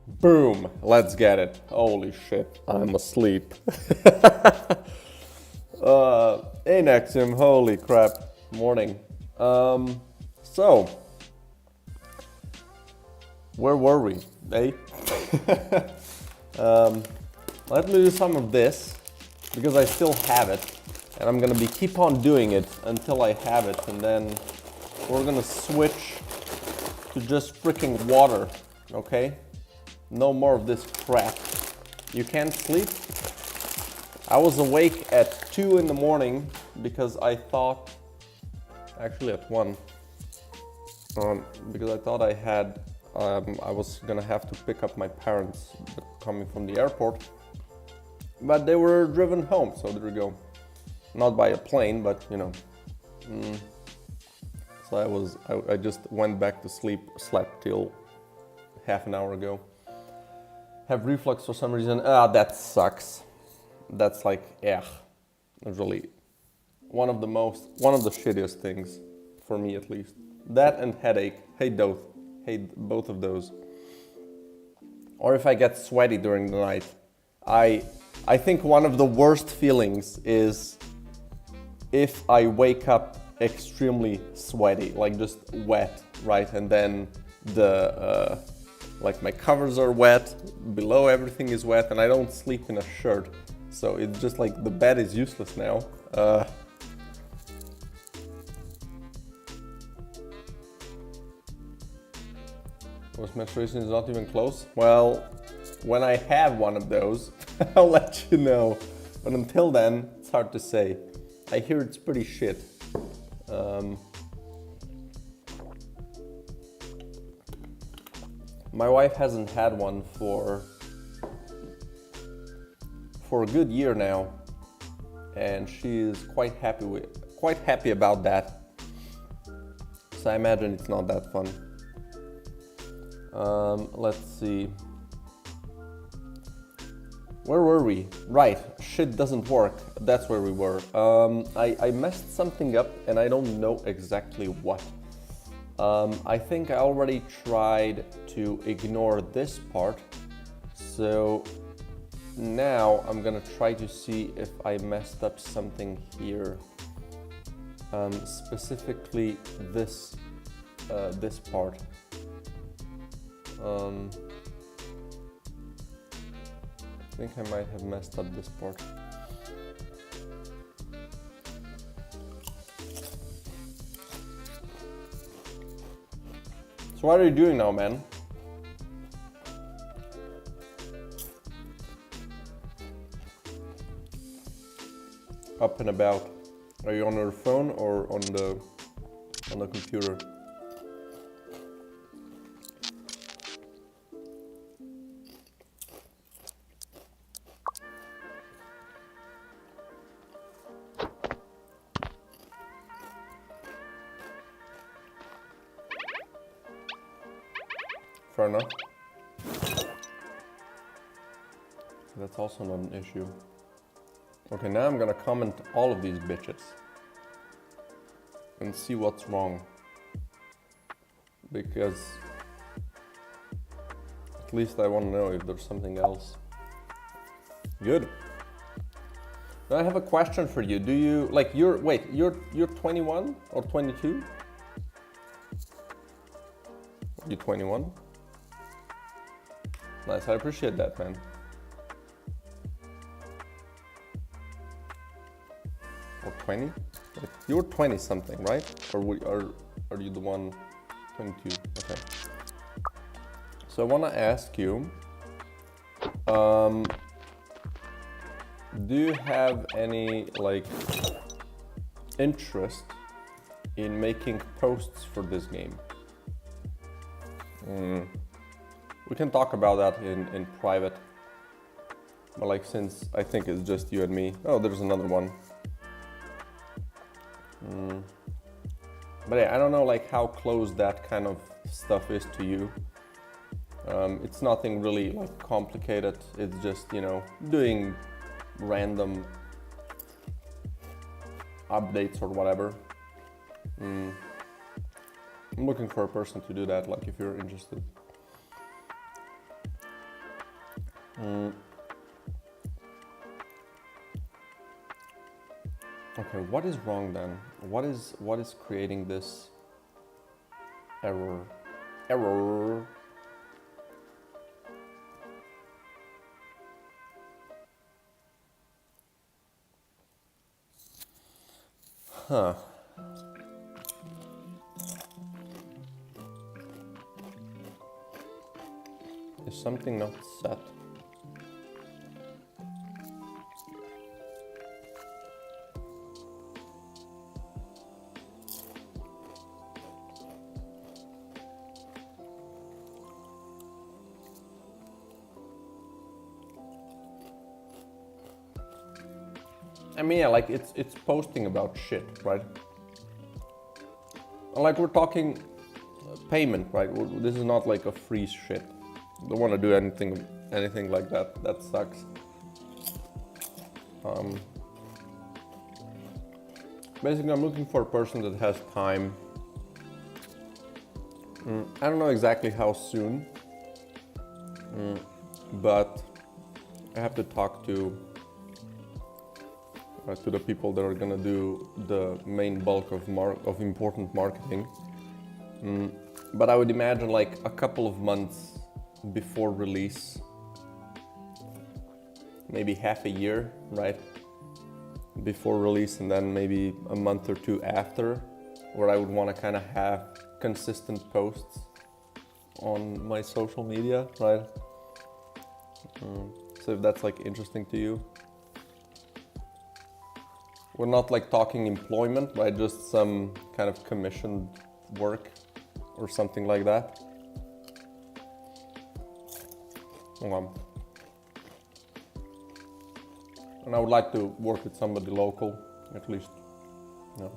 Boom, let's get it. Holy shit, I'm asleep. Hey Nexim, holy crap, morning. So, where were we, eh? Let me do some of this, because I still have it, and I'm gonna keep on doing it until I have it, and then we're gonna switch to just freaking water, okay? No more of this crap. You can't sleep? I was awake at 2 in the morning because I thought, actually at 1, because I thought I was gonna have to pick up my parents coming from the airport, but they were driven home, so there we go. Not by a plane, but you know. So I just went back to sleep, slept till half an hour ago. Have reflux for some reason. That sucks. That's like, really one of the shittiest things for me, at least. That and headache. Hate both of those. Or if I get sweaty during the night. I think one of the worst feelings is if I wake up extremely sweaty, like just wet, right? And then like my covers are wet, below everything is wet, and I don't sleep in a shirt. So it's just like the bed is useless now. Was menstruation is not even close? Well, when I have one of those, I'll let you know. But until then, it's hard to say. I hear it's pretty shit. My wife hasn't had one for a good year now, and she is quite happy about that. So I imagine it's not that fun. Let's see. Where were we? Right, shit doesn't work. That's where we were. I messed something up and I don't know exactly what. I think I already tried to ignore this part. So now I'm gonna try to see if I messed up something here. Specifically this part. I think I might have messed up this part. So what are you doing now, man? Up and about. Are you on your phone or on the computer? Fair enough. That's also not an issue. Okay, now I'm gonna comment all of these bitches and see what's wrong, because at least I want to know if there's something else. Good. Now I have a question for you. Do you like you're 21 or 22? You 21? Nice, I appreciate that, man. Or 20? Like, you're 20 something, right? Or are you the one 22? Okay. So I want to ask you, do you have any like interest in making posts for this game? We can talk about that in private, but like since I think it's just you and me. Oh, there's another one. But yeah, I don't know like how close that kind of stuff is to you. It's nothing really like complicated. It's just, you know, doing random updates or whatever. I'm looking for a person to do that, like if you're interested. Okay, what is wrong then? What is creating this error? Error. Huh. Is something not set? I mean, yeah, like it's posting about shit, right? And like we're talking payment, right? This is not like a free shit. Don't want to do anything like that. That sucks. Basically, I'm looking for a person that has time. I don't know exactly how soon, but I have to talk to the people that are gonna do the main bulk of important marketing. But I would imagine like a couple of months before release, maybe half a year, right? Before release, and then maybe a month or two after, where I would want to kind of have consistent posts on my social media, right? So if that's like interesting to you. We're not like talking employment, right? Just some kind of commissioned work or something like that. And I would like to work with somebody local, at least, you know,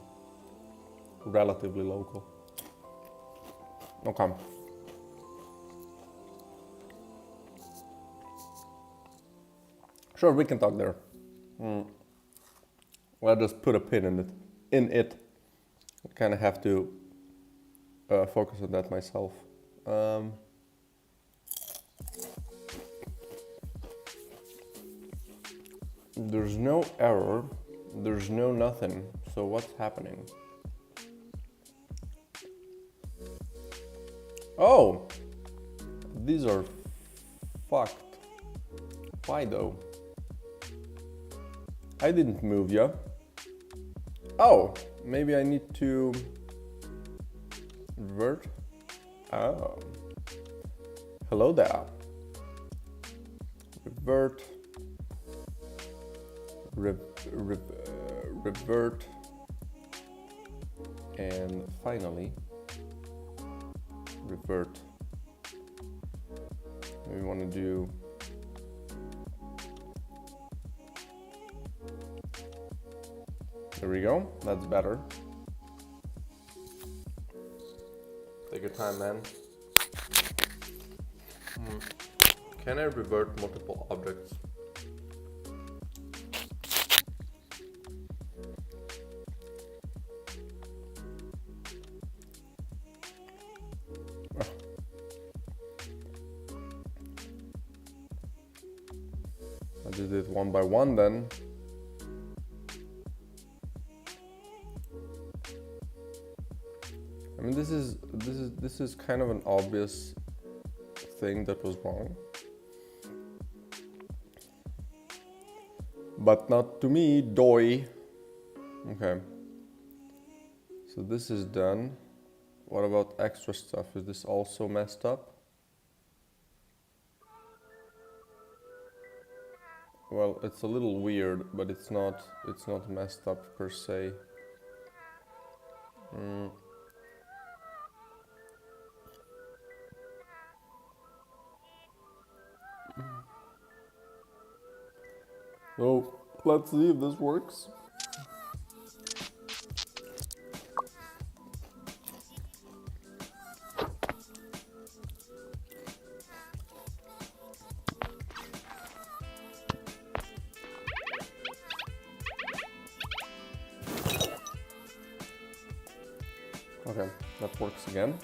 relatively local. Okay. Sure, we can talk there. Well, I'll just put a pin in it. I kind of have to focus on that myself. There's no error, there's no nothing, so what's happening? Oh! These are fucked. Why though? I didn't move ya. Oh, maybe I need to revert. Oh. Hello there. Revert. Revert. And finally, revert. We want to do there we go, that's better. Take your time, man. Can I revert multiple objects? I did it one by one then. I mean, this is kind of an obvious thing that was wrong, but not to me, doy. Okay, so this is done. What about extra stuff? Is this also messed up? Well, it's a little weird, but it's not messed up per se. So let's see if this works. Okay, that works again.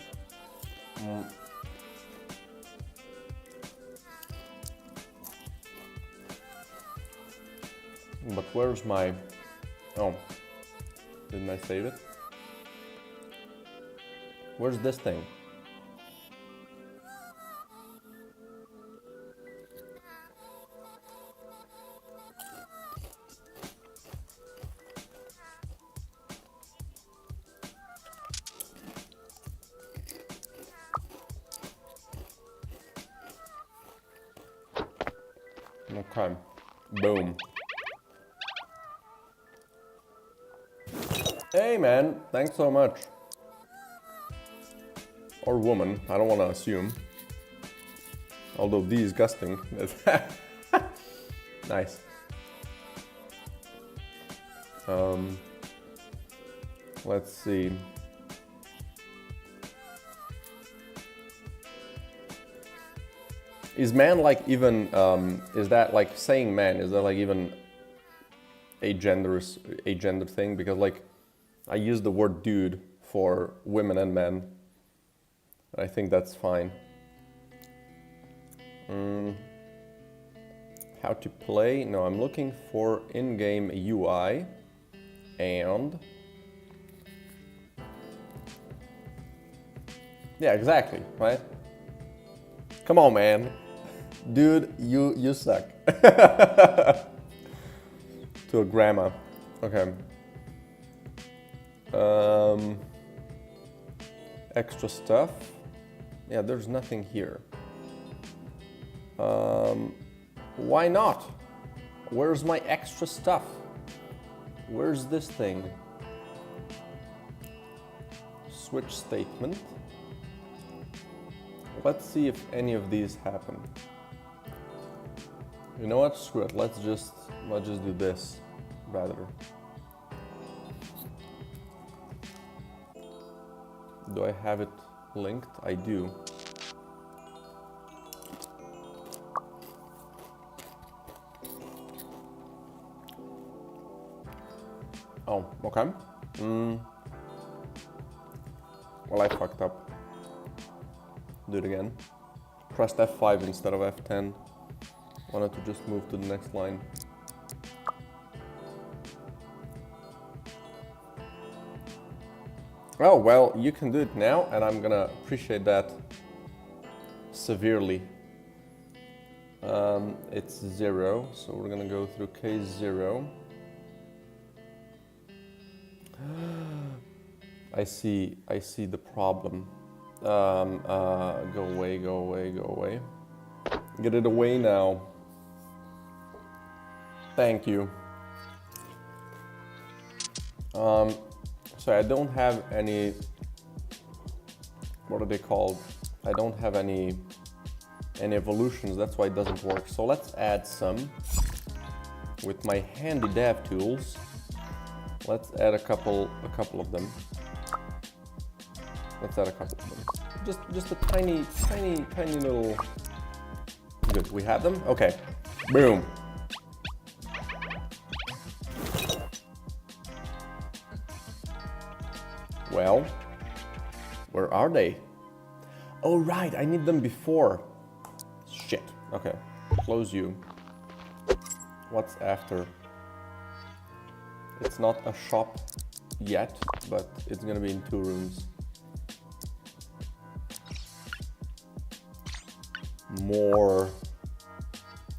But where's my... Oh, didn't I save it? Where's this thing? Okay, boom. Hey man, thanks so much. Or woman, I don't want to assume. Although disgusting. Nice. Let's see. Is man like even, is that like saying man, is that like even a gender thing? Because like I use the word dude for women and men. I think that's fine. How to play? No, I'm looking for in-game UI and... Yeah, exactly, right? Come on, man. Dude, you suck. To a grandma. Okay. Extra stuff. Yeah, there's nothing here. Why not? Where's my extra stuff? Where's this thing? Switch statement. Let's see if any of these happen. You know what? Screw it. Let's just do this rather. Do I have it linked? I do. Oh, okay. Well, I fucked up. Do it again. Pressed F5 instead of F10. Wanted to just move to the next line. Oh, well, you can do it now, and I'm gonna appreciate that severely. It's 0, so we're gonna go through case 0. I see the problem. Go away, go away, go away. Get it away now. Thank you. So I don't have any, what are they called? I don't have any evolutions, that's why it doesn't work. So let's add some with my handy dev tools. Let's add a couple of them. Let's add a couple of them. Just a tiny little. Good, we have them? Okay. Boom. Well, where are they? Oh right, I need them before. Shit. Okay. Close you. What's after? It's not a shop yet, but it's gonna be in 2 rooms. More.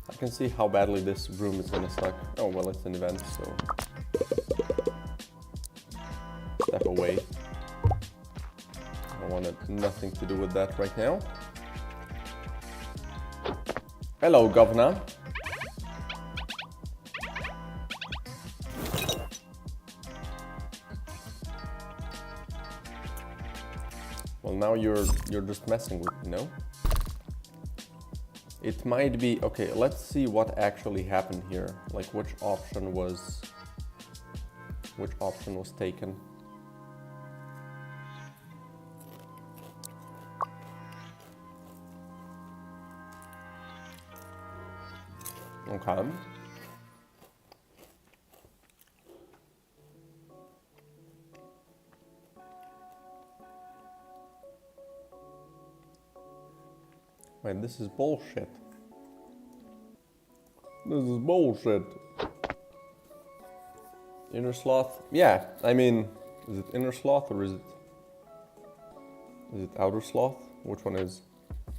I can see how badly this room is gonna suck. Oh well, it's an event, so step away. I wanted nothing to do with that right now. Hello, Governor. Well, now you're just messing with me, no? It might be, okay, let's see what actually happened here. Like which option was taken. Okay. Wait, this is bullshit. This is bullshit. Inner sloth? Yeah, I mean, is it inner sloth or is it outer sloth? Which one is?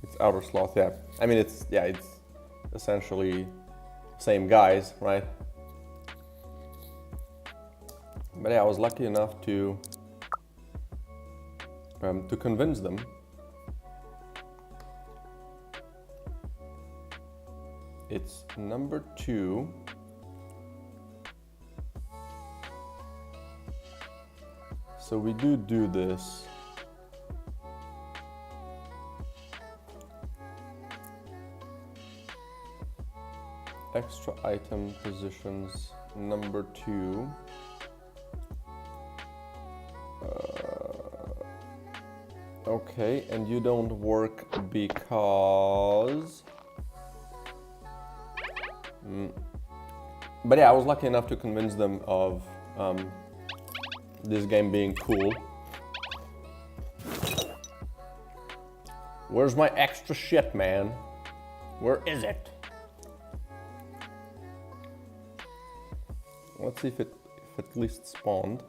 It's outer sloth, yeah. I mean, it's essentially same guys, right? But yeah, I was lucky enough to convince them. It's number 2. So we do this. Extra item positions, number 2. Okay, and you don't work because... But yeah, I was lucky enough to convince them of this game being cool. Where's my extra shit, man? Where is it? Let's see if it at least spawned.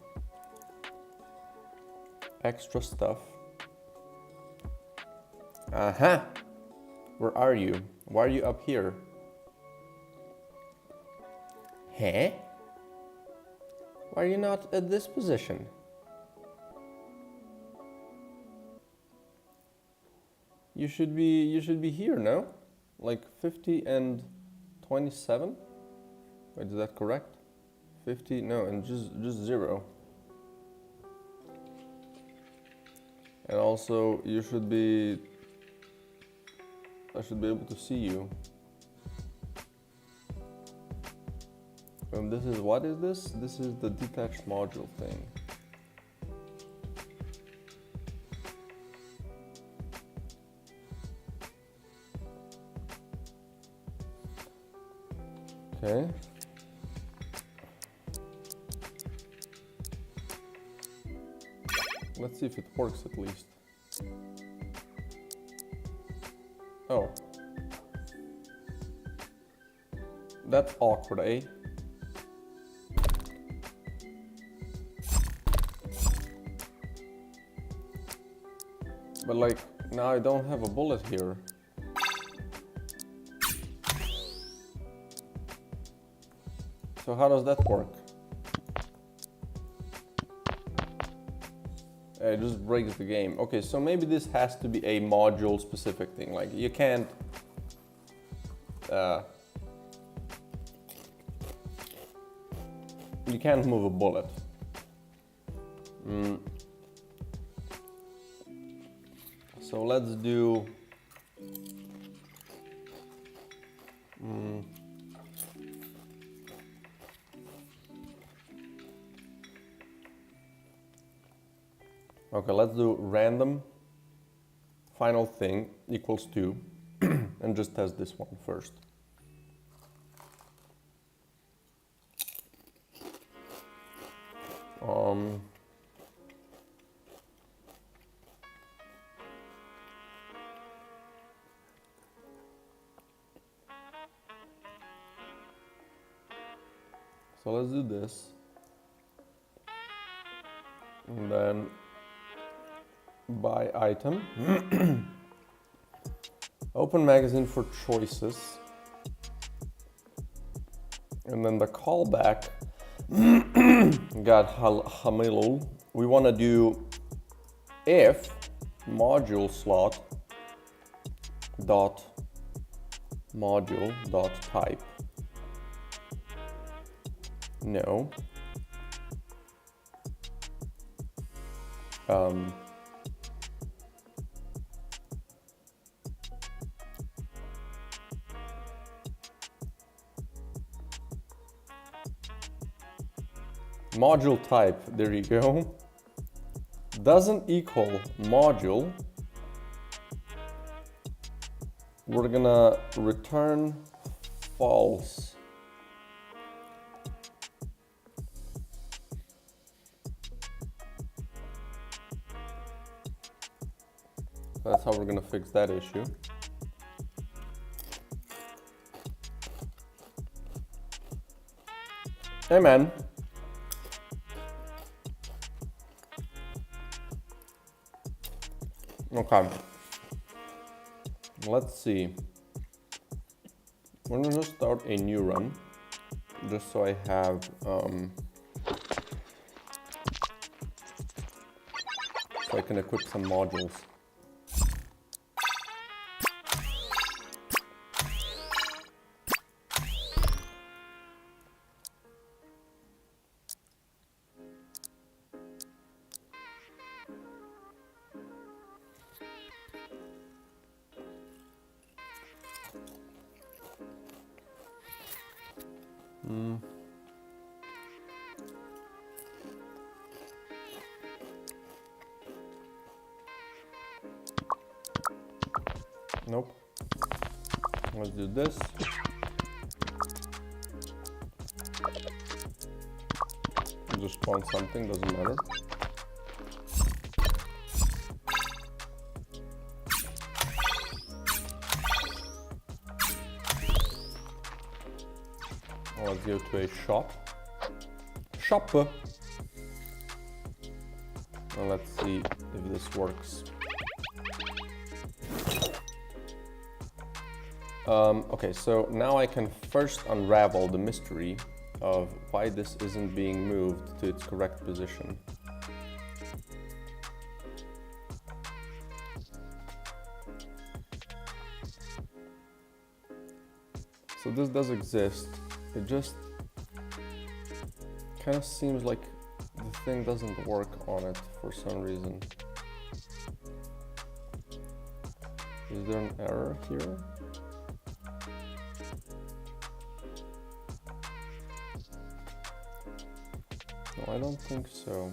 Extra stuff. Uh-huh. Where are you? Why are you up here? Huh? Why are you not at this position? You should be here, no? Like 50 and 27? Wait, is that correct? 50, no, and just 0. And also, you should be... I should be able to see you. And this is, what is this? This is the detached module thing. Okay. Let's see if it works at least. Oh. That's awkward, eh? But like, now I don't have a bullet here. So how does that work? It just breaks the game. Okay, so maybe this has to be a module specific thing. Like you can't move a bullet. So let's do okay, let's do random final thing equals 2 and just test this one first. So let's do this, and then buy item, open magazine for choices, and then the callback, got Hamilul. We want to do if module slot dot module dot type. No. Module type, there you go. Doesn't equal module. We're gonna return false. That's how we're gonna fix that issue. Hey man, Okay. Let's see. We're gonna start a new run, just so I have so I can equip some modules. Nope. Let's do this. Just spawn something, doesn't matter. Let's go to a shop. Shop! And let's see if this works. Okay, so now I can first unravel the mystery of why this isn't being moved to its correct position. So this does exist, it just kind of seems like the thing doesn't work on it for some reason. Is there an error here? No, I don't think so.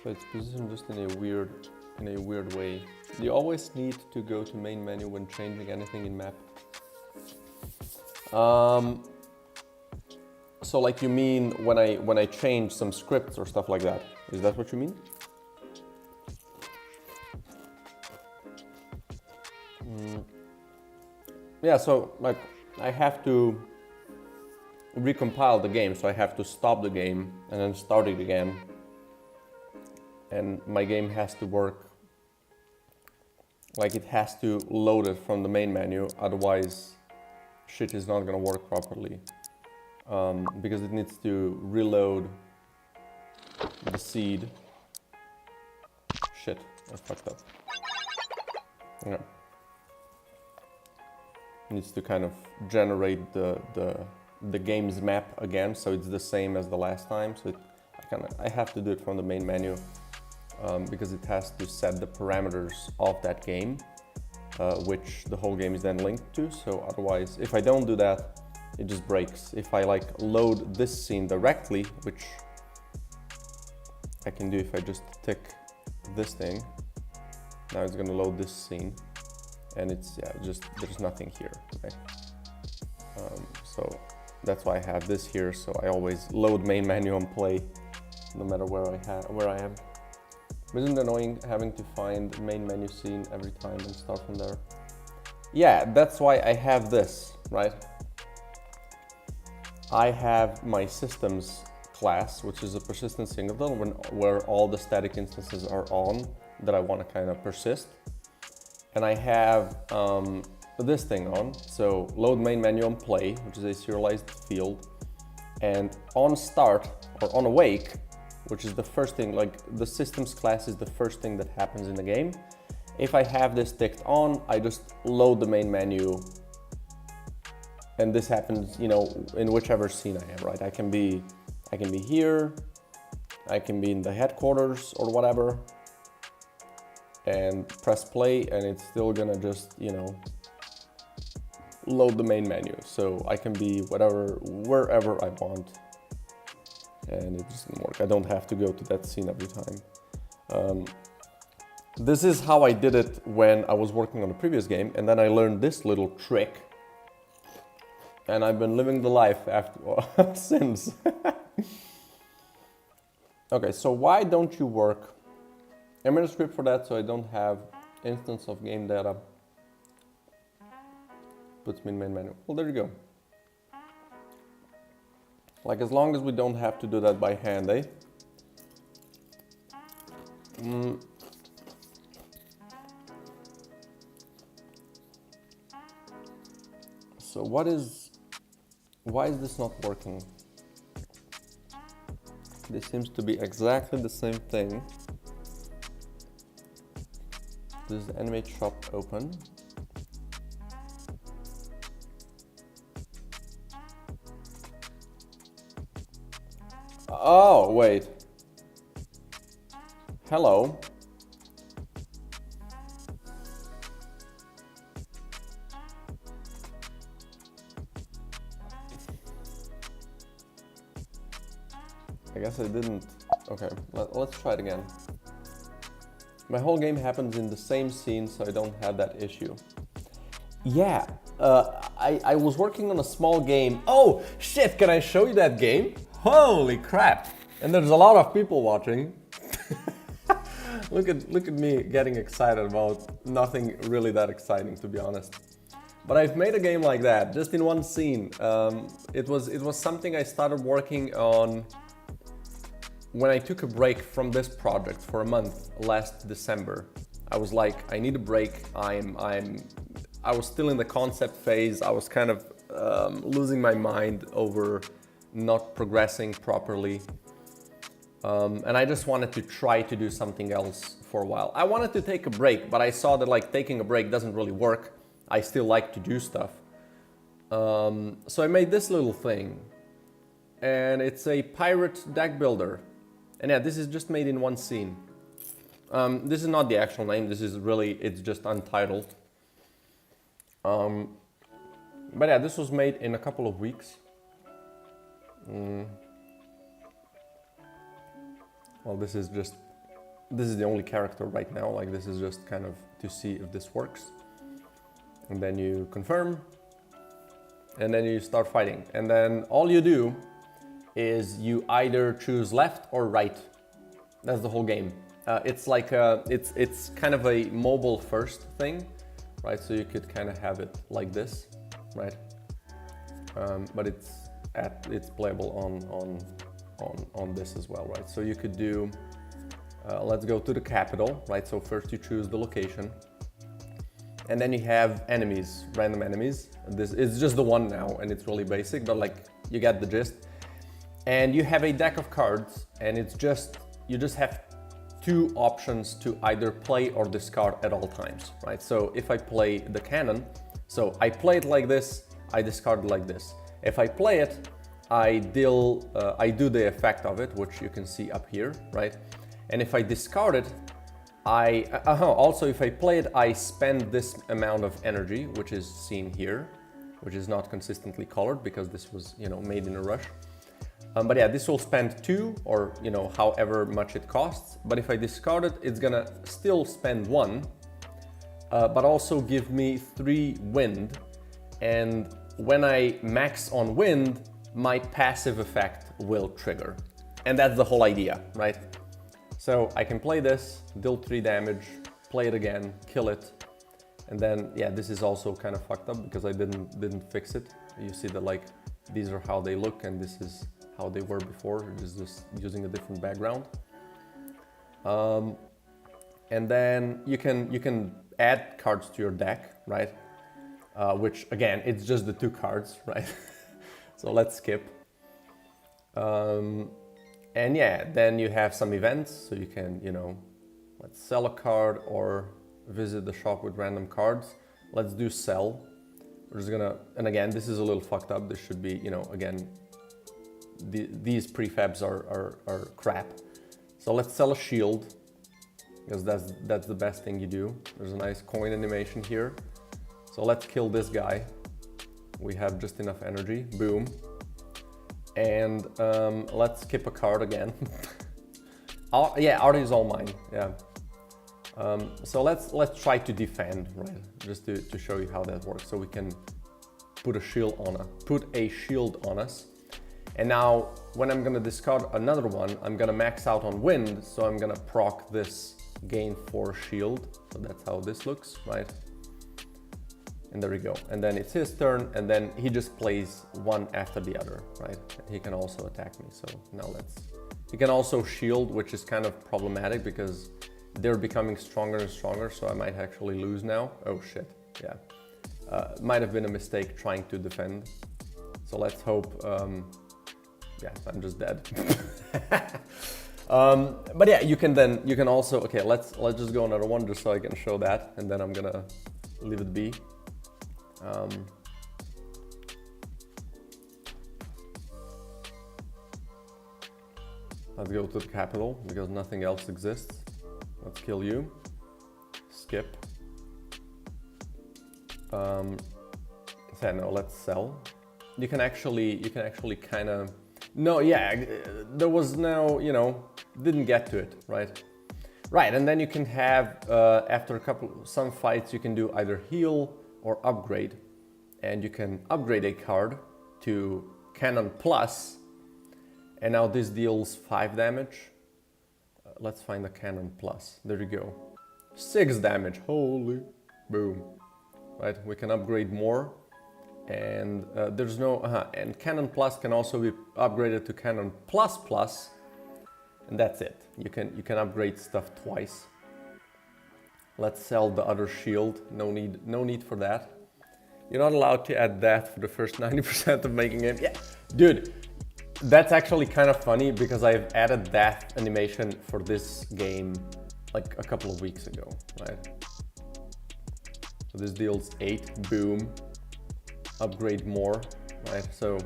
So it's positioned just in a weird way. You always need to go to main menu when changing anything in map. So like you mean when I change some scripts or stuff like that? Is that what you mean? Yeah, so like I have to recompile the game, so I have to stop the game and then start it again. And my game has to work, like it has to load it from the main menu, otherwise shit is not gonna work properly. Because it needs to reload the seed. Shit, I fucked up. Yeah. Needs to kind of generate the game's map again, so it's the same as the last time. So I have to do it from the main menu because it has to set the parameters of that game, which the whole game is then linked to. So otherwise, if I don't do that, it just breaks. If I like load this scene directly, which I can do if I just tick this thing, now it's gonna load this scene, and it's just there's nothing here, right? So that's why I have this here. So I always load main menu and play, no matter where I am. Isn't it annoying having to find main menu scene every time and start from there? Yeah, that's why I have this, right? I have my systems class, which is a persistent singleton where all the static instances are on that I want to kind of persist. And I have this thing on, so load main menu on play, which is a serialized field, and on start or on awake, which is the first thing, like the systems class is the first thing that happens in the game. If I have this ticked on, I just load the main menu, and this happens, you know, in whichever scene I am, right? I can be here, I can be in the headquarters or whatever, and press play, and it's still gonna just, you know, load the main menu. So I can be wherever I want, and it just doesn't work. I don't have to go to that scene every time. This is how I did it when I was working on the previous game, and then I learned this little trick, and I've been living the life after since. Okay, so why don't you work? I made a script for that, so I don't have instance of game data. Puts me in main menu. Well, there you go. Like, as long as we don't have to do that by hand, eh? So why is this not working? This seems to be exactly the same thing. This is the animate shop open. Oh, wait. Hello. I guess I didn't. Okay, let's try it again. My whole game happens in the same scene, so I don't have that issue. Yeah, I was working on a small game. Oh, shit, can I show you that game? Holy crap! And there's a lot of people watching. Look at me getting excited about nothing really that exciting, to be honest. But I've made a game like that, just in one scene. It was something I started working on when I took a break from this project for a month last December. I was like, I need a break. I was still in the concept phase. I was kind of losing my mind over not progressing properly. And I just wanted to try to do something else for a while. I wanted to take a break, but I saw that like taking a break doesn't really work. I still like to do stuff. So I made this little thing, and it's a pirate deck builder. And yeah, this is just made in one scene. This is not the actual name. This is really, it's just untitled. But yeah, this was made in a couple of weeks. Well, this is the only character right now. Like, this is just kind of to see if this works. And then you confirm, and then you start fighting. And then all you do is you either choose left or right. That's the whole game. It's like it's kind of a mobile first thing, right? So you could kind of have it like this, right? But it's playable on this as well, right? So you could do, let's go to the capital, right? So first you choose the location, and then you have enemies, random enemies. This is just the one now, and it's really basic, but like you get the gist. And you have a deck of cards, and you just have two options to either play or discard at all times, right? So if I play the cannon, so I play it like this, I discard it like this. If I play it, I do the effect of it, which you can see up here, right? And if I discard it, also if I play it, I spend this amount of energy, which is seen here, which is not consistently colored because this was, made in a rush. But yeah, this will spend 2 or, however much it costs. But if I discard it, it's gonna still spend 1, but also give me 3 wind. And when I max on wind, my passive effect will trigger. And that's the whole idea, right? So I can play this, deal 3 damage, play it again, kill it. And then, yeah, this is also kind of fucked up because I didn't fix it. You see that like, these are how they look and this is how they were before, just using a different background. And then you can add cards to your deck, right? Which again, it's just the 2 cards, right? So let's skip. And yeah, then you have some events, so you can, let's sell a card or visit the shop with random cards. Let's do sell. We're just gonna, and again, this is a little fucked up. This should be, again, these prefabs are crap. So let's sell a shield, because that's the best thing you do. There's a nice coin animation here. So let's kill this guy. We have just enough energy, boom. And let's skip a card again. Yeah, art is all mine, yeah. So let's try to defend, right? Just to show you how that works. So we can put a shield on us. And now when I'm gonna discard another one, I'm gonna max out on wind. So I'm gonna proc this gain 4 shield. So that's how this looks, right? And there we go. And then it's his turn, and then he just plays one after the other, right? And he can also attack me. So now he can also shield, which is kind of problematic because they're becoming stronger and stronger. So I might actually lose now. Oh shit, yeah. Might have been a mistake trying to defend. So let's hope, yeah, I'm just dead. But yeah, you can also, okay, let's just go another one just so I can show that, and then I'm gonna leave it be. Let's go to the capital because nothing else exists. Let's kill you. Skip. So no, let's sell. You can actually kind of, no, yeah, there was no, you know, didn't get to it, right? Right, and then you can have, after some fights, you can do either heal or upgrade. And you can upgrade a card to Cannon Plus. And now this deals 5 damage. Let's find the Cannon Plus. There you go. 6 damage, holy, boom. Right, we can upgrade more. And there's no, and Cannon Plus can also be upgraded to Cannon Plus Plus. And that's it. You can upgrade stuff twice. Let's sell the other shield. No need for that. You're not allowed to add that for the first 90% of making it. Yeah, dude, that's actually kind of funny because I've added that animation for this game like a couple of weeks ago, right? So this deals 8, boom. Upgrade more, right? So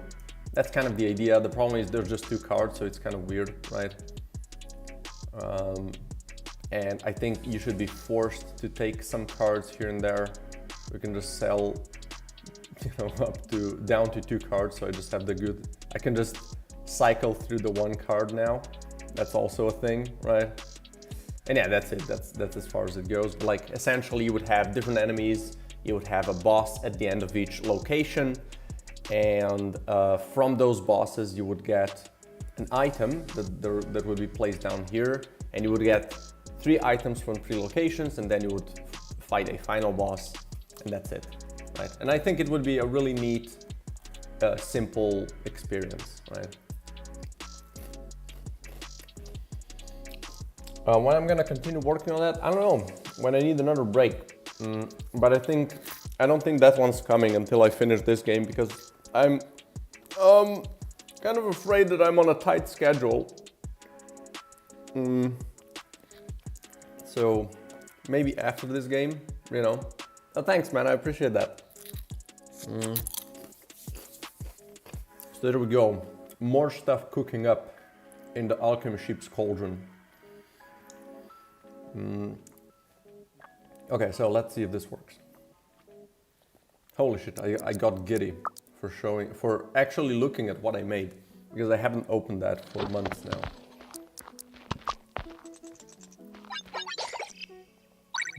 that's kind of the idea. The problem is there's just 2 cards, so it's kind of weird, right? And I think you should be forced to take some cards here and there. We can just sell, you know, down to 2 cards, so I just have the good. I can just cycle through the 1 card now. That's also a thing, right? And yeah, that's it. That's as far as it goes. But like essentially, you would have different enemies. You would have a boss at the end of each location, and from those bosses, you would get an item that would be placed down here, and you would get 3 items from 3 locations, and then you would fight a final boss, and that's it, right? And I think it would be a really neat, simple experience, right? When I'm gonna continue working on that, I don't know, when I need another break. But I don't think that one's coming until I finish this game because I'm kind of afraid that I'm on a tight schedule. So maybe after this game, you know. Oh, thanks, man, I appreciate that. So there we go. More stuff cooking up in the Alchemy Sheep's Cauldron. Okay, so let's see if this works. Holy shit, I got giddy for actually looking at what I made, because I haven't opened that for months now.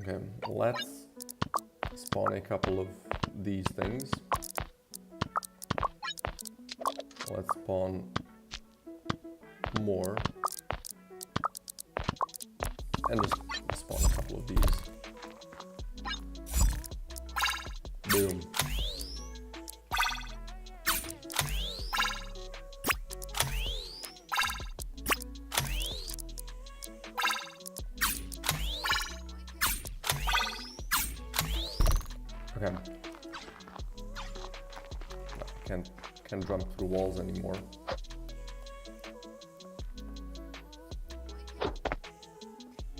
Okay, let's spawn a couple of these things. Let's spawn more. And just spawn a couple of these. Boom. Okay. No, can't jump through walls anymore.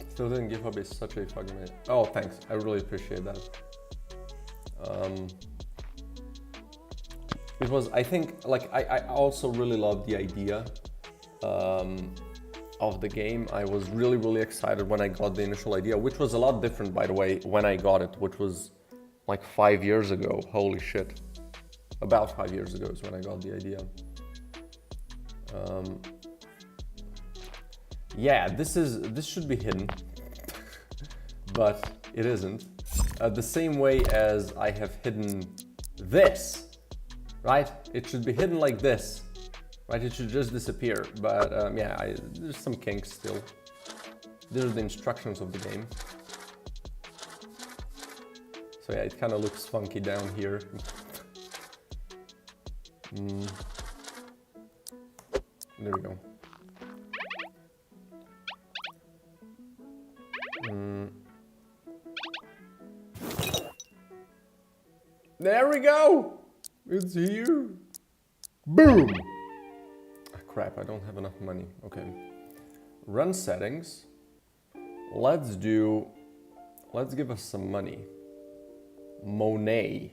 Still didn't give up is such a fucking minute. Oh, thanks. I really appreciate that. It was, I think, like, I also really loved the idea of the game. I was really excited when I got the initial idea, which was a lot different, by the way, when I got it, which was like 5 years ago. Holy shit. About 5 years ago is when I got the idea. Yeah, this should be hidden, but it isn't. The same way as I have hidden this, right? It should be hidden like this, right? It should just disappear. But yeah, there's some kinks still. These are the instructions of the game. So yeah, it kind of looks funky down here. There we go. There we go! It's here! Boom! Ah, crap, I don't have enough money. Okay. Run settings. Let's give us some money. Monet.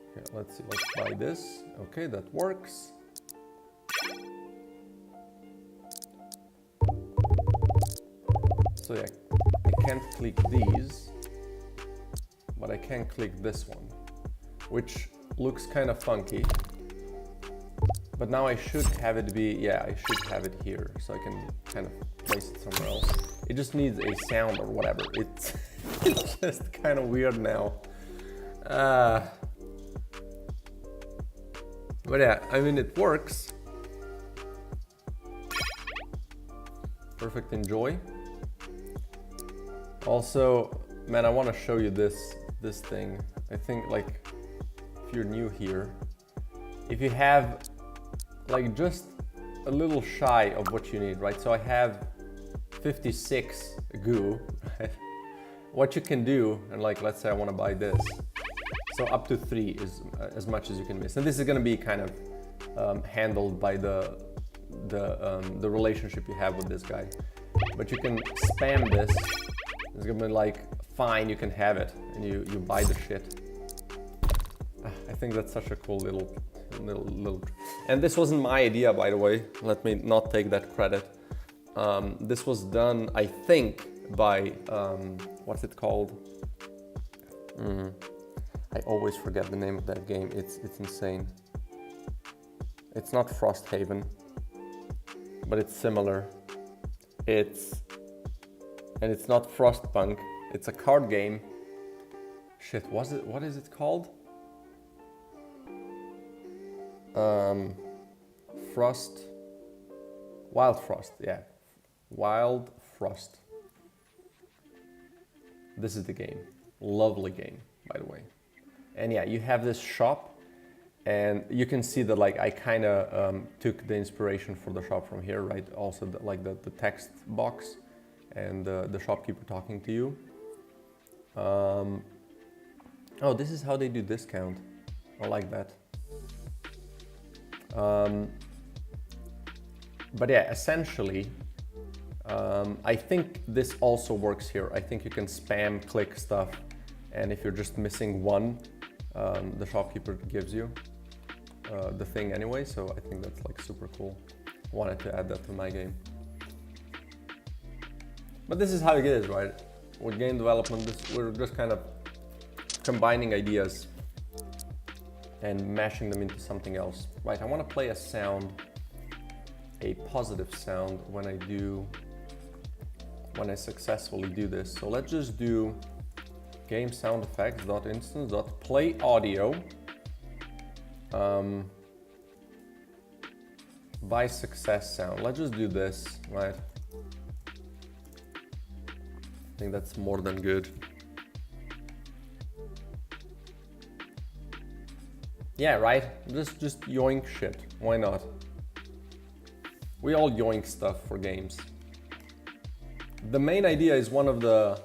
Okay, let's see, let's buy this. Okay, that works. So yeah, I can't click these, but I can click this one, which looks kind of funky. But now I should have it be, yeah, I should have it here, so I can kind of place it somewhere else. It just needs a sound or whatever. It's just kind of weird now. But yeah, I mean, it works. Perfect enjoy. Also, man, I want to show you this thing. I think, like, if you're new here, if you have like just a little shy of what you need, right? So I have 56 goo, right? What you can do, and like, let's say I want to buy this. So up to 3 is as much as you can miss. And this is going to be kind of handled by the relationship you have with this guy. But you can spam this. It's going to be like, fine, you can have it. And you buy the shit. I think that's such a cool little. And this wasn't my idea, by the way. Let me not take that credit. This was done, I think, by what's it called? I always forget the name of that game. It's insane. It's not Frosthaven, but it's similar. It's not Frostpunk. It's a card game. Shit, what is it called? Wild Frost, yeah. Wild Frost. This is the game. Lovely game, by the way. And yeah, you have this shop, and you can see that, like, I kind of took the inspiration for the shop from here, right? Also, the text box and the shopkeeper talking to you. Oh, this is how they do discount. I like that. But yeah, essentially, I think this also works here. I think you can spam click stuff, and if you're just missing one, the shopkeeper gives you the thing anyway, so I think that's like super cool. Wanted to add that to my game. But this is how it is, right? With game development, we're just kind of combining ideas and mashing them into something else. Right, I want to play a sound, a positive sound when I successfully do this. So let's just do game sound effects .instance .play audio by success sound. Let's just do this, right? I think that's more than good. Yeah, right? Just yoink shit. Why not? We all yoink stuff for games. The main idea is one of the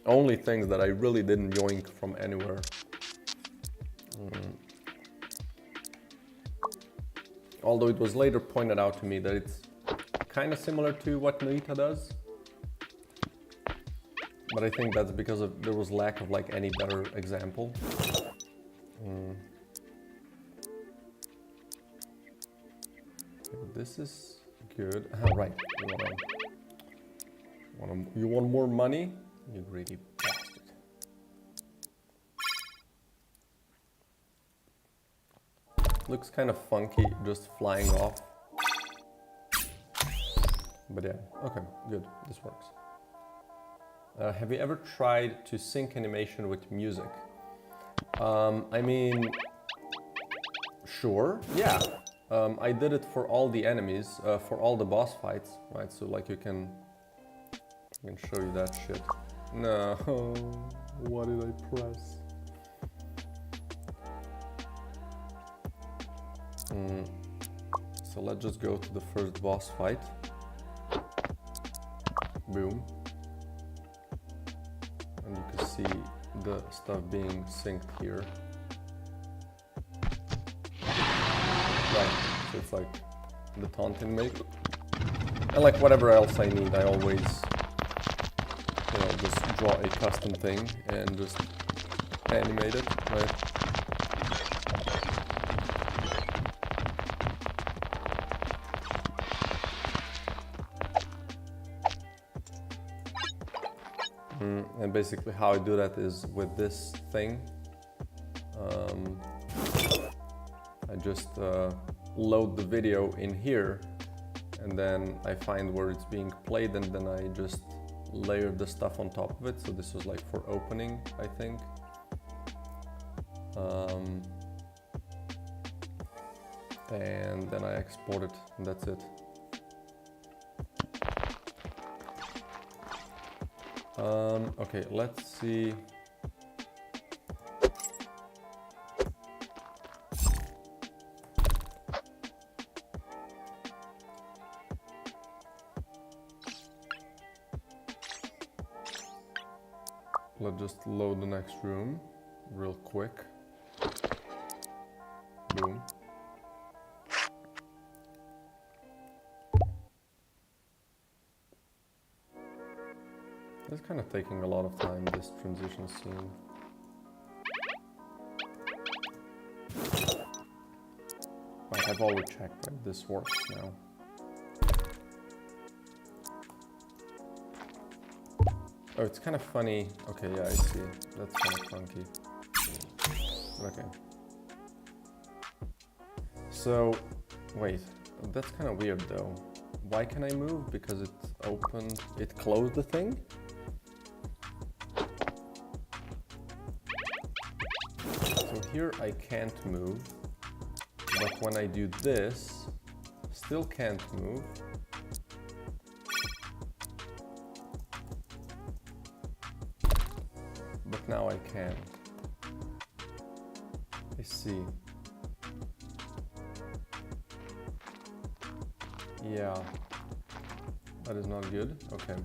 only things that I really didn't yoink from anywhere. Although it was later pointed out to me that it's kind of similar to what Noita does. But I think that's because there was lack of like any better example. This is good. Right. You want more money? You greedy bastard. Looks kind of funky, just flying off. But yeah, okay, good. This works. Have you ever tried to sync animation with music? I mean, sure, yeah. I did it for all the enemies, for all the boss fights, right? So like I can show you that shit. No, what did I press? So let's just go to the first boss fight. Boom. see the stuff being synced here. Right, so it's like the taunting make. And like whatever else I need, I always, you know, just draw a custom thing and just animate it, right? And basically how I do that is with this thing. I just load the video in here, and then I find where it's being played, and then I just layer the stuff on top of it. So this was like for opening, I think. And then I export it, and that's it. Okay, let's see. Let's just load the next room real quick. Boom. It's kind of taking a lot of time, this transition scene. Right, I've already checked, right? This works now. Oh, it's kind of funny. Okay, yeah, I see. That's kind of funky. Okay. So, wait, that's kind of weird though. Why can I move? Because it opened, it closed the thing? So here I can't move, but when I do this, still can't move. But now I can. I see. Yeah, that is not good. Okay.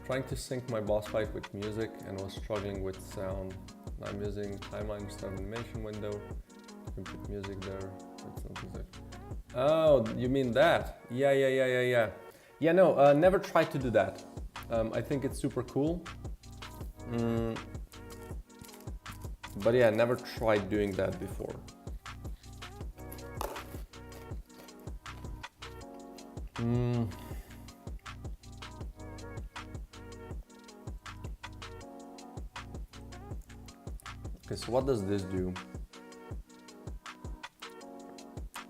Trying to sync my boss fight with music and was struggling with sound. I'm using timeline start animation window. You can put music there. Oh, you mean that? Yeah. Yeah, no, never try to do that. I think it's super cool. But yeah, never tried doing that before. Okay, so what does this do?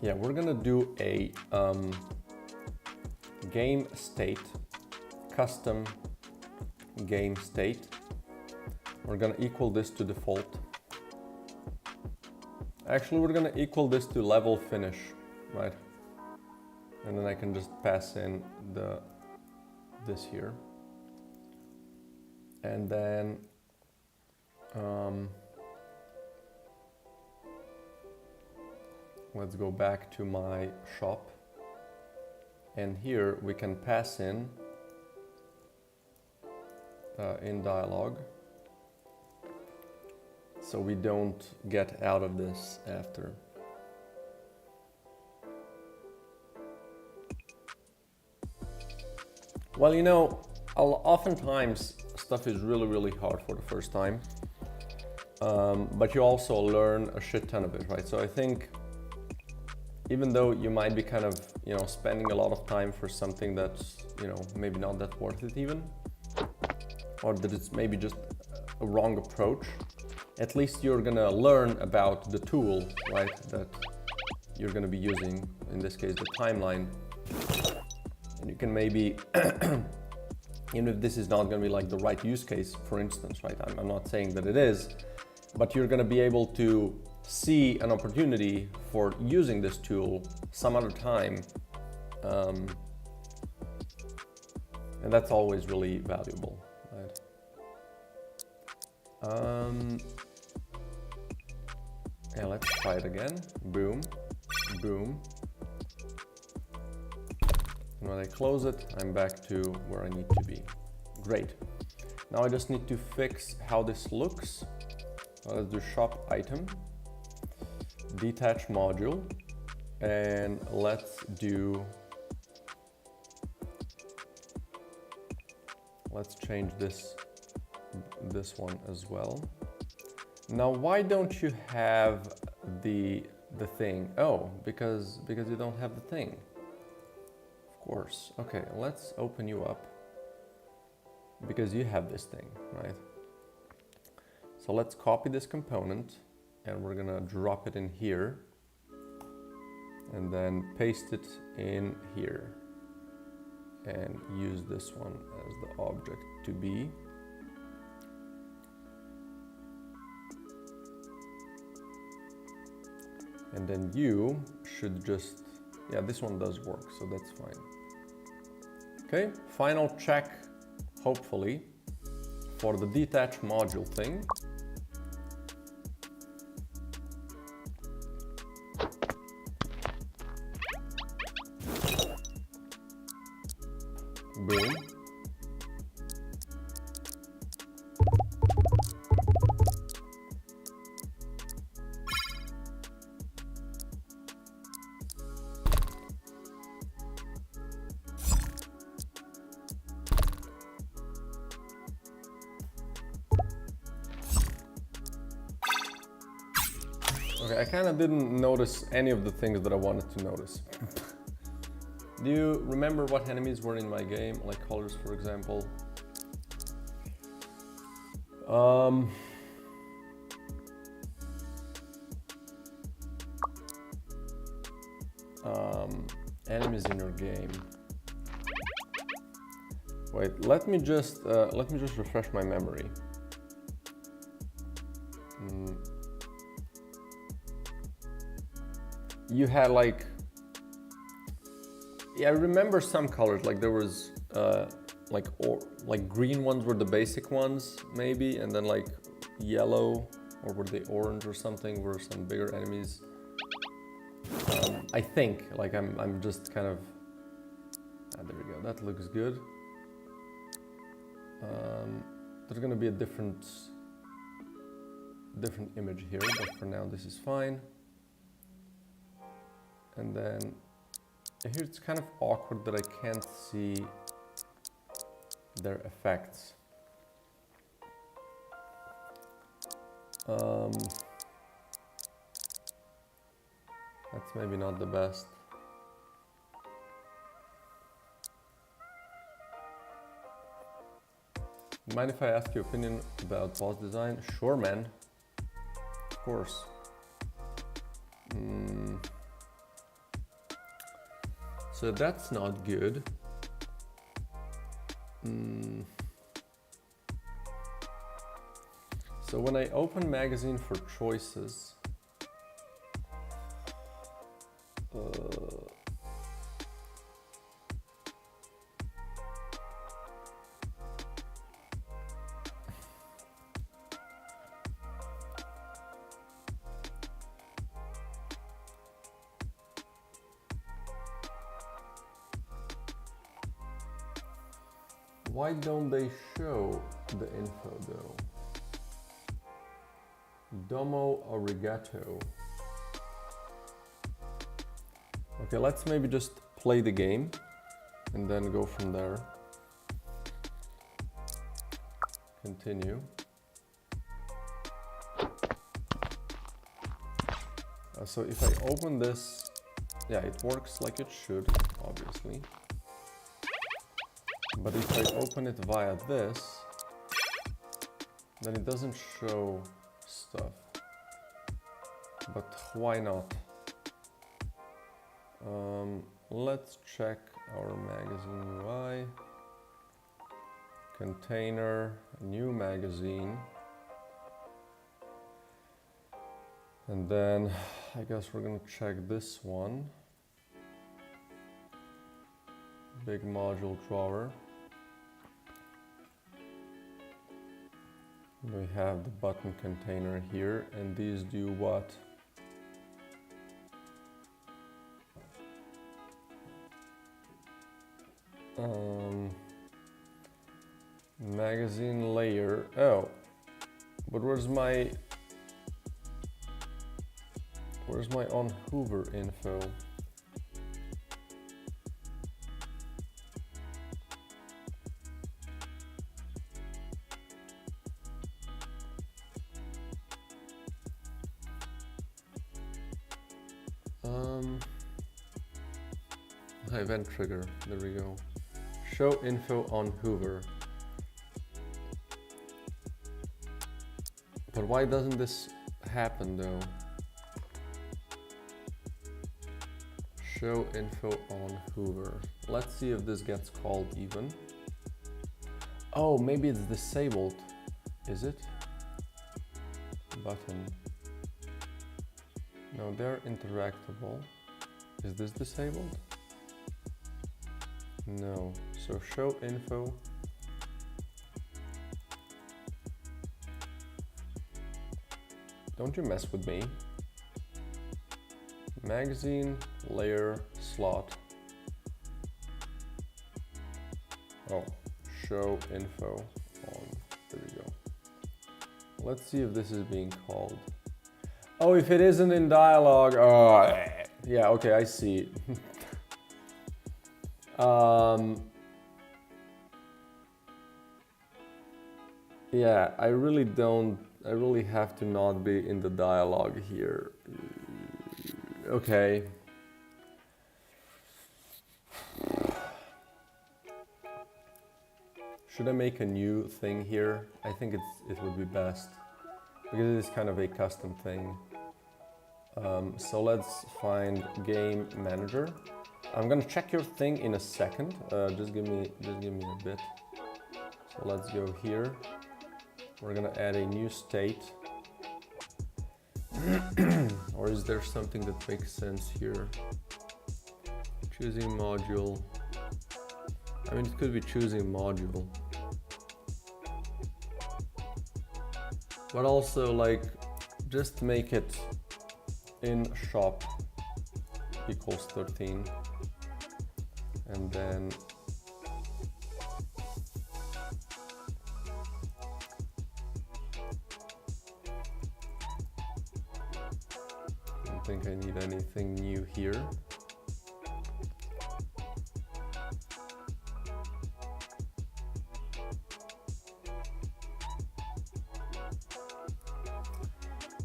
Yeah, we're gonna do a game state, custom game state. We're gonna equal this to default. Actually, we're gonna equal this to level finish, right? And then I can just pass in this here. And then let's go back to my shop. And here we can pass in dialogue, so we don't get out of this after. Well, you know, oftentimes stuff is really hard for the first time, but you also learn a shit ton of it, right? So I think even though you might be kind of, you know, spending a lot of time for something that's, you know, maybe not that worth it even, or that it's maybe just a wrong approach, at least you're gonna learn about the tool, right, that you're gonna be using, in this case, the timeline. And you can maybe, even if this is not gonna be like the right use case, for instance, right, I'm not saying that it is, but you're gonna be able to see an opportunity for using this tool some other time. And that's always really valuable, right? Yeah, let's try it again. Boom, boom. And when I close it, I'm back to where I need to be. Great. Now I just need to fix how this looks. Let's do shop item, detach module, and let's change this one as well. Now, why don't you have the thing? Oh, because you don't have the thing. Of course. Okay, let's open you up because you have this thing, right? So let's copy this component and we're gonna drop it in here and then paste it in here and use this one as the object to be. And then you should just, yeah, this one does work, so that's fine. Okay, final check, hopefully, for the detach module thing. Boom. Okay, I kind of didn't notice any of the things that I wanted to notice. Do you remember what enemies were in my game, like colors, for example? Enemies in your game. Wait, let me just refresh my memory. You had like, yeah, I remember some colors, like there was like green ones were the basic ones maybe, and then like yellow, or were they orange or something, were some bigger enemies. I think, like I'm just kind of, there we go, that looks good. There's gonna be a different image here, but for now this is fine. And then here it's kind of awkward that I can't see their effects. That's maybe not the best. Mind if I ask your opinion about boss design? Sure, man. Of course. So that's not good. So when I open magazine for choices, why don't they show the info though? Domo arigato. Okay, let's maybe just play the game and then go from there. Continue. So if I open this, yeah, it works like it should, obviously. But if I open it via this, then it doesn't show stuff. But why not? Let's check our magazine UI. Container, new magazine. And then I guess we're gonna check this one. Big module drawer. We have the button container here, and these do what? Magazine layer. Oh, but where's my on Hoover info? Event trigger, there we go. Show info on Hoover. But why doesn't this happen though? Show info on Hoover. Let's see if this gets called even. Oh, maybe it's disabled. Is it? Button. No, they're interactable. Is this disabled? No. So show info. Don't you mess with me. Magazine, layer, slot. Oh, show info on. There we go. Let's see if this is being called. Oh, if it isn't in dialogue. Oh, yeah, okay, I see. Yeah, I really have to not be in the dialogue here. Okay. Should I make a new thing here? I think it would be best because it is kind of a custom thing. So let's find game manager. I'm gonna check your thing in a second. Just give me a bit. So let's go here. We're gonna add a new state. Or is there something that makes sense here? Choosing module. I mean, it could be choosing module. But also, like, just make it in shop equals 13. And then I don't think I need anything new here.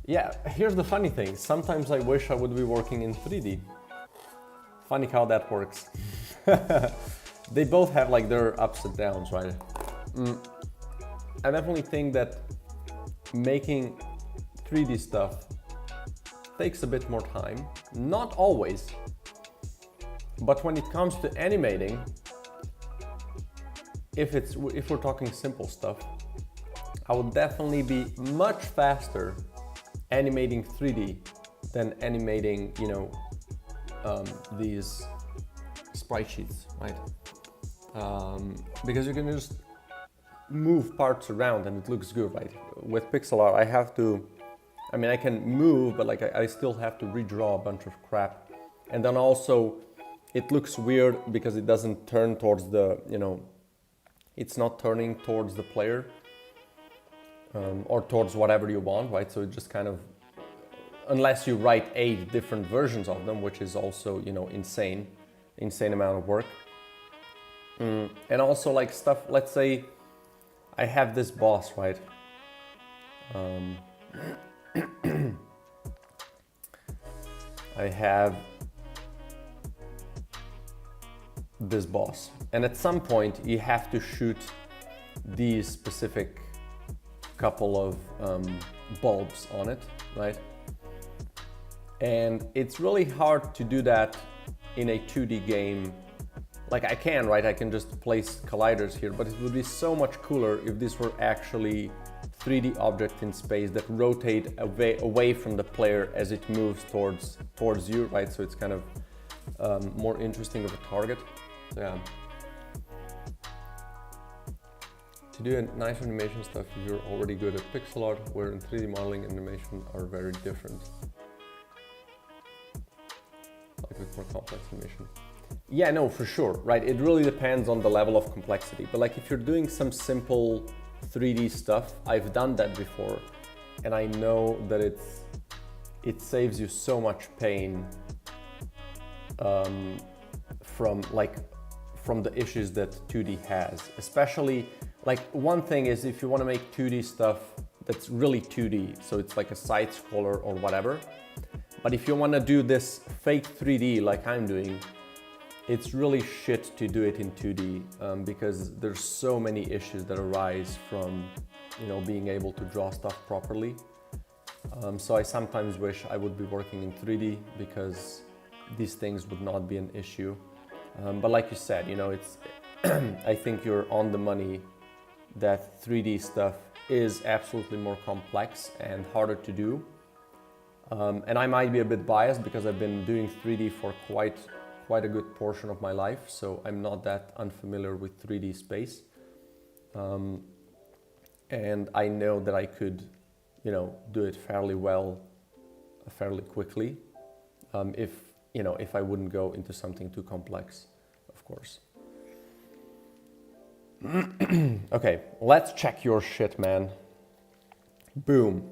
Yeah, here's the funny thing. Sometimes I wish I would be working in 3D. Funny how that works. They both have like their ups and downs, right? I definitely think that making 3D stuff takes a bit more time. Not always, but when it comes to animating, if we're talking simple stuff, I would definitely be much faster animating 3D than animating, you know, these sprite sheets, right? Because you can just move parts around and it looks good, right? With pixel art, I can move, but like I still have to redraw a bunch of crap. And then also it looks weird because it doesn't turn towards the, you know, it's not turning towards the player or towards whatever you want, right? So it just kind of, unless you write 8 different versions of them, which is also, you know, insane amount of work. And also like stuff, let's say I have this boss, right? I have this boss, and at some point you have to shoot these specific couple of bulbs on it, right? And it's really hard to do that in a 2D game. Like I can, right? I can just place colliders here, but it would be so much cooler if this were actually 3D object in space that rotate away from the player as it moves towards you, right? So it's kind of more interesting of a target. So, yeah. To do a nice animation stuff, you're already good at pixel art, where in 3D modeling animation are very different. Like with more complex animation. Yeah, no, for sure, right? It really depends on the level of complexity. But like if you're doing some simple 3D stuff, I've done that before, and I know that it saves you so much pain from the issues that 2D has. Especially, like, one thing is if you want to make 2D stuff that's really 2D, so it's like a side scroller or whatever. But if you want to do this fake 3D like I'm doing, it's really shit to do it in 2D because there's so many issues that arise from, you know, being able to draw stuff properly. So I sometimes wish I would be working in 3D because these things would not be an issue. But like you said, you know, it's I think you're on the money that 3D stuff is absolutely more complex and harder to do. And I might be a bit biased because I've been doing 3D for quite a good portion of my life, so I'm not that unfamiliar with 3D space. And I know that I could, you know, do it fairly well, fairly quickly, if I wouldn't go into something too complex, of course. Okay, let's check your shit, man. Boom.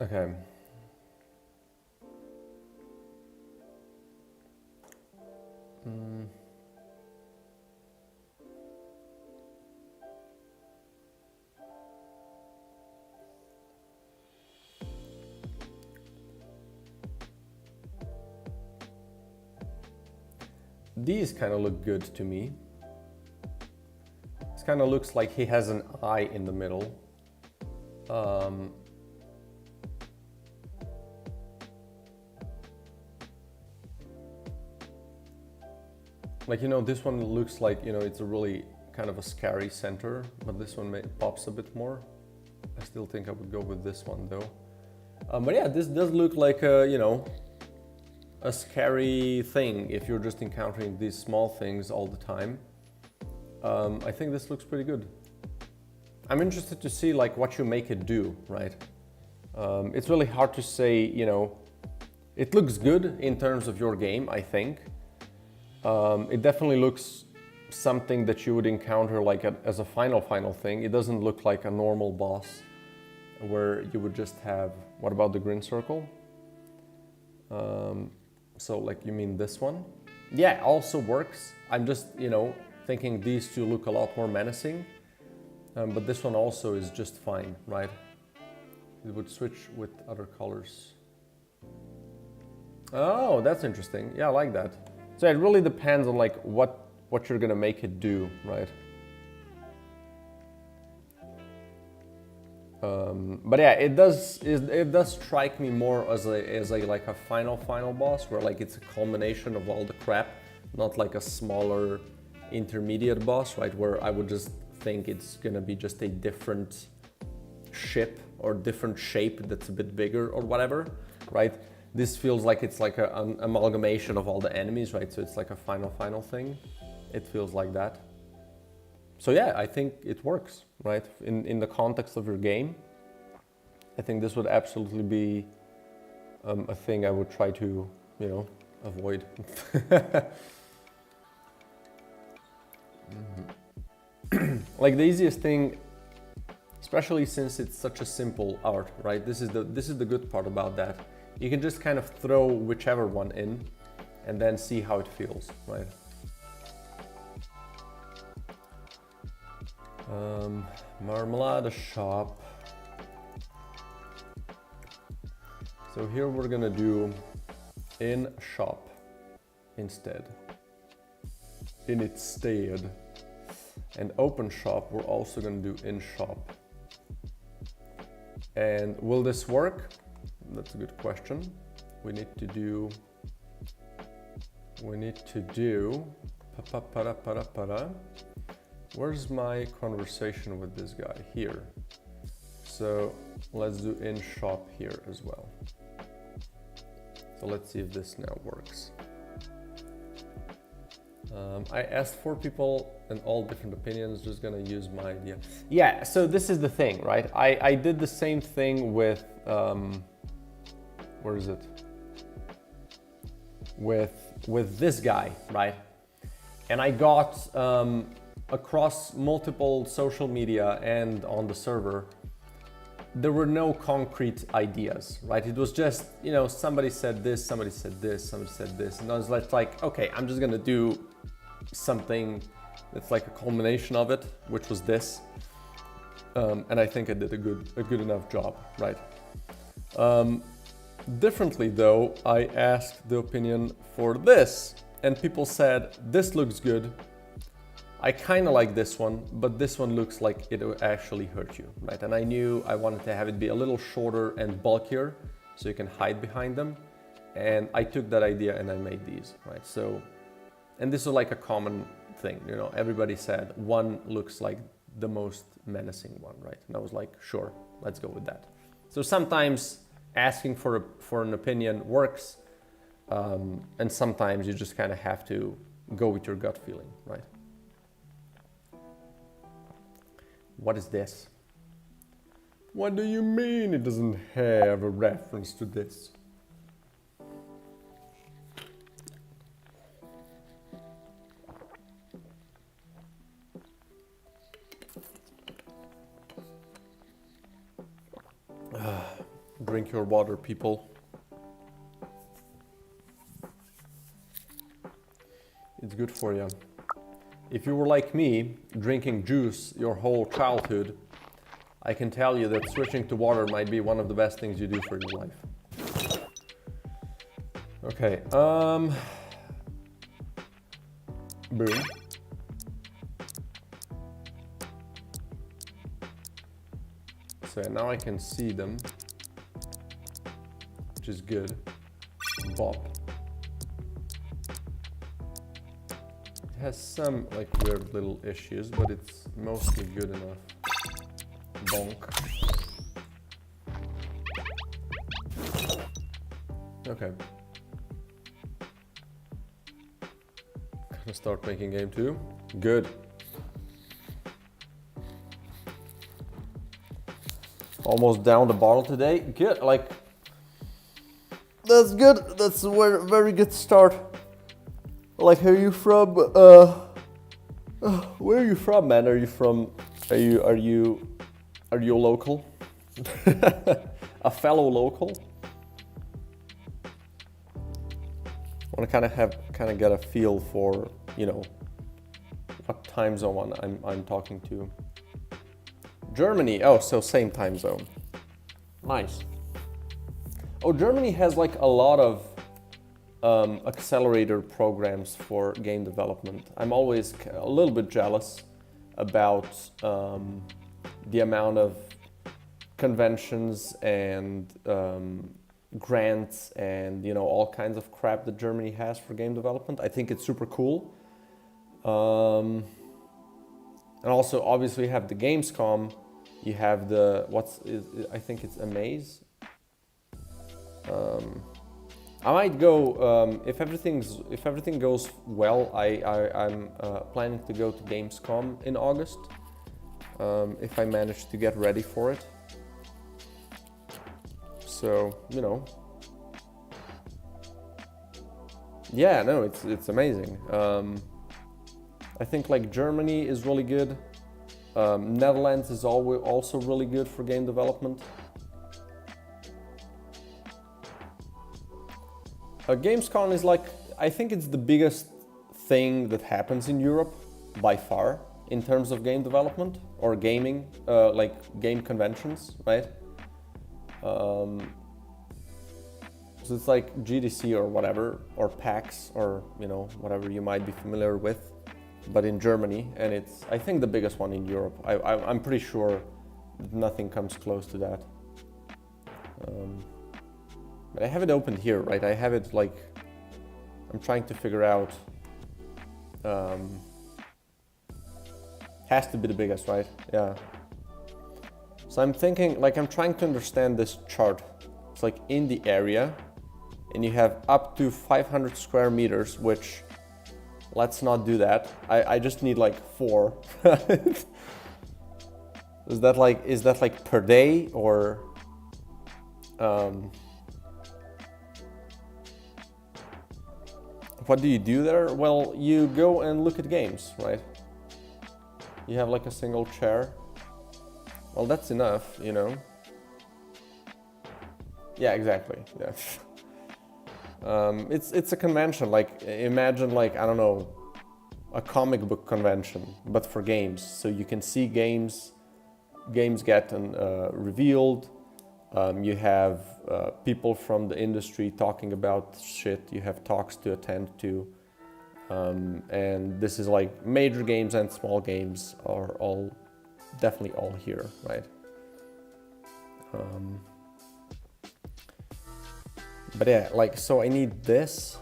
Okay. These kind of look good to me. This kind of looks like he has an eye in the middle. Like, you know, this one looks like, you know, it's a really kind of a scary center, but this one pops a bit more. I still think I would go with this one though. But yeah, this does look like a, you know, a scary thing if you're just encountering these small things all the time. I think this looks pretty good. I'm interested to see like what you make it do, right? It's really hard to say, you know, it looks good in terms of your game, I think. It definitely looks something that you would encounter like as a final thing. It doesn't look like a normal boss where you would just have, what about the green circle? So like, you mean this one? Yeah, also works. I'm just, you know, thinking these two look a lot more menacing, but this one also is just fine, right? It would switch with other colors. Oh, that's interesting. Yeah, I like that. So it really depends on like what you're gonna make it do, right? But yeah, it does strike me more as a like a final boss where like it's a culmination of all the crap, not like a smaller intermediate boss, right? Where I would just think it's gonna be just a different ship or different shape that's a bit bigger or whatever, right? This feels like it's like an amalgamation of all the enemies, right? So it's like a final thing. It feels like that. So yeah, I think it works, right? In the context of your game, I think this would absolutely be a thing I would try to, you know, avoid. Like the easiest thing, especially since it's such a simple art, right? This is the good part about that. You can just kind of throw whichever one in and then see how it feels, right? Marmalade shop. So here we're gonna do in shop instead. In its stead. And open shop, we're also gonna do in shop. And will this work? That's a good question. We need to do where's my conversation with this guy? Here. So let's do in shop here as well. So let's see if this now works. I asked for people and all different opinions, just gonna use my idea. Yeah, so this is the thing, right? I did the same thing with, where is it? with this guy, right? And I got across multiple social media and on the server, there were no concrete ideas, right? It was just, you know, somebody said this, somebody said this, somebody said this, and I was like, okay, I'm just gonna do something that's like a culmination of it, which was this. And I think I did a good enough job, right? Differently though, I asked the opinion for this, and people said, this looks good. I kind of like this one, but this one looks like it will actually hurt you, right? And I knew I wanted to have it be a little shorter and bulkier so you can hide behind them. And I took that idea and I made these, right? So, and this is like a common thing, you know, everybody said one looks like the most menacing one, right? And I was like, sure, let's go with that. So sometimes asking for an opinion works, and sometimes you just kind of have to go with your gut feeling, right? What is this? What do you mean it doesn't have a reference to this? Drink your water, people. It's good for you. If you were like me, drinking juice your whole childhood, I can tell you that switching to water might be one of the best things you do for your life. Okay, boom. So now I can see them, which is good. Bop. It has some like weird little issues, but it's mostly good enough. Bonk. Okay. Gonna start making game 2. Good. Almost down the bottle today. Good, like, that's good. That's a very good start. Like, are you from, where are you from, man? Are you from, are you a local? A fellow local? I want to kind of get a feel for, you know, what time zone I'm talking to. Germany, oh, so same time zone. Nice. Oh, Germany has like a lot of accelerator programs for game development. I'm always a little bit jealous about the amount of conventions and grants and, you know, all kinds of crap that Germany has for game development. I think it's super cool. And also, obviously, you have the Gamescom. You have the I think it's Amaze. I might go if everything goes well. I'm planning to go to Gamescom in August if I manage to get ready for it. So, you know, yeah, no, it's amazing. I think like Germany is really good. Netherlands is also really good for game development. Gamescom is like, I think it's the biggest thing that happens in Europe by far in terms of game development or gaming, like game conventions, right? So it's like GDC or whatever, or PAX, or, you know, whatever you might be familiar with, but in Germany, and it's, I think, the biggest one in Europe. I'm pretty sure nothing comes close to that. But I have it opened here, right? I have it like, I'm trying to figure out, has to be the biggest, right? Yeah. So I'm thinking, like, I'm trying to understand this chart. It's like in the area, and you have up to 500 square meters, which, let's not do that. I just need like 4. Is that like per day, or what do you do there? Well, you go and look at games, right? You have like a single chair. Well, that's enough, you know. Yeah, exactly. Yeah. It's a convention. Like, imagine like, I don't know, a comic book convention, but for games. So you can see games get revealed. You have people from the industry talking about shit. You have talks to attend to. And this is like major games and small games are all definitely all here, right? But yeah, like, so I need this,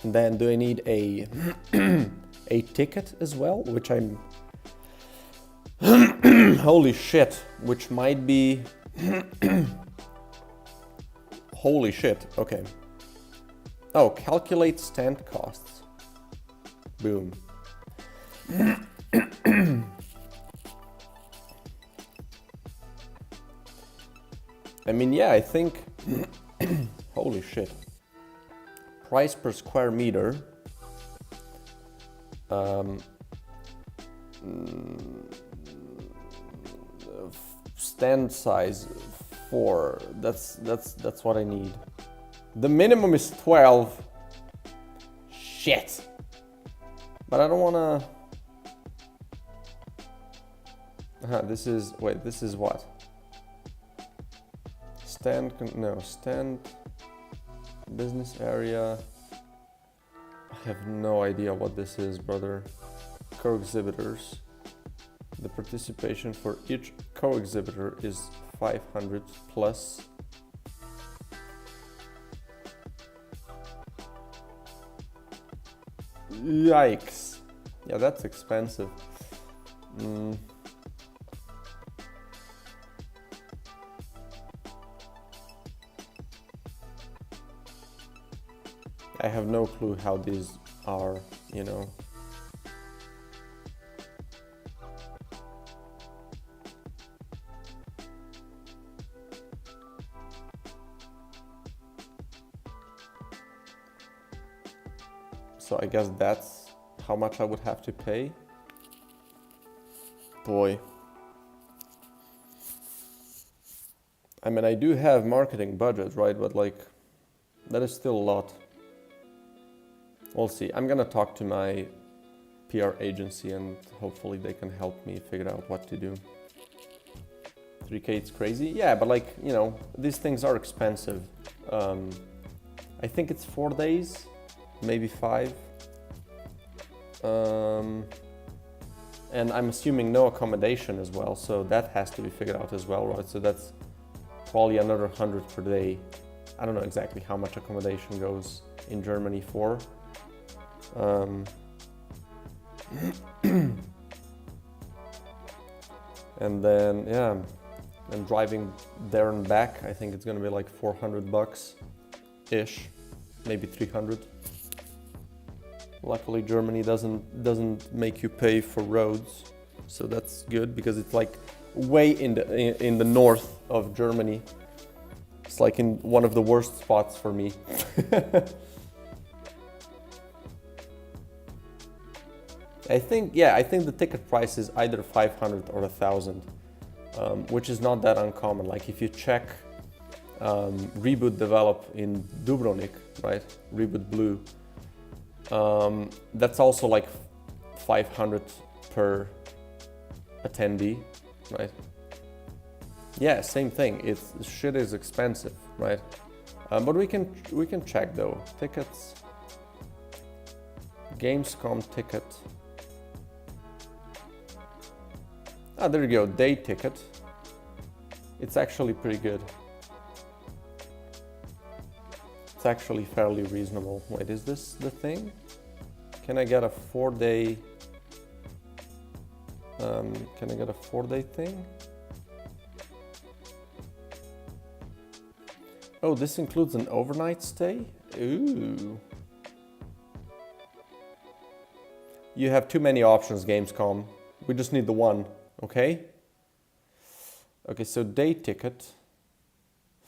and then do I need a a ticket as well, which I'm holy shit, which might be holy shit. Okay. Oh, calculate stand costs. Boom. I mean, yeah, I think holy shit. Price per square meter. Stand size 4. That's what I need. The minimum is 12. Shit. But I don't wanna. This is what? Stand business area. I have no idea what this is, brother. Co-exhibitors. The participation for each co-exhibitor is 500 plus. Yikes. Yeah, that's expensive. I have no clue how these are, you know. So I guess that's how much I would have to pay. Boy. I mean, I do have marketing budget, right? But like, that is still a lot. We'll see. I'm gonna talk to my PR agency and hopefully they can help me figure out what to do. 3K, it's crazy. Yeah, but like, you know, these things are expensive. I think it's 4 days, maybe 5. And I'm assuming no accommodation as well, so that has to be figured out as well, right? So that's probably another 100 per day. I don't know exactly how much accommodation goes in Germany for. And then, yeah, and driving there and back, I think it's gonna be like 400 bucks-ish, maybe 300. Luckily, Germany doesn't make you pay for roads, so that's good because it's like way in the north of Germany. It's like in one of the worst spots for me. I think the ticket price is either 500 or 1,000, which is not that uncommon. Like if you check Reboot Develop in Dubrovnik, right? Reboot Blue. That's also like 500 per attendee, right? Yeah, same thing. Shit is expensive, right? But we can check though. Tickets, Gamescom ticket. Ah, there you go. Day ticket. It's actually pretty good. It's actually fairly reasonable. Wait, is this the thing? Can I get a 4-day? Can I get a 4-day thing? Oh, this includes an overnight stay? Ooh. You have too many options, Gamescom. We just need the one, okay? Okay, so day ticket,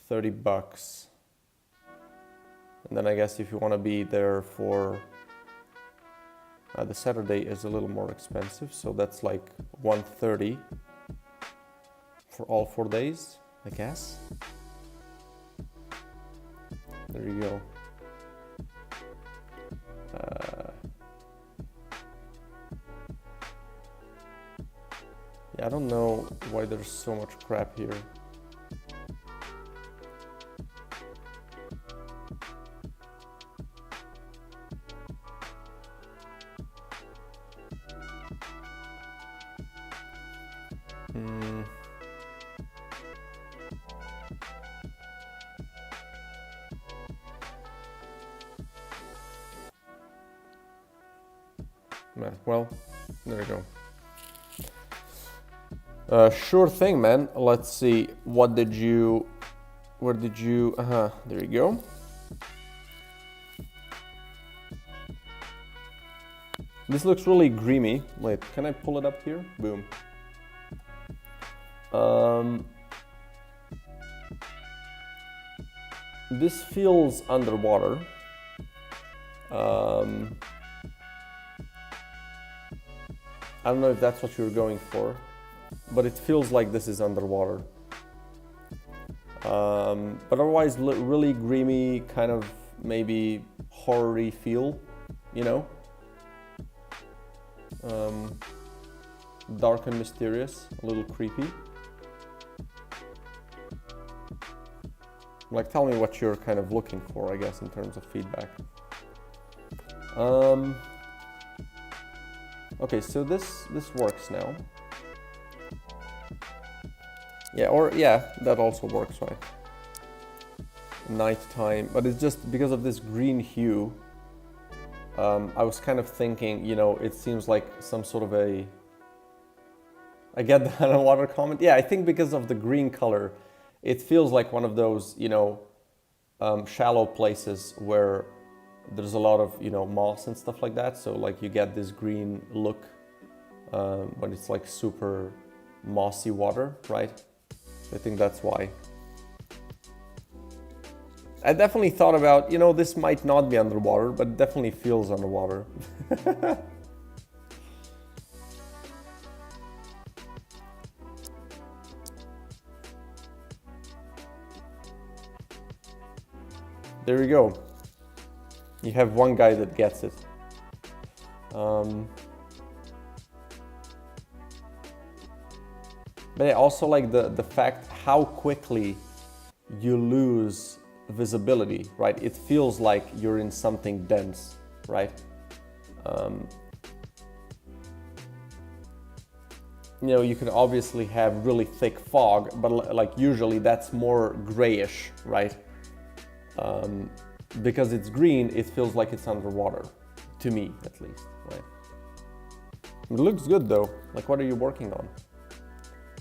30 bucks. And then I guess if you want to be there for the Saturday is a little more expensive, so that's like 130 for all 4 days, I guess. There you go. Yeah, I don't know why there's so much crap here. Well, there you go. Sure thing, man. Let's see. Where did you? There you go. This looks really dreamy. Wait, can I pull it up here? Boom. This feels underwater. I don't know if that's what you're going for, but it feels like this is underwater. But otherwise, really dreamy, kind of maybe horror-y feel, you know? Dark and mysterious, a little creepy. Like, tell me what you're kind of looking for, I guess, in terms of feedback. Okay, so this works now. Yeah, that also works, right? Nighttime, but it's just because of this green hue. I was kind of thinking, you know, it seems like some sort of a... I get the underwater comment. Yeah, I think because of the green color, it feels like one of those, you know, shallow places where there's a lot of, you know, moss and stuff like that. So like you get this green look when it's like super mossy water, right? I think that's why. I definitely thought about, you know, this might not be underwater, but it definitely feels underwater. There you go. You have one guy that gets it. But I also like the fact how quickly you lose visibility, right? It feels like you're in something dense, right? You know, you can obviously have really thick fog, but like usually that's more grayish, right? Because it's green, it feels like it's underwater, to me at least, right? It looks good though. Like, what are you working on?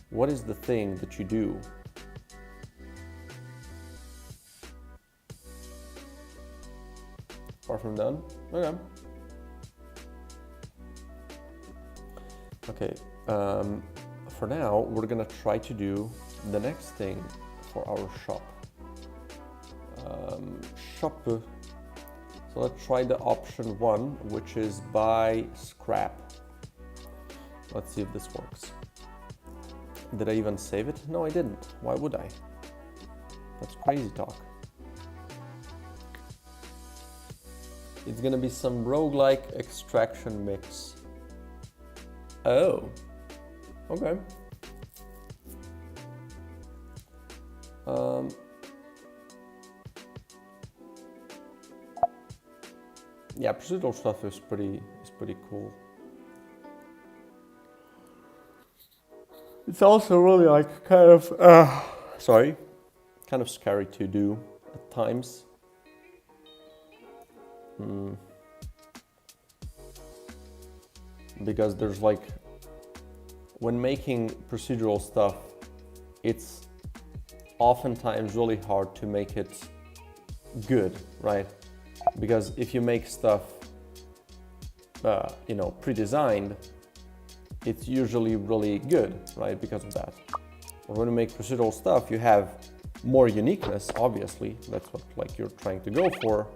What is the thing that you do? Far from done? Okay. Okay, for now, we're gonna try to do the next thing for our shop. Shop. So let's try the option 1, which is buy scrap. Let's see if this works. Did I even save it? No, I didn't. Why would I? That's crazy talk. It's gonna be some roguelike extraction mix. Oh, okay. Yeah, procedural stuff is pretty cool. It's also really like kind of kind of scary to do at times. Because there's like, when making procedural stuff, it's oftentimes really hard to make it good, right? Because if you make stuff, you know, pre-designed, it's usually really good, right? Because of that. Or when you make procedural stuff, you have more uniqueness, obviously, that's what like you're trying to go for,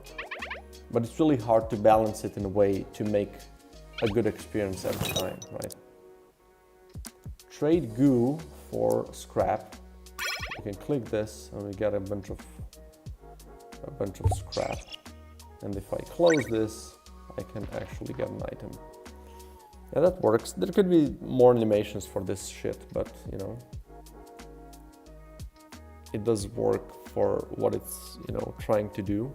but it's really hard to balance it in a way to make a good experience every time, right? Trade goo for scrap. You can click this and we get a bunch of scrap. And if I close this, I can actually get an item. Yeah, that works. There could be more animations for this shit, but you know, it does work for what it's, you know, trying to do.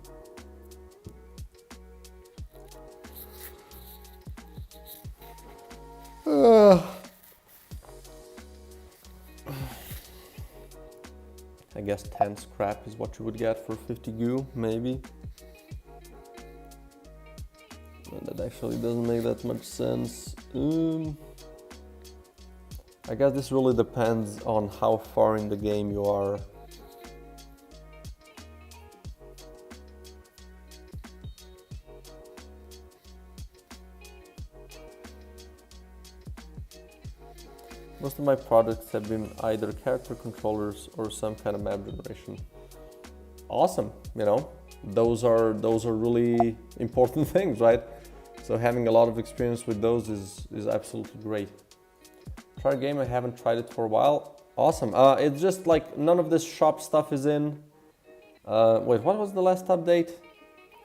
I guess 10 scrap is what you would get for 50 goo, maybe. That actually doesn't make that much sense. I guess this really depends on how far in the game you are. Most of my projects have been either character controllers or some kind of map generation. Awesome, you know, those are really important things, right? So having a lot of experience with those is absolutely great. Try a game, I haven't tried it for a while. Awesome. It's just like none of this shop stuff is in. Wait, what was the last update?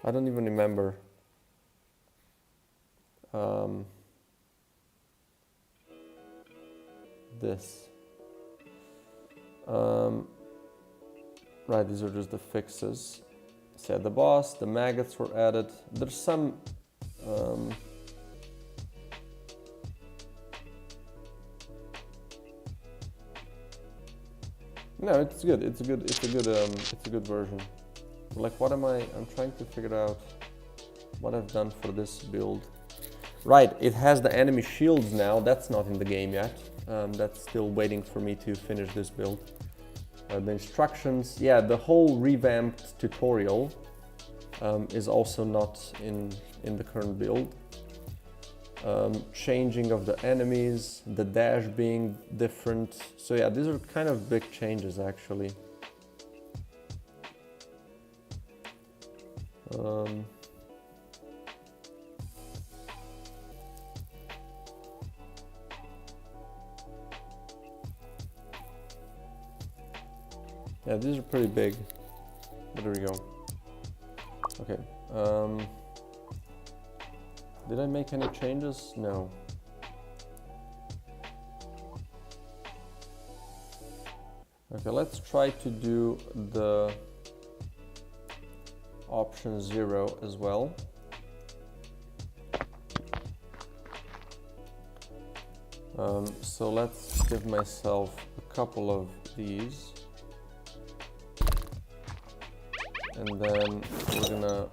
I don't even remember. This. Right, these are just the fixes. Set the boss, the maggots were added. There's some no, it's good. It's a good version. Like, what am I'm trying to figure out what I've done for this build. Right, it has the enemy shields now. That's not in the game yet. That's still waiting for me to finish this build. The instructions, yeah, the whole revamped tutorial is also not in the current build. Changing of the enemies, the dash being different. So yeah, these are kind of big changes actually. Yeah, these are pretty big. But there we go. Okay. Did I make any changes? No. Okay, let's try to do the option 0 as well. So let's give myself a couple of these. And then we're gonna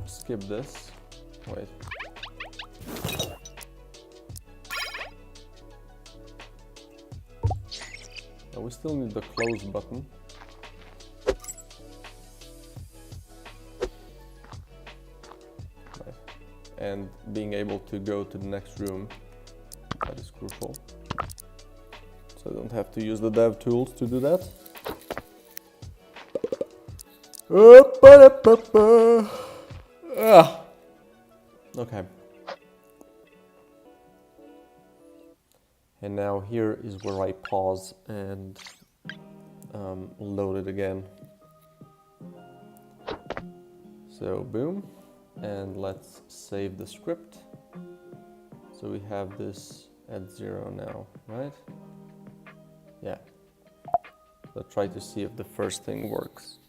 skip this. Wait. We still need the close button. Right. And being able to go to the next room, that is crucial. So I don't have to use the dev tools to do that. Okay. And now here is where I pause and load it again. So boom, and let's save the script. So we have this at 0 now, right? Yeah. Let's try to see if the first thing works.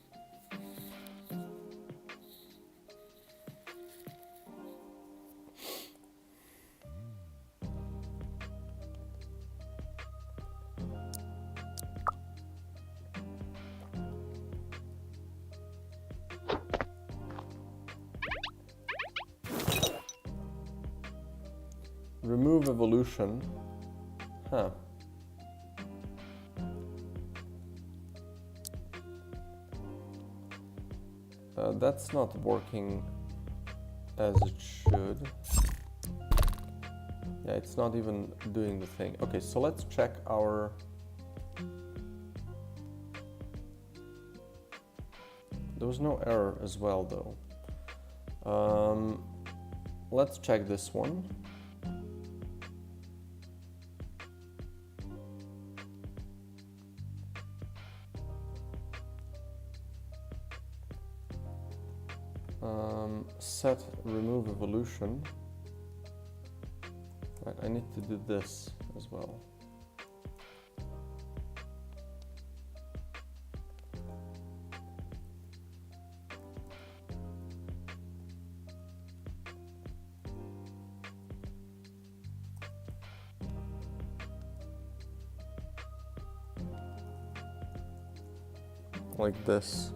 Remove evolution. Huh. That's not working as it should. Yeah, it's not even doing the thing. Okay, so let's check our There was no error as well though. Let's check this one. Set remove evolution. Right, I need to do this as well. Like this.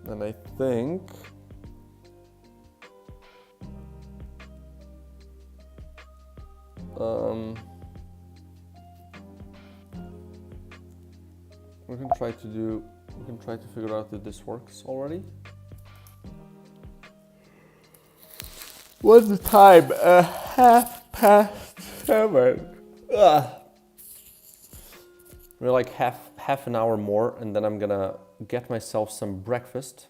And I think we can try to figure out if this works already. What's the time? 7:30. We're like half an hour more, and then I'm gonna get myself some breakfast.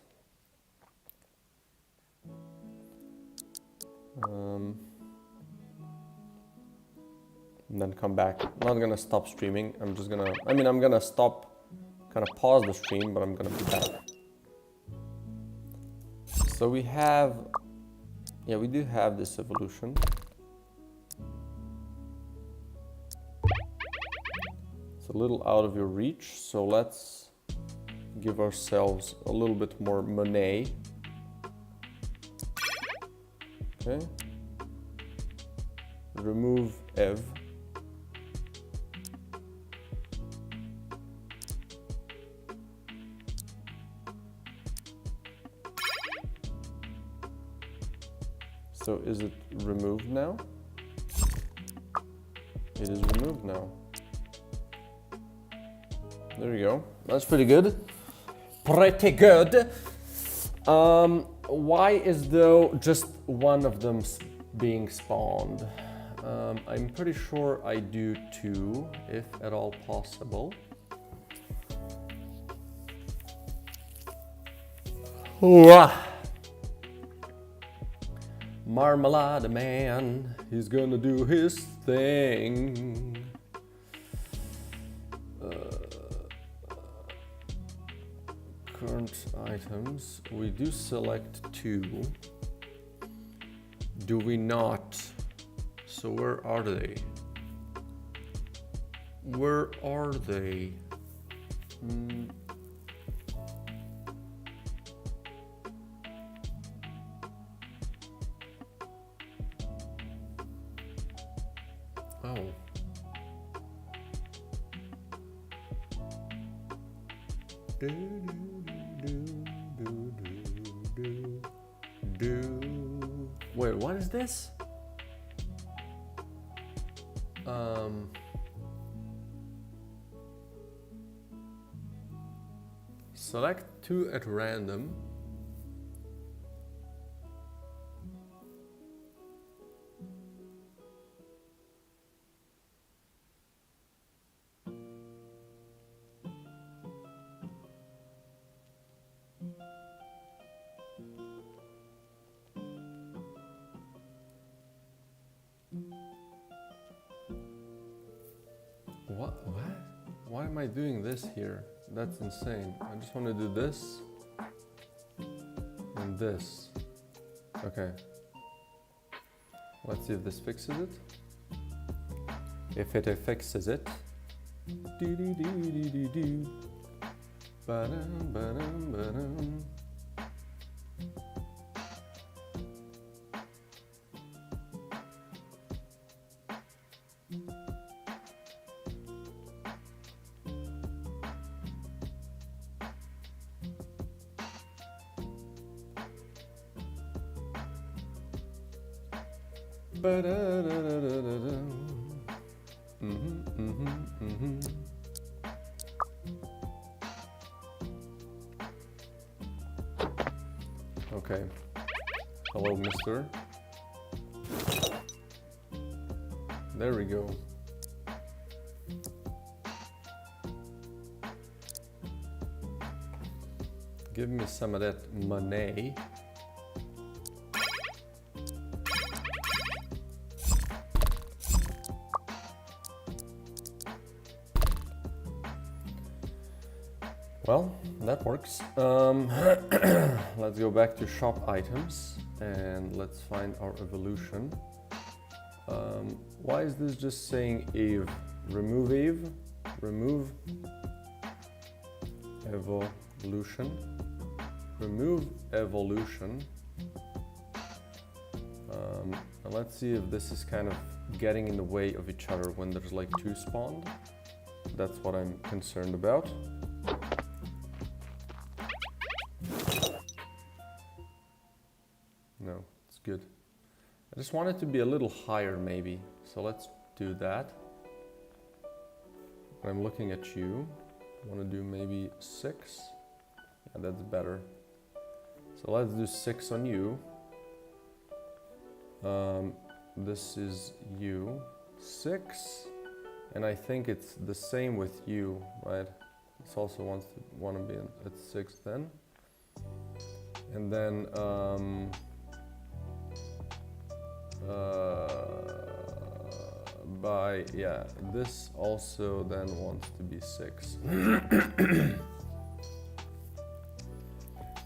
And then come back. I'm not gonna stop streaming. I'm gonna stop, kind of pause the stream, but I'm gonna be back. So we do have this evolution. It's a little out of your reach, so let's give ourselves a little bit more money. Okay. Remove Ev. So is it removed now? It is removed now. There you go. That's pretty good. Pretty good. Why is though just one of them being spawned? I'm pretty sure I do too, if at all possible. Marmalade Man, he's gonna do his thing. Current items, we do select 2. Do we not? So where are they? Where are they? Oh. Wait, what is this? Select 2 at random. What? Why am I doing this here? That's insane. I just want to do this and this. Okay. Let's see if this fixes it. If it fixes it. Ba-dum, ba-dum, ba-dum. Okay. Hello, mister. There we go. Give me some of that money. Well, that works. Let's go back to shop items and let's find our evolution. Why is this just saying Eve? Remove Eve, remove evolution, remove evolution. And let's see if this is kind of getting in the way of each other when there's like two spawned. That's what I'm concerned about. No, it's good. I just want it to be a little higher maybe. So let's do that. I'm looking at you. I want to do maybe 6. Yeah, that's better. So let's do 6 on you. This is you. 6. And I think it's the same with you, right? This also want to be at 6 then. And then this also then wants to be 6.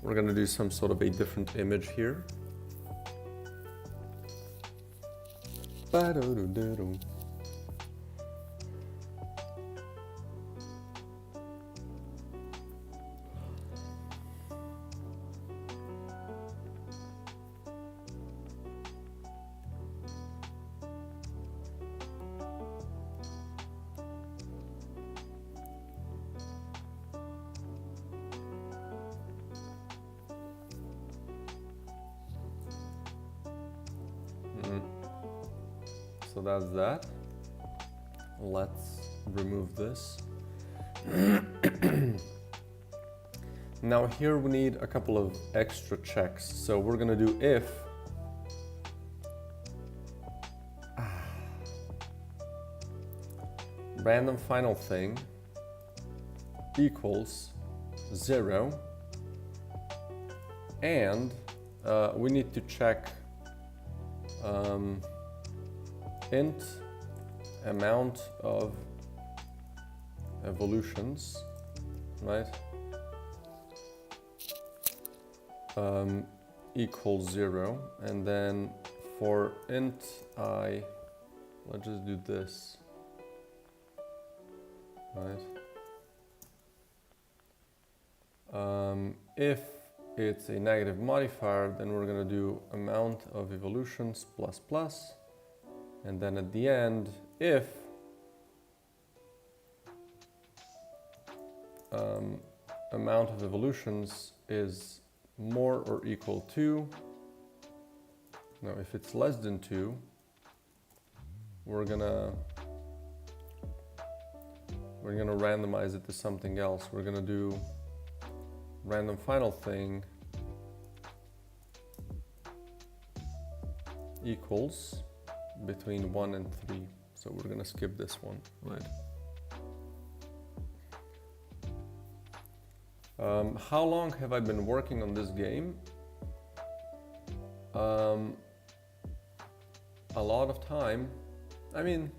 We're gonna do some sort of a different image here. So that's that. Let's remove this. Now here we need a couple of extra checks. So we're gonna do if random final thing equals 0, and we need to check int amount of evolutions, right? Equals 0, and then for int I, let's just do this, right? If it's a negative modifier, then we're gonna do amount of evolutions plus plus. And then at the end, if amount of evolutions is more or equal to, no, if it's less than 2, we're gonna randomize it to something else. We're gonna do random final thing equals between 1 and 3. So we're gonna skip this one, right? How long have I been working on this game? A lot of time. I mean,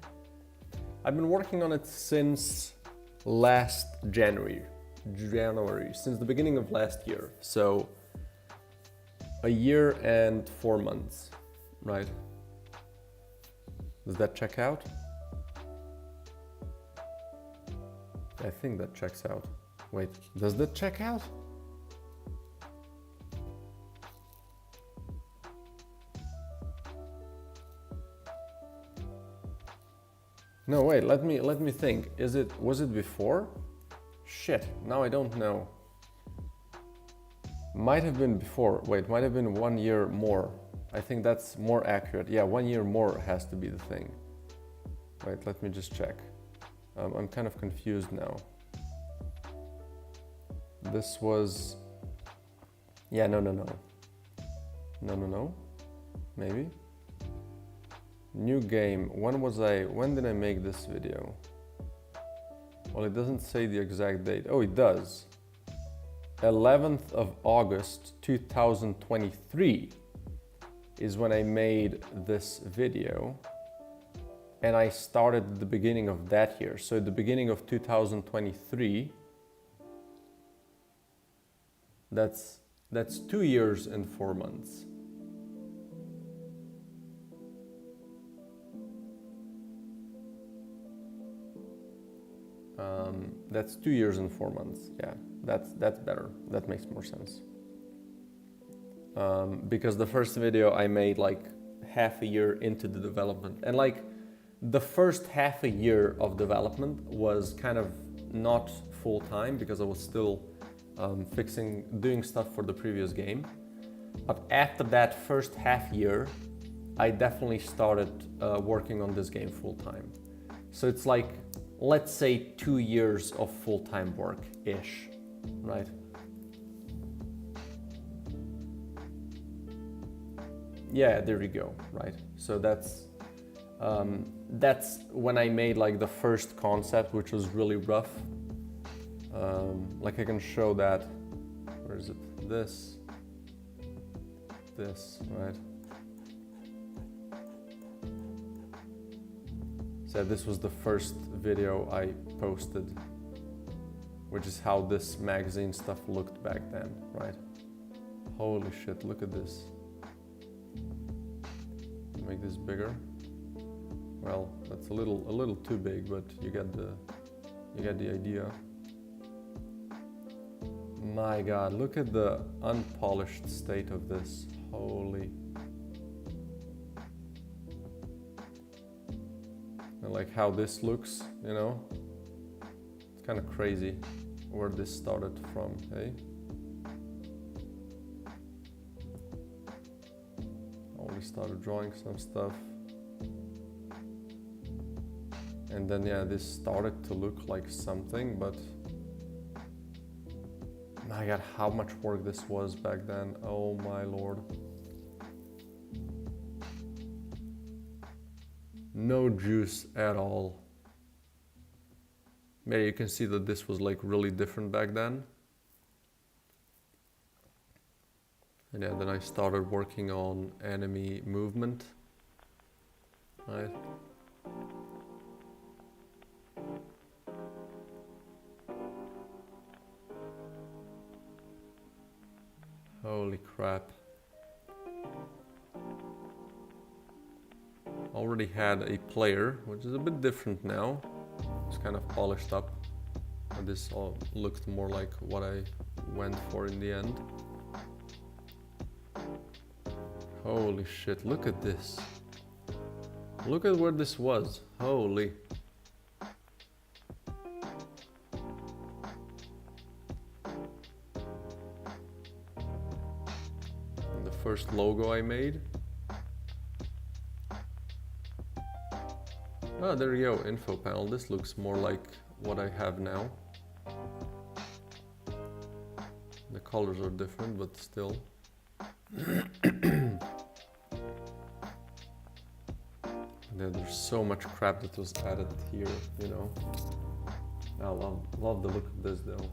I've been working on it since last January, since the beginning of last year. So a year and 4 months, right? Does that check out? I think that checks out. Wait, does that check out? No, wait, let me think. Was it before? Shit, now I don't know. Might have been before. Wait, might have been 1 year more. I think that's more accurate. Yeah, 1 year more has to be the thing. Wait, let me just check. I'm kind of confused now. This was... Yeah, no. Maybe? New game. When did I make this video? Well, it doesn't say the exact date. Oh, it does. 11th of August 2023 is when I made this video, and I started at the beginning of that year. So at the beginning of 2023, that's 2 years and 4 months. That's 2 years and 4 months. Yeah, that's better. That makes more sense. Because the first video I made like half a year into the development, and like the first half a year of development was kind of not full time because I was still doing stuff for the previous game. But after that first half year, I definitely started working on this game full time. So it's like, let's say 2 years of full-time work-ish, right? Yeah, there you go, right? So that's when I made like the first concept, which was really rough. Like I can show that, where is it? This, right? So this was the first video I posted, which is how this magazine stuff looked back then, right? Holy shit, look at this. Make this bigger. Well, that's a little too big, but you get the idea. My God, look at the unpolished state of this. Holy. And like how this looks, you know? It's kind of crazy where this started from, hey? Only started drawing some stuff. And then, yeah, this started to look like something, but my God, how much work this was back then. Oh my Lord. No juice at all. Yeah, you can see that this was like really different back then. And yeah, then I started working on enemy movement, right? Holy crap. Already had a player, which is a bit different now. It's kind of polished up. And this all looked more like what I went for in the end. Holy shit, look at this. Look at where this was. Holy. And the first logo I made. Oh, there you go, info panel. This looks more like what I have now. The colors are different, but still. There's so much crap that was added here, you know. I love the look of this though.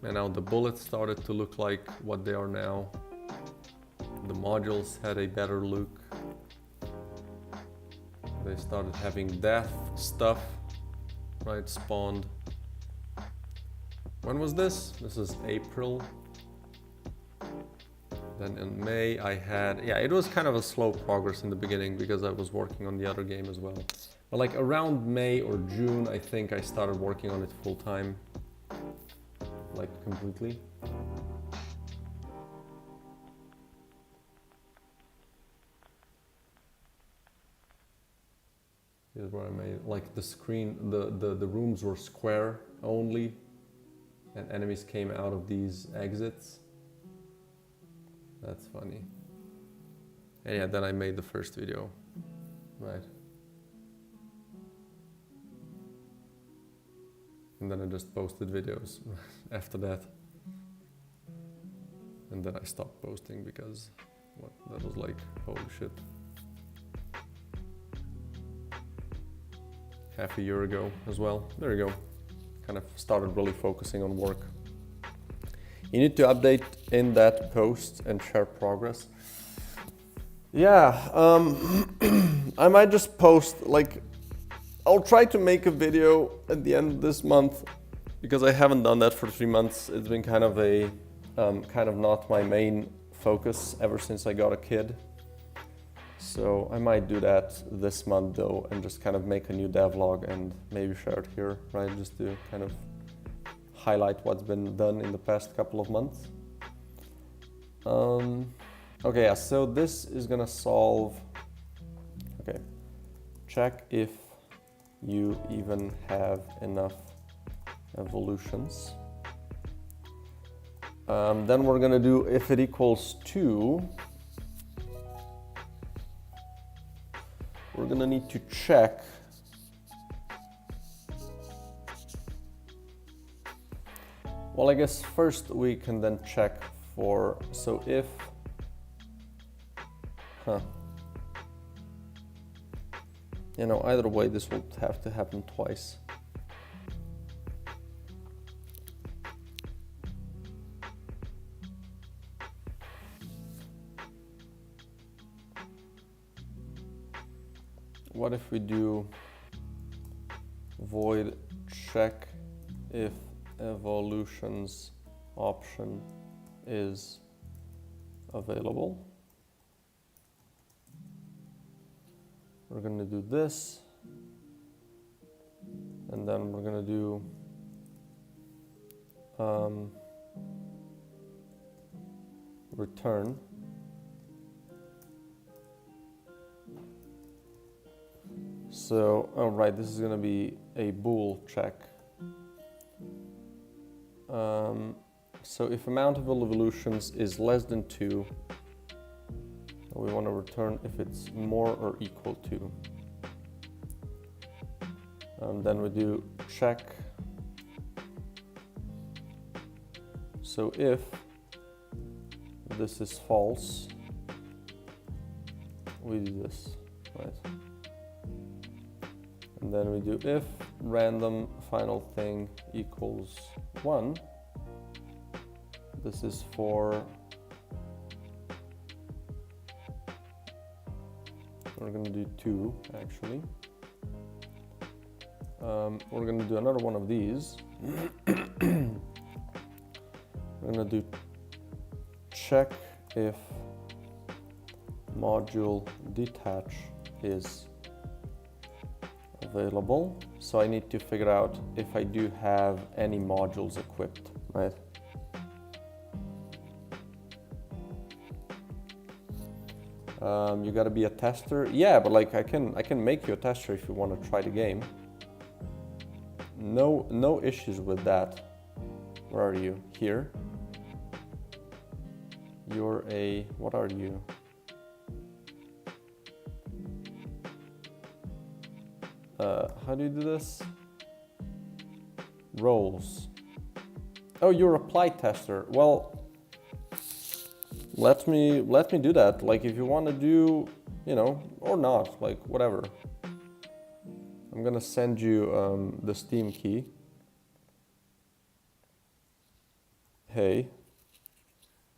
And now the bullets started to look like what they are now. The modules had a better look. They started having death stuff, right, spawned. When was this? This is April. Then in May I had, yeah, it was kind of a slow progress in the beginning because I was working on the other game as well. But like around May or June, I think I started working on it full time. Like completely. Here's where I made, like the screen, the rooms were square only, and enemies came out of these exits. That's funny. And yeah, then I made the first video, right? And then I just posted videos after that. And then I stopped posting because that was like, holy shit. half a year ago as well. There you go. Kind of started really focusing on work. You need to update in that post and share progress. Yeah, I might just post, like, I'll try to make a video at the end of this month, because I haven't done that for 3 months. It's been kind of a, kind of not my main focus ever since I got a kid. So I might do that this month though, and just kind of make a new devlog and maybe share it here, right? Just to kind of highlight what's been done in the past couple of months. Okay, yeah, so this is gonna solve, okay, check if you even have enough evolutions. Then we're gonna do if it equals 2, we're gonna need to check well, I guess first we can then check for, so if, you know, either way this will have to happen twice. What if we do void check if evolutions option is available? We're going to do this, and then we're going to do return. So, oh right, this is going to be a bool check. So if amount of evolutions is less than 2, we want to return if it's more or equal to. Then we do check. So if this is false, we do this, right? And then we do if random final thing equals 1. This is for, we're going to do 2 actually. We're going to do another one of these. We're going to do check if module detach is available. So I need to figure out if I do have any modules equipped, right? You gotta be a tester. Yeah, but like I can make you a tester if you want to try the game. No issues with that. Where are you? Here. You're a, what are you? How do you do this? Roles. Oh, you're a apply tester. Well, let me do that. Like if you want to do, you know, or not, like whatever. I'm gonna send you the Steam key. Hey.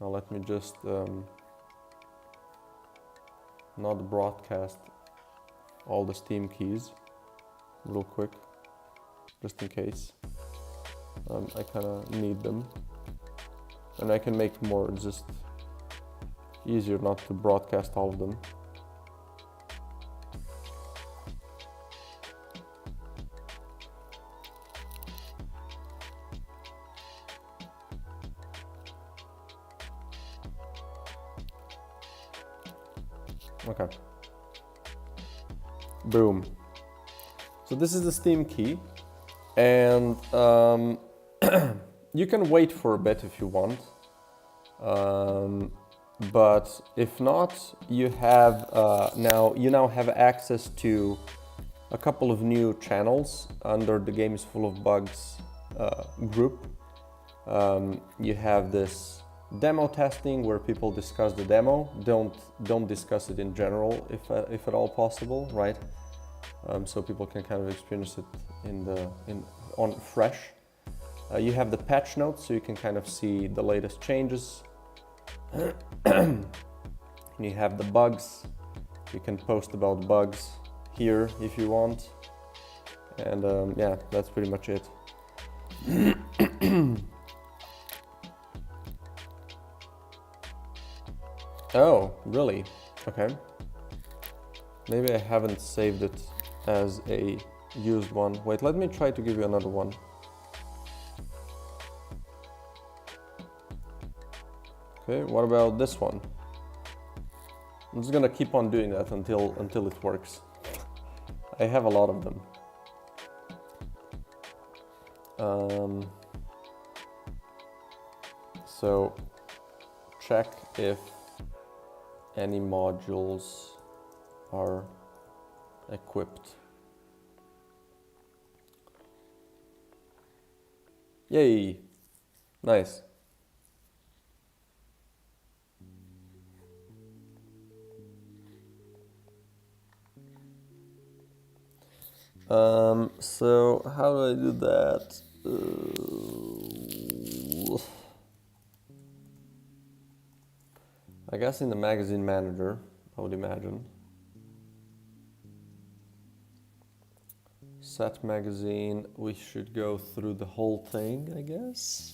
Now let me just not broadcast all the Steam keys real quick, just in case. I kind of need them, and I can make more. It's just easier not to broadcast all of them. Okay. Boom. So this is the Steam key, and you can wait for a bit if you want, but if not, you have now have access to a couple of new channels under the Game is Full of Bugs group. You have this demo testing where people discuss the demo. Don't discuss it in general if at all possible, right? so people can kind of experience it on fresh. You have the patch notes, so you can kind of see the latest changes. You have the bugs. You can post about bugs here if you want. And yeah, that's pretty much it. Oh, really? Okay. Maybe I haven't saved it as a used one. Wait, let me try to give you another one. Okay, what about this one? I'm just gonna keep on doing that until it works. I have a lot of them. So check if any modules are equipped. Yay! Nice. So how do I do that? I guess in the magazine manager, I would imagine. Set magazine, we should go through the whole thing, I guess.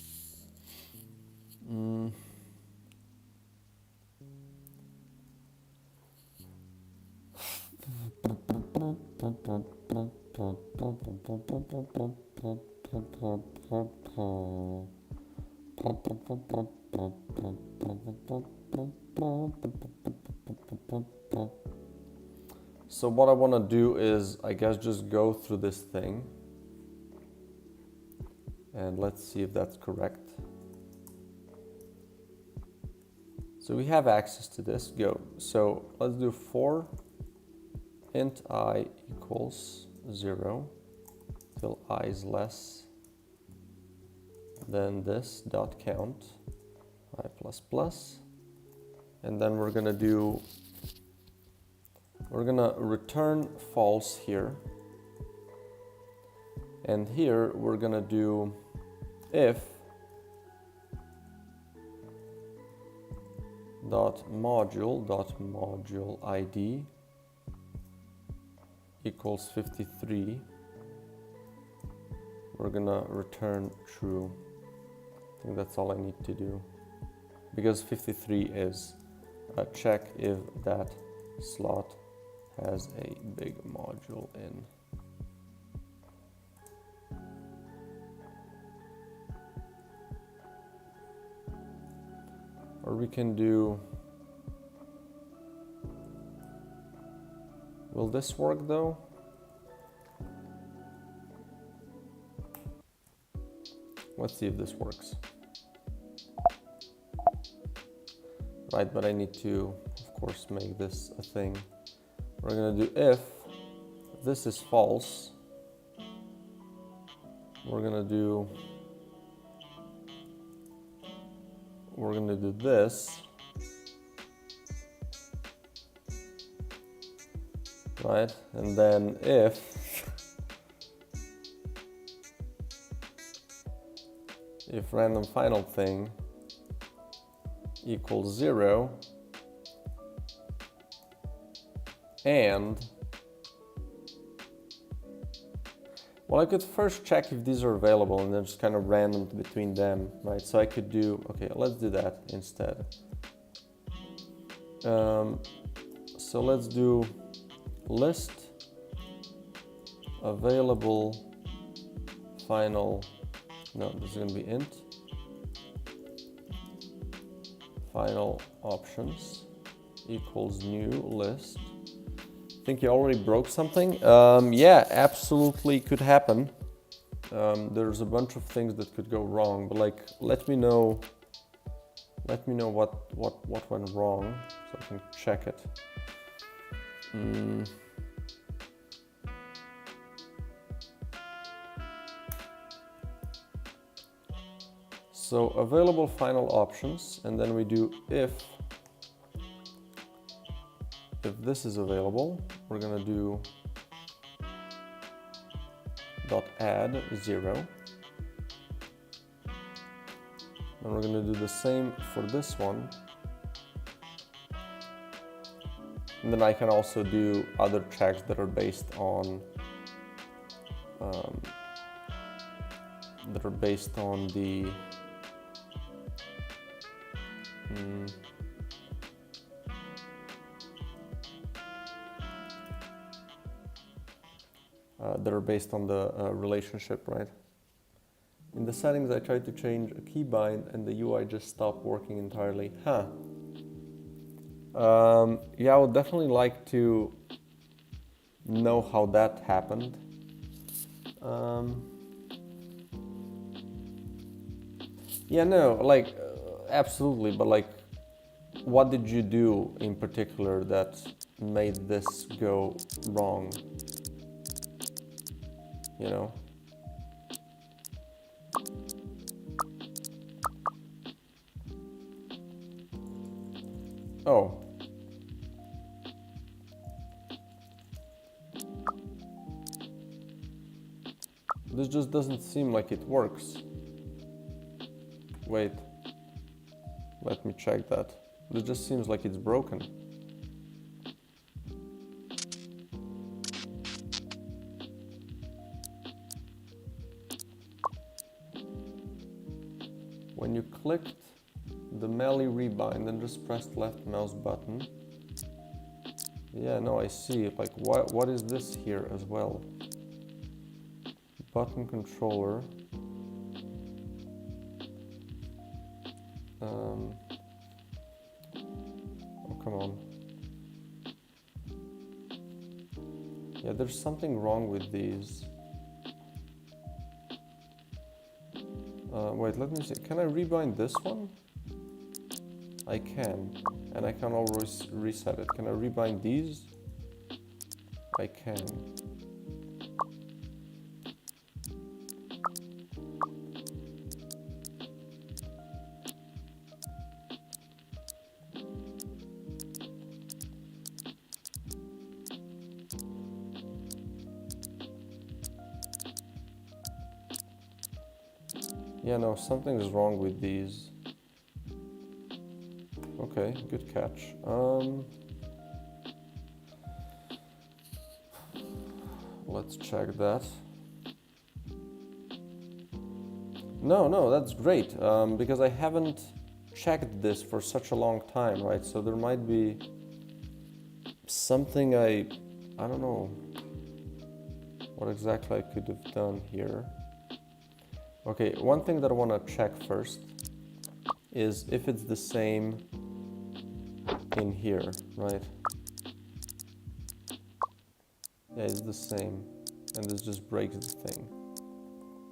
So what I want to do is, I guess, just go through this thing. And let's see if that's correct. So we have access to this, go. So let's do for int I equals 0 till I is less than this dot count I plus plus, and then we're gonna return false here, and here we're gonna do if module ID equals 53. We're gonna return true. I think that's all I need to do, because 53 is check if that slot has a big module in. Or we can do, will this work though? Let's see if this works. Right, but I need to, of course, make this a thing. We're gonna do if this is false, we're gonna do this, right? And then if random final thing equals 0, and well, I could first check if these are available and then just kind of random between them, right? So I could do, okay, let's do that instead. So let's do list available final, no, this is gonna be int final options equals new list. I think you already broke something. Yeah, absolutely could happen. There's a bunch of things that could go wrong, but like, let me know what went wrong so I can check it. So available final options, and then we do if this is available, we're gonna do dot add 0. And we're going to do the same for this one. And then I can also do other checks that are based on the relationship, right? In the settings, I tried to change a keybind and the UI just stopped working entirely. Huh. Yeah, I would definitely like to know how that happened. Yeah, no, like, absolutely, but like, what did you do in particular that made this go wrong? You know? Oh. This just doesn't seem like it works. Wait. Let me check that. This just seems like it's broken. When you clicked the melee rebind and just pressed left mouse button. Yeah, no, I see. Like, what is this here as well? Button controller. Oh, come on. Yeah, there's something wrong with these. Wait, let me see. Can I rebind this one? I can. And I can always reset it. Can I rebind these? I can. Yeah, no, something is wrong with these. Okay, good catch. Let's check that. No, that's great, because I haven't checked this for such a long time, right? So there might be something I don't know what exactly I could have done here. Okay, one thing that I want to check first is if it's the same in here, right? Yeah, it's the same, and this just breaks the thing.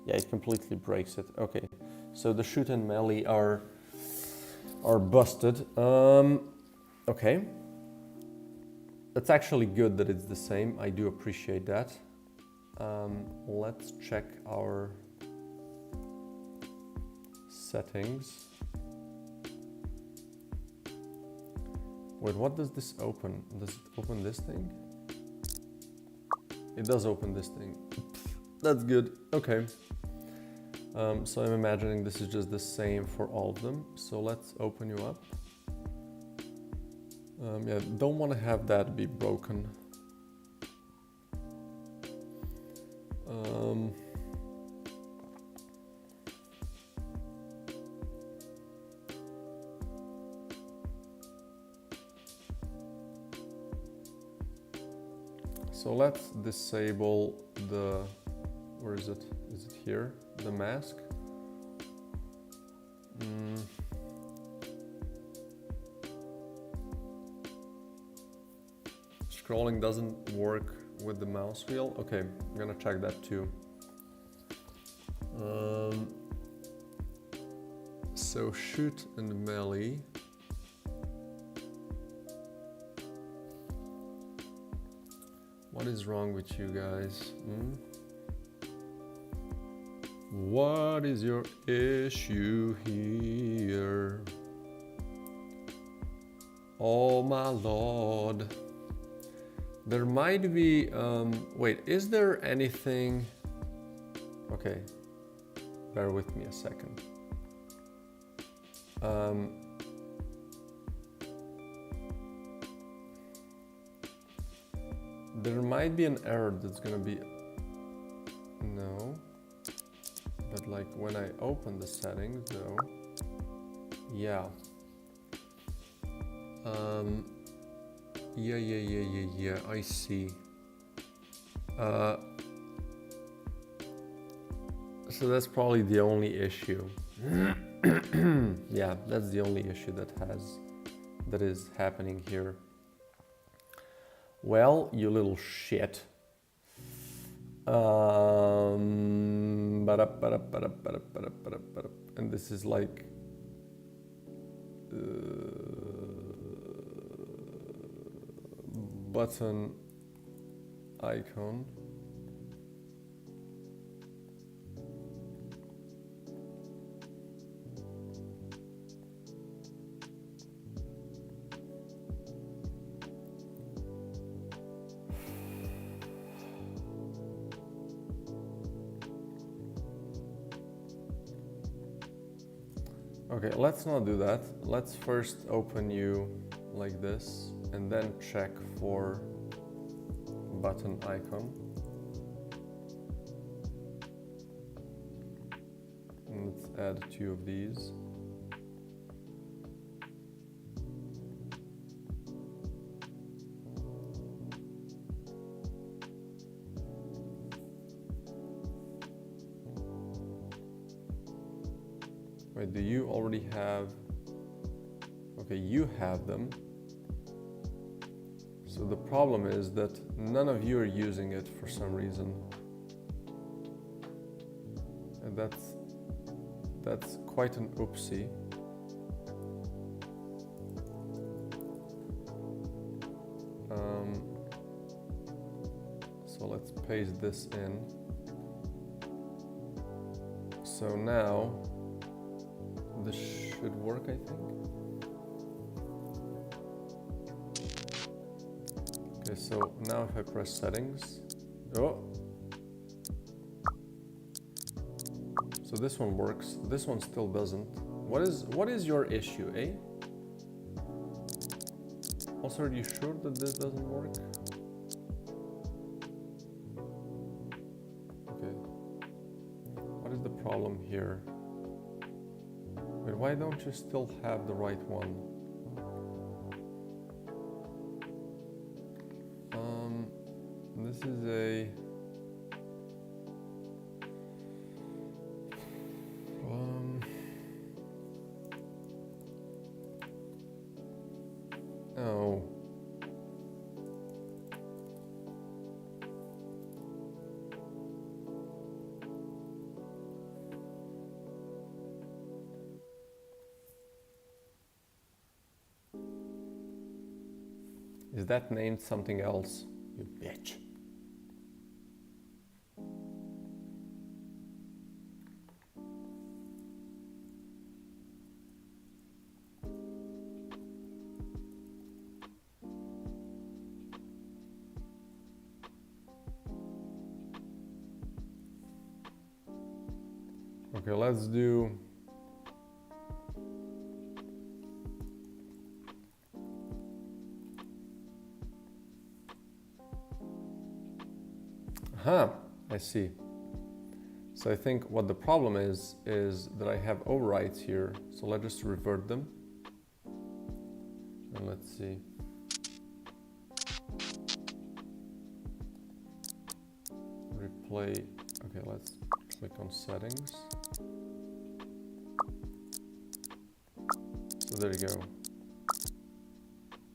Yeah, it completely breaks it. Okay, so the shoot and melee are busted. Okay, that's actually good that it's the same. I do appreciate that. Let's check our settings. Wait, what does this open? Does it open this thing? It does open this thing. That's good. Okay. So I'm imagining this is just the same for all of them. So let's open you up. Yeah, don't want to have that be broken. So let's disable the, where is it? Is it here? The mask? Scrolling doesn't work with the mouse wheel. Okay, I'm gonna check that too. So shoot and melee. What is wrong with you guys? What is your issue here? Oh my lord. There might be, wait, is there anything Okay, bear with me a second. There might be an error that's gonna be, no, but like when I open the settings though, yeah. Yeah, I see. So that's probably the only issue. Yeah, that's the only issue that is happening here. Well, you little shit. And this is like button icon. Okay, let's not do that. Let's first open you like this and then check for button icon. And let's add 2 of these. Wait, do you already have? Okay, you have them. So the problem is that none of you are using it for some reason. And that's quite an oopsie. So let's paste this in. So now this should work, I think. Okay, so now if I press settings, oh, so this one works. This one still doesn't. What is your issue, eh? Also, are you sure that this doesn't work? Okay. What is the problem here? Wait, why don't you still have the right one? This is a... Oh. Is that named something else? You bitch. Okay, let's do... Huh, I see. So I think what the problem is that I have overrides here. So let's just revert them. And let's see. Replay. Okay, let's click on settings. So there you go.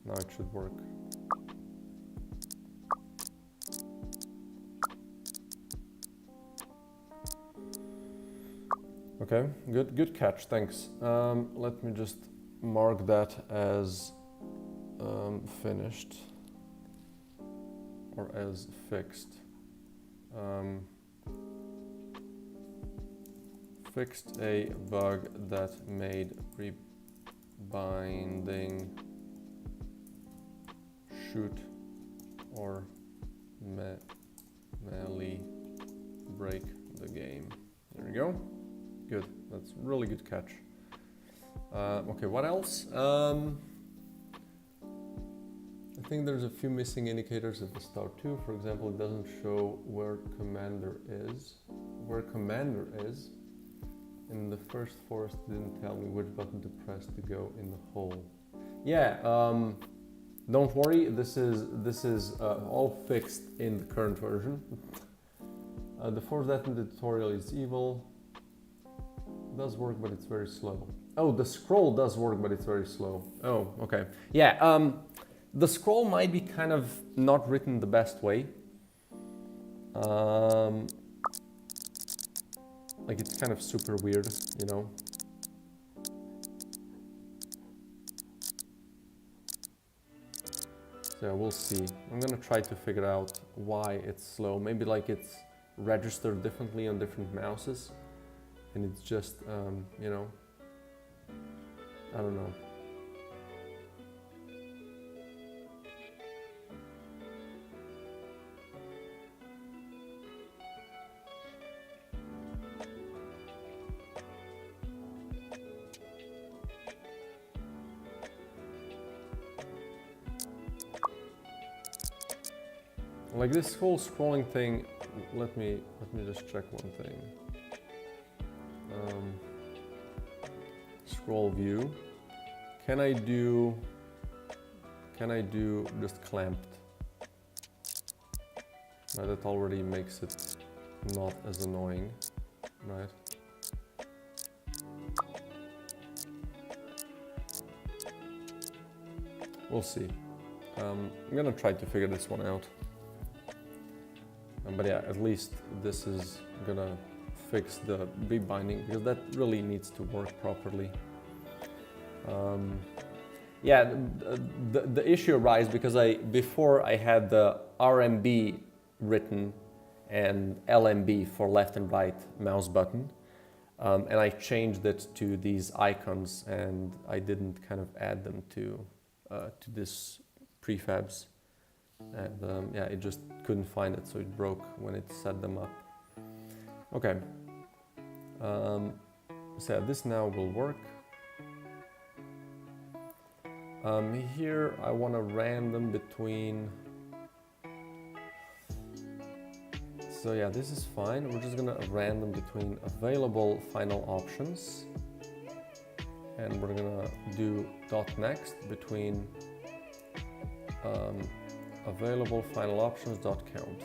Now it should work. Okay, good catch, thanks. Let me just mark that as finished or as fixed. Fixed a bug that made rebinding shoot or melee break the game. There we go. Good. That's really good catch. Okay, what else? I think there's a few missing indicators at the start too. For example, it doesn't show where commander is. In the first forest, it didn't tell me which button to press to go in the hole. Yeah, don't worry. This is all fixed in the current version. The force that in the tutorial is evil. It does work, but it's very slow. Oh, the scroll does work, but it's very slow. Oh, okay. Yeah. The scroll might be kind of not written the best way. Like it's kind of super weird, you know. So we'll see. I'm gonna try to figure out why it's slow. Maybe like it's registered differently on different mouses, and it's just, you know, I don't know. Like this whole scrolling thing, let me just check one thing. Scroll view. Can I do just clamped? Right, that already makes it not as annoying, right? We'll see. I'm gonna try to figure this one out. But yeah, at least this is gonna fix the big binding because that really needs to work properly. Yeah, the issue arises because before I had the RMB written and LMB for left and right mouse button, and I changed it to these icons, and I didn't kind of add them to this prefabs. And yeah, it just couldn't find it, so it broke when it set them up. Okay, so yeah, this now will work. Here I want to random between. So yeah, this is fine. We're just gonna random between available final options, and we're gonna do .next between available final options .count.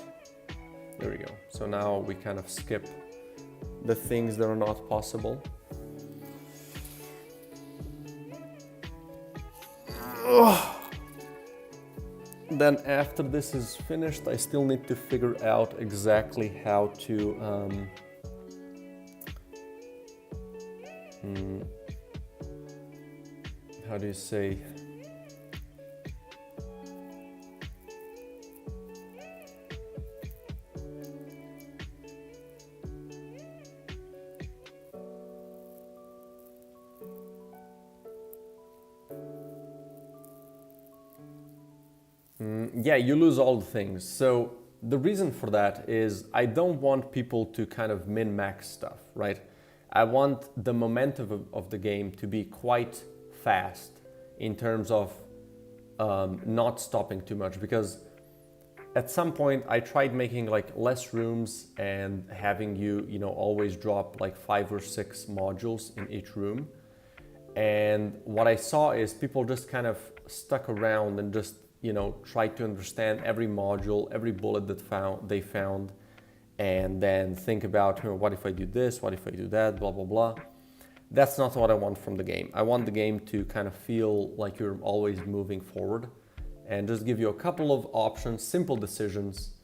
There we go. So now we kind of skip the things that are not possible. Then after this is finished, I still need to figure out exactly how to how do you say, yeah, you lose all the things. So the reason for that is I don't want people to kind of min-max stuff, right? I want the momentum of the game to be quite fast in terms of not stopping too much, because at some point I tried making like less rooms and having you know, always drop like 5 or 6 modules in each room. And what I saw is people just kind of stuck around and just, you know, try to understand every module, every bullet that they found, and then think about, you know, what if I do this, what if I do that, blah, blah, blah. That's not what I want from the game. I want the game to kind of feel like you're always moving forward and just give you a couple of options, simple decisions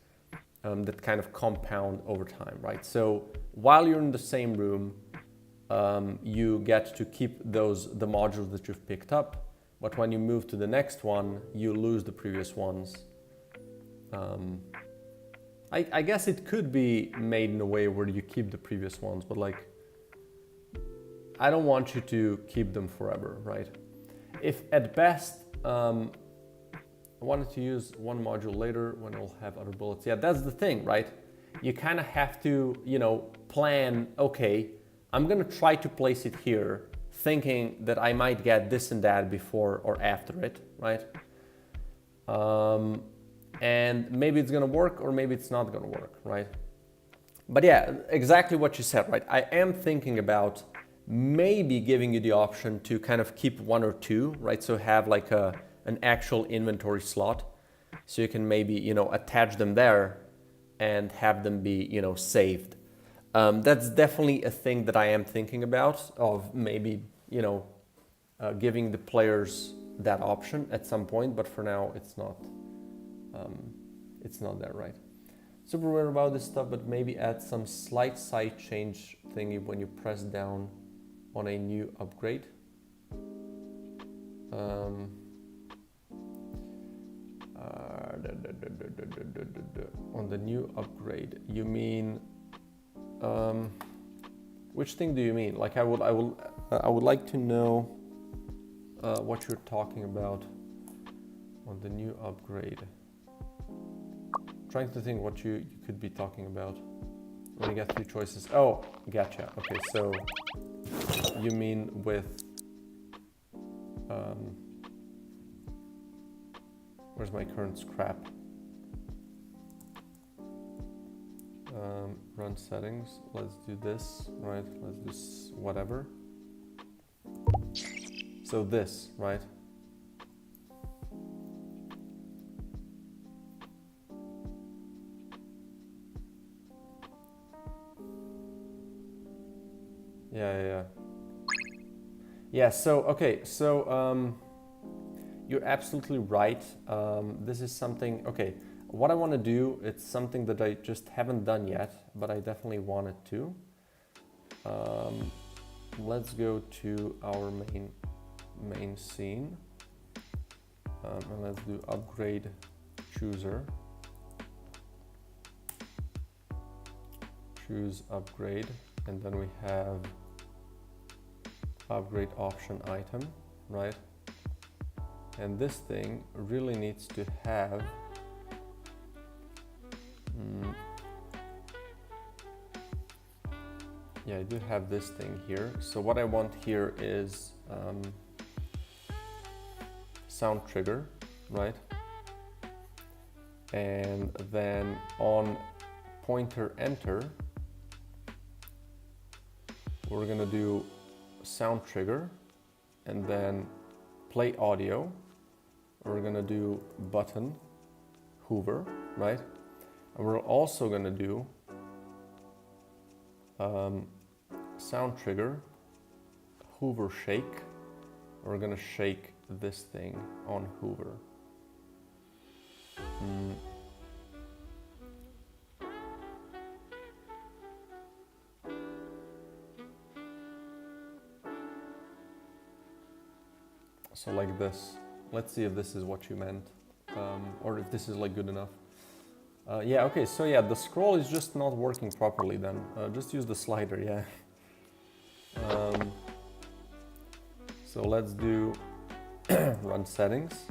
that kind of compound over time, right? So while you're in the same room, you get to keep the modules that you've picked up. But when you move to the next one, you lose the previous ones. I guess it could be made in a way where you keep the previous ones, but like, I don't want you to keep them forever, right? If at best, I wanted to use one module later when we'll have other bullets. Yeah, that's the thing, right? You kind of have to, you know, plan, okay, I'm gonna try to place it here, thinking that I might get this and that before or after it, right? And maybe it's gonna work or maybe it's not gonna work, right? But yeah, exactly what you said, right? I am thinking about maybe giving you the option to kind of keep one or two, right? So have like an actual inventory slot, so you can maybe, you know, attach them there and have them be, you know, saved. That's definitely a thing that I am thinking about, of maybe, you know, giving the players that option at some point, but for now it's not there, right? Super weird about this stuff, but maybe add some slight side change thingy when you press down on a new upgrade. On the new upgrade, you mean which thing do you mean? Like I would like to know what you're talking about on the new upgrade. Trying to think what you could be talking about when you get 3 choices. Oh, gotcha. Okay, so you mean with where's my current scrap? Run settings. Let's do this, right? Let's do whatever. So this, right? Yeah, so, okay, so you're absolutely right. This is something, okay, what I want to do, it's something that I just haven't done yet, but I definitely wanted to. Let's go to our main scene, and let's do upgrade chooser. Choose upgrade, and then we have upgrade option item, right? And this thing really needs to have yeah, I do have this thing here. So what I want here is sound trigger, right? And then on pointer enter, we're gonna do sound trigger, and then play audio. We're gonna do button hover, right? And we're also gonna do sound trigger hover shake. We're gonna shake this thing on hover. So like this. Let's see if this is what you meant, or if this is like good enough. Yeah, okay, so yeah, the scroll is just not working properly then. Just use the slider, yeah. So let's do run settings.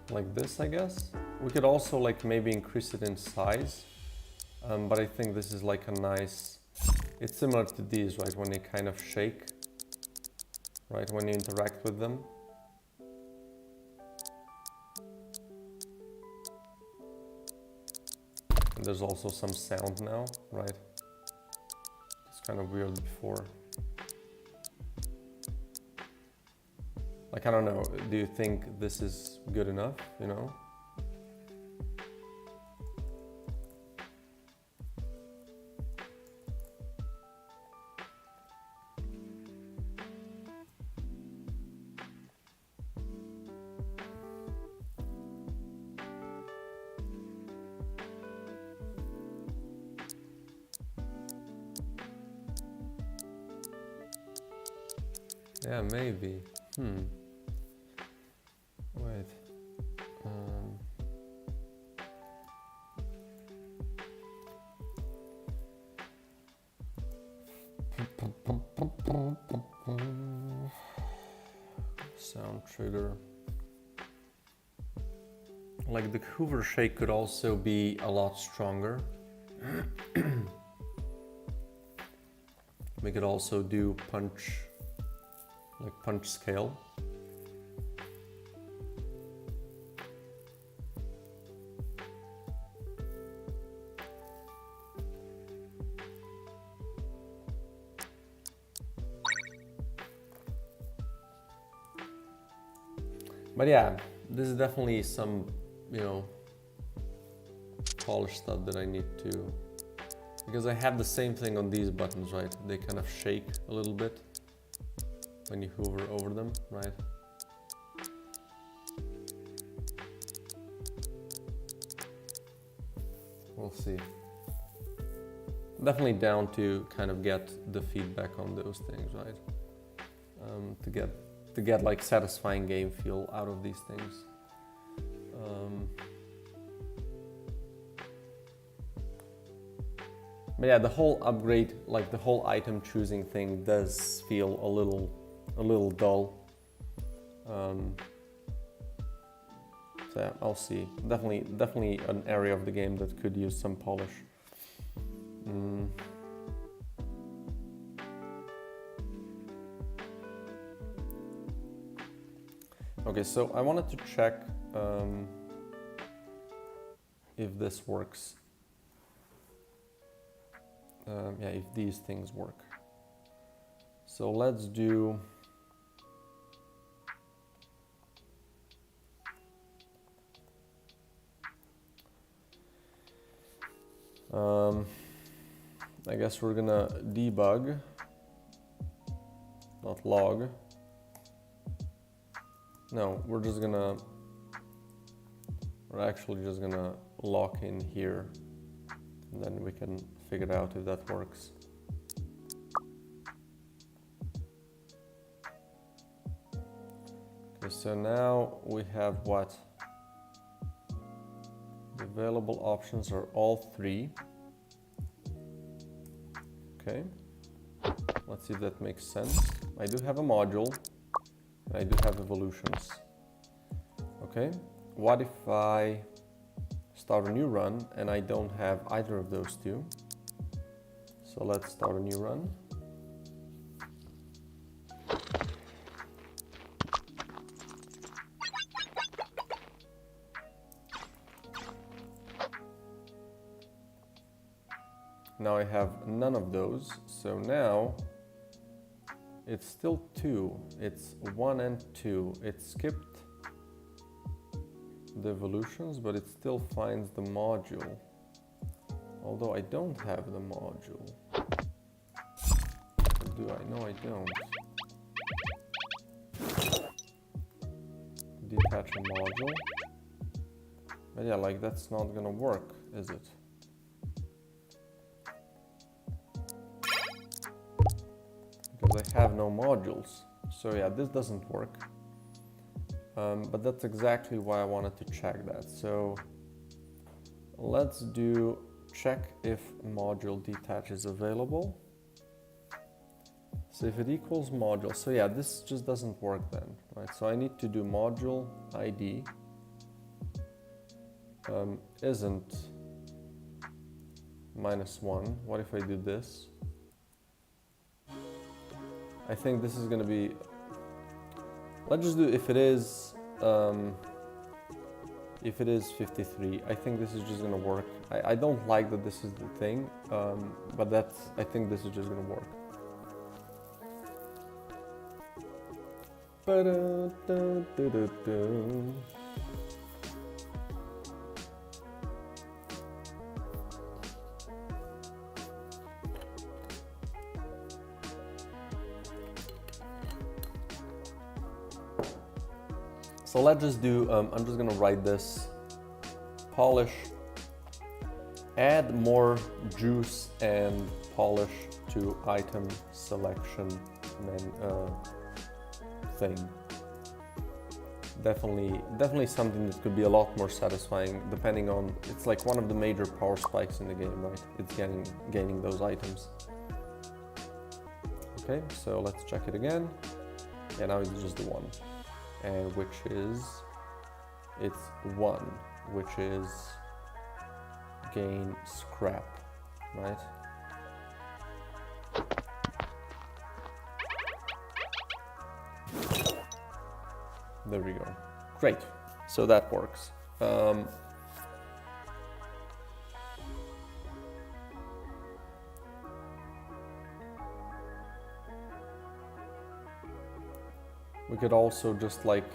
Like this, I guess. We could also like maybe increase it in size, but I think this is like a nice, it's similar to these, right? When they kind of shake, right? When you interact with them. And there's also some sound now, right? It's kind of weird before. Like, I don't know, do you think this is good enough, you know? Yeah, maybe. Wait. Sound trigger. Like the Hoover shake could also be a lot stronger. We could also do punch, like punch scale. But yeah, this is definitely some, you know, polish stuff that I need to, because I have the same thing on these buttons, right? They kind of shake a little bit when you hover over them, right? We'll see. Definitely down to kind of get the feedback on those things, right? To get like satisfying game feel out of these things. But yeah, the whole upgrade, like the whole item choosing thing does feel a little dull. So yeah, I'll see. Definitely an area of the game that could use some polish. Okay, so I wanted to check if this works. Yeah, if these things work. So let's do I guess we're gonna debug, not log. No, we're actually just gonna lock in here, and then we can figure out if that works. Okay, so now we have what? The available options are all three. Okay, let's see if that makes sense. I do have a module. I do have evolutions. Okay, what if I start a new run and I don't have either of those two? So let's start a new run. Now I have none of those, so now it's still 2. It's 1 and 2. It skipped the evolutions, but it still finds the module. Although I don't have the module. Or do I? No, I don't. Detach a module. But yeah, like that's not gonna work, is it? Because I have no modules. So yeah, this doesn't work. But that's exactly why I wanted to check that. So let's do check if module detach is available. So if it equals module, so yeah, this just doesn't work then, right? So I need to do module ID isn't -1. What if I do this? I think this is gonna be, let's just do if it is 53, I think this is just gonna work. I don't like that this is the thing, but I think this is just gonna work. So let's just do, I'm just gonna write this, polish, add more juice and polish to item selection thing. Definitely something that could be a lot more satisfying depending on, it's like one of the major power spikes in the game, right? It's gaining those items. Okay, so let's check it again. Yeah, now it's just the 1. And which is, it's 1, which is gain scrap, right? There we go. Great. So that works. We could also just like,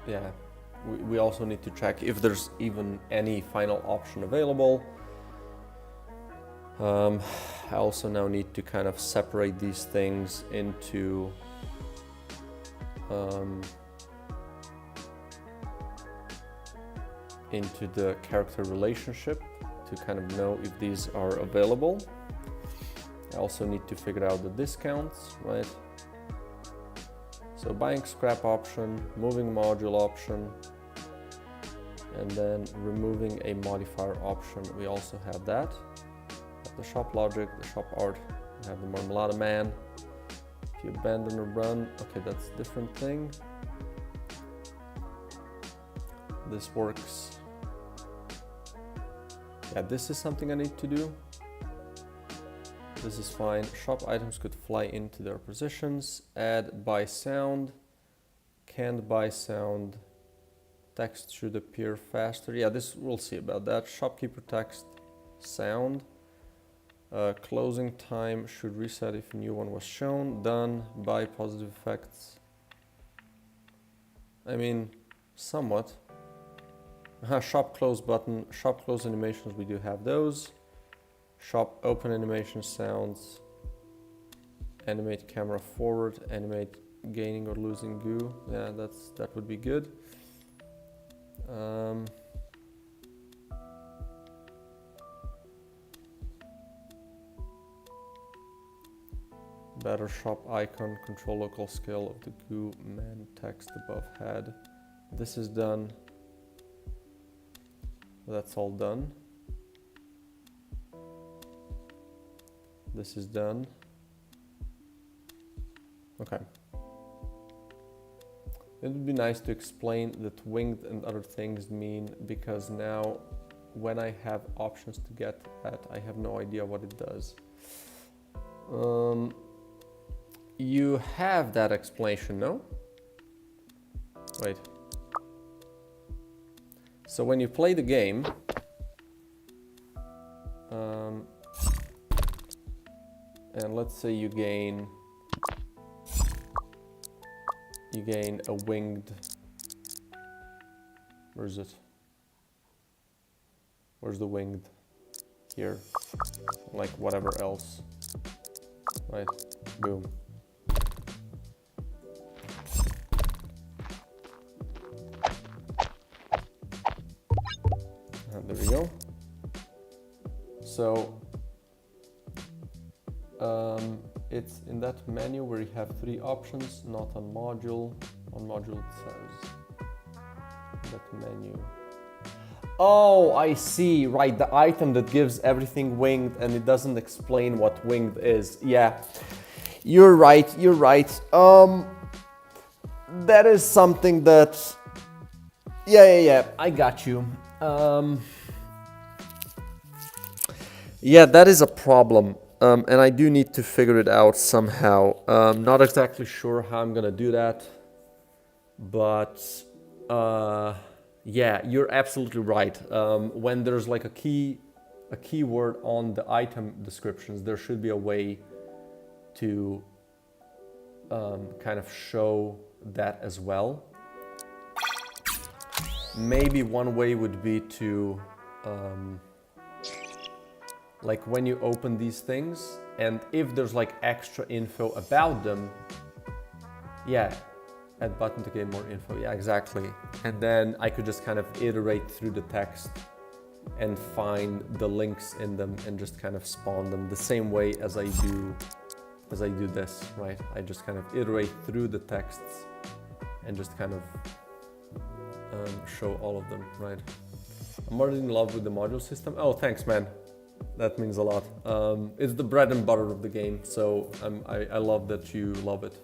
yeah, we also need to check if there's even any final option available. I also now need to kind of separate these things into the character relationship to kind of know if these are available. I also need to figure out the discounts, right? So buying scrap option, moving module option, and then removing a modifier option. We also have that. The shop logic, the shop art, we have the Marmalade Man. If you abandon or run, okay, that's a different thing. This works. Yeah, this is something I need to do. This is fine. Shop items could fly into their positions. Add by sound. Can't by sound. Text should appear faster. Yeah, this we'll see about that. Shopkeeper text, sound. Closing time should reset if a new one was shown. Done. Buy positive effects. I mean, somewhat. Shop close button. Shop close animations, we do have those. Shop open animation sounds. Animate camera forward. Animate gaining or losing goo. Yeah, that would be good. Better shop icon, control local scale of the goo man text above head. This is done. That's all done. This is done. Okay. It would be nice to explain that winged and other things mean, because now when I have options to get that, I have no idea what it does. You have that explanation, no? Wait. So when you play the game, and let's say you gain a winged, where is it? Where's the winged? Here, like whatever else, right? Boom. And there we go. So it's in that menu where you have 3 options, not on module. On module it says that menu. Oh, I see, right, the item that gives everything winged and it doesn't explain what winged is. Yeah, you're right. That is something that, yeah, I got you. Yeah, that is a problem. And I do need to figure it out somehow. Not exactly sure how I'm gonna do that, but yeah, you're absolutely right. When there's like a keyword on the item descriptions, there should be a way to kind of show that as well. Maybe one way would be to like when you open these things, and if there's like extra info about them, yeah, add button to gain more info, yeah, exactly. And then I could just kind of iterate through the text and find the links in them and just kind of spawn them the same way as I do this, right? I just kind of iterate through the texts and just kind of show all of them, right? I'm already in love with the module system. Oh, thanks, man. That means a lot. It's the bread and butter of the game, so I love that you love it.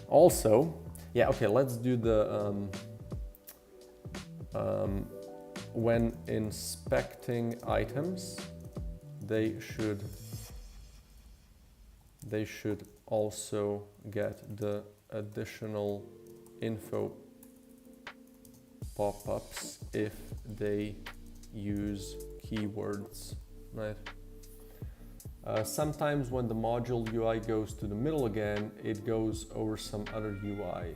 Also, yeah, okay, let's do the when inspecting items, they should also get the additional info pop-ups if they use keywords, right? Sometimes when the module UI goes to the middle again, it goes over some other UI.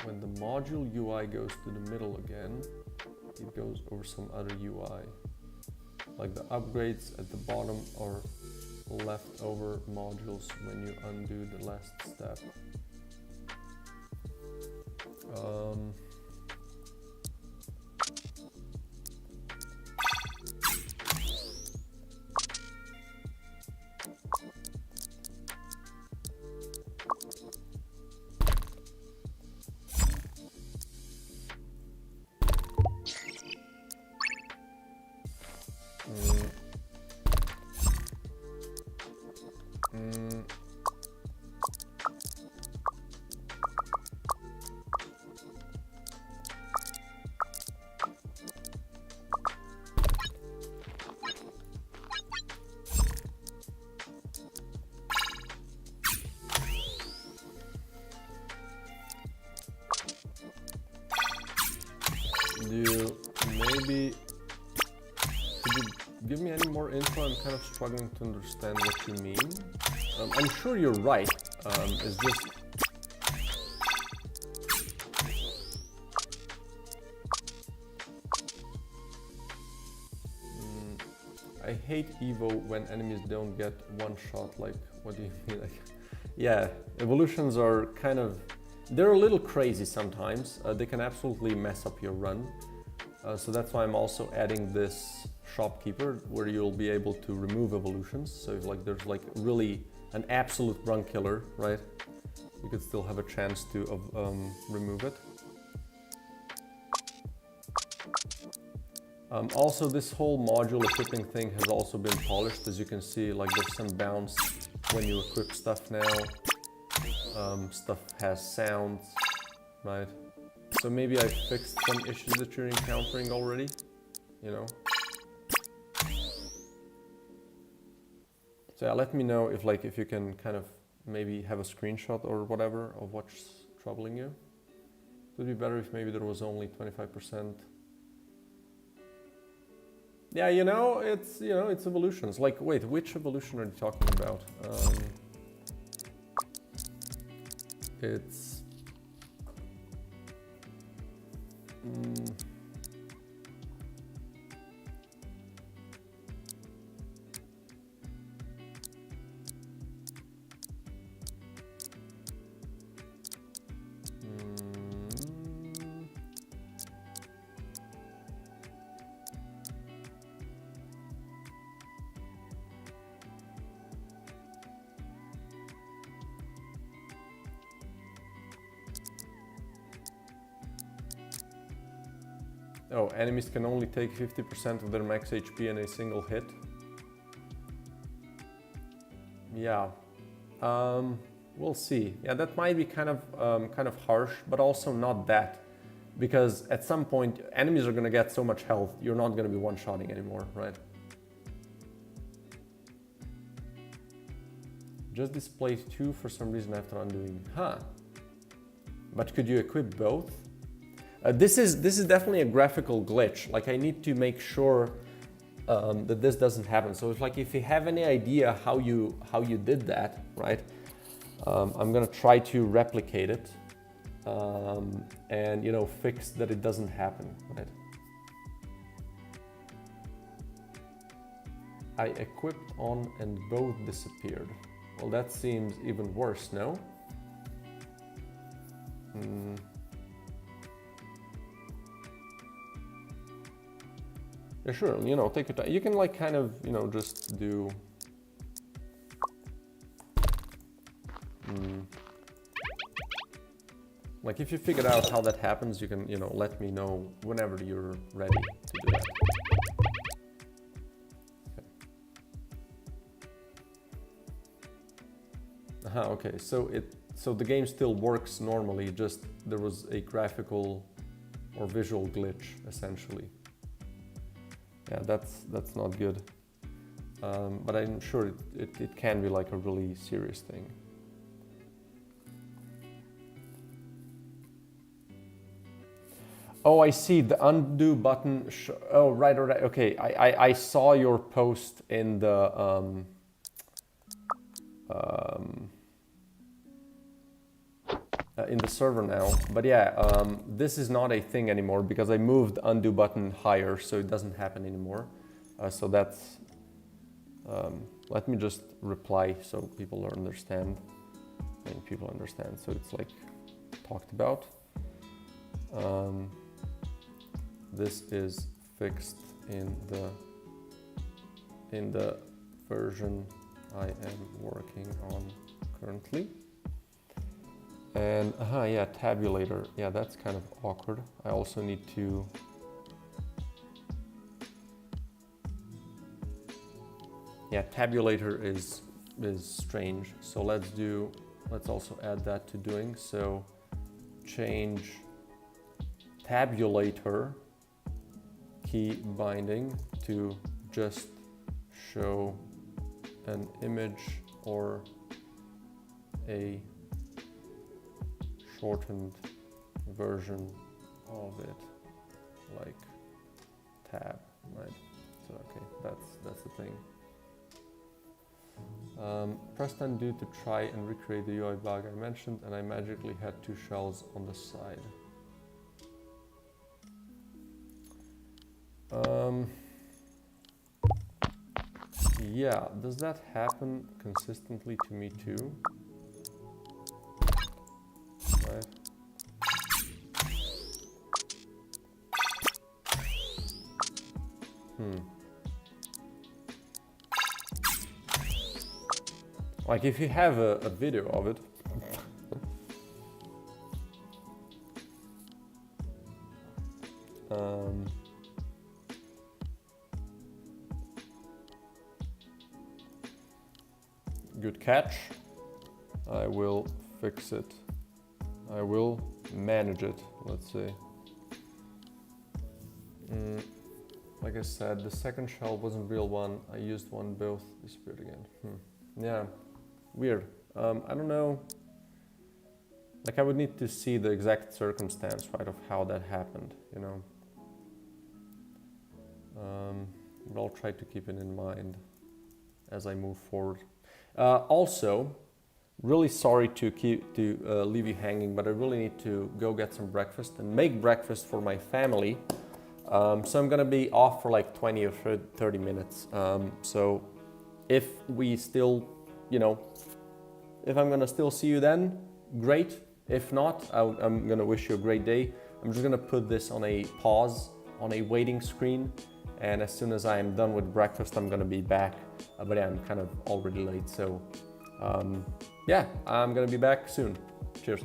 When the module UI goes to the middle again, it goes over some other UI. Like the upgrades at the bottom are leftover modules when you undo the last step. Could you give me any more info? I'm kind of struggling to understand what you mean. I'm sure you're right. It's just I hate Evo when enemies don't get one shot. Like, what do you mean? Like, yeah, evolutions are kind of, they're a little crazy sometimes. They can absolutely mess up your run. So that's why I'm also adding this shopkeeper where you'll be able to remove evolutions. So if like there's like really an absolute run killer, right? You could still have a chance to remove it. Also, this whole module equipping thing has also been polished. As you can see, like there's some bounce when you equip stuff now. Stuff has sounds, right? So maybe I fixed some issues that you're encountering already, you know? So yeah, let me know if you can kind of maybe have a screenshot or whatever of what's troubling you. It would be better if maybe there was only 25%. Yeah, it's evolutions. Like, wait, which evolution are you talking about? It's oh, enemies can only take 50% of their max HP in a single hit. Yeah, we'll see. Yeah, that might be kind of harsh, but also not that, because at some point enemies are gonna get so much health, you're not gonna be one-shotting anymore, right? Just displayed 2 for some reason after undoing. Huh. But could you equip both? This is definitely a graphical glitch. Like, I need to make sure that this doesn't happen. So if you have any idea how you did that, right? I'm gonna try to replicate it and fix that it doesn't happen, right? I equipped on and both disappeared. Well, that seems even worse, no? Yeah, sure, take your time. You can just do... Like if you figured out how that happens, you can, you know, let me know whenever you're ready to do that. Okay, so the game still works normally, just there was a graphical or visual glitch essentially. Yeah, that's not good. But I'm sure it can be like a really serious thing. Oh, I see the undo button. Oh, right. Okay, I saw your post in the in the server now, but yeah, this is not a thing anymore because I moved undo button higher, so it doesn't happen anymore. So that's. Let me just reply so people understand. I mean, people understand. So it's like talked about. This is fixed in the version I am working on currently. And yeah, tabulator. Yeah, that's kind of awkward. I also need to. Yeah, tabulator is strange. So let's also add that to doing. So change tabulator key binding to just show an image or a shortened version of it, like tab, right? So okay, that's the thing. Pressed undo to try and recreate the UI bug I mentioned, and I magically had two shells on the side. Yeah, does that happen consistently to me too? Right. Like if you have a video of it. Good catch. I will fix it. I will manage it, let's say. Like I said, the second shell wasn't real one. I used one, both disappeared again. Yeah, weird. I don't know. Like I would need to see the exact circumstance, right, of how that happened, you know. But I'll try to keep it in mind as I move forward. Also, really sorry to leave you hanging, but I really need to go get some breakfast and make breakfast for my family. So I'm gonna be off for like 20 or 30 minutes. So if we still, you know, if I'm gonna still see you then, great. If not, I'm gonna wish you a great day. I'm just gonna put this on a pause, on a waiting screen. And as soon as I'm done with breakfast, I'm gonna be back. But yeah, I'm kind of already late. So yeah, I'm gonna be back soon. Cheers.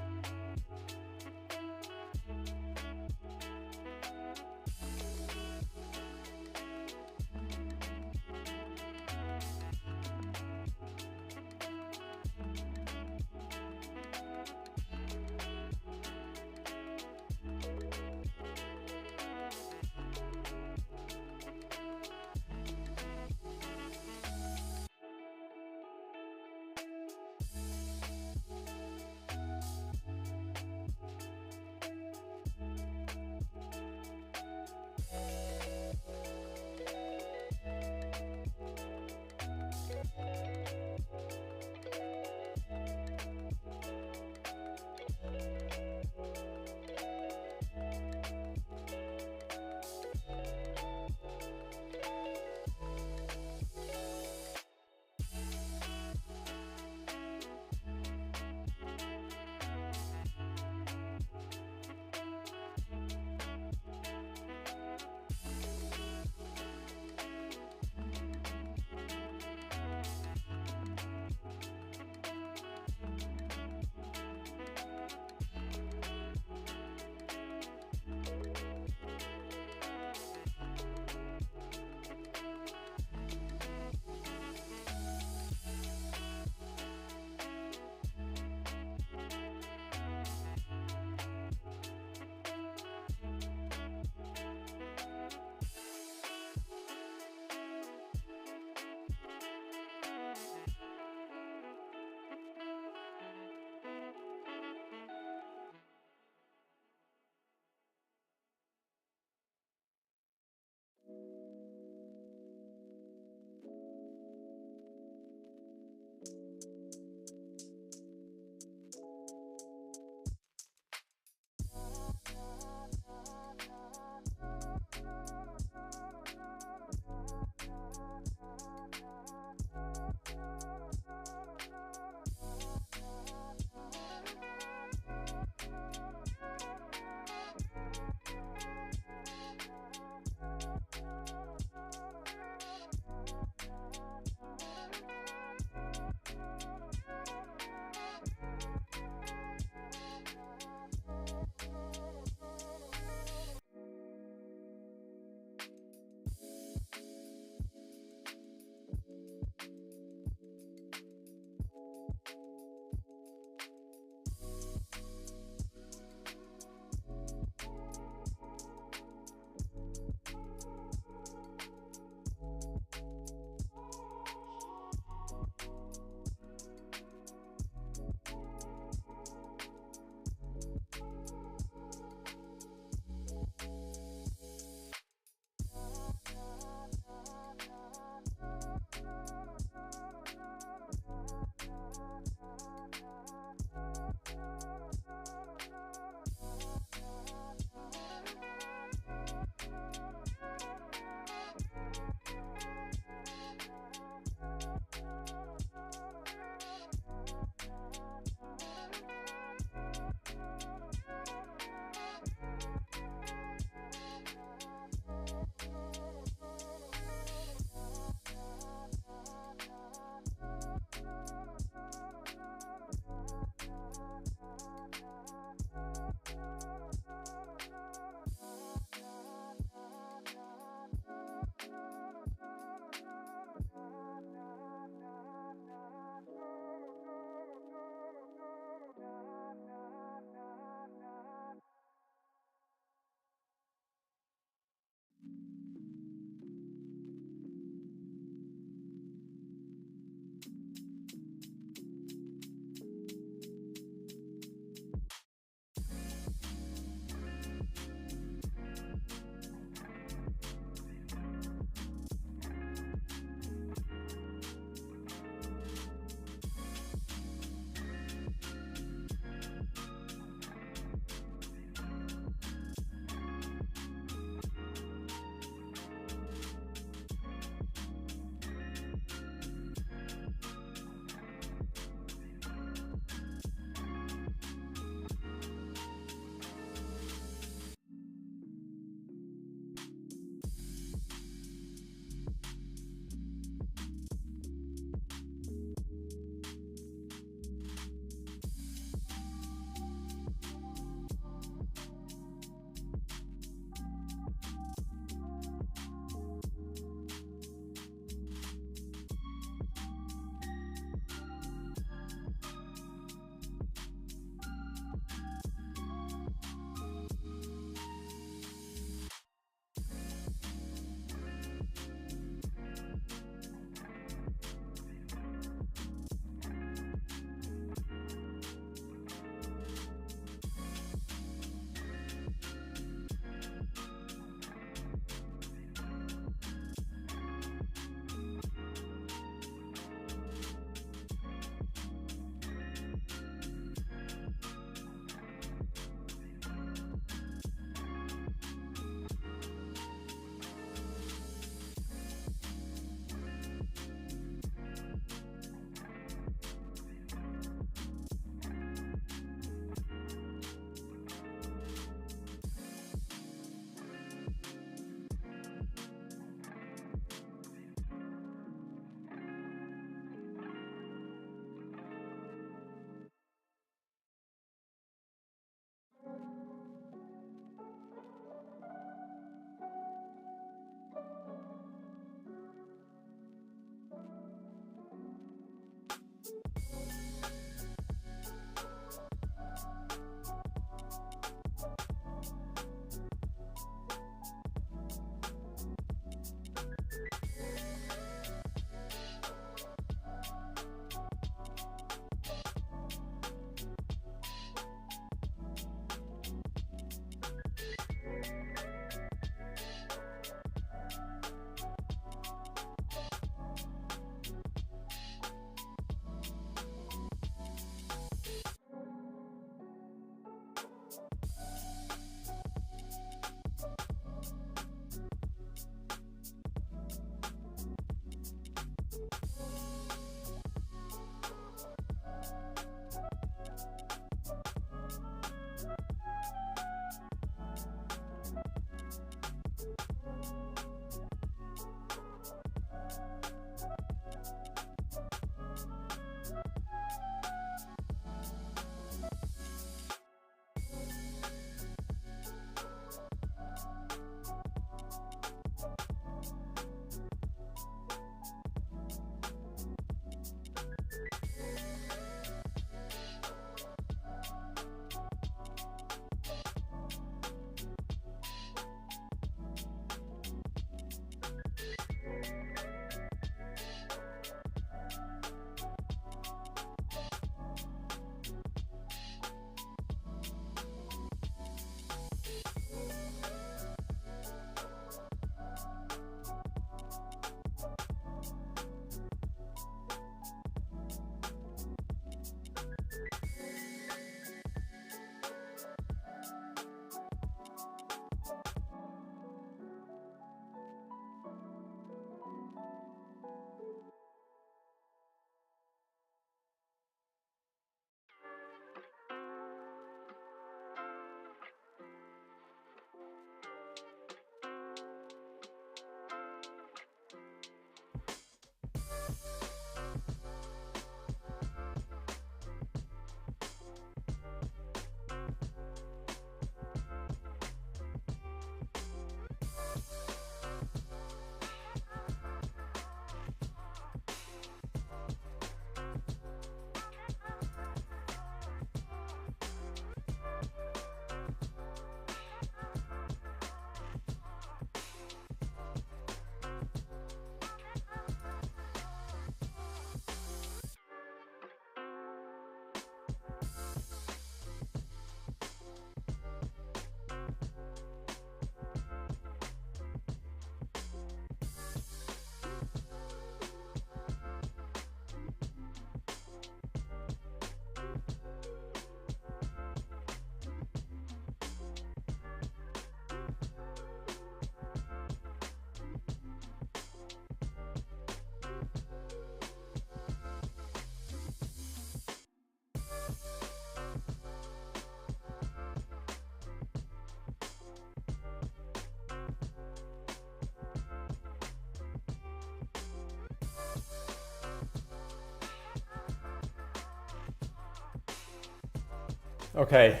Okay.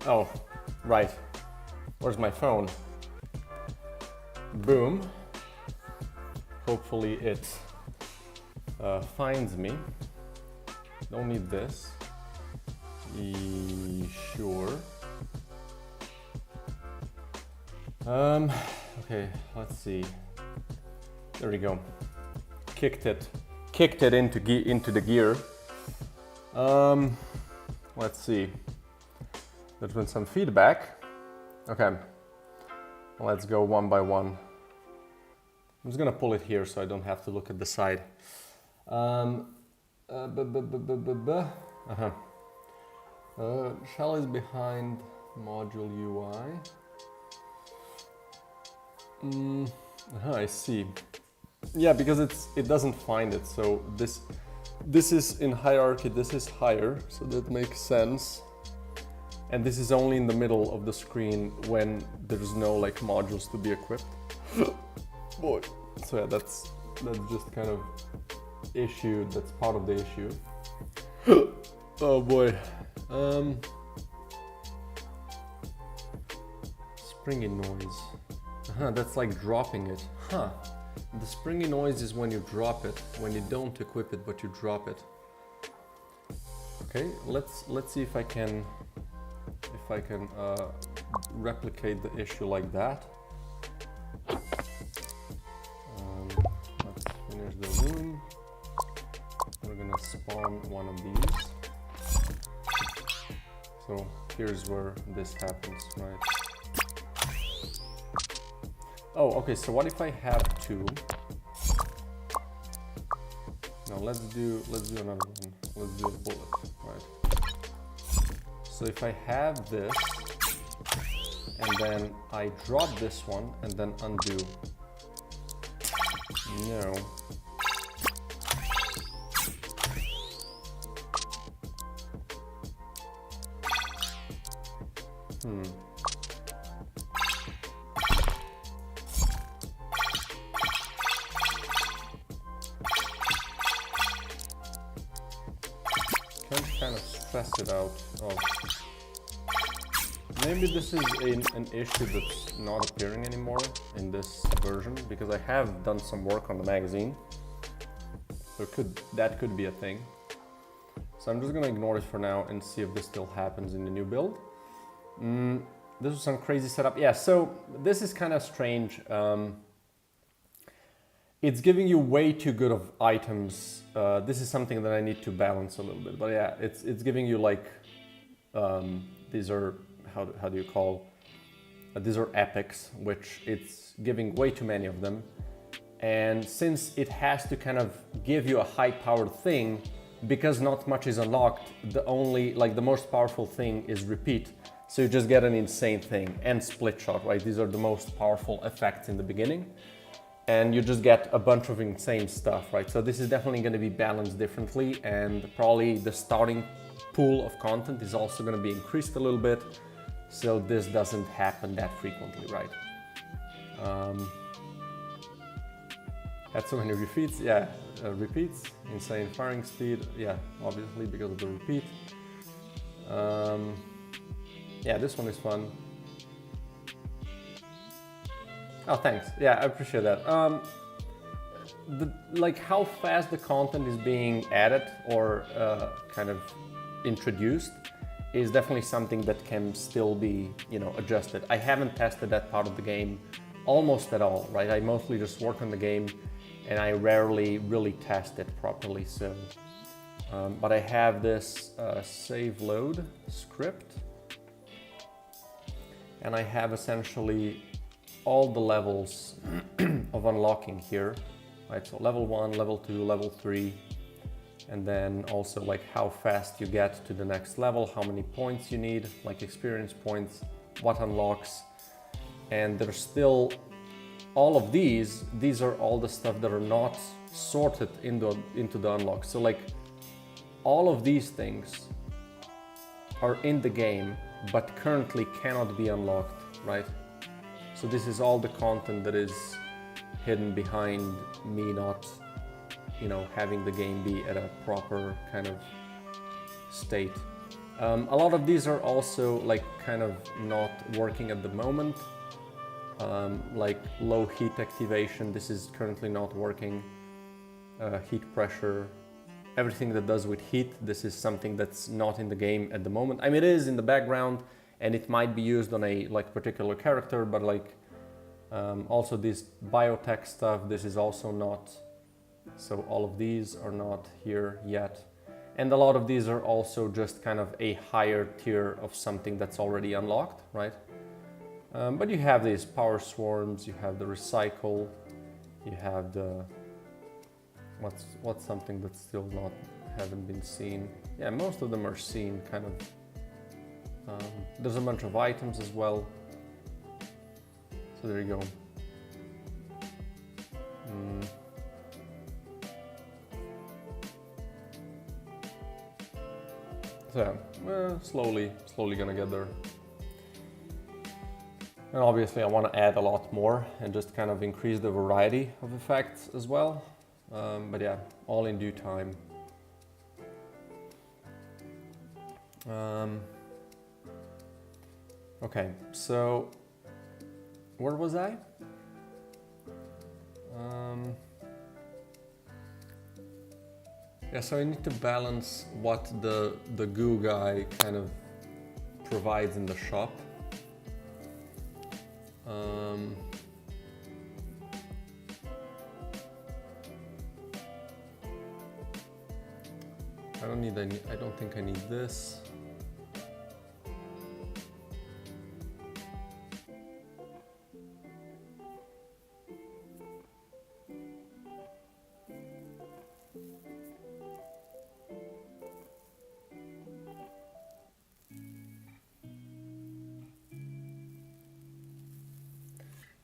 Oh, right. Where's my phone? Boom. Hopefully it finds me. Don't need this. Sure. Okay, let's see. There we go. Kicked it into the gear. Let's see. There's been some feedback. Okay, let's go one by one. I'm just gonna pull it here so I don't have to look at the side. Shell is behind module UI. I see. Yeah, because it doesn't find it. So this is in hierarchy. This is higher, so that makes sense. And this is only in the middle of the screen when there's no like modules to be equipped. Boy. So yeah, that's just kind of issue. That's part of the issue. Oh boy. Springy noise. That's like dropping it. The springy noise is when you drop it, when you don't equip it, but you drop it. Okay, let's see if I can replicate the issue like that. Let's finish the room. We're gonna spawn one of these. So here's where this happens, right? Oh, okay, so what if I have two? No, let's do another one. Let's do a bullet, right? So if I have this, and then I drop this one, and then undo. No. Kind of stress it out. Oh. Maybe this is an issue that's not appearing anymore in this version, because I have done some work on the magazine. So that could be a thing. So I'm just gonna ignore it for now and see if this still happens in the new build. This was some crazy setup. Yeah, so this is kind of strange. It's giving you way too good of items. This is something that I need to balance a little bit. But yeah, it's giving you like, these are, how do you call, these are epics, which it's giving way too many of them. And since it has to kind of give you a high-powered thing, because not much is unlocked, the most powerful thing is repeat. So you just get an insane thing, and split shot, right? These are the most powerful effects in the beginning. And you just get a bunch of insane stuff, right? So this is definitely going to be balanced differently, and probably the starting pool of content is also going to be increased a little bit, so this doesn't happen that frequently, right? Had so many repeats, yeah, repeats, insane firing speed, yeah, obviously because of the repeat. Yeah, this one is fun. Oh, thanks. Yeah, I appreciate that. Like how fast the content is being added or kind of introduced is definitely something that can still be, adjusted. I haven't tested that part of the game almost at all, right? I mostly just work on the game and I rarely really test it properly. So, but I have this save load script, and I have essentially all the levels of unlocking here, right? So level 1, level 2, level 3, and then also like how fast you get to the next level, how many points you need, like experience points, what unlocks. And there's still all of these are all the stuff that are not sorted into the unlocks. So like all of these things are in the game, but currently cannot be unlocked, right? So this is all the content that is hidden behind me not, having the game be at a proper kind of state. A lot of these are also like kind of not working at the moment. Like low heat activation, this is currently not working. Heat pressure, everything that does with heat, this is something that's not in the game at the moment. I mean, it is in the background and it might be used on a like particular character, but like also this biotech stuff, this is also not. So all of these are not here yet. And a lot of these are also just kind of a higher tier of something that's already unlocked, right? But you have these power swarms, you have the recycle, you have the what's something that's still haven't been seen. Yeah, most of them are seen kind of. There's a bunch of items as well. So there you go. So yeah, slowly gonna get there. And obviously I want to add a lot more and just kind of increase the variety of effects as well. But yeah, all in due time. Okay, so where was I? Yeah, so I need to balance what the goo guy kind of provides in the shop. I don't think I need this.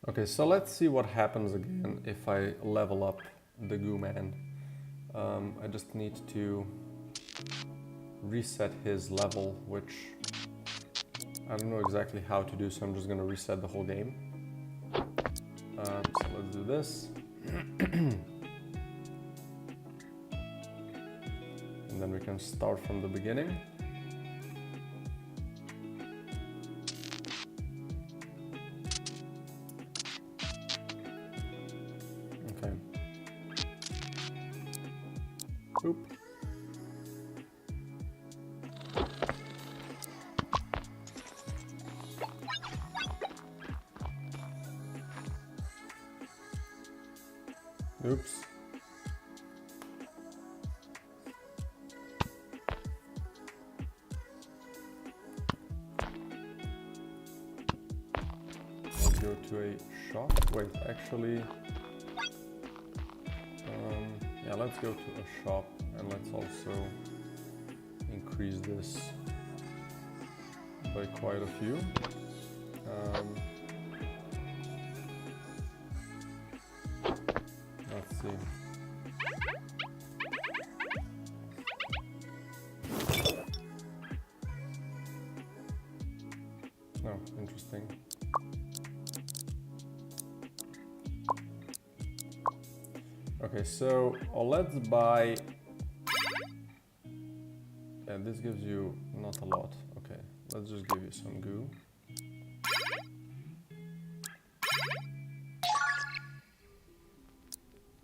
Okay, so let's see what happens again if I level up the goo man. I just need to reset his level, which I don't know exactly how to do, so I'm just going to reset the whole game. So let's do this. And then we can start from the beginning. Okay. Oop. Oops. Let's go to a shop. Wait, actually, yeah, let's go to a shop and let's also increase this by quite a few. Let's see. Oh, interesting. Okay, so let's buy. And this gives you not a lot. Okay, let's just give you some goo.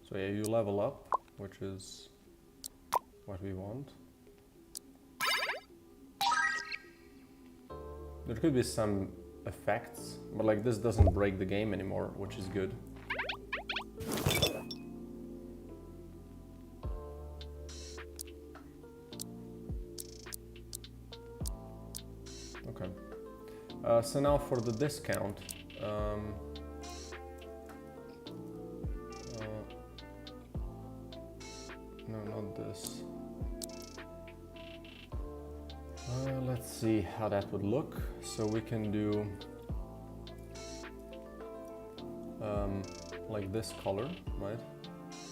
So yeah, you level up, which is what we want. There could be some effects, but like this doesn't break the game anymore, which is good. Okay. So now for the discount. No, not this. Let's see how that would look. So we can do like this color, right?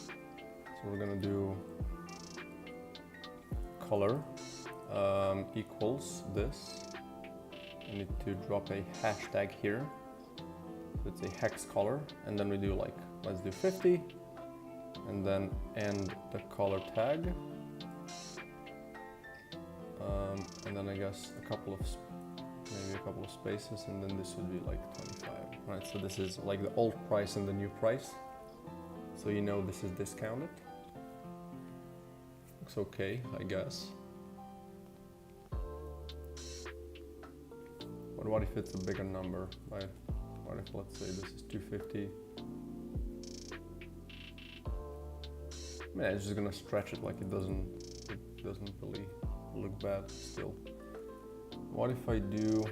So we're gonna do color equals this. I need to drop a hashtag here. So it's a hex color, and then we do like, let's do 50, and then end the color tag. and then I guess maybe a couple of spaces, and then this would be like 25. Right, so this is like the old price and the new price. So you know this is discounted. Looks okay, I guess. But what if it's a bigger number, right? What if, let's say this is 250? I mean, I'm just gonna stretch it like it doesn't really look bad still. What if I do...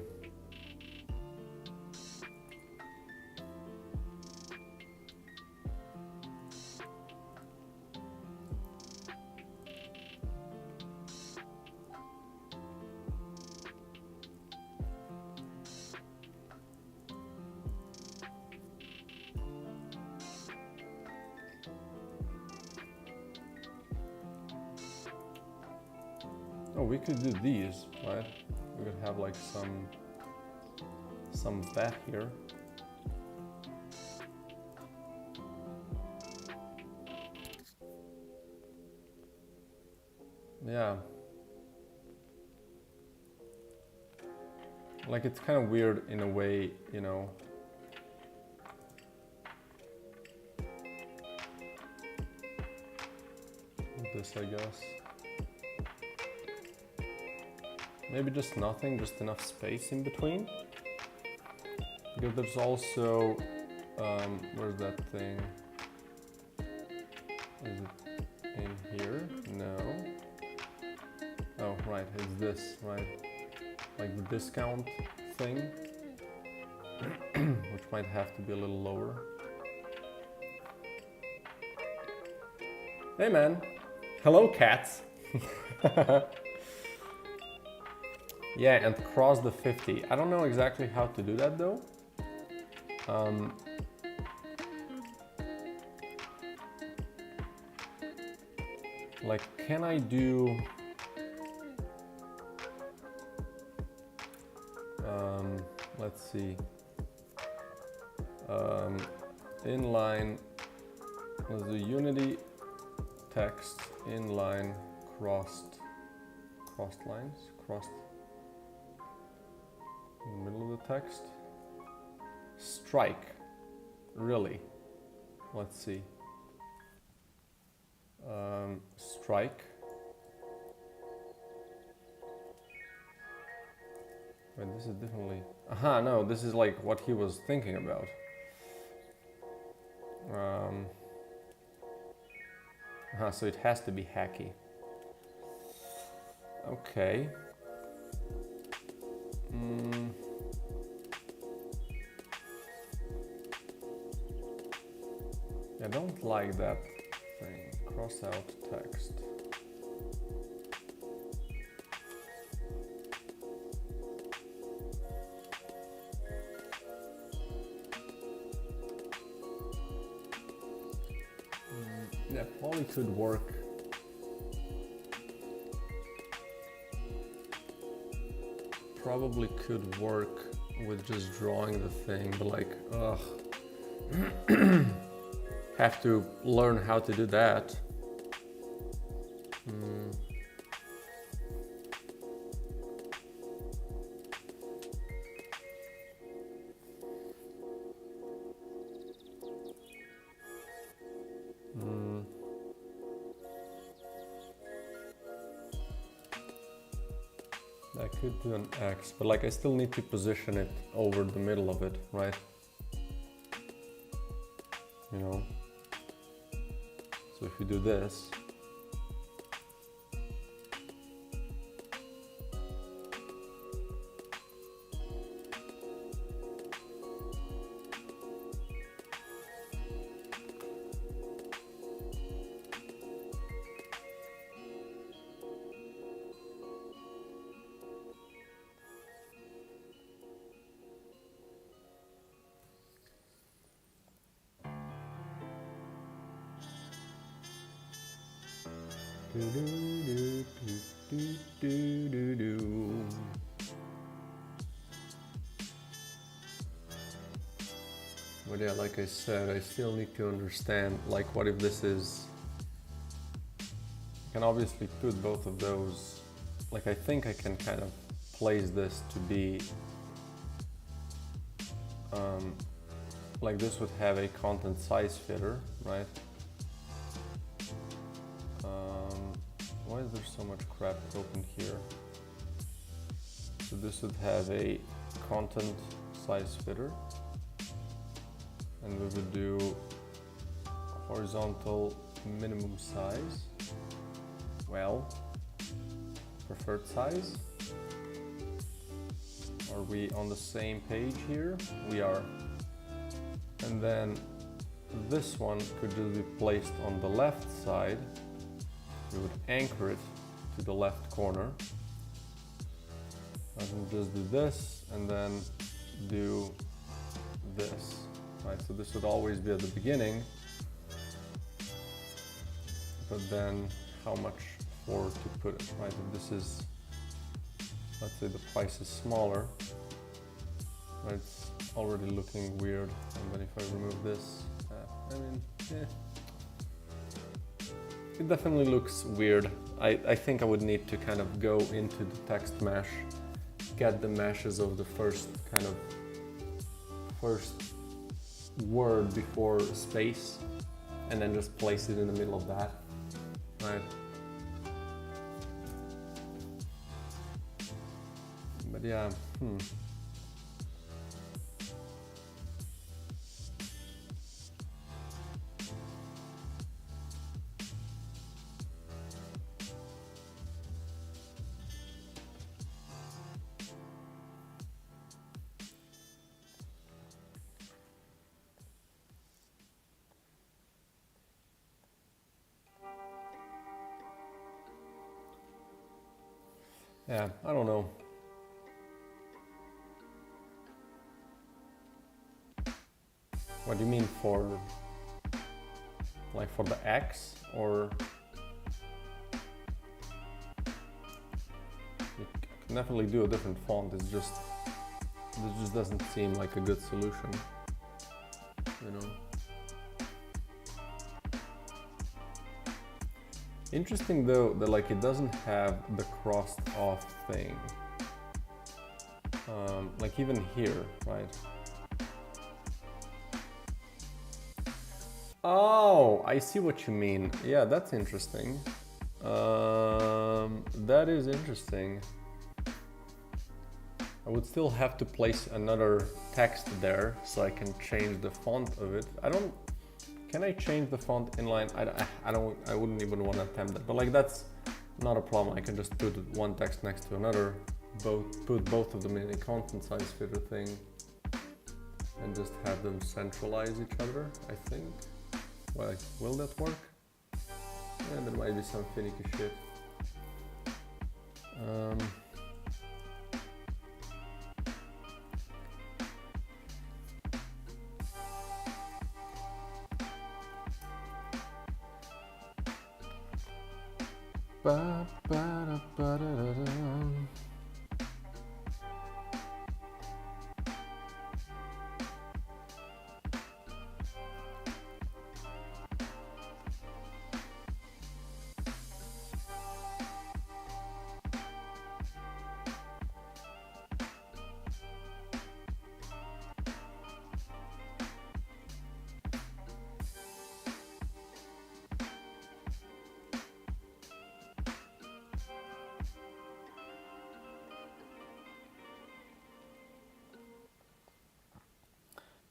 Oh, we could do these, right? We could have like some fat here. Yeah. Like it's kind of weird in a way, you know. This, I guess. Maybe just nothing, just enough space in between. Because there's also, where's that thing? Is it in here? No. Oh, right, it's this, right? Like the discount thing, which might have to be a little lower. Hey man, hello cats. Yeah, and cross the 50. I don't know exactly how to do that though. Like, can I do... let's see. Inline, let's do unity text, inline, crossed lines, crossed in the middle of the text. Strike, really? Let's see. Strike. Wait, this is definitely... Aha, no, this is like what he was thinking about. So it has to be hacky. Okay. I don't like that thing. Cross out text. Yeah, probably could work. Probably could work with just drawing the thing, but like, ugh. Have to learn how to do that. I could do an X, but like I still need to position it over the middle of it, right? You know? So if you do this, but yeah, like I said, I still need to understand, like, what if this is... I can obviously put both of those like I think I can kind of place this to be like this would have a content size fitter, right? Why is there so much crap open here? So this would have a content size fitter, and we would do horizontal minimum size, well, preferred size. Are we on the same page here? We are. And then this one could just be placed on the left side. We would anchor it to the left corner. I can just do this and then do this, right? So this would always be at the beginning, but then how much for to put it, right? If this is, let's say the price is smaller, right? It's already looking weird. And then if I remove this, I mean, it definitely looks weird. I think I would need to kind of go into the text mesh, get the meshes of the first word before space, and then just place it in the middle of that, right? But yeah, yeah, I don't know. What do you mean for, like for the X, or? You can definitely do a different font, it's just, this just doesn't seem like a good solution, you know? Interesting though that like it doesn't have the crossed off thing, like even here, right? Oh, I see what you mean. Yeah, that's interesting. That is interesting. I would still have to place another text there so I can change the font of it. Can I change the font inline? I wouldn't even want to attempt that, but like that's not a problem. I can just put one text next to another, put both of them in a content size fitter thing, and just have them centralize each other, I think. Well, will that work? Yeah, there might be some finicky shit.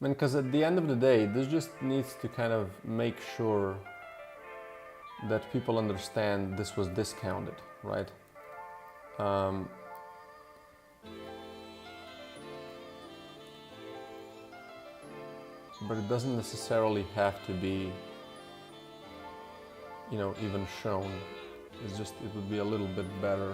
I mean, because at the end of the day, this just needs to kind of make sure that people understand this was discounted, right? But it doesn't necessarily have to be, you know, even shown. It's just, it would be a little bit better.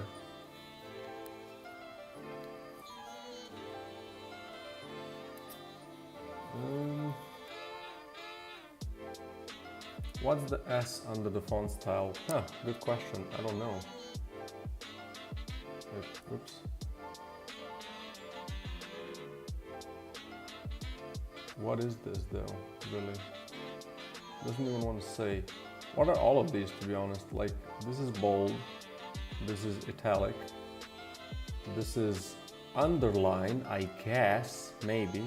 What's the S under the font style? Huh, good question. I don't know. Oops. What is this though, really? Doesn't even want to say. What are all of these, to be honest? Like, this is bold. This is italic. This is underline, I guess, maybe.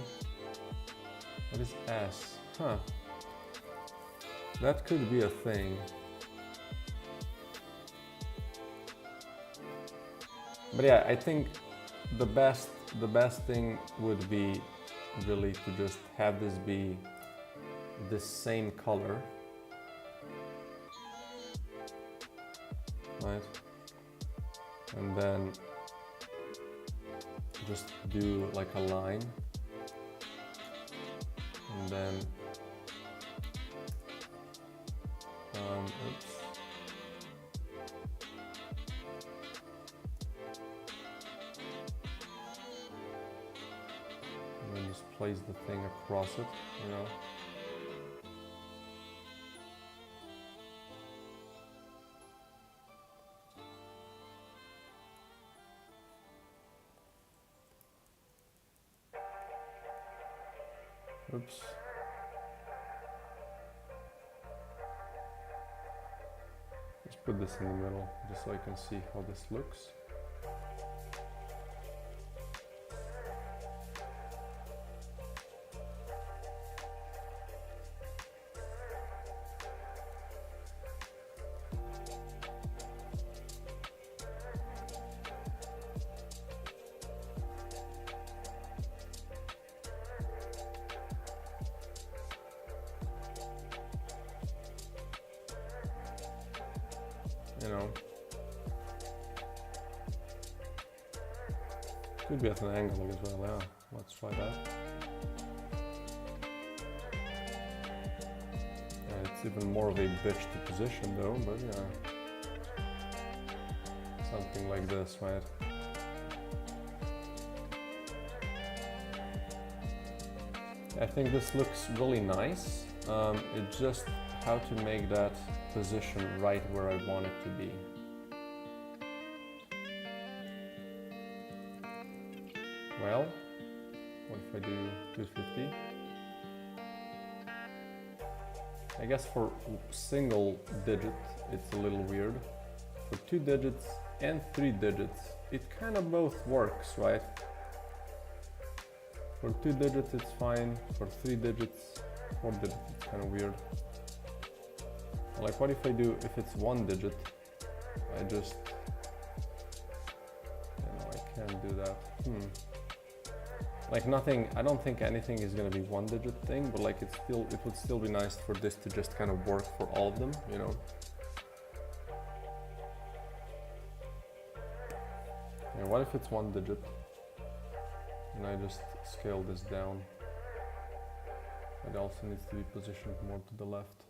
What is S? Huh. That could be a thing. But yeah, I think the best thing would be really to just have this be the same color. Right? And then just do like a line. And then oops. And then just place the thing across it, you know. Oops. Just put this in the middle, just so I can see how this looks. You know, could be at an angle as well. Yeah, let's try that. It's even more of a bitch to position though, but yeah, something like this, right? I think this looks really nice. It's just how to make that position right where I want it to be. Well, what if I do 250? I guess for single digit it's a little weird. For 2 digits and 3 digits it kind of both works, right? For 2 digits it's fine, for 3 digits, 4 digits it's kind of weird. Like what if I do, if it's 1 digit, I just, you know, I can't do that. Like nothing, I don't think anything is gonna be 1 digit thing, but like it would still be nice for this to just kind of work for all of them, you know? Yeah, what if it's 1 digit? And I just scale this down. It also needs to be positioned more to the left.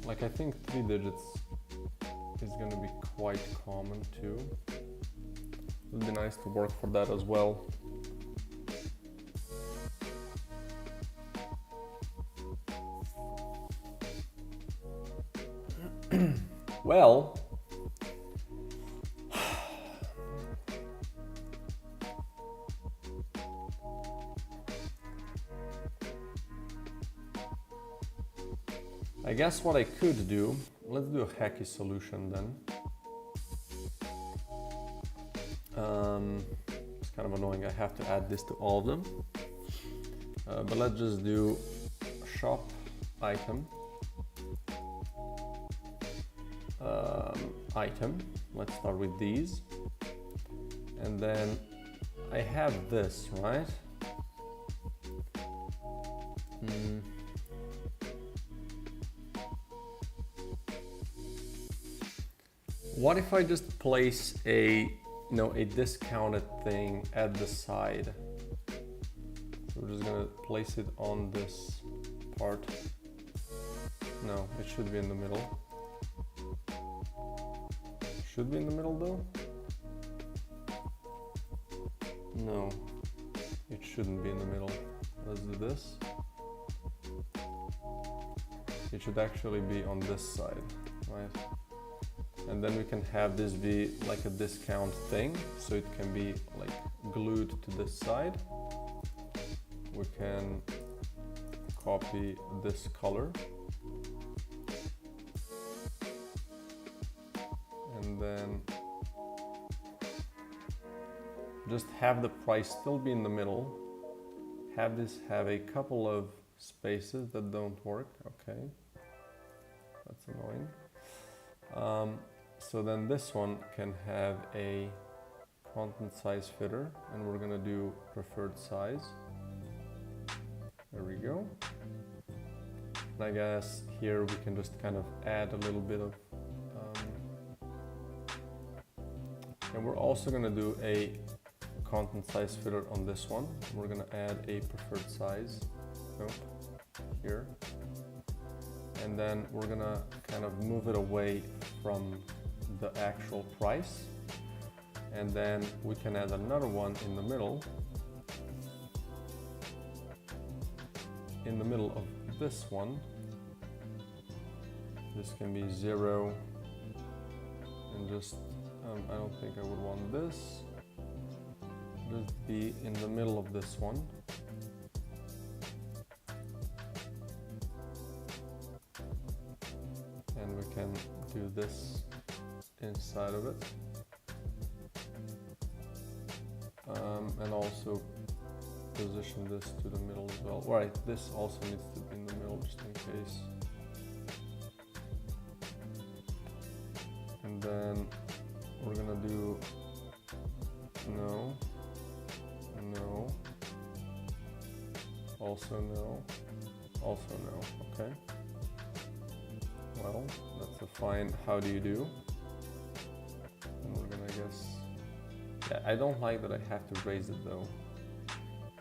Like I think 3 digits is gonna be quite common too. It would be nice to work for that as well. Well, I guess what I could do, let's do a hacky solution then. It's kind of annoying, I have to add this to all of them. But let's just do shop item. Item, let's start with these. And then I have this, right? What if I just place a discounted thing at the side? So we're just gonna place it on this part. No, it should be in the middle. Should be in the middle though? No, it shouldn't be in the middle. Let's do this. It should actually be on this side, right? And then we can have this be like a discount thing, so it can be like glued to this side. We can copy this color. And then just have the price still be in the middle. Have this have a couple of spaces that don't work. Okay, that's annoying. So then this one can have a content size fitter, and we're gonna do preferred size. There we go. And I guess here we can just kind of add a little bit of and we're also gonna do a content size fitter on this one. We're gonna add a preferred size here, and then we're gonna kind of move it away from the actual price, and then we can add another one in the middle of this one. This can be 0, and just I don't think I would want this. Just be in the middle of this one. And we can do this inside of it. And also position this to the middle as well. Right, this also needs to be in the middle just in case. And then we're gonna do no, no, also no, also no. Okay. Well, that's a fine how do you do. And we're gonna guess. Yeah, I don't like that I have to raise it though.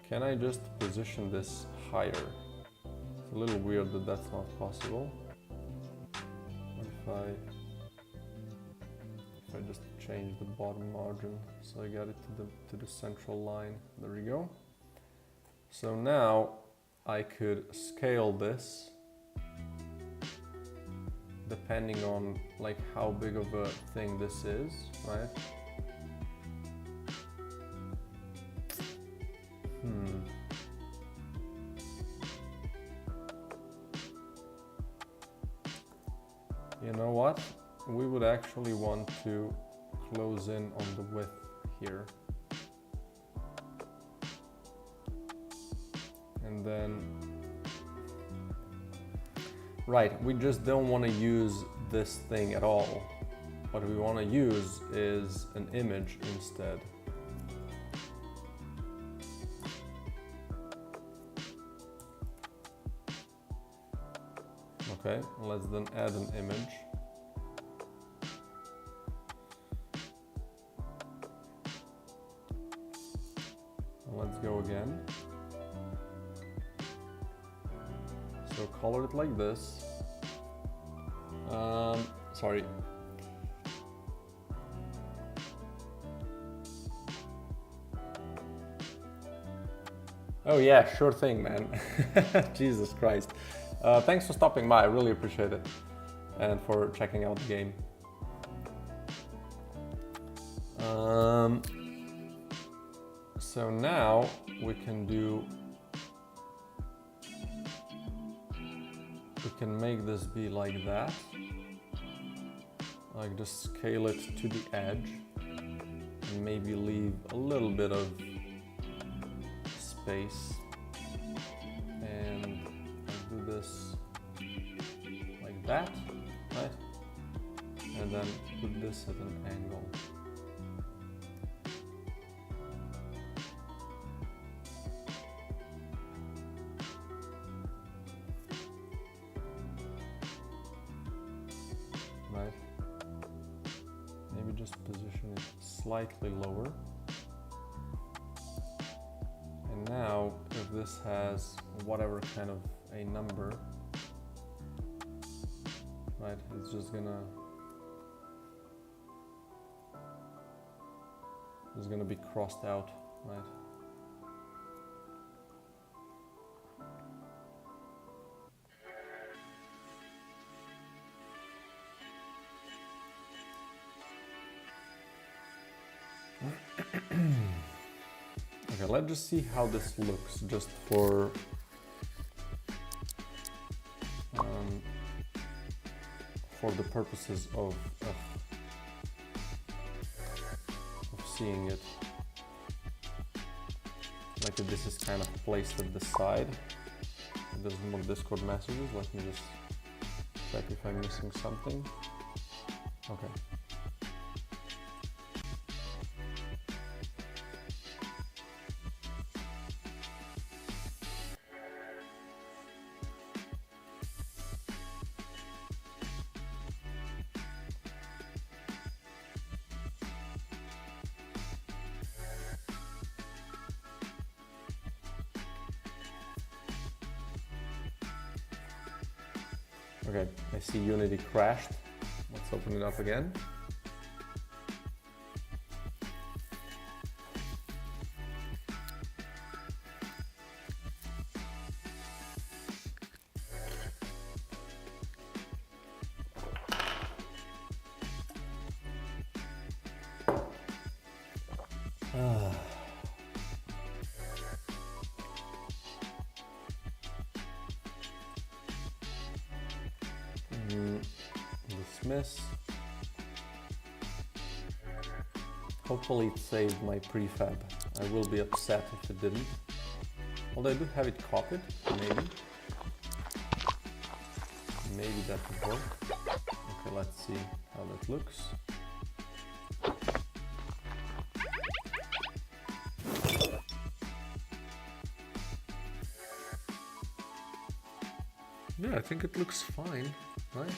Can I just position this higher? It's a little weird that that's not possible. What if I just change the bottom margin so I got it to the central line? There we go. So now I could scale this depending on like how big of a thing this is, right? You know what? We would actually want to close in on the width here. And then, right, we just don't want to use this thing at all. What we want to use is an image instead. Okay, let's then add an image. Let's go again. So color it like this. Sorry. Oh yeah, sure thing, man. Jesus Christ. Thanks for stopping by, I really appreciate it, and for checking out the game. So now we can make this be like that, like just scale it to the edge, and maybe leave a little bit of space, and do this like that, right? And then put this at an angle. Right? Maybe just position it slightly lower. And now, if this has whatever kind of a number, right, it's just gonna be crossed out, right? Okay, let's just see how this looks, just for the purposes of seeing it. Like if this is kind of placed at the side. There's more Discord messages. Let me just check if I'm missing something. Okay. Okay, I see Unity crashed. Let's open it up again. Dismiss. Hopefully it saved my prefab. I will be upset if it didn't. Although I do have it copied, maybe. Maybe that would work. Okay, let's see how that looks. Yeah, I think it looks fine, right?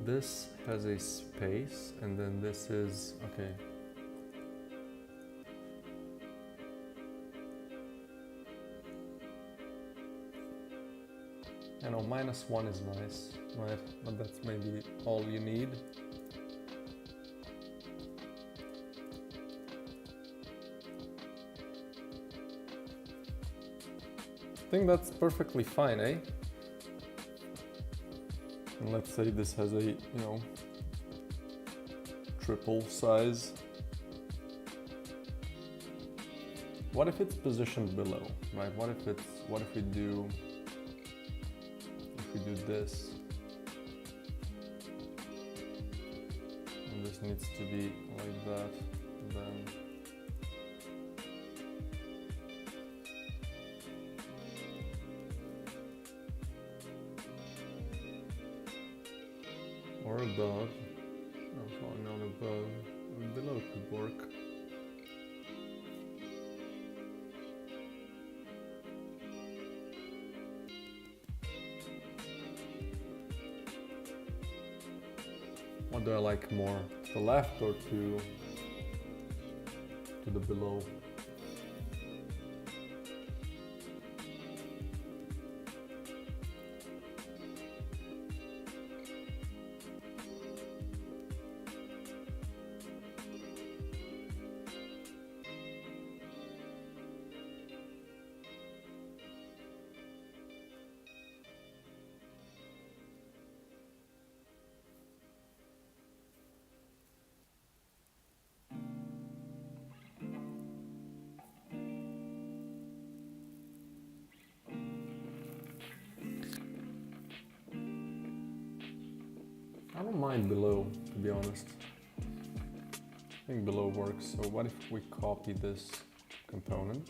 This has a space, and then this is, okay. I know, -1 is nice, right? But that's maybe all you need. I think that's perfectly fine, eh? And let's say this has a, you know, triple size. What if it's positioned below, right? What if we do this? And this needs to be like that, then. Or above. No, probably not above. Below could work. What do I like more? To the left or to the below? I don't mind below, to be honest. I think below works. So what if we copy this component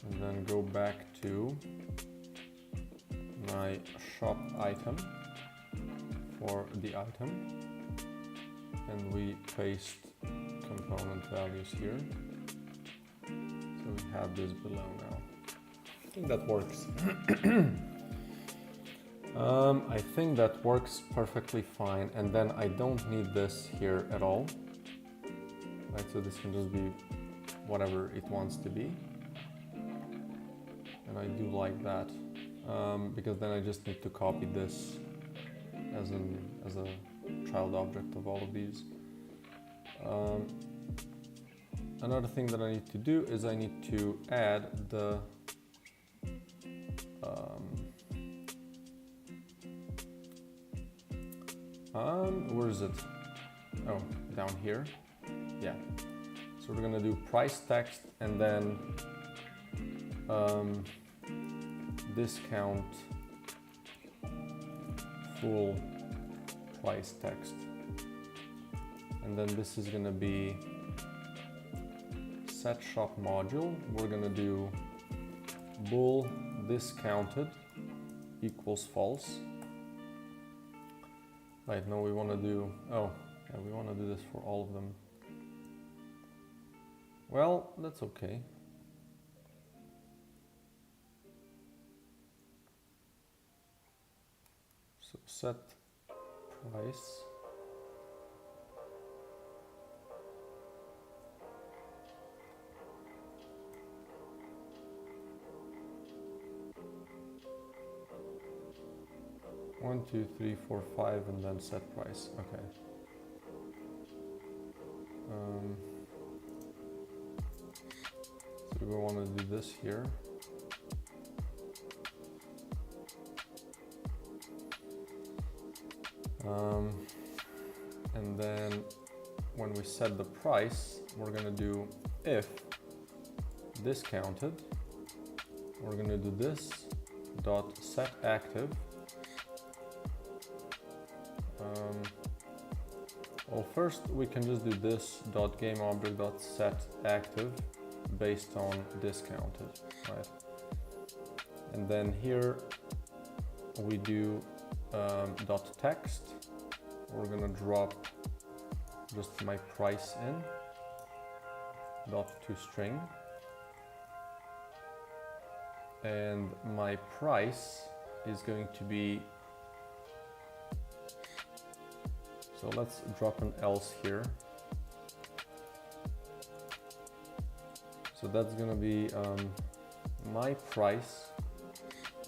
and then go back to my shop item for the item, and we paste component values here. So we have this below now. I think that works. I think that works perfectly fine, and then I don't need this here at all. Right, so this can just be whatever it wants to be. And I do like that, because then I just need to copy this as a child object of all of these. Another thing that I need to do is I need to add the Where is it? Oh, down here. Yeah. So we're gonna do price text and then discount full price text. And then this is gonna be set shop module. We're gonna do bool discounted equals false. Right, now we want to do, oh, yeah, we want to do this for all of them. Well, that's okay. So set price. One, two, three, four, five, and then set price. Okay. So we want to do this here. And then when we set the price, we're going to do if discounted. We're going to do this dot set active. Well, first we can just do this dot game object dot set active based on discounted, right? And then here we do dot text. We're gonna drop just my price in dot to string, and my price is going to be. So let's drop an else here. So that's going to be my price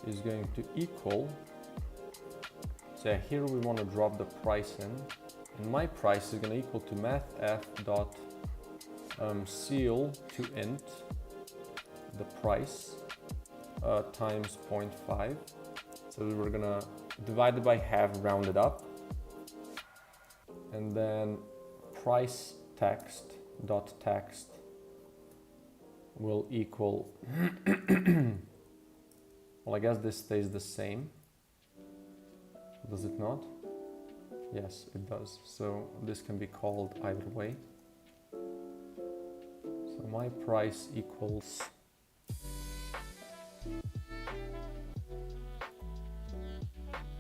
is going to equal. So here we want to drop the price in, and my price is going to equal to mathf dot seal to int the price times 0.5. So we're going to divide it by half, round it up. And then price text dot text will equal, well, I guess this stays the same. Does it not? Yes, it does. So this can be called either way. So my price equals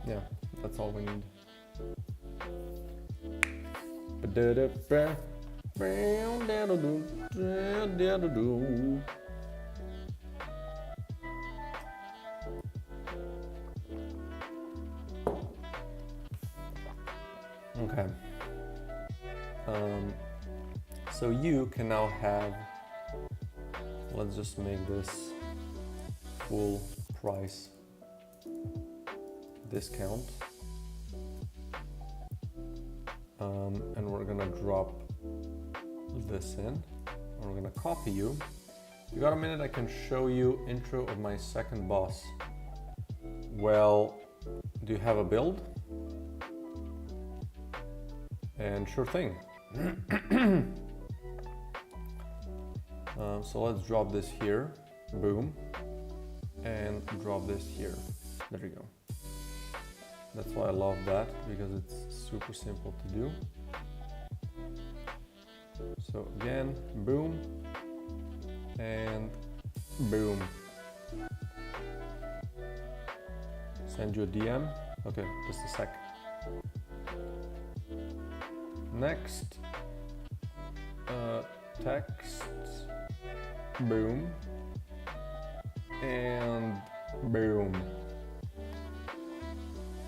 yeah, that's all we need. Okay. So you can now have, let's just make this full price discount. And we're gonna drop this in, and we're gonna copy you. If you got a minute, I can show you intro of my second boss. Well, do you have a build? And sure thing. So let's drop this here, boom, and drop this here. There we go. That's why I love that, because it's super simple to do. So again, boom, and boom. Send you a DM. Okay, just a sec. Next, text, boom, and boom.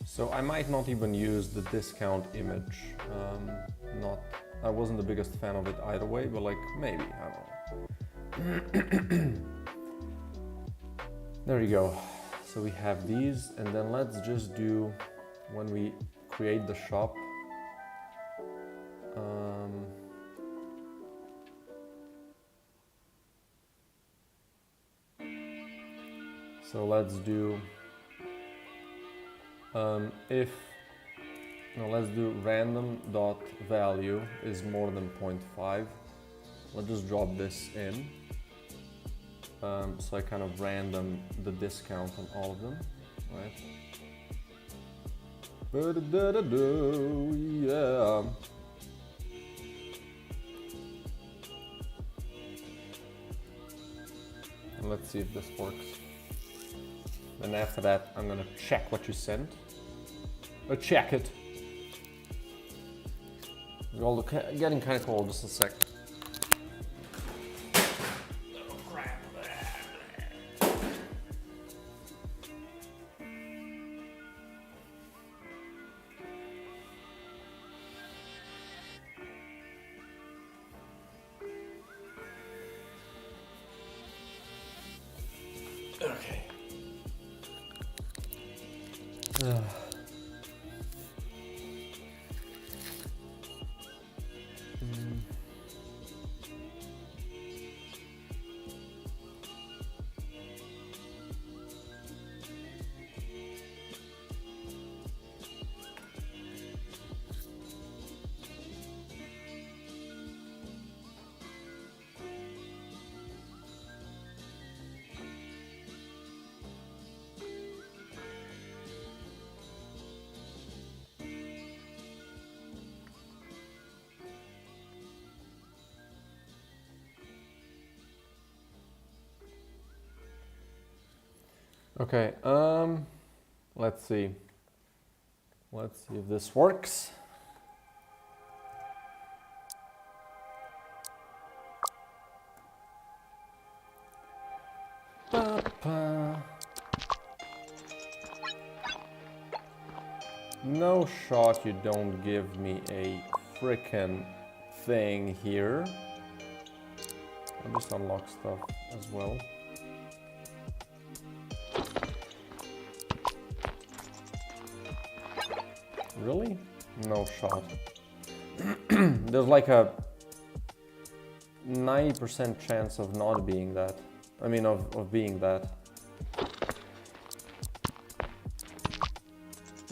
So I might not even use the discount image. I wasn't the biggest fan of it either way, but like maybe, I don't know. There you go. So we have these, and then let's just do, when we create the shop, so let's do if Now let's do random dot value is more than 0.5. Let's just drop this in. So I kind of random the discount on all of them, right? Yeah. And let's see if this works. Then after that, I'm gonna check what you sent. Check it. It's all getting kind of cold. Just a sec. Okay. Okay, let's see. Let's see if this works. No shot you don't give me a frickin' thing here. I'll just unlock stuff as well. Really? No shot. There's like a 90% chance of not being that. I mean, of being that.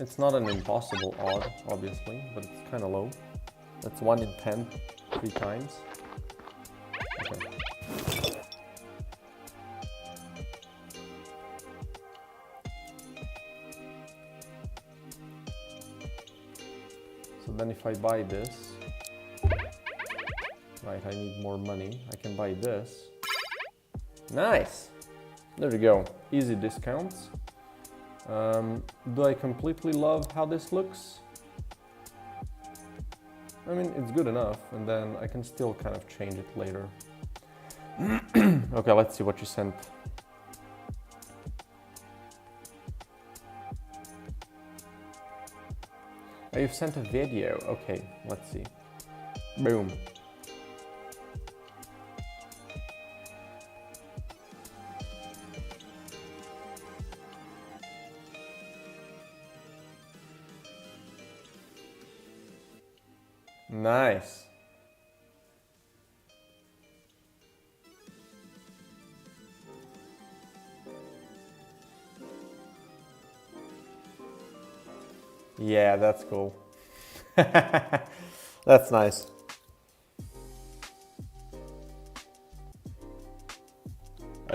It's not an impossible odd, obviously, but it's kind of low. That's 1 in 10, 3 times. Okay. So then if I buy this, right, I need more money. I can buy this. Nice! There we go. Easy discounts. Do I completely love how this looks? I mean, it's good enough, and then I can still kind of change it later. Okay, let's see what you sent. Oh, you've sent a video. Okay, let's see. Boom. Nice. Yeah, that's cool. That's nice.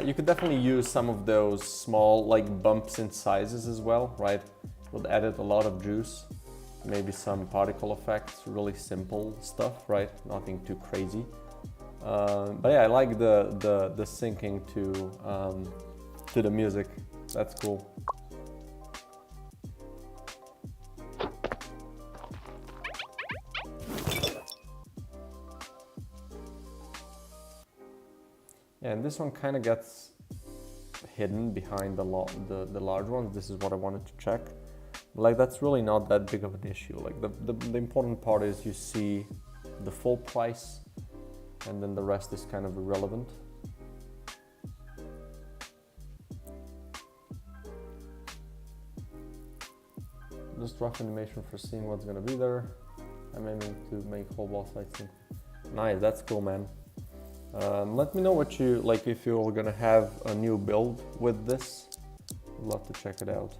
You could definitely use some of those small like bumps in sizes as well, right? Would added a lot of juice. Maybe some particle effects, really simple stuff, right? Nothing too crazy. But yeah, I like the syncing to the music. That's cool. Yeah, and this one kind of gets hidden behind the large ones. This is what I wanted to check. Like, that's really not that big of an issue. Like, the important part is you see the full price, and then the rest is kind of irrelevant. Just rough animation for seeing what's gonna be there. I'm aiming to make whole boss fights. Nice, that's cool, man. Let me know what you like, if you're gonna have a new build with this. I'd love to check it out.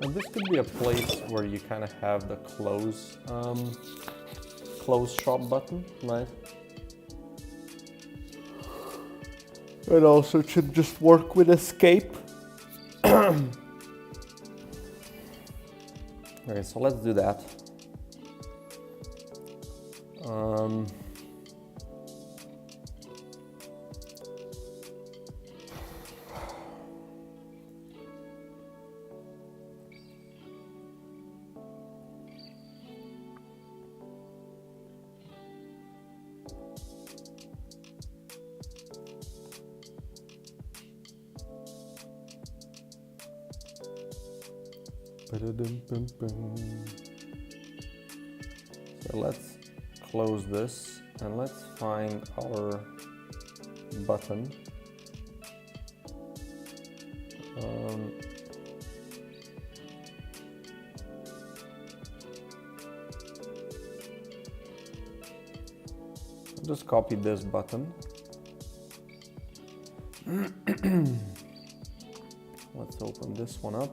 And this could be a place where you kind of have the close shop button, right? And also it should just work with escape. Okay, so let's do that. So let's close this and let's find our button. Just copy this button. Let's open this one up.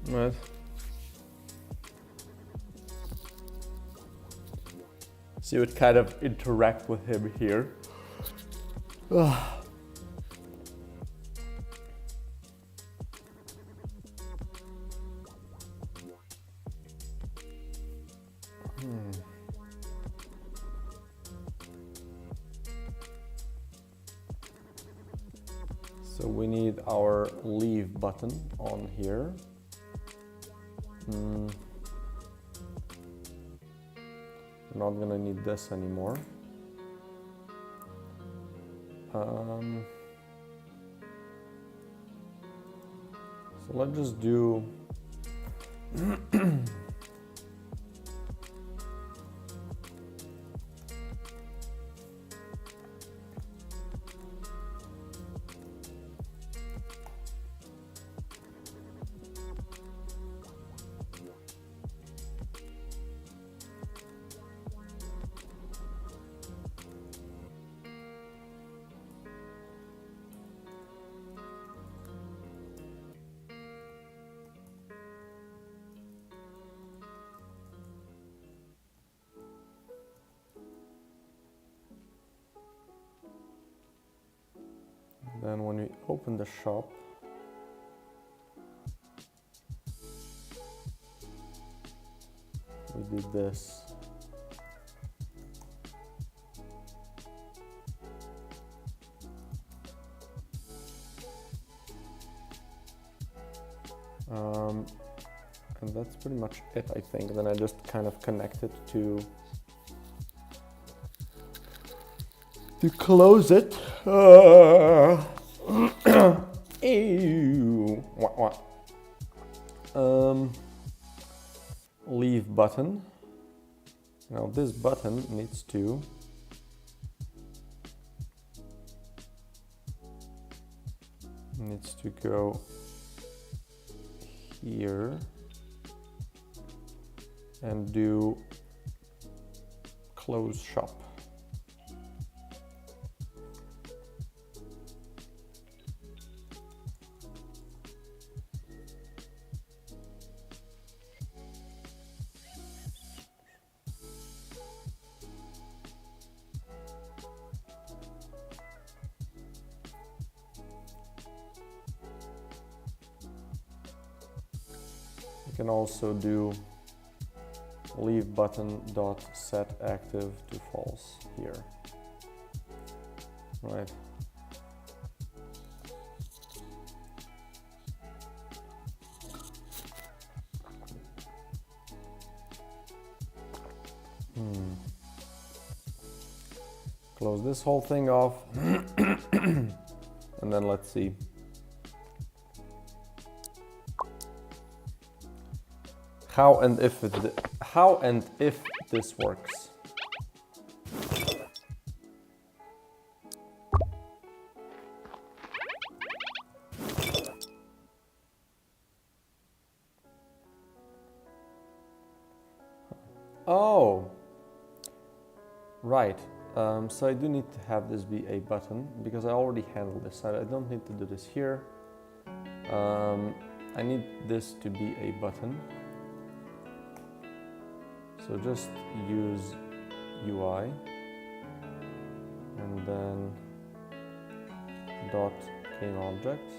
Right. So you would kind of interact with him here. So we need our leave button on here. We're not gonna need this anymore. So let's just do then when we open the shop, we did this. And that's pretty much it, I think. Then I just kind of connect it to close it. Ew. What? Leave button. Now this button needs to go here and do close shop. You can also do leave button dot set active to false here, right? Close this whole thing off. And then let's see. How and if this works. Oh, right. So I do need to have this be a button because I already handled this. I don't need to do this here. I need this to be a button. So just use UI and then dot game object.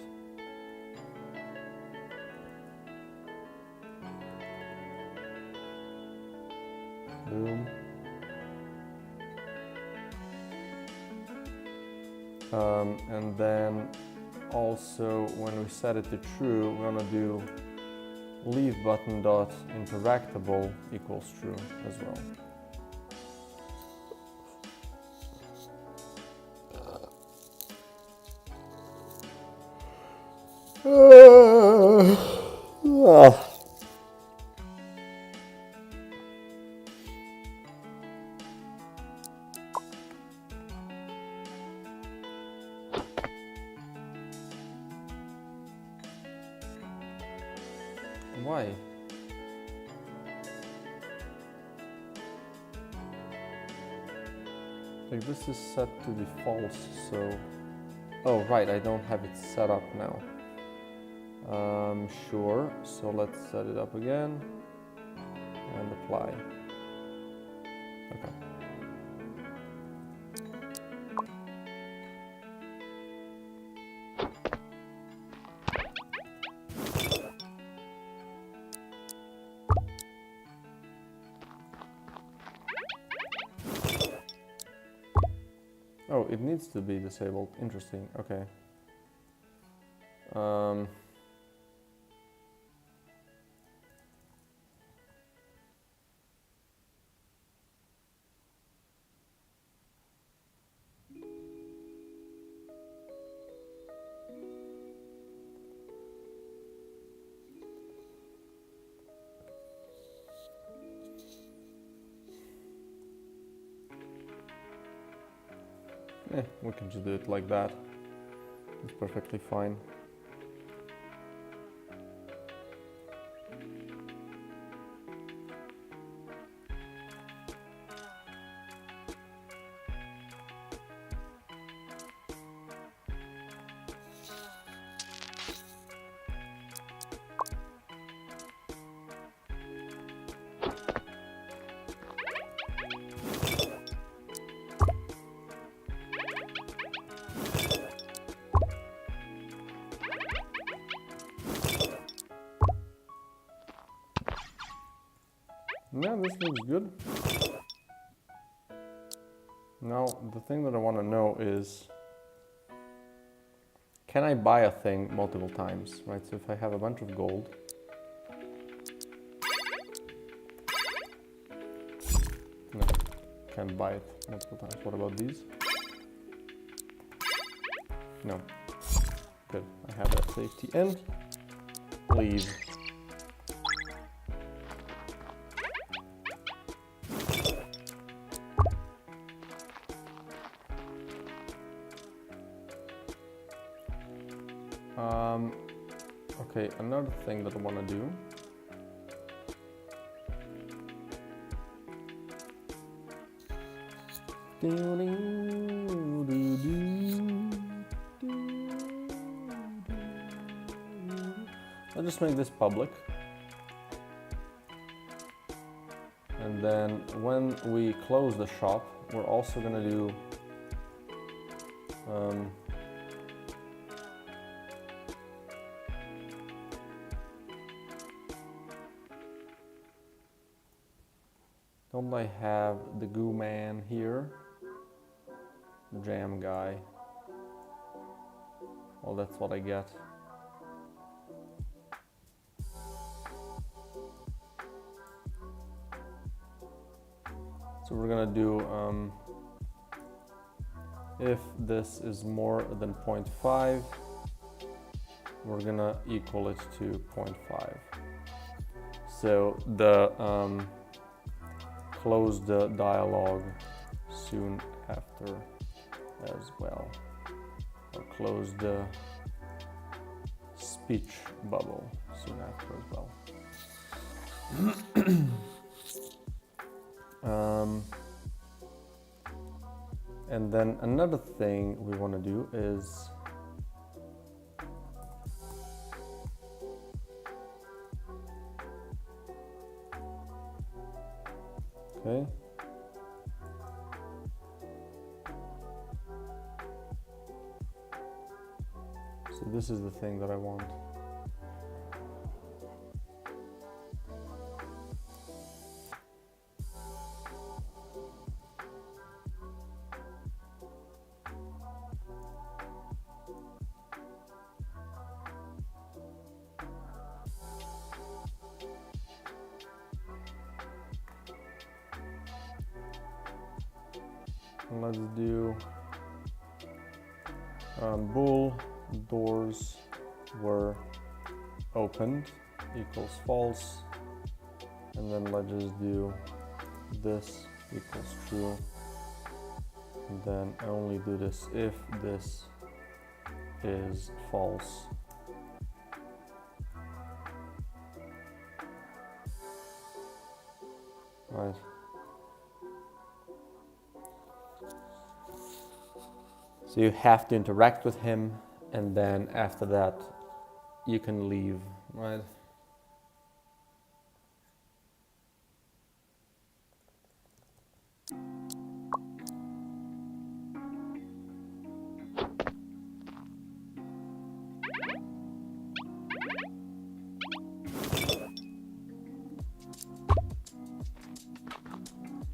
Boom. And then also when we set it to true, we're gonna do leave button dot interactable equals true as well. Why? Like this is set to be false, so... Oh, right, I don't have it set up now. Sure, so let's set it up again and apply. Okay. Oh, it needs to be disabled. Interesting. Okay. We can just do it like that. It's perfectly fine. Yeah, this looks good. Now, the thing that I want to know is, can I buy a thing multiple times, right? So if I have a bunch of gold, no, can't buy it multiple times. What about these? No. Good, I have that safety and leave. Okay, another thing that I want to do. I'll just make this public. And then when we close the shop, we're also going to do don't I have the goo man here? Jam guy. Well, that's what I get. So we're gonna do if this is more than 0.5, we're gonna equal it to 0.5. So the close the dialogue soon after as well, or close the speech bubble soon after as well. And then another thing we want to do is okay. So this is the thing that I want. Let's do bool doors were opened equals false, and then let's just do this equals true, and then I only do this if this is false. Right. So you have to interact with him, and then after that you can leave, right?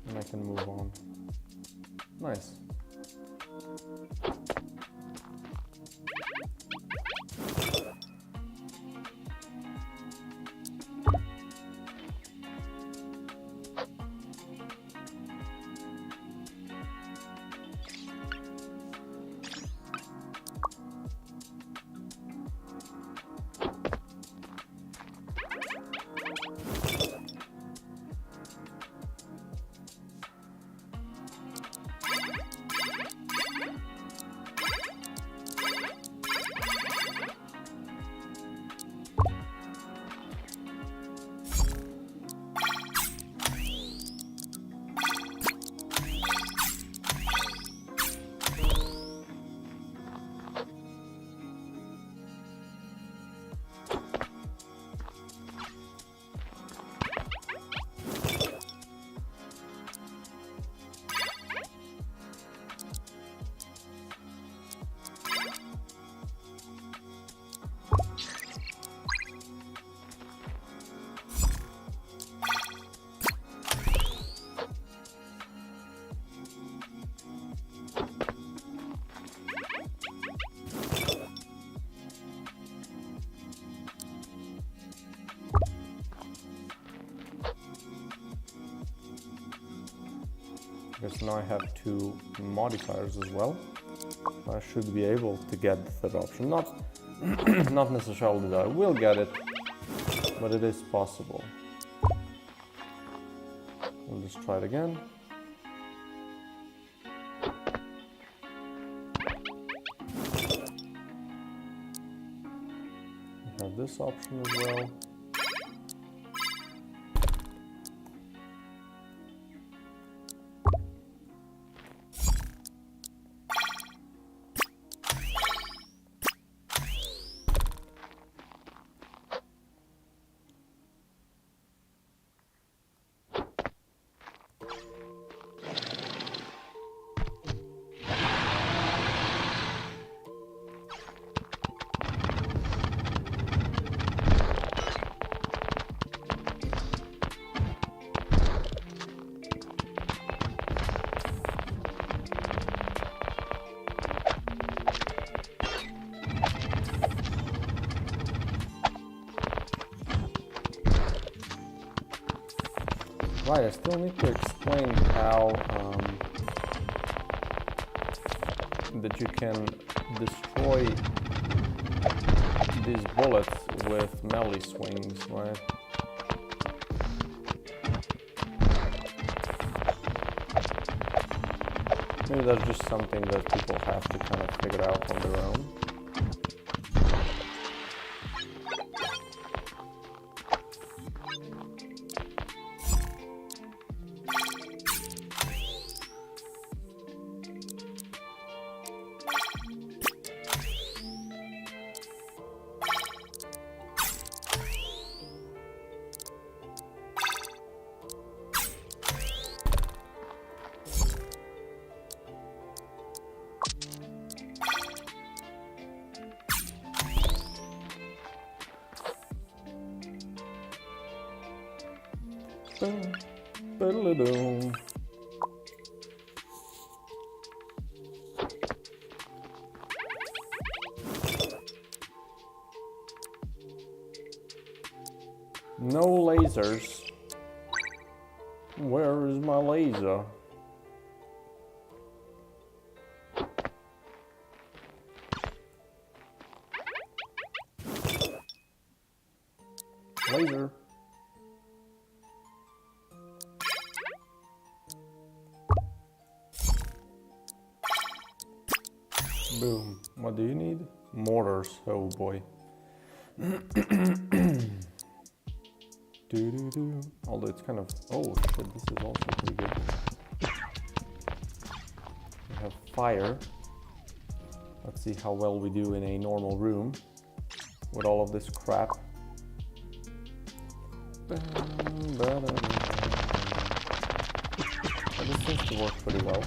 And I can move on. Nice. Because now I have two modifiers as well. I should be able to get the third option. Not necessarily that I will get it, but it is possible. We'll just try it again. We have this option as well. Right, I still need to explain how that you can destroy these bullets with melee swings, right? Maybe that's just something that people have to kind of figure out on their own. Boom. No lasers. Where is my laser? Laser. Boom. What do you need? Mortars. Oh boy. Although it's kind of... Oh shit, this is also pretty good. We have fire. Let's see how well we do in a normal room with all of this crap. This seems to work pretty well.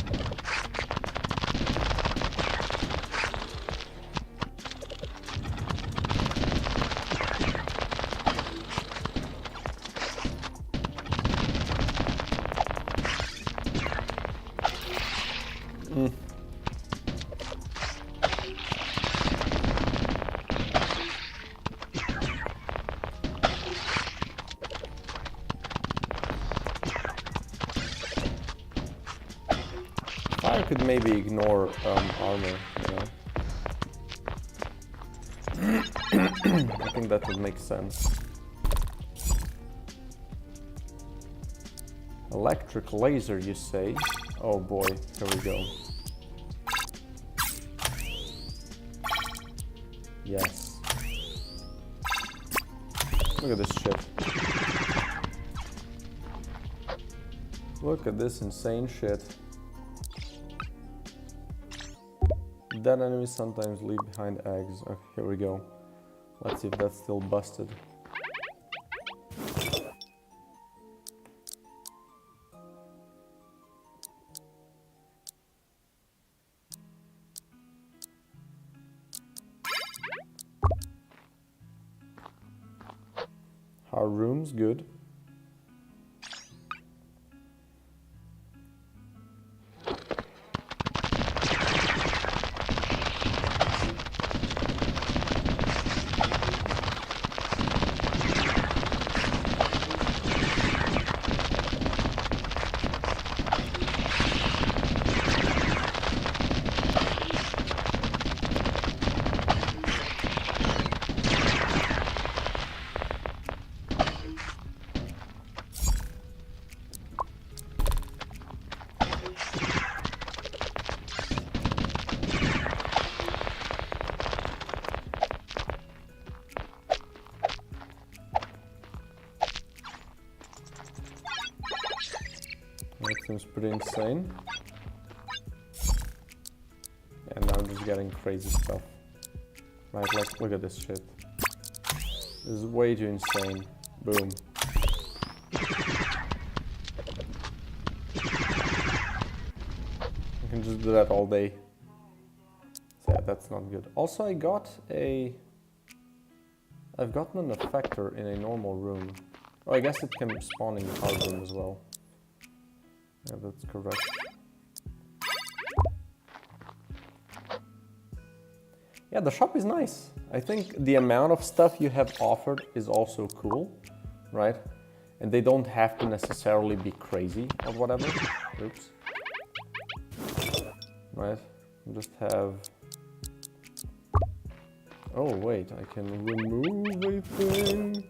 I could maybe ignore armor, you know. I think that would make sense. Electric laser, you say? Oh boy, here we go. Yes. Look at this shit. Look at this insane shit. Dead enemies sometimes leave behind eggs. Okay, here we go. Let's see if that's still busted. Our room's good. That seems pretty insane. And now I'm just getting crazy stuff. Right, like, look at this shit. This is way too insane. Boom. I can just do that all day. So yeah, that's not good. Also, I've gotten an effector in a normal room. Oh, I guess it can spawn in the hard room as well. Yeah, that's correct. Yeah, the shop is nice. I think the amount of stuff you have offered is also cool, right? And they don't have to necessarily be crazy or whatever. Oops. Right, just have... Oh wait, I can remove a thing.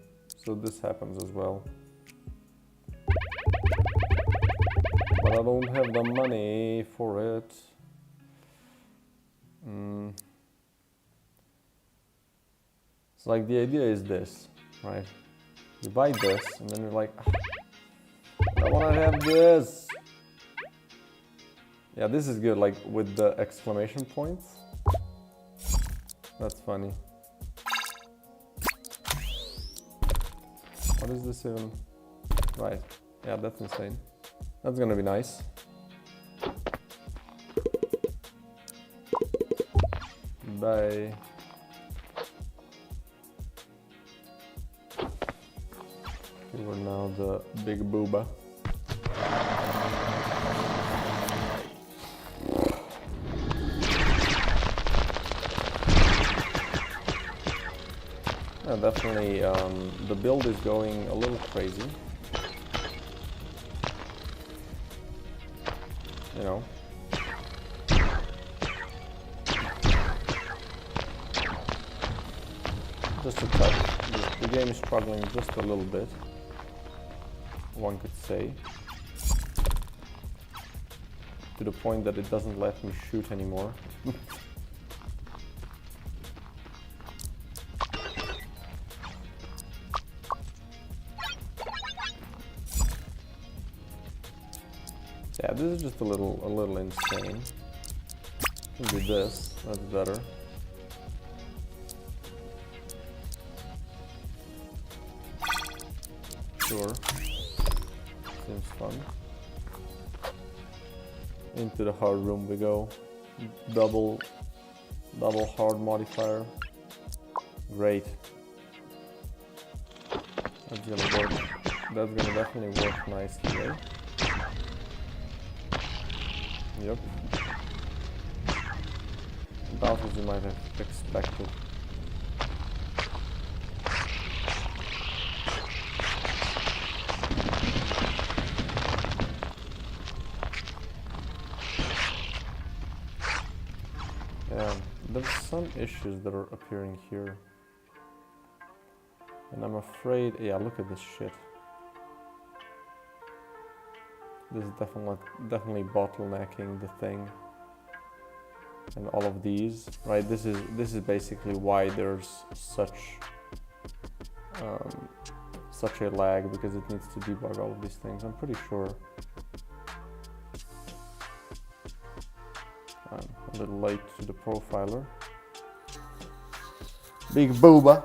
So this happens as well. But I don't have the money for it. It's like the idea is this, right? You buy this and then you're like, I want to have this. Yeah, this is good, like with the exclamation points. That's funny. What is this even? Right, yeah, that's insane. That's gonna be nice. Bye. You are now the big booba. Yeah, definitely, the build is going a little crazy. You know. Just a touch. The game is struggling just a little bit, one could say. To the point that it doesn't let me shoot anymore. Yeah, this is just a little insane. Can do this, that's better. Sure. Seems fun. Into the hard room we go. Double hard modifier. Great. That's gonna work. That's gonna definitely work nicely, right? Yep. About as you might have expected. Yeah, there's some issues that are appearing here. And I'm afraid, yeah, look at this shit. This is definitely bottlenecking the thing. And all of these, right? This is basically why there's such a lag, because it needs to debug all of these things. I'm pretty sure. I'm a little late to the profiler. Big booba.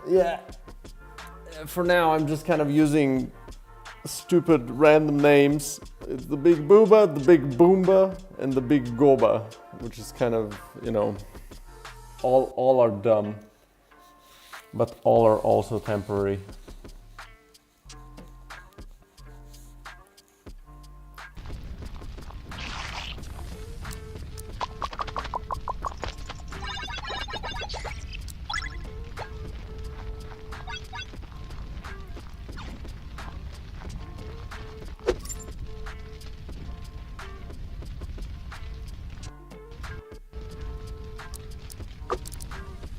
Yeah. For now, I'm just kind of using stupid random names. It's the big booba, the big boomba, and the big goba, which is kind of, you know, all are dumb, but all are also temporary.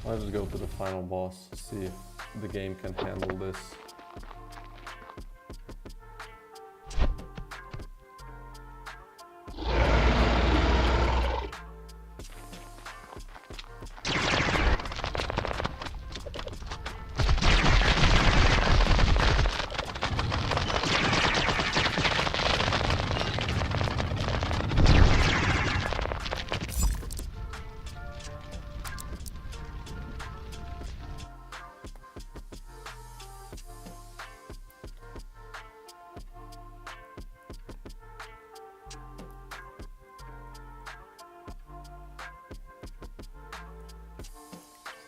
Let's go to the final boss, see if the game can handle this.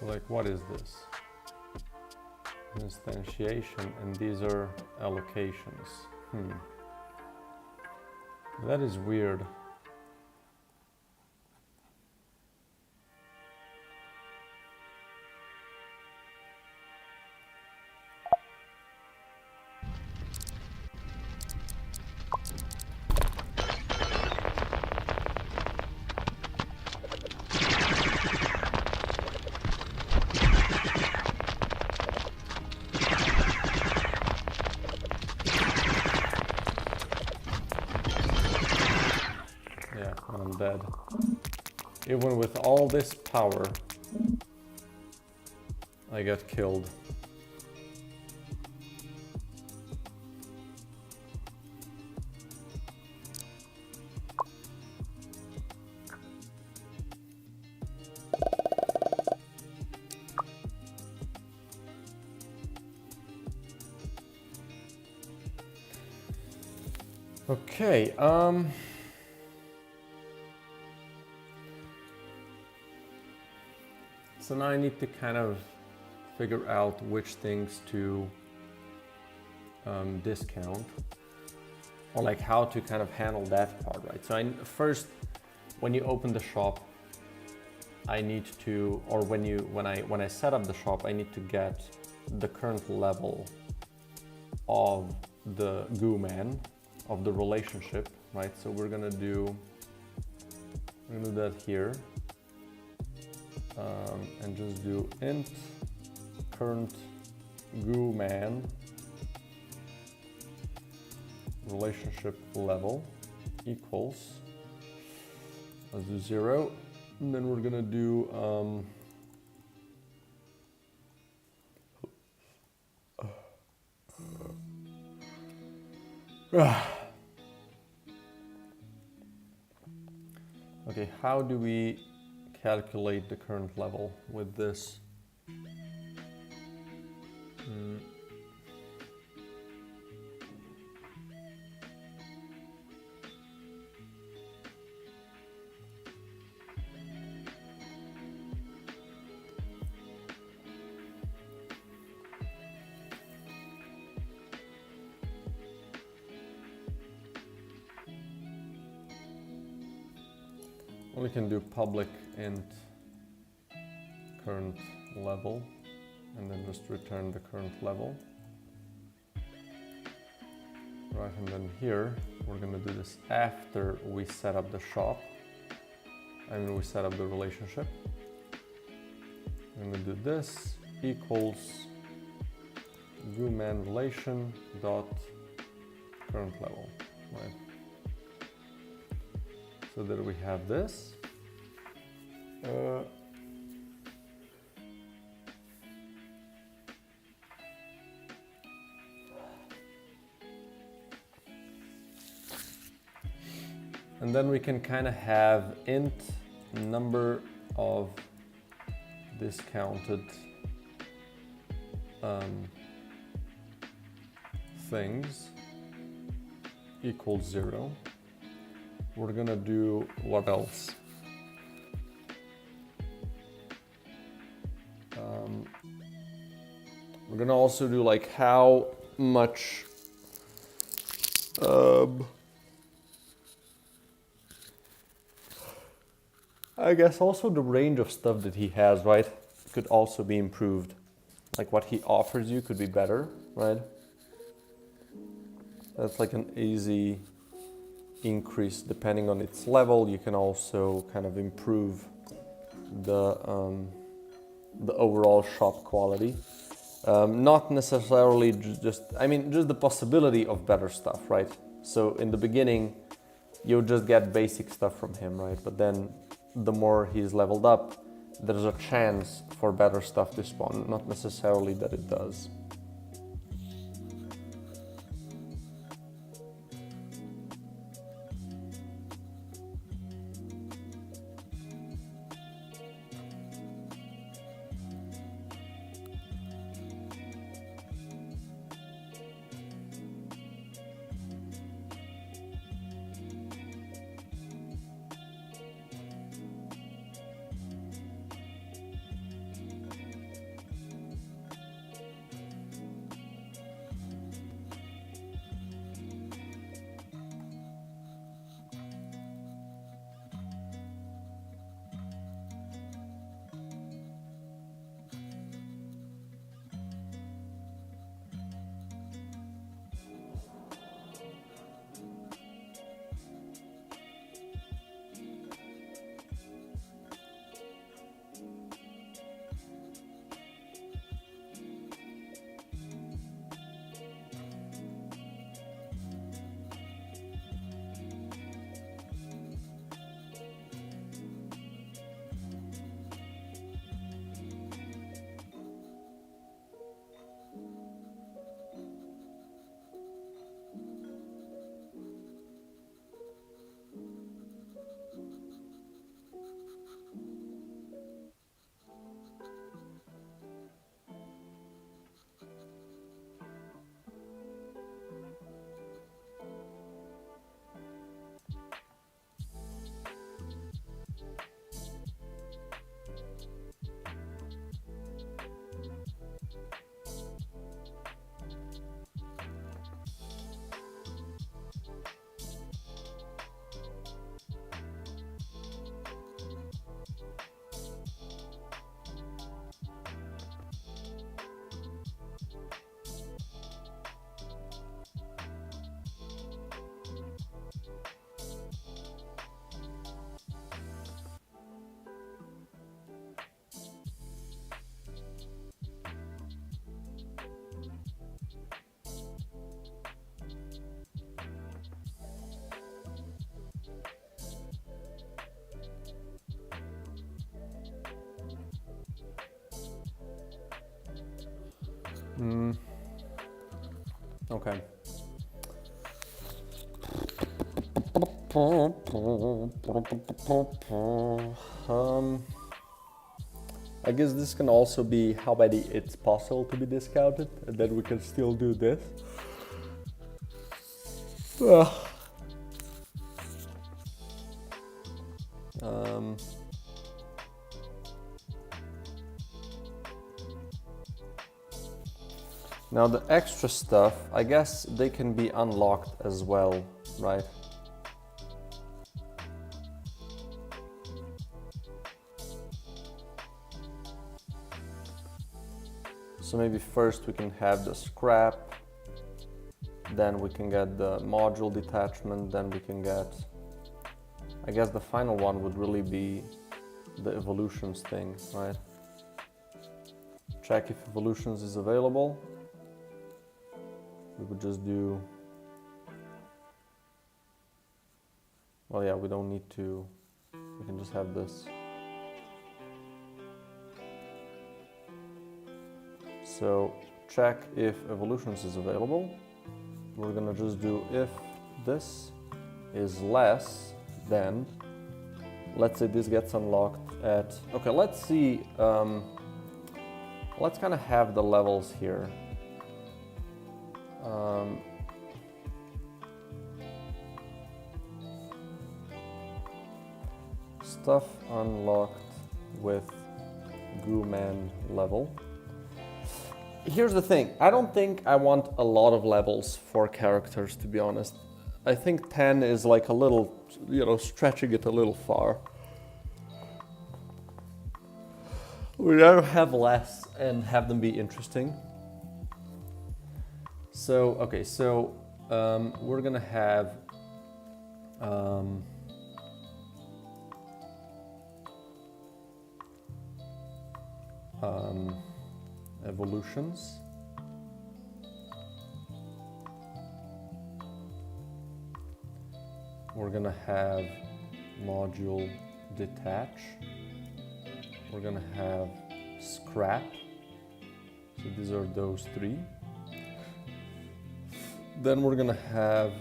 Like, what is this? Instantiation, and these are allocations. That is weird. I'm dead. Even with all this power, I get killed. Okay, so now I need to kind of figure out which things to discount, or like how to kind of handle that part, right? So first, when you open the shop, I need to, or when I set up the shop, I need to get the current level of the goo man, of the relationship, right? So we're gonna do that here, and just do int current goo man relationship level equals, let's do 0, and then we're gonna do okay, how do we calculate the current level with this? We can do public int current level and then just return the current level. Right, and then here we're gonna do this after we set up the shop. We set up the relationship. I'm gonna do this equals gooman relation dot current level, right? So that we have this. And then we can kind of have int number of discounted things equals 0. We're gonna do what else? We're gonna also do like how much I guess also the range of stuff that he has, right, could also be improved. Like what he offers you could be better, right? That's like an easy increase depending on its level. You can also kind of improve the overall shop quality. Not necessarily just the possibility of better stuff, right? So in the beginning, you'll just get basic stuff from him, right? But then the more he's leveled up, there's a chance for better stuff to spawn, not necessarily that it does. Okay. I guess this can also be how many it's possible to be discounted, and then we can still do this. Now the extra stuff, I guess they can be unlocked as well, right? So maybe first we can have the scrap, then we can get the module detachment, then we can get, I guess the final one would really be the evolutions thing, right? Check if evolutions is available. We would just do, well, yeah, we don't need to, we can just have this. So check if evolutions is available. We're gonna just do if this is less than, let's say this gets unlocked at, okay, let's see, let's kind of have the levels here. Stuff unlocked with Goo Man level. Here's the thing, I don't think I want a lot of levels for characters, to be honest. I think 10 is like a little, you know, stretching it a little far. We'd rather have less and have them be interesting. So, okay, so we're gonna have evolutions. We're gonna have module detach. We're gonna have scrap. So these are those three. Then we're gonna have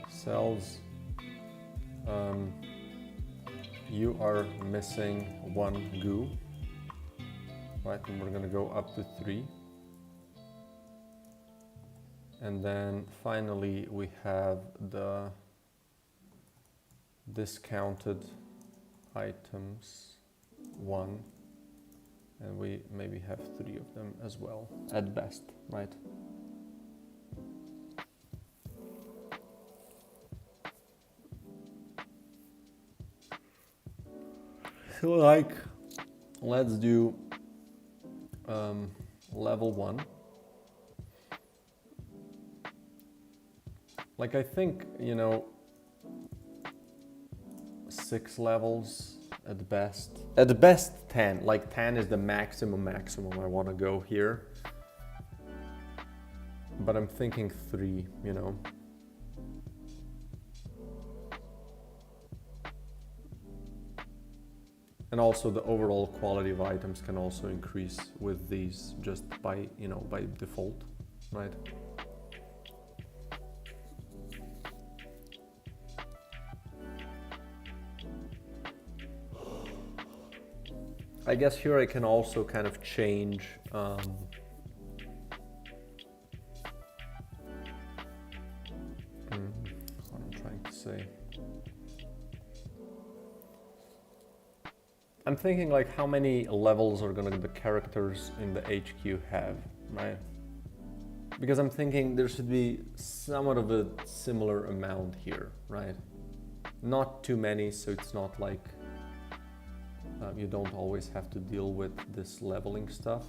cells. You are missing one goo, right? And we're gonna go up to 3. And then finally we have the discounted items 1, and we maybe have 3 of them as well at best, right? So like, let's do level 1. Like, I think, you know, 6 levels at best. At the best 10, like 10 is the maximum I want to go here. But I'm thinking 3, you know. And also the overall quality of items can also increase with these just by, you know, by default, right? I guess here I can also kind of change what I'm trying to say. I'm thinking like how many levels are gonna the characters in the HQ have, right? Because I'm thinking there should be somewhat of a similar amount here, right? Not too many, so it's not like you don't always have to deal with this leveling stuff.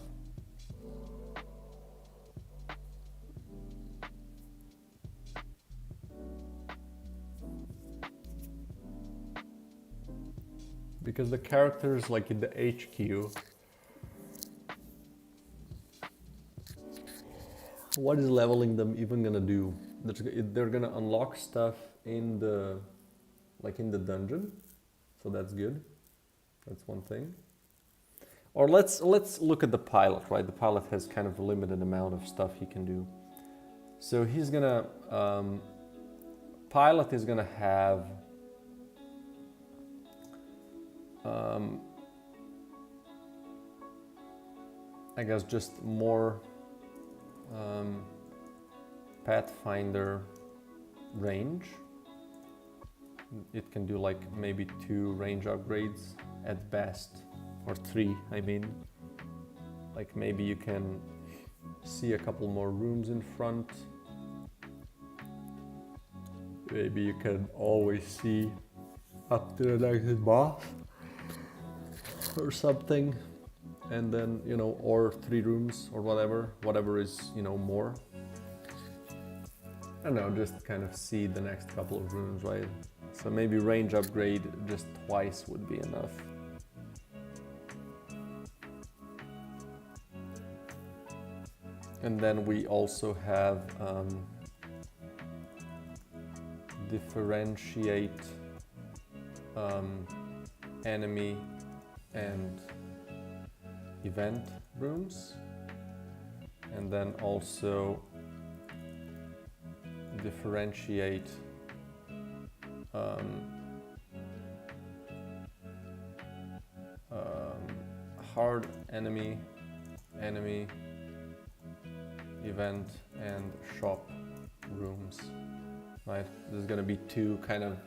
Because the characters like in the HQ, What is leveling them even gonna do? They're gonna unlock stuff in the, like in the dungeon, so that's good. That's one thing. Or let's look at the pilot, right? The pilot has kind of a limited amount of stuff he can do. So he's gonna, pilot is gonna have, I guess just more Pathfinder range. It can do like maybe 2 range upgrades at best, or 3, I mean. Like maybe you can see a couple more rooms in front. Maybe you can always see up to the next boss or something. And then, you know, or 3 rooms or whatever is, you know, more. I don't know, just kind of see the next couple of rooms, right? So maybe range upgrade just twice would be enough. And then we also have differentiate enemy and event rooms, and then also differentiate hard enemy, event, and shop rooms, right? There's gonna be 2 kind of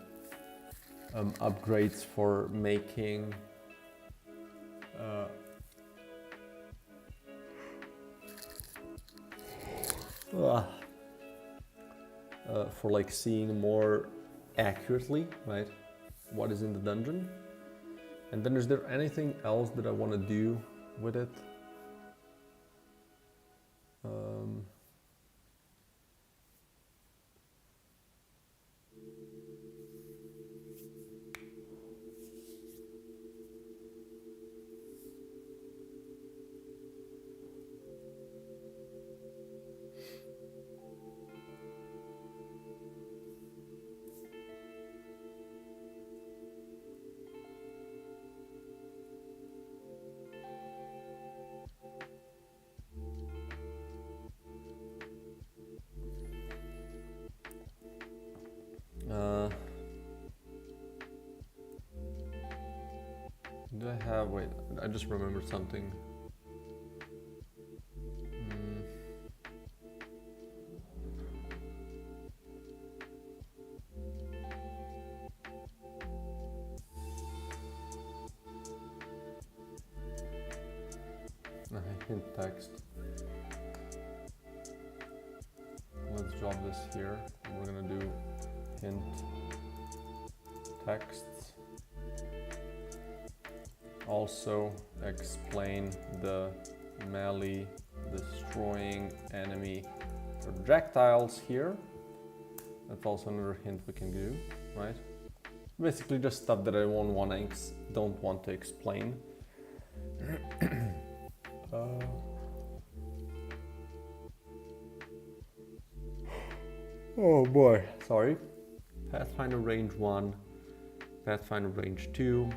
upgrades for making for like seeing more accurately, right, what is in the dungeon. And then is there anything else that I want to do with it? Do I have, wait, I just remembered something. Hint text. Let's drop this here. And we're gonna do hint texts. Also explain the melee destroying enemy projectiles here. That's also another hint we can do, right? Basically just stuff that I don't want to explain. Oh boy, sorry. Pathfinder range 1, Pathfinder range 2.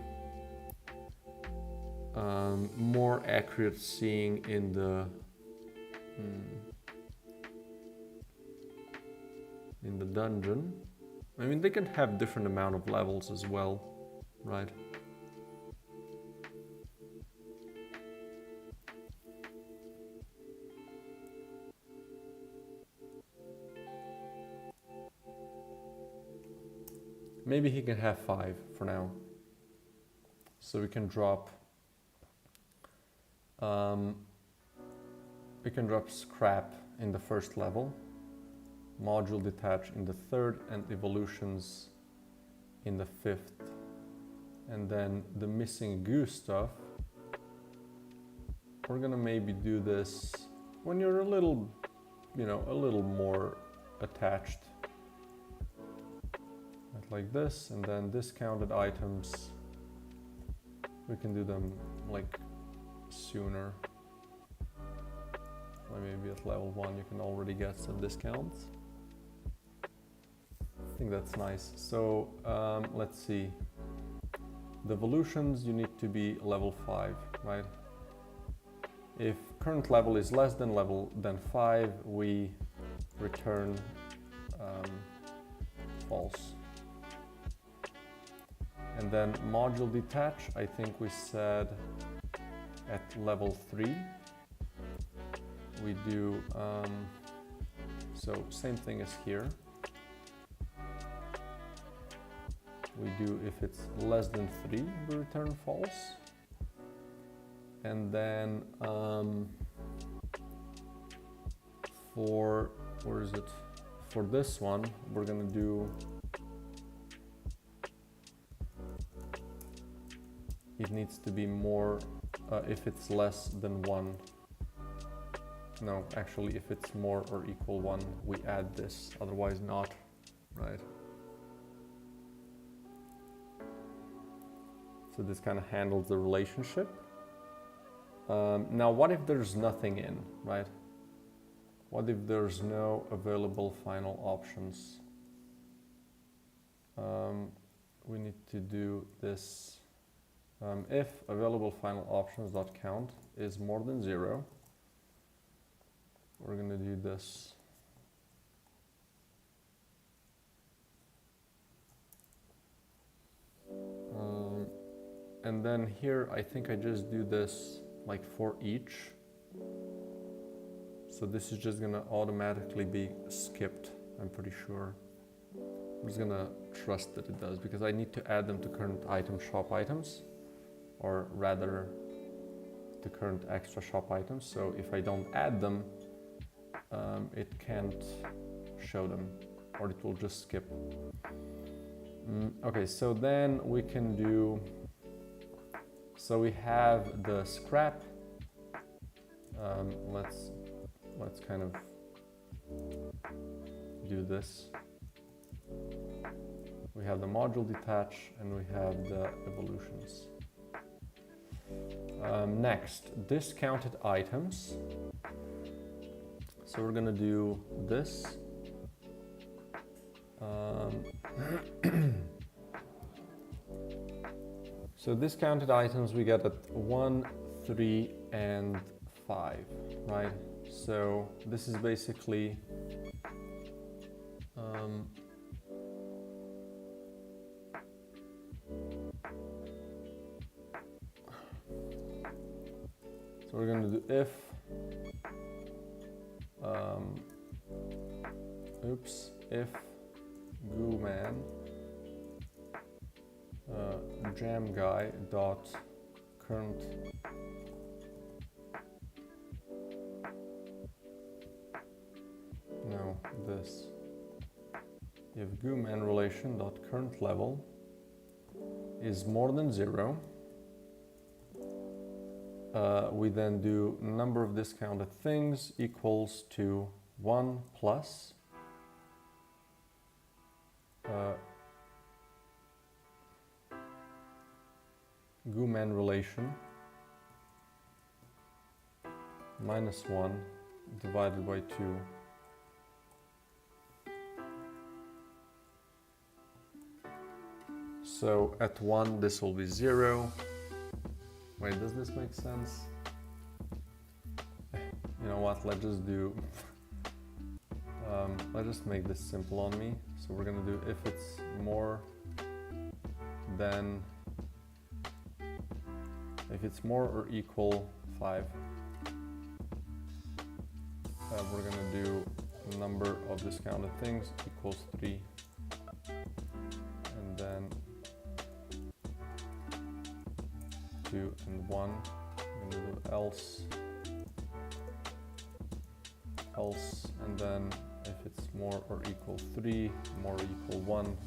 More accurate seeing in the dungeon. I mean, they can have different amount of levels as well, right? Maybe he can have 5 for now. So we can drop scrap in the 1st level, module detach in the 3rd, and evolutions in the 5th. And then the missing goo stuff, we're gonna maybe do this when you're a little, you know, a little more attached. Like this, and then discounted items, we can do them like sooner. maybe at level 1 you can already get some discounts. I think that's nice. So let's see. The evolutions, you need to be level 5, right? If current level is less than 5, we return false. And then module detach, I think we said at level 3. We do, so same thing as here. We do, if it's less than 3, we return false. And then for, where is it? For this one, we're gonna do, it needs to be more, if it's less than 1. No, actually, if it's more or equal 1, we add this, otherwise not, right? So this kind of handles the relationship. Now, what if there's nothing in, right? What if there's no available final options? We need to do this. If available final options dot count is more than 0, we're gonna do this. And then here, I think I just do this like for each. So this is just gonna automatically be skipped, I'm pretty sure. I'm just gonna trust that it does, because I need to add them to current item shop items, or rather to current extra shop items. So if I don't add them, it can't show them, or it will just skip. Okay, so then we can do, so we have the scrap. Let's kind of do this. We have the module detach and we have the evolutions. Next, discounted items. So we're gonna do this. So discounted items we get at 1, 3, and 5, right? So this is basically so we're going to do if if gooman jam guy dot current this, if gooman relation dot current level is more than 0, we then do number of discounted things equals to 1 plus gooman relation minus 1 divided by 2. So at 1 this will be 0. Wait, does this make sense? You know what, let's just do let's just make this simple on me. So we're gonna do if it's more than, if it's more or equal 5, we're gonna do number of discounted things equals 3, and then 2 and 1, I'm gonna do else, and then if it's more or equal 3, more or equal 1,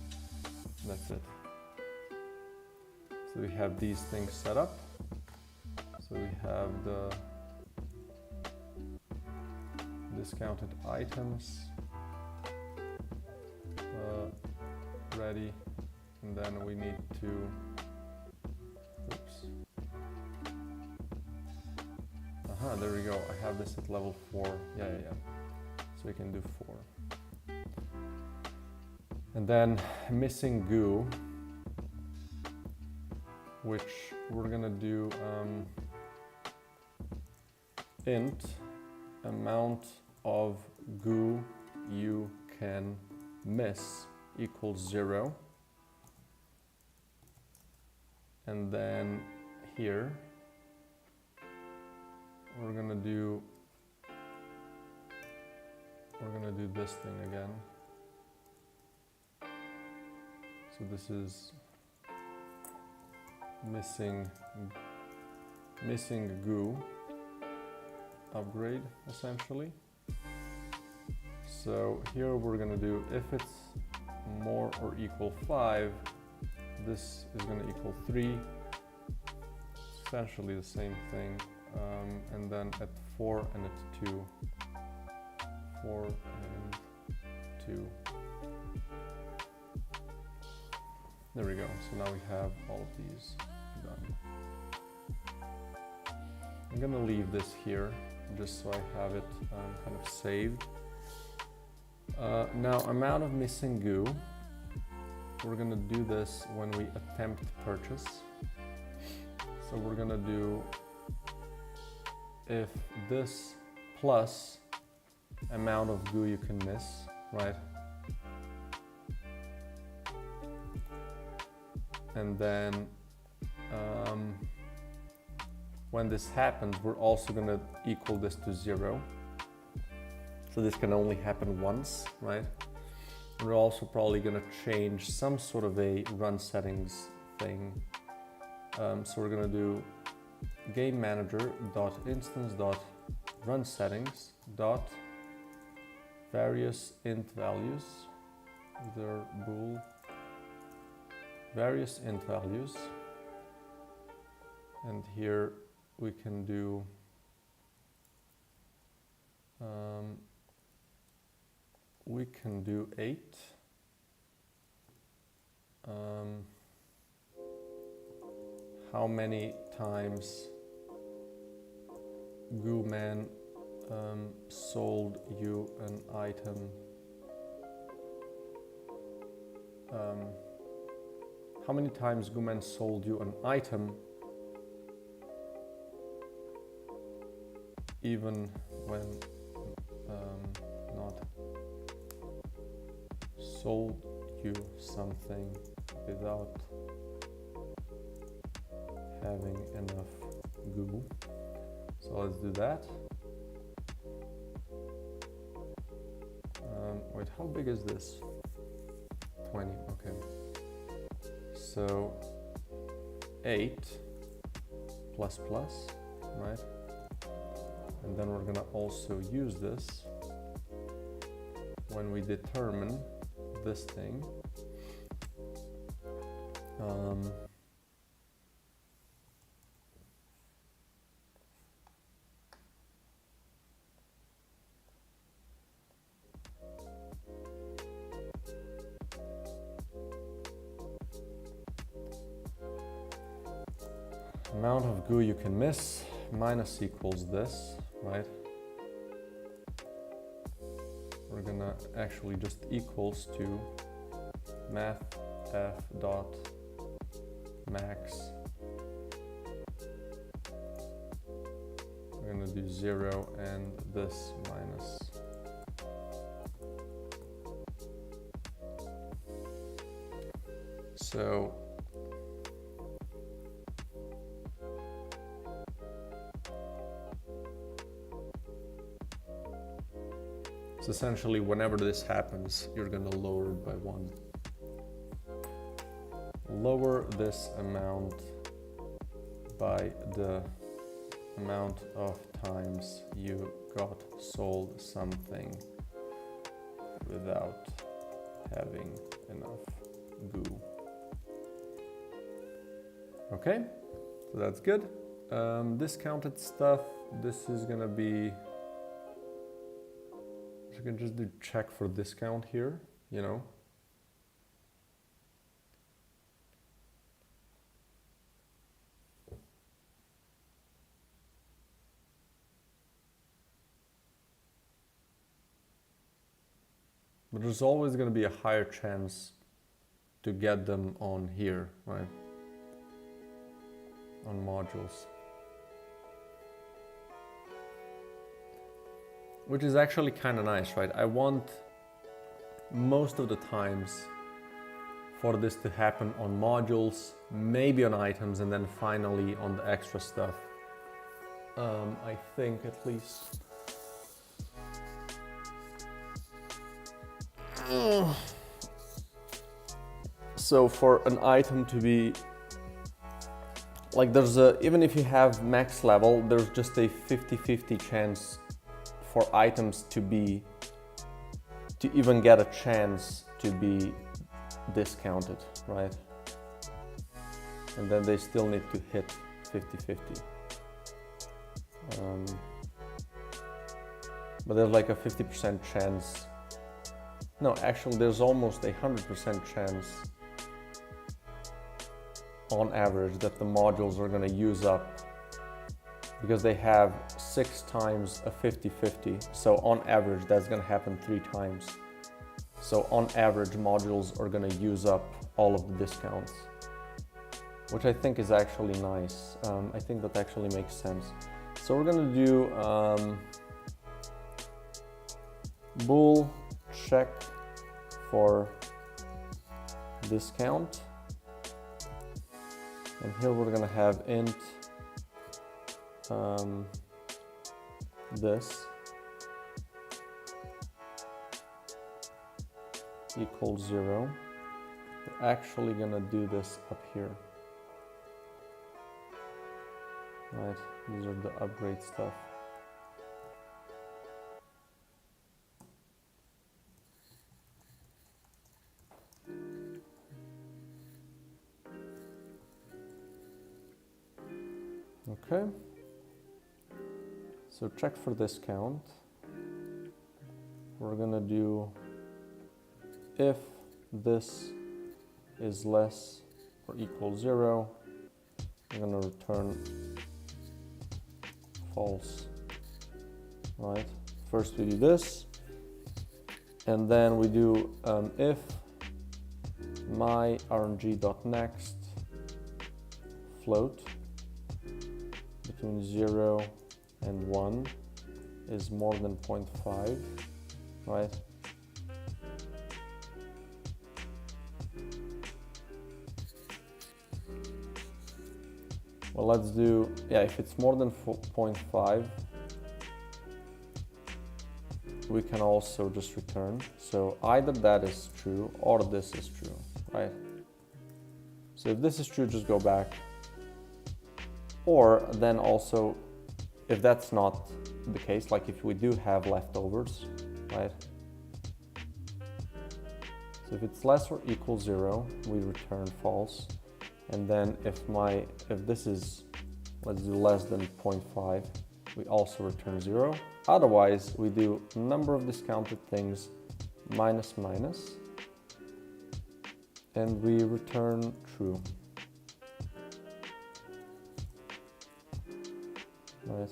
that's it. So we have these things set up. So we have the discounted items ready, and then we need to, There we go. I have this at level 4. Yeah. So we can do 4. And then missing goo, which we're gonna do int amount of goo you can miss equals 0. And then here we're gonna do this thing again. So this is missing goo upgrade essentially. So here we're gonna do if it's more or equal 5, this is gonna equal 3. It's essentially the same thing. And then at 4 and at 2. 4 and 2. There we go. So now we have all of these done. I'm gonna leave this here just so I have it kind of saved. Now, amount of missing goo. We're gonna do this when we attempt purchase. So we're gonna do if this plus amount of goo you can miss, right? And then when this happens, we're also gonna equal this to 0. So this can only happen once, right? We're also probably gonna change some sort of a run settings thing. So we're gonna do game manager dot instance dot run settings dot various int values, their bool, various int values, and here we can do we can do 8. How many times Goo Man sold you an item? How many times Goo Man sold you an item even when not sold you something without having enough goo? So let's do that. Wait, how big is this? 20, okay. So 8 plus plus, right? And then we're gonna also use this when we determine this thing. Amount of goo you can miss minus equals this, right? We're gonna actually just equals to math f dot max. We're gonna do 0 and this minus. So essentially, whenever this happens, you're gonna lower it by 1. Lower this amount by the amount of times you got sold something without having enough goo. Okay, so that's good. Discounted stuff, this is gonna be, you can just do check for discount here, you know. But there's always going to be a higher chance to get them on here, right? On modules. Which is actually kind of nice, right? I want most of the times for this to happen on modules, maybe on items, and then finally on the extra stuff. I think at least. So for an item to be like, there's a, even if you have max level, there's just a 50-50 chance for items to even get a chance to be discounted, right? And then they still need to hit 50-50. But there's like a 50% chance. No, actually there's almost a 100% chance on average that the modules are going to use up, because they have 6 times a 50-50. So on average that's going to happen 3 times. So on average modules are going to use up all of the discounts, which I think is actually nice. I think that actually makes sense. So we're going to do bool check for discount, and here we're going to have int this equals 0. We're actually going to do this up here, right? These are the upgrade stuff. Okay, so check for discount. We're gonna do if this is less or equal 0, we're gonna return false, right? First we do this, and then we do if my rng.next float between 0 and 1 is more than 0.5, right? Well, let's do, yeah, if it's more than 0.5, we can also just return. So either that is true or this is true, right? So if this is true, just go back. Or then also, if that's not the case, like if we do have leftovers, right? So if it's less or equal 0, we return false. And then if this is, let's do less than 0.5, we also return 0. Otherwise, we do number of discounted things minus minus, and we return true. Right.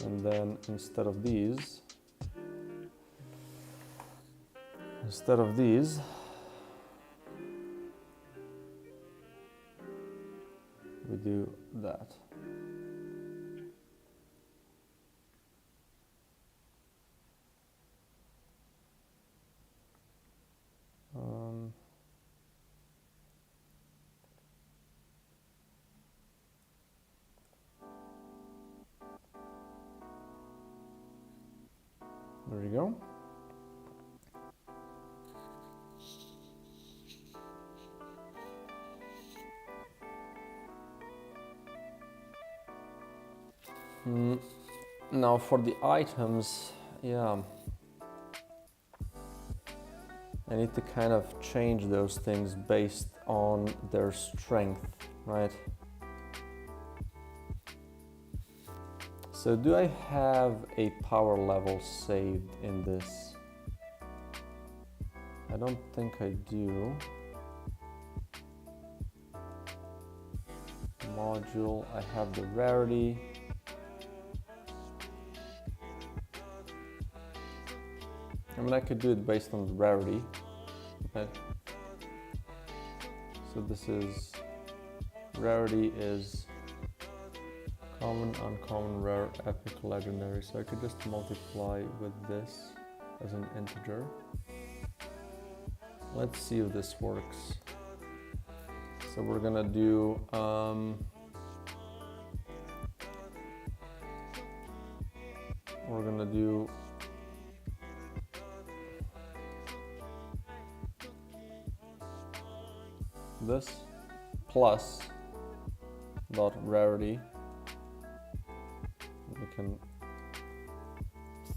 And then instead of these, we do that. There you go. Now for the items, yeah, I need to kind of change those things based on their strength, right? So do I have a power level saved in this? I don't think I do. Module, I have the rarity. I mean, I could do it based on the rarity. Okay. So this is, rarity is common, uncommon, rare, epic, legendary. So I could just multiply with this as an integer. Let's see if this works. So we're gonna do this plus dot rarity. We can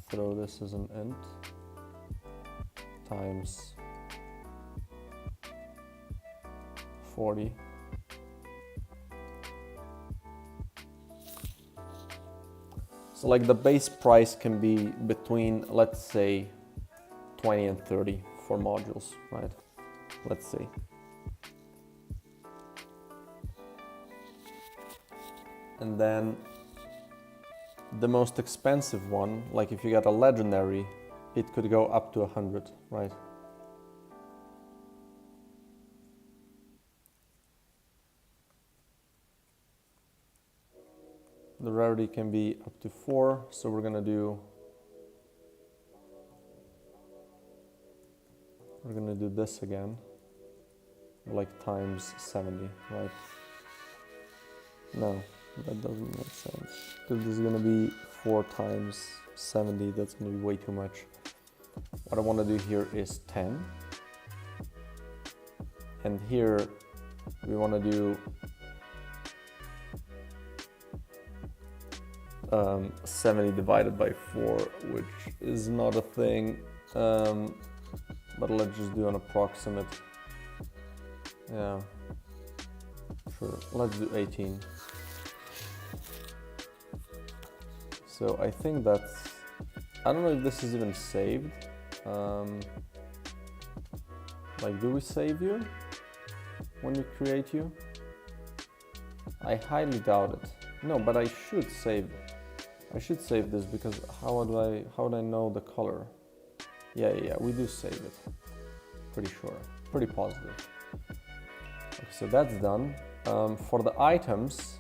throw this as an int times 40. So like the base price can be between, let's say, 20 and 30 for modules, right? Let's say. And then the most expensive one, like if you get a legendary, it could go up to 100, right? The rarity can be up to 4, so we're gonna do this again, like times 70, right? No, that doesn't make sense, because this is gonna be 4 times 70, that's gonna be way too much. What I wanna do here is 10, and here we wanna do 70 divided by 4, which is not a thing, but let's just do an approximate. Yeah, sure, let's do 18. So I think that's, I don't know if this is even saved. Like, do we save you when we create you? I highly doubt it. No, but I should save it. I should save this, because how would I know the color? Yeah, we do save it. Pretty sure, pretty positive. Okay, so that's done. For the items,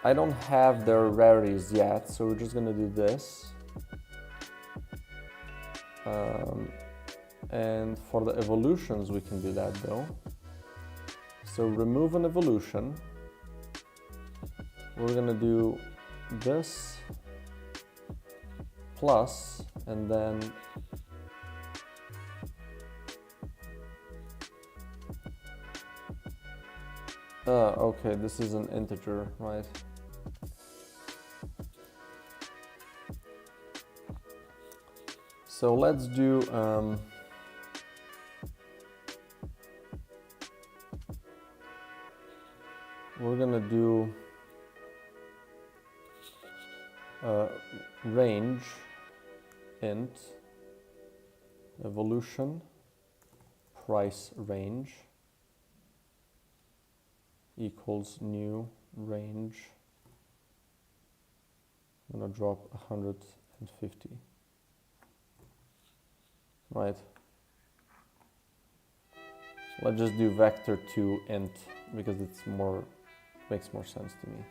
I don't have their rarities yet, so we're just gonna do this. And for the evolutions, we can do that though. So remove an evolution. We're gonna do this plus, and then okay, this is an integer, right? So let's do we're gonna do range int evolution price range equals new range. I'm gonna drop 150, right? Let's just do vector to int, because it's makes more sense to me.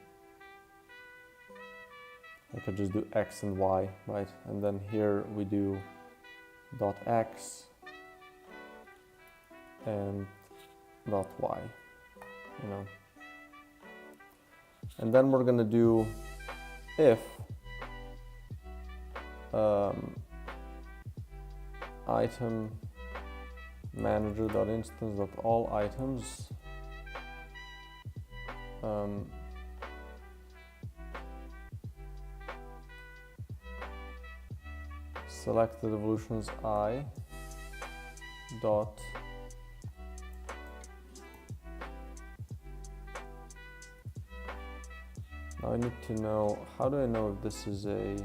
I could just do x and y, right? And then here we do dot x and dot y, you know. And then we're gonna do if item manager dot instance dot all items selected evolutions I dot now I need to know, how do I know if this is a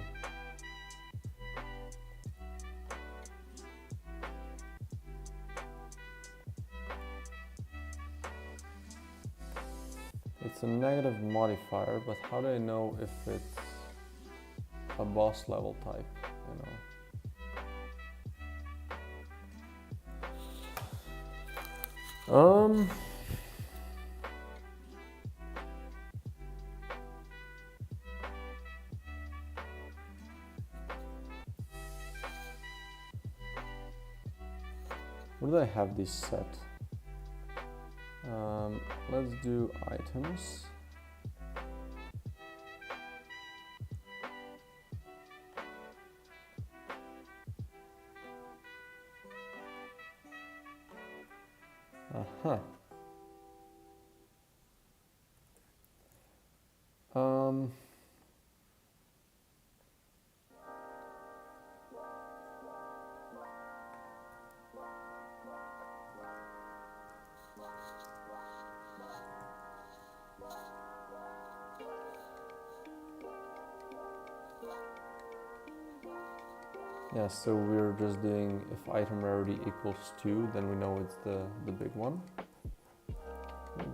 it's a negative modifier, but how do I know if it's a boss level type, you know? Um, where do I have these set? Let's do items. Uh-huh. Yeah, so we're just doing if item rarity equals 2, then we know it's the big one.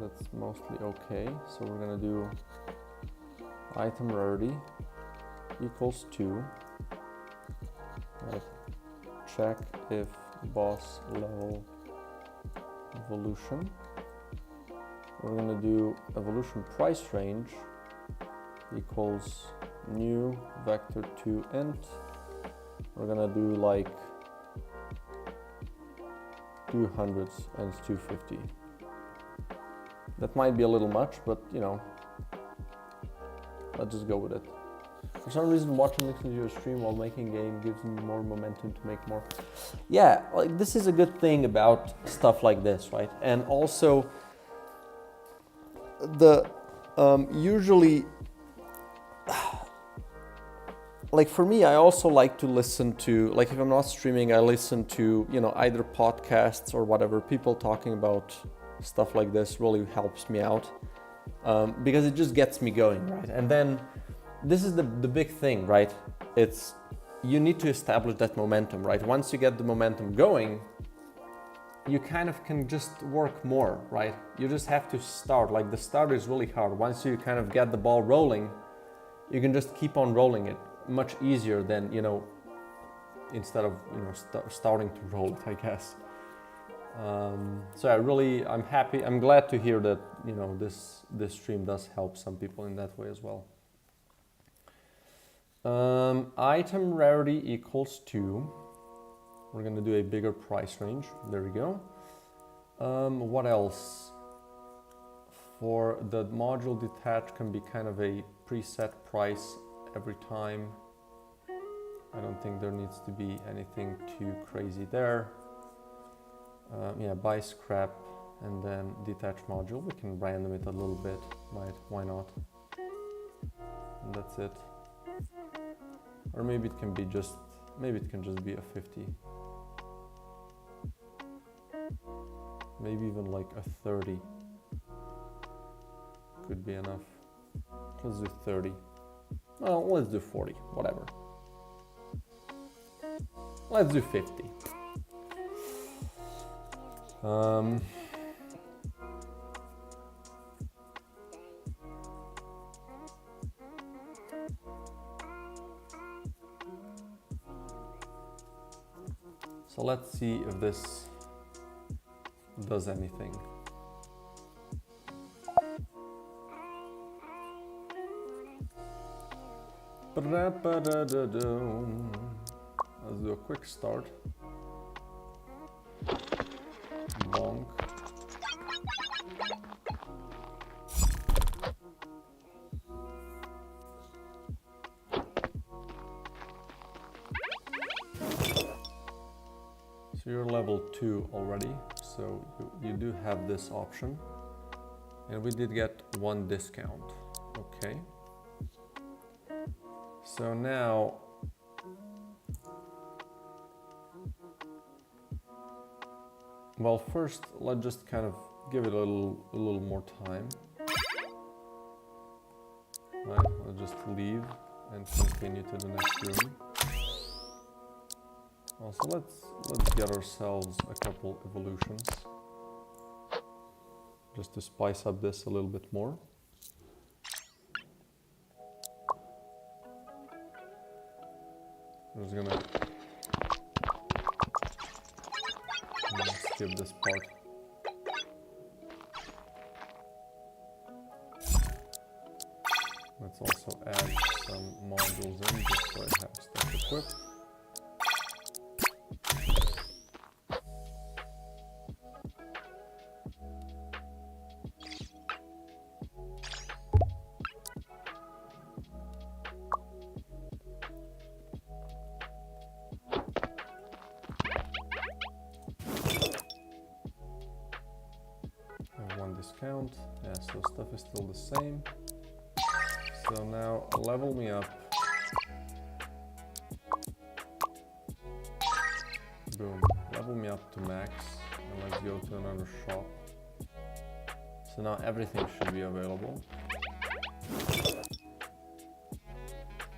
That's mostly okay. So we're gonna do item rarity equals 2. Right. Check if boss level evolution. We're gonna do evolution price range equals new vector 2 int. We're gonna do like 200 and 250. That might be a little much, but you know, let's just go with it. For some reason, watching listening to your stream while making a game gives me more momentum to make more. Yeah, like this is a good thing about stuff like this, right? And also, the usually, like for me, I also like to listen to, like if I'm not streaming, I listen to, you know, either podcasts or whatever, people talking about stuff like this really helps me out because it just gets me going, right? And then this is the big thing, right? It's, you need to establish that momentum, right? Once you get the momentum going, you kind of can just work more, right? You just have to start, like the start is really hard. Once you kind of get the ball rolling, you can just keep on rolling it much easier than, you know, instead of, you know, starting to roll it, I guess. So I'm happy, I'm glad to hear that, you know, this stream does help some people in that way as well. Item rarity equals 2. We're gonna do a bigger price range. There we go. What else? For the module detach can be kind of a preset price every time. I don't think there needs to be anything too crazy there. Yeah, buy scrap and then detach module. We can random it a little bit, right? Why not? And that's it. Or maybe it can be just, maybe it can just be a 50. Maybe even like a 30 could be enough. Let's do 30. Well, let's do 40, whatever. Let's do 50. So let's see if this does anything. Let's do a quick start. Bonk. So you're level 2 already, so you do have this option. And we did get 1 discount. Okay. So now well, first let's just kind of give it a little more time. Right, let's just leave and continue to the next room. Also, let's get ourselves a couple evolutions just to spice up this a little bit more. I'm just gonna skip this part. also add some modules in just so I have stuff equipped. Discount, yeah, so stuff is still the same. So now level me up. Boom, level me up to max, and let's go to another shop. So now everything should be available.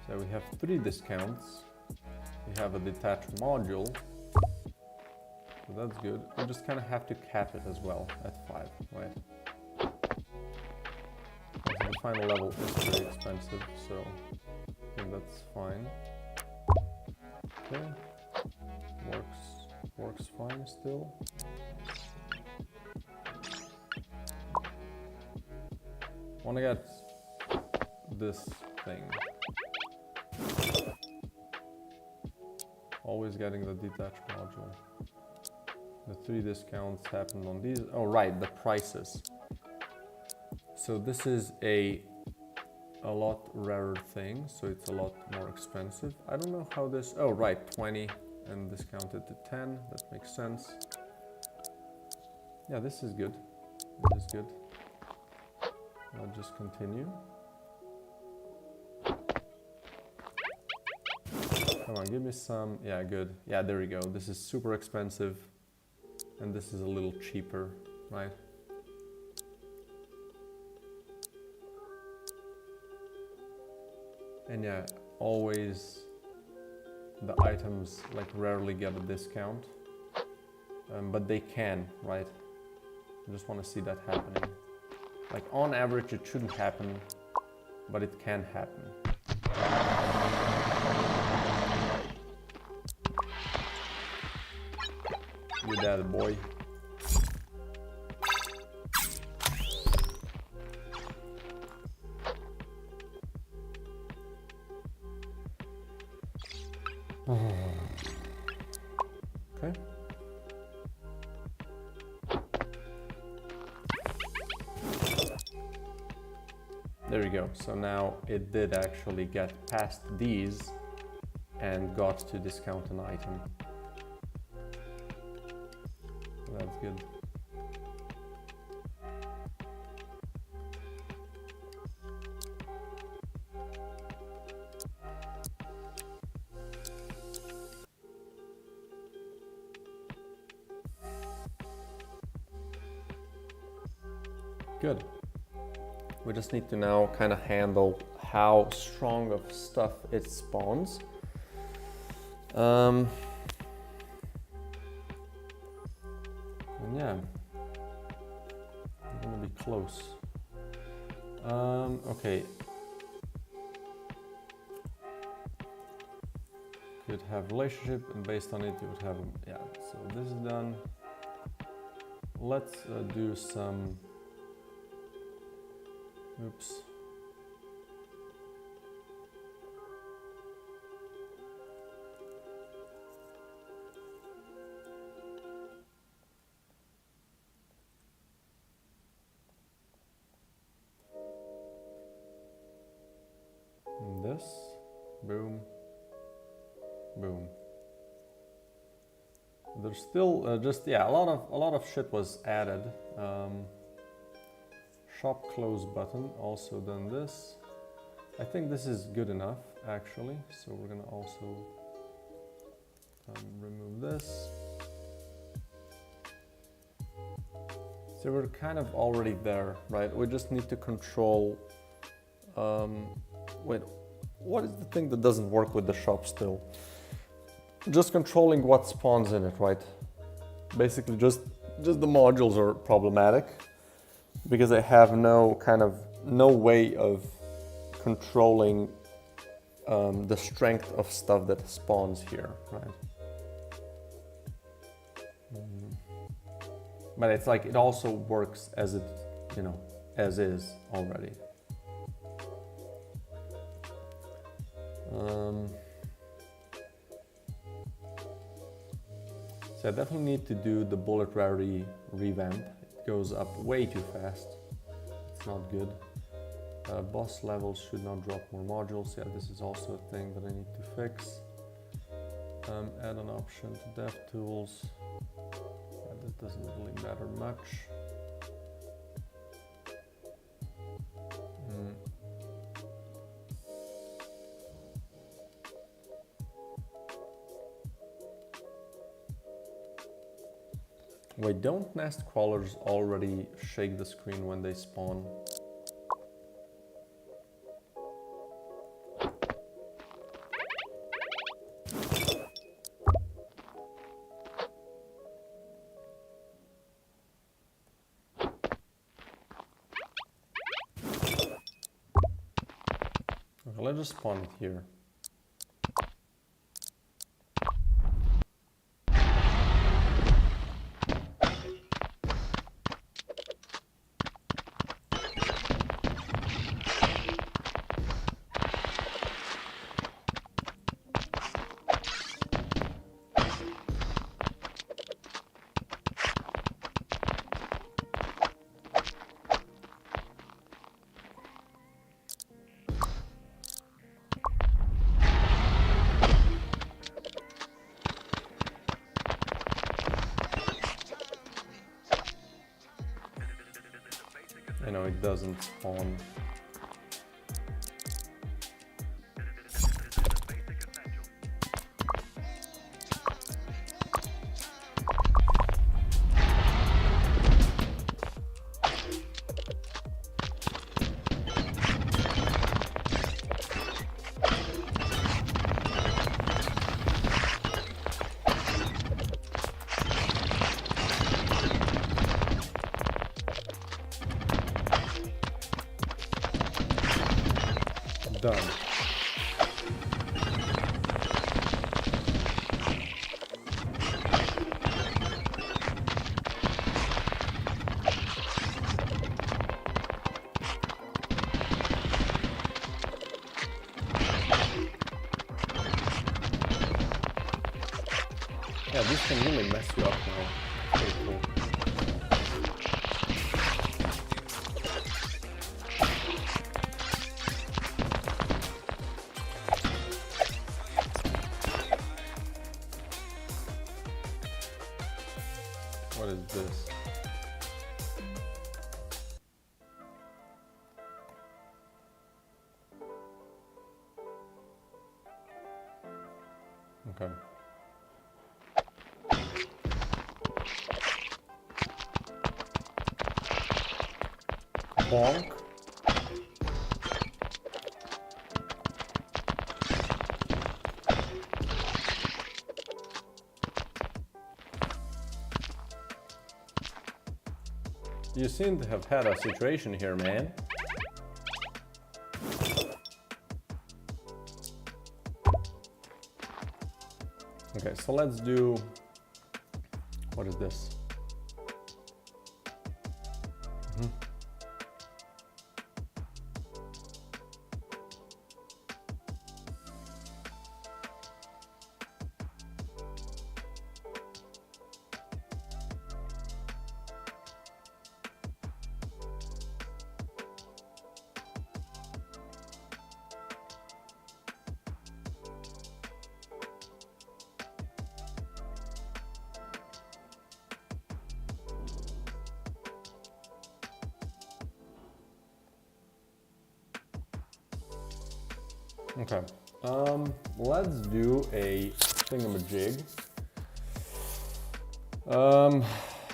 So we have 3 discounts. We have a detached module. So that's good. We just kind of have to cap it as well at 5, right? The final level is pretty expensive, so I think that's fine. Okay, works fine still. Wanna get this thing. Always getting the detached module. The 3 discounts happened on these. Oh right, the prices. So this is a lot rarer thing, so it's a lot more expensive. I don't know how this, oh right, 20 and discounted to 10, that makes sense. Yeah, this is good. This is good. I'll just continue. Come on, give me some, yeah, good. Yeah, there we go. This is super expensive and this is a little cheaper, right? And yeah, always the items like rarely get a discount, but they can, right? I just want to see that happening. Like on average it shouldn't happen, but it can happen. You that boy. Okay. There we go. So now it did actually get past these and got to discount an item. That's good. Good. We just need to now kind of handle how strong of stuff it spawns. And yeah, I'm gonna be close. Okay. Could have relationship, and based on it, you would have, yeah. So this is done. Let's do some. Oops. And this, boom, boom. There's still just, yeah, a lot of shit was added. Shop close button, also done this. I think this is good enough actually, so we're gonna also remove this. So we're kind of already there, right? We just need to control, wait, what is the thing that doesn't work with the shop still? Just controlling what spawns in it, right? Basically just the modules are problematic, because I have no way of controlling the strength of stuff that spawns here, right? But it's like it also works as it, as is already. So I definitely need to do the bullet rarity revamp. It goes up way too fast. It's not good. Boss levels should not drop more modules. Yeah, this is also a thing that I need to fix. Add an option to DevTools. This doesn't really matter much. Wait, don't nest crawlers already shake the screen when they spawn? Okay, let's just spawn it here. I know it doesn't spawn. Done. Yeah, this can really mess you up now. Pretty cool. What is this? Okay. Bonk. You seem to have had a situation here, man. Okay, so let's do... What is this? Okay, let's do a thingamajig.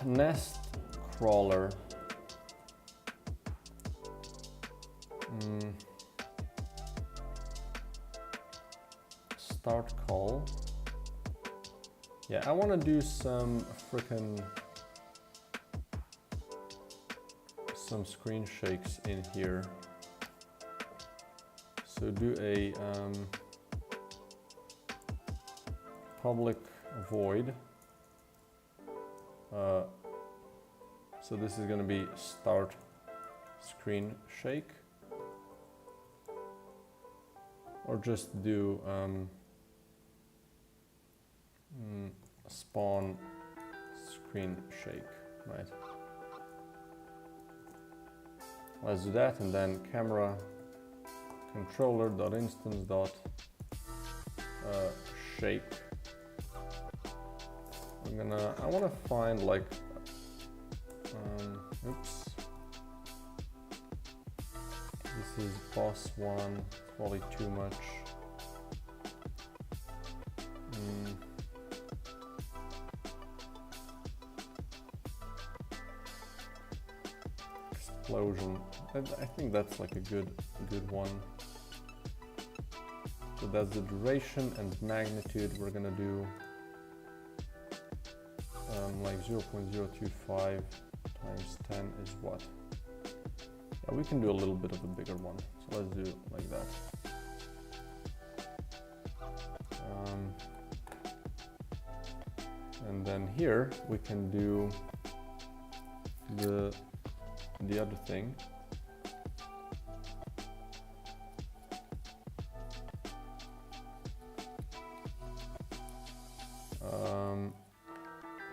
Nest crawler. Start call. Yeah, I want to do some screen shakes in here. So do a public void. So this is going to be start screen shake. or just do spawn screen shake, right? Let's do that, and then camera controller.instance.shake. I want to find like, oops. This is boss one, probably too much. Explosion. I think that's like a good one. So that's the duration and magnitude. We're gonna do like 0.025 times 10 is what? Yeah, we can do a little bit of a bigger one. So let's do it like that. And then here we can do the other thing.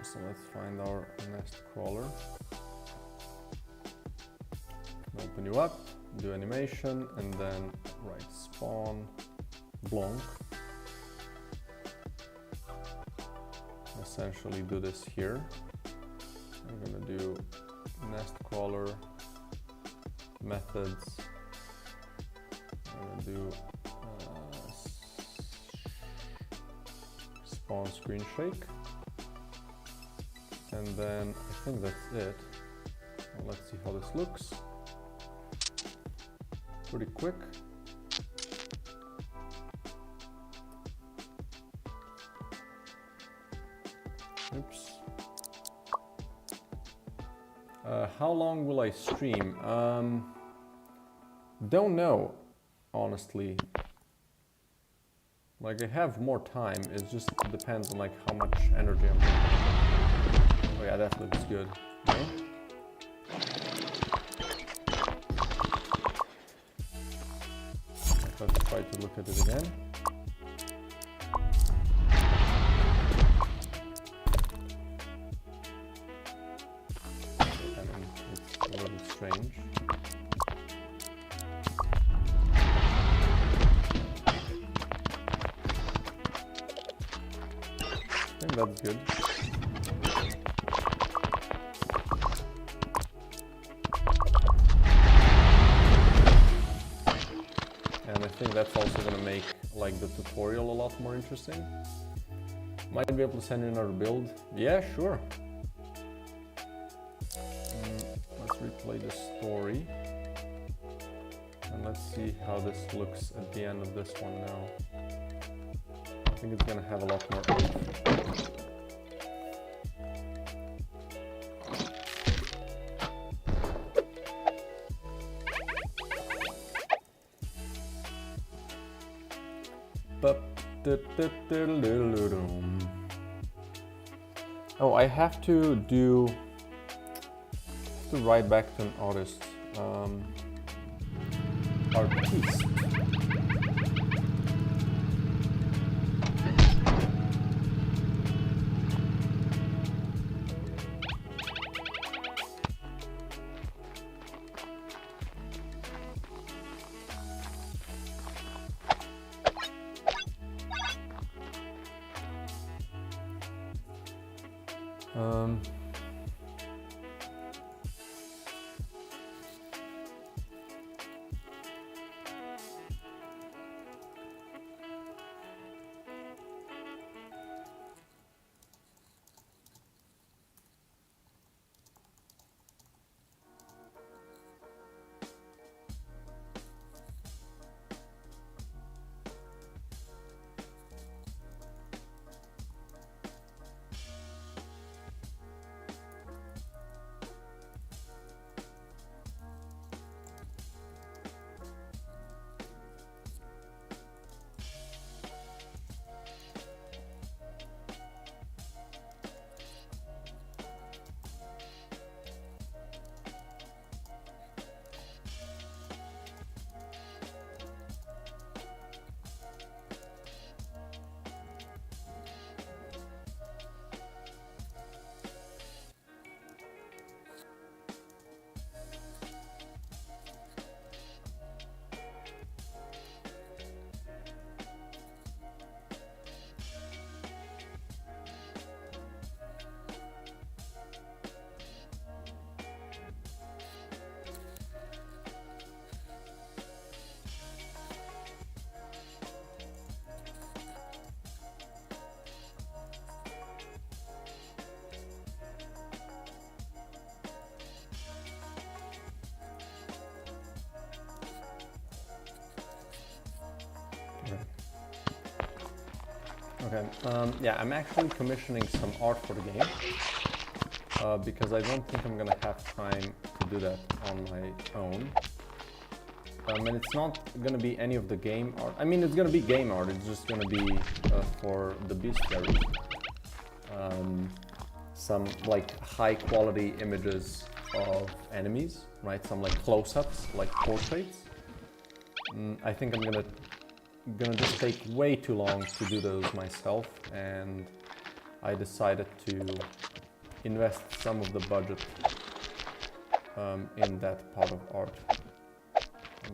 So let's find our nest crawler. Open you up, do animation, and then write spawn blanc. Essentially do this here. I'm gonna do nest crawler methods. I'm gonna do spawn screen shake, and then I think that's it. Well, let's see how this looks. Pretty quick. Oops. How long will I stream? Don't know, honestly. Like, I have more time, it just depends on like how much energy I'm getting. Oh yeah, that looks good. No? Let's try to look at it again. It's a little strange. I think that's good. And I think that's also going to make like the tutorial a lot more interesting. Might be able to send you another build. Yeah, sure. Let's replay the story. And let's see how this looks at the end of this one now. I think it's going to have a lot more oomph. Oh, I have to write back to an artist. Artiste. Okay, yeah, I'm actually commissioning some art for the game because I don't think I'm gonna have time to do that on my own. And it's not gonna be any of the game art. I mean, it's gonna be game art, it's just gonna be for the bestiary. Some like high quality images of enemies, right? Some like close-ups, like portraits. I think I'm gonna just take way too long to do those myself, and I decided to invest some of the budget in that part of art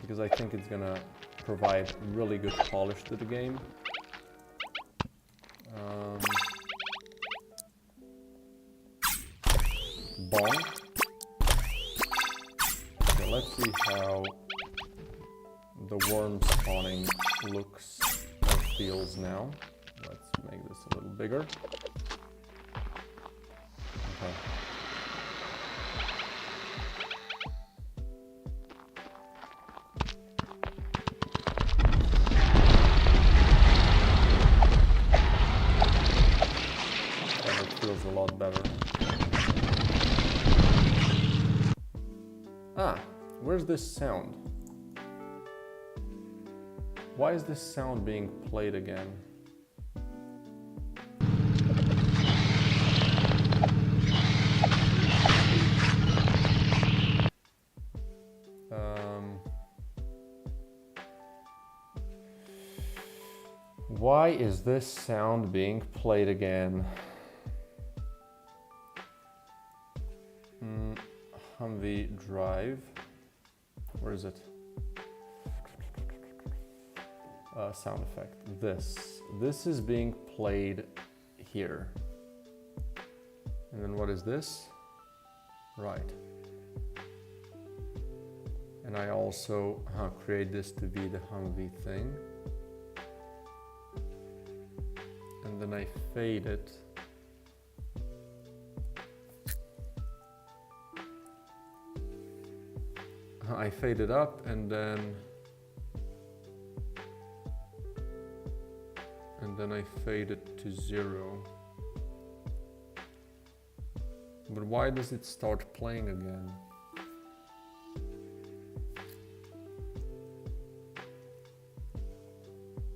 because I think it's gonna provide really good polish to the game. Bong. Okay, let's see how the worm spawning looks and feels now. Let's make this a little bigger. Okay. Oh, it feels a lot better. Ah, where's this sound? Why is this sound being played again? Why is this sound being played again? Humvee drive. Where is it? Sound effect. This is being played here. And then what is this? Right. And I also create this to be the Humvee thing. And then I fade it. I fade it up and then I fade it to 0. But why does it start playing again?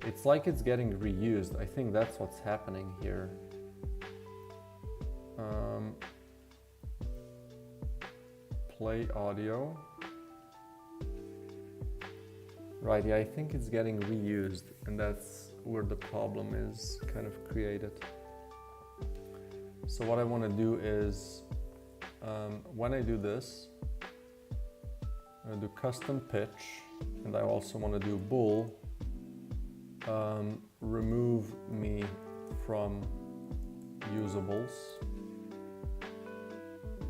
It's like it's getting reused. I think that's what's happening here. Play audio. Right, yeah, I think it's getting reused, and that's where the problem is kind of created. So what I want to do is, when I do this, I'm going to do custom pitch, and I also want to do bool, remove me from usables.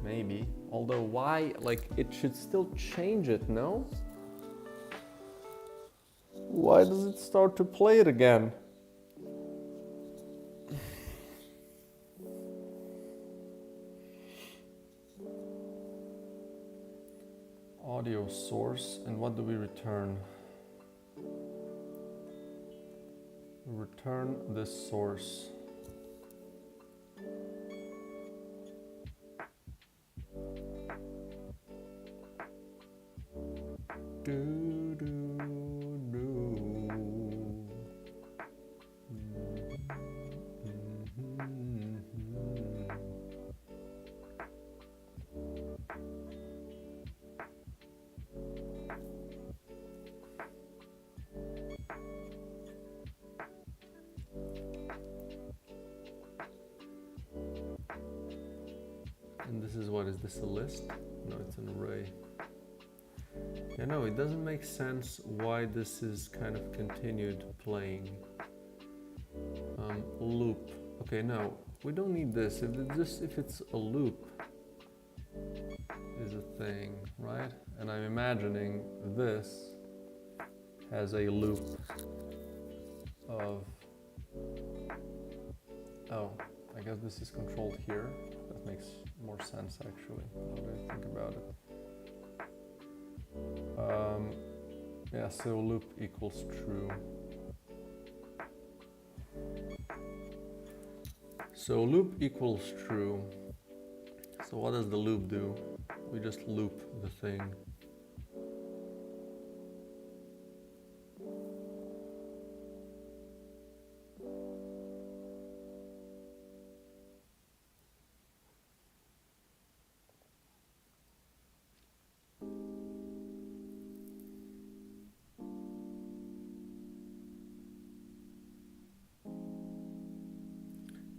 Maybe, although why, like it should still change it, no? Why does it start to play it again? Audio source, and what do we return? Return this source. And this is what, is this a list? No, it's an array. Yeah, no, it doesn't make sense why this is kind of continued playing. Loop. Okay, no, we don't need this. If it's a loop is a thing, right? And I'm imagining this has a loop of, oh, I guess this is controlled here. That makes more sense actually, now that I think about it. Yeah, so loop equals true. So loop equals true. So what does the loop do? We just loop the thing.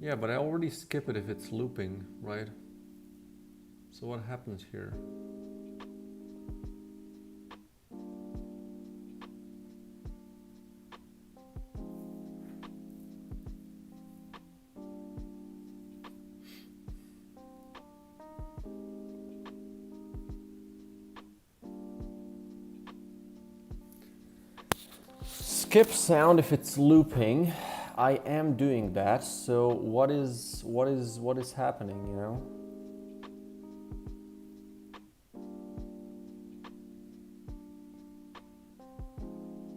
Yeah, but I already skip it if it's looping, right? So what happens here? Skip sound if it's looping. I am doing that. So what is happening, you know?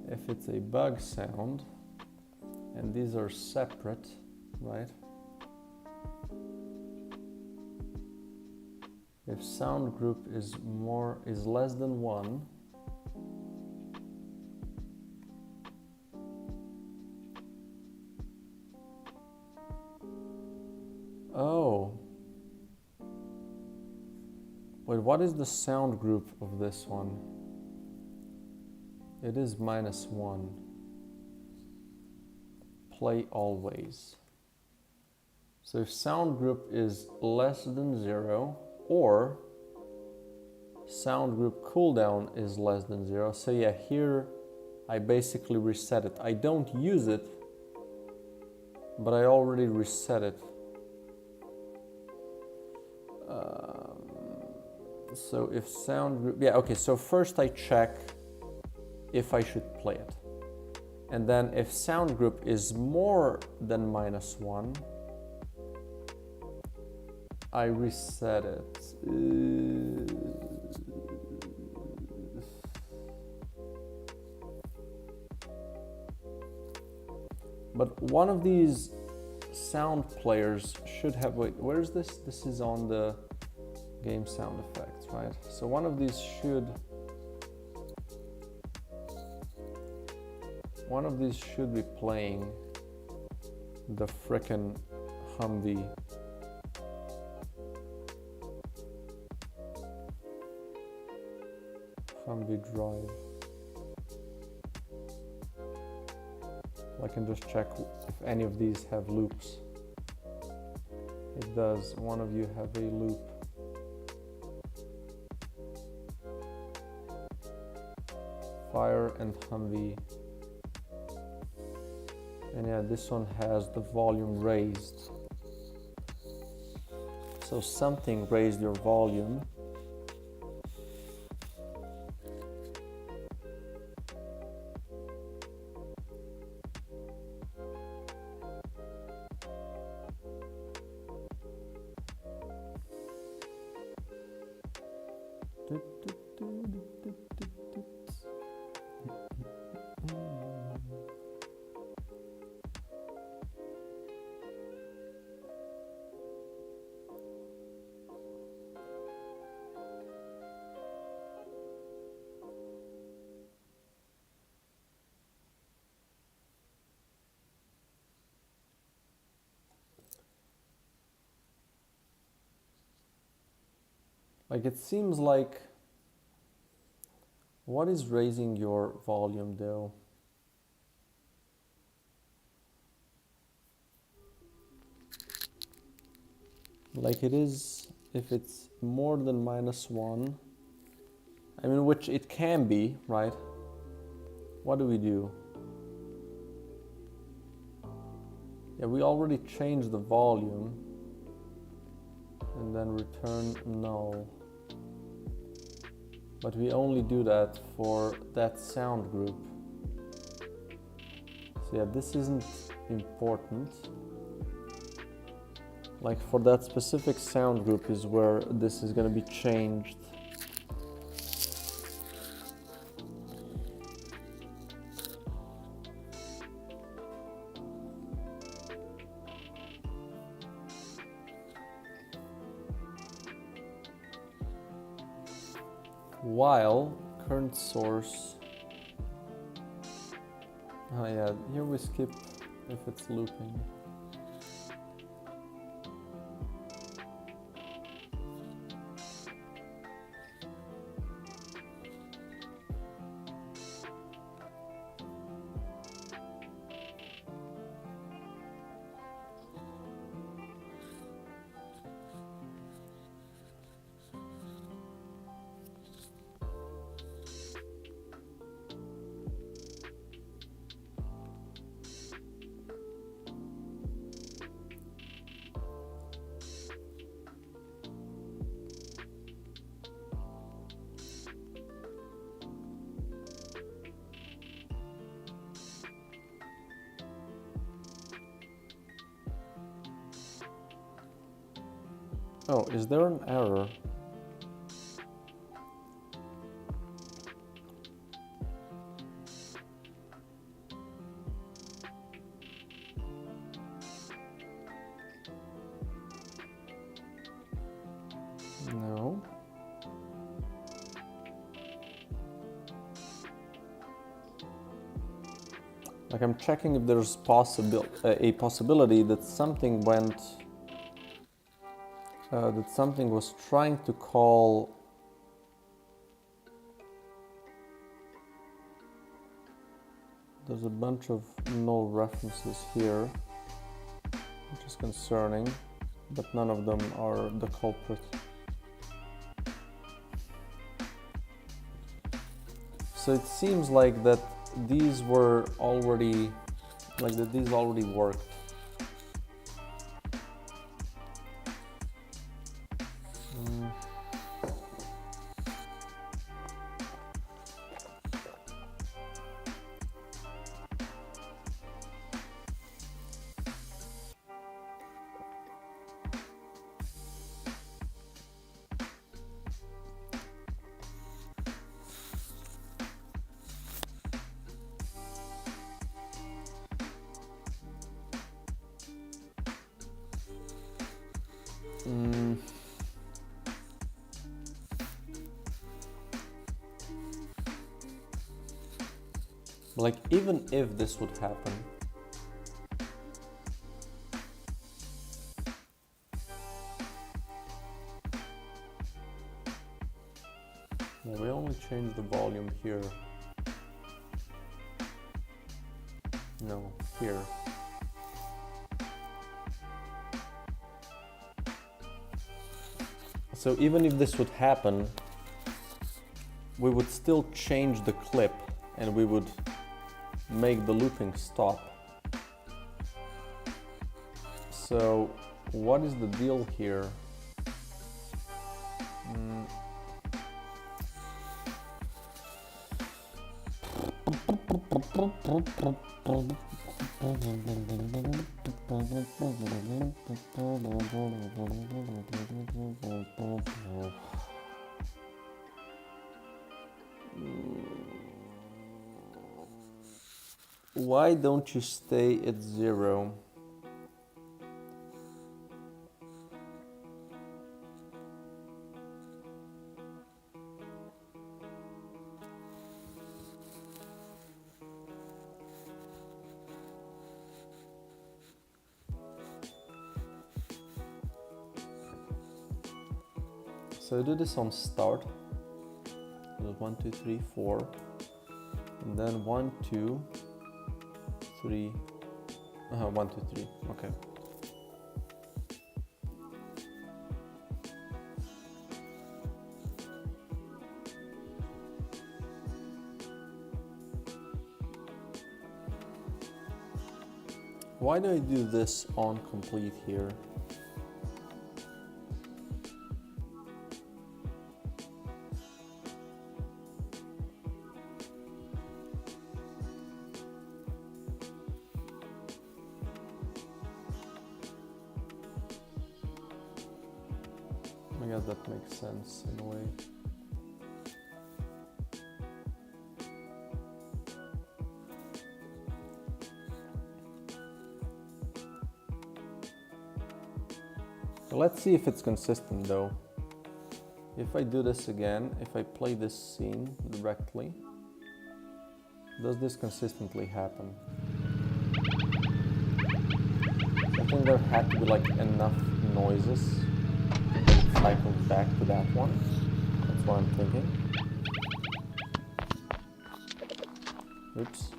If it's a bug sound and these are separate, right? If sound group is less than 1, oh. Wait, what is the sound group of this one? It is -1. Play always. So if sound group is less than 0 or sound group cooldown is less than 0. So yeah, here I basically reset it. I don't use it, but I already reset it. So if sound group, yeah, okay, so first I check if I should play it. And then if sound group is more than -1, I reset it. But one of these sound players should have, wait, where is this? This is on the game sound effects, right? So one of these should be playing the frickin' Humvee. Humvee drive. I can just check if any of these have loops. It does. One of you have a loop. Fire and Humvee. And yeah, this one has the volume raised. So something raised your volume. Like it seems like, what is raising your volume though? Like it is, if it's more than -1, I mean, which it can be, right? What do we do? Yeah, we already changed the volume and then return null. But we only do that for that sound group. So yeah, this isn't important. Like for that specific sound group is where this is going to be changed. while current source. Oh yeah, here we skip if it's looping. Oh, is there an error? No. Like I'm checking if there's a possibility that something went, that something was trying to call there's a bunch of null references here, which is concerning, but none of them are the culprit. So it seems like that these were already, like that these already worked. Like even if this would happen, well, we only change the volume here. No, here. So even if this would happen, we would still change the clip and we would make the looping stop. So what is the deal here? Why don't you stay at 0? So I do this on start. 1, 2, 3, 4, and then 1, 2, 3. 1, 2, 3. Okay. Why do I do this on complete here? I guess that makes sense in a way. Let's see if it's consistent though. If I do this again, if I play this scene directly, does this consistently happen? I think there had to be like enough noises that it cycled back to that one. That's what I'm thinking. Oops.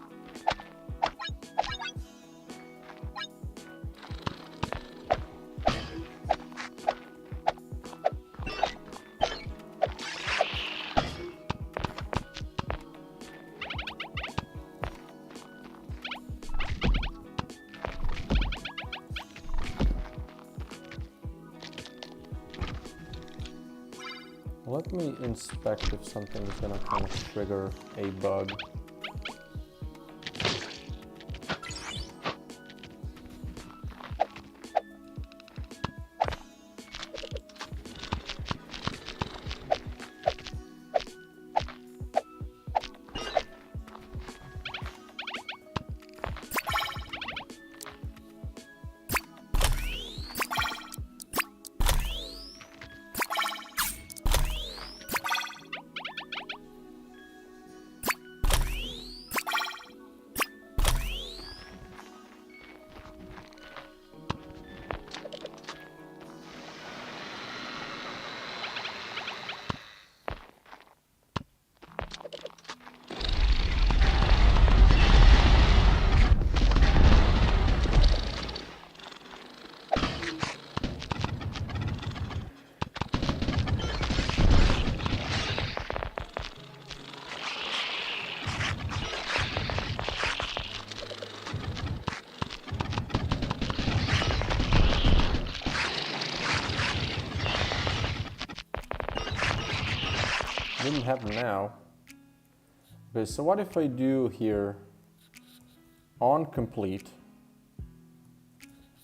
Let me inspect if something is gonna kind of trigger a bug. Didn't happen now. Okay, so what if I do here on complete?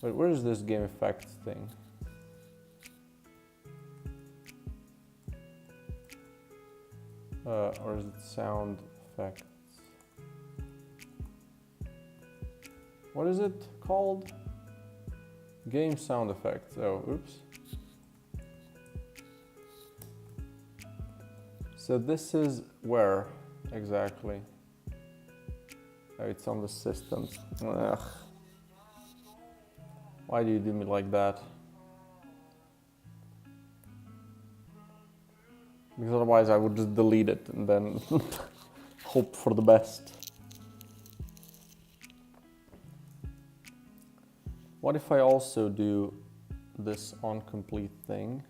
Wait, where is this game effects thing? Or is it sound effects? What is it called? Game sound effects. Oh, oops. So this is where exactly? Oh, it's on the systems. Ugh. Why do you do me like that? Because otherwise I would just delete it and then hope for the best. What if I also do this on complete thing?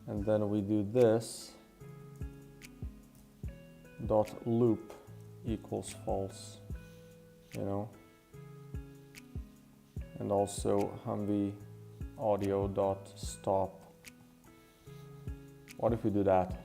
And then we do this dot loop equals false, you know, and also Humvee audio dot stop. What if we do that?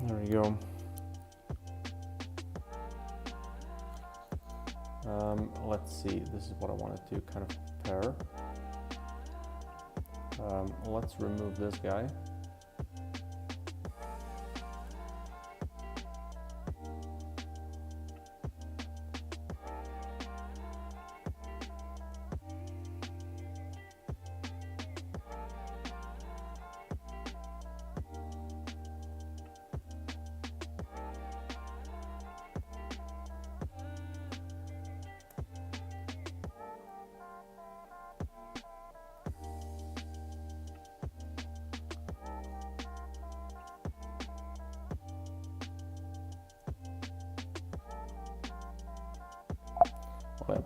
There we go. Let's see, this is what I wanted to kind of pair. Let's remove this guy.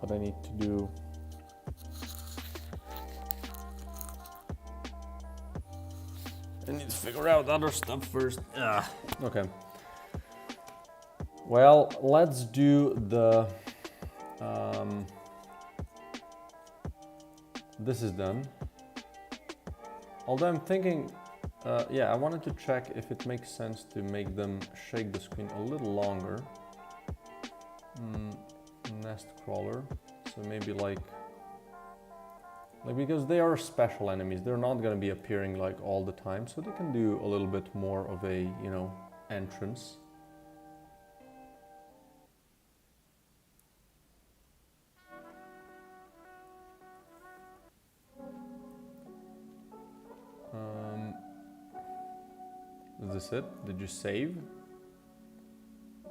but I need to do. I need to figure out other stuff first. Okay. Well, let's do the. This is done. Although I'm thinking, yeah, I wanted to check if it makes sense to make them shake the screen a little longer. Nest crawler. So maybe like because they are special enemies, they're not going to be appearing like all the time, so they can do a little bit more of a, you know, entrance. Is this it? Did you save? I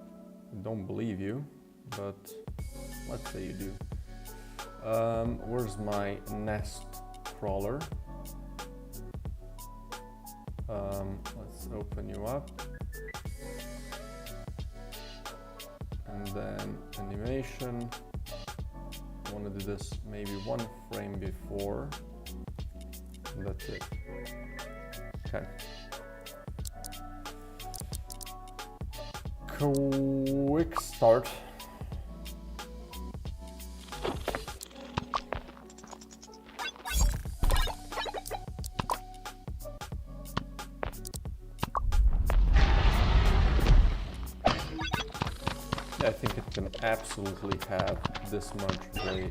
don't believe you, but let's say you do. Where's my nest crawler? Let's open you up. And then animation. I want to do this maybe 1 frame before. And that's it. Okay. Quick start. I think it can absolutely have this much play.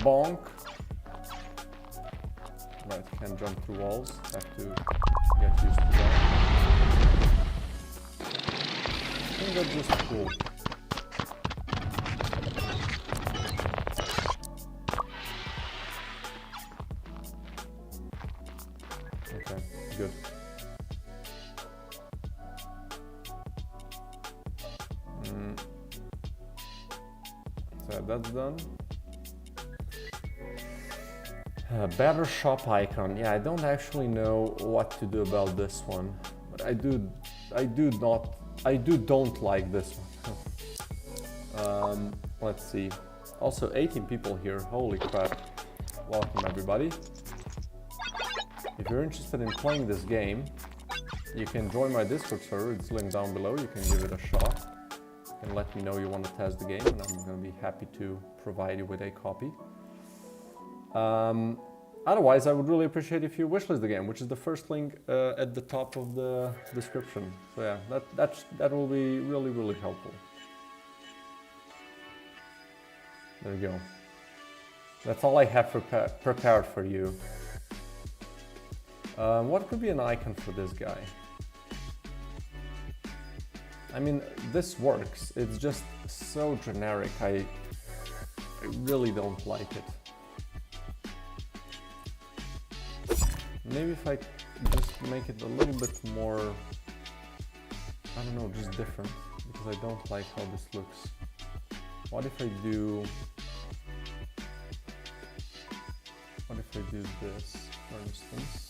Bonk. Right, can't jump through walls. Have to get used to that. I think that's just cool. Okay, good. So that's done. Better shop icon. Yeah, I don't actually know what to do about this one, but I don't like this one. Let's see. Also, 18 people here. Holy crap! Welcome everybody. If you're interested in playing this game, you can join my Discord server. It's linked down below. You can give it a shot and let me know you want to test the game, and I'm going to be happy to provide you with a copy. Otherwise, I would really appreciate if you wishlist the game, which is the first link at the top of the description. So yeah, that will be really, really helpful. There you go. That's all I have prepared for you. What could be an icon for this guy? I mean, this works. It's just so generic. I really don't like it. Maybe if I just make it a little bit more, I don't know, just different, because I don't like how this looks. What if I do this, for instance?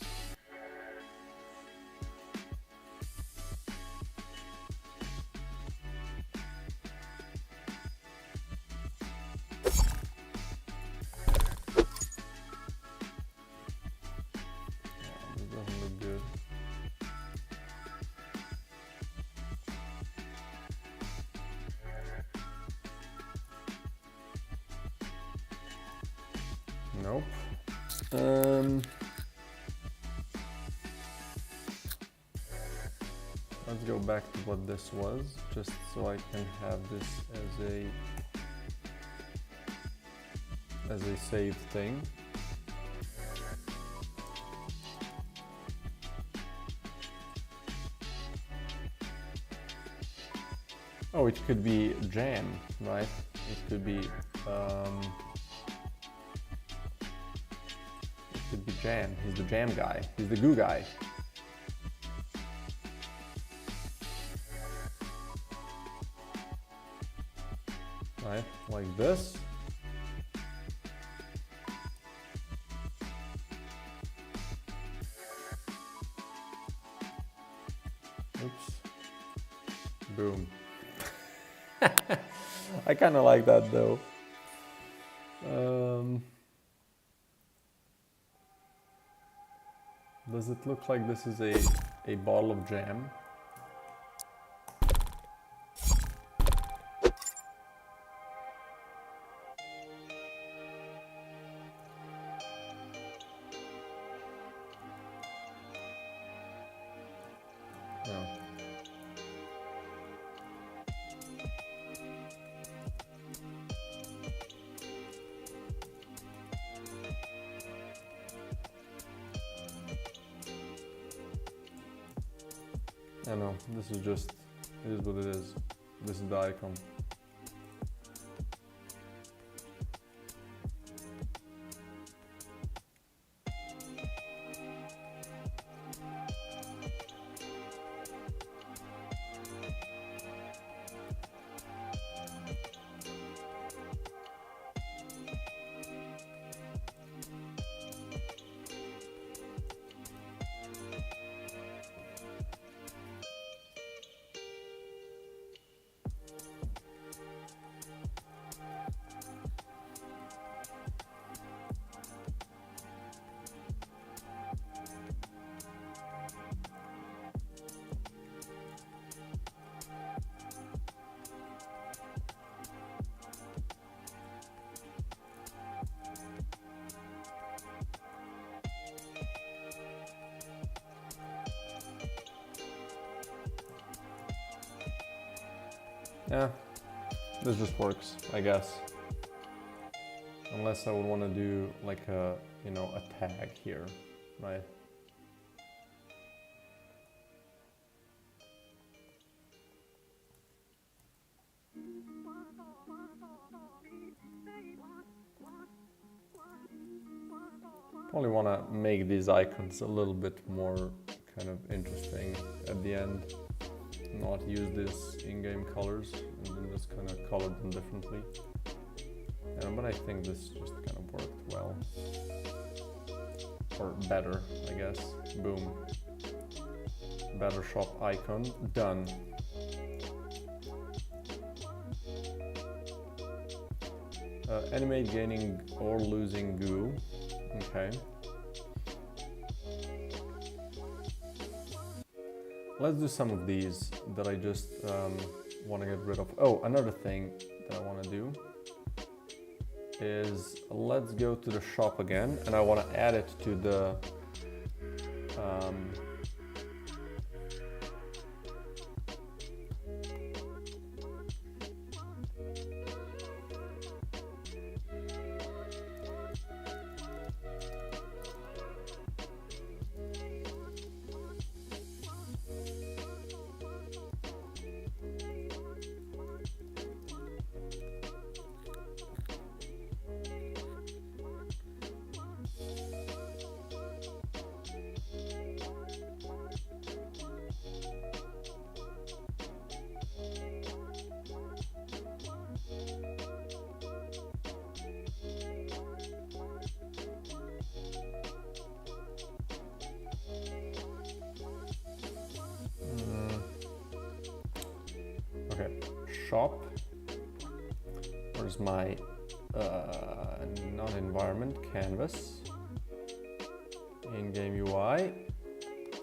Nope. Let's go back to what this was, just so I can have this as a saved thing. Oh, it could be jam, right? It could be Jam. He's the jam guy. He's the goo guy. Right, like this. Oops. Boom. I kind of like that though. Does it look like this is a bottle of jam? No. I know, this is just, it is what it is. This is the icon. Yeah, this just works, I guess. Unless I would want to do like a, you know, a tag here, right? Probably want to make these icons a little bit more kind of interesting at the end. Not use this in-game colors and then just kind of color them differently. Yeah, but I think this just kind of worked well. Or better, I guess. Boom. Better shop icon. Done. Animate gaining or losing goo. Okay. Let's do some of these that I just want to get rid of. Oh, another thing that I want to do is let's go to the shop again, and I want to add it to the okay, shop. Where's my not environment, canvas, in-game UI,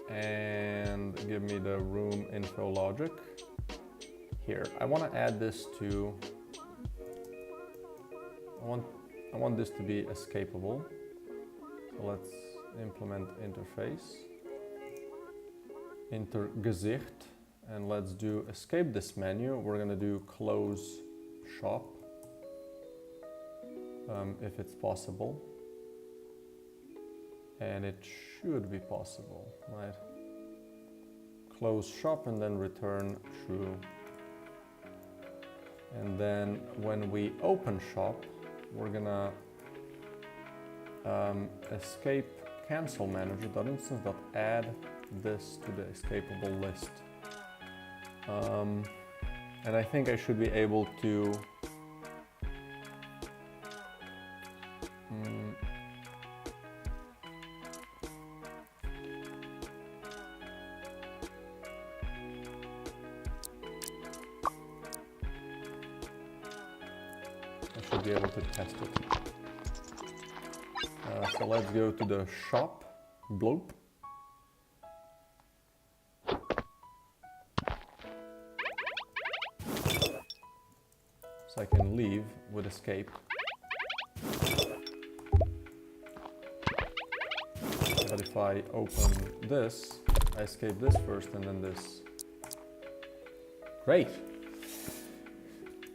and give me the room info logic. Here, I want to add this to, I want this to be escapable. So let's implement interface, Gesicht, and let's do escape this menu. We're gonna do close shop, if it's possible. And it should be possible, right? Close shop and then return true. And then when we open shop, we're gonna escape cancel manager.instance.add this to the escapable list. And I think I should be able to be able to test it. So let's go to the shop, bloop. So I can leave with escape. But if I open this, I escape this first and then this. Great.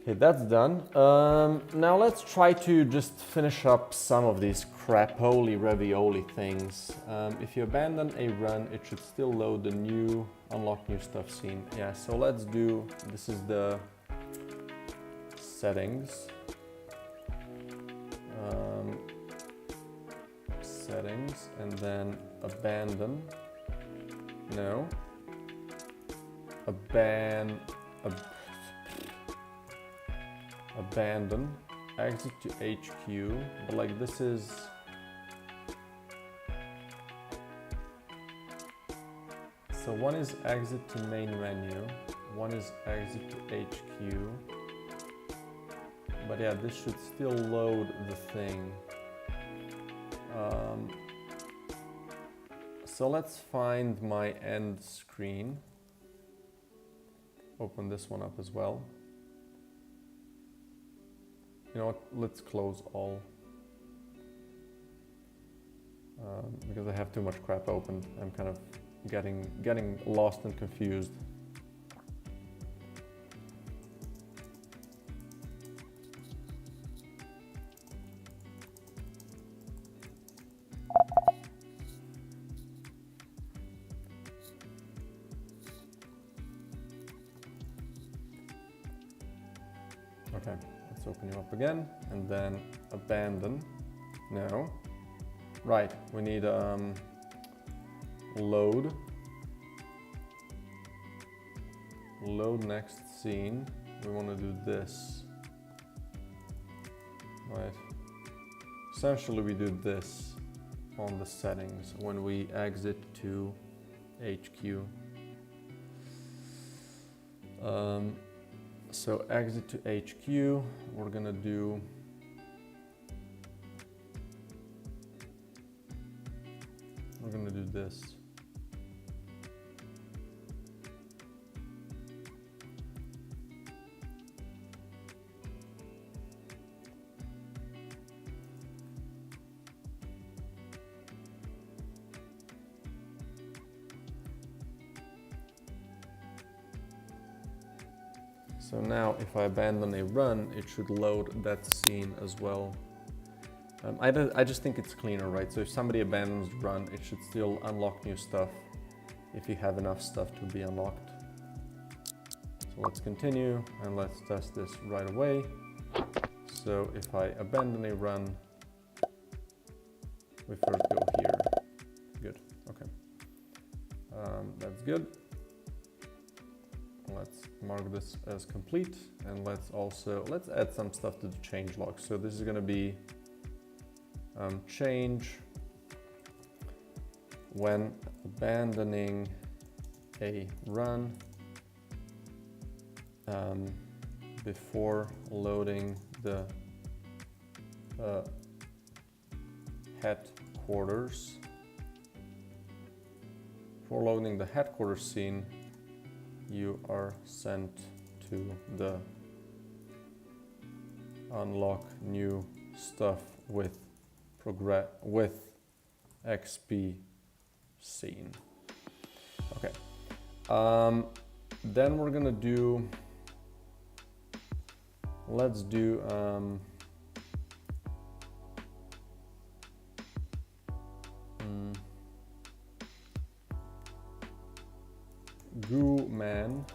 Okay, that's done. Now let's try to just finish up some of these crapoli ravioli things. If you abandon a run, it should still load the new unlock new stuff scene. Yeah, so let's do, this is the settings. Settings and then abandon. No. Abandon, exit to HQ, but like this is so one is exit to main menu, one is exit to HQ, but yeah, this should still load the thing. So let's find my end screen, open this one up as well. You know what, let's close all. Because I have too much crap open. I'm kind of getting lost and confused. Okay. Let's open you up again and then abandon. No. Right, we need load. Load next scene. We want to do this. Right. Essentially we do this on the settings when we exit to HQ. So exit to HQ, we're gonna do this. So now if I abandon a run, it should load that scene as well. I just think it's cleaner, right? So if somebody abandons run, it should still unlock new stuff if you have enough stuff to be unlocked. So let's continue and let's test this right away. So if I abandon a run, we first go here. Good, okay. That's good. Let's mark this as complete and let's add some stuff to the change log. So this is going to be change when abandoning a run before loading the headquarters. Before loading the headquarters scene, you are sent to the unlock new stuff with XP scene. Okay. Then we're gonna do. Let's do. Goo Man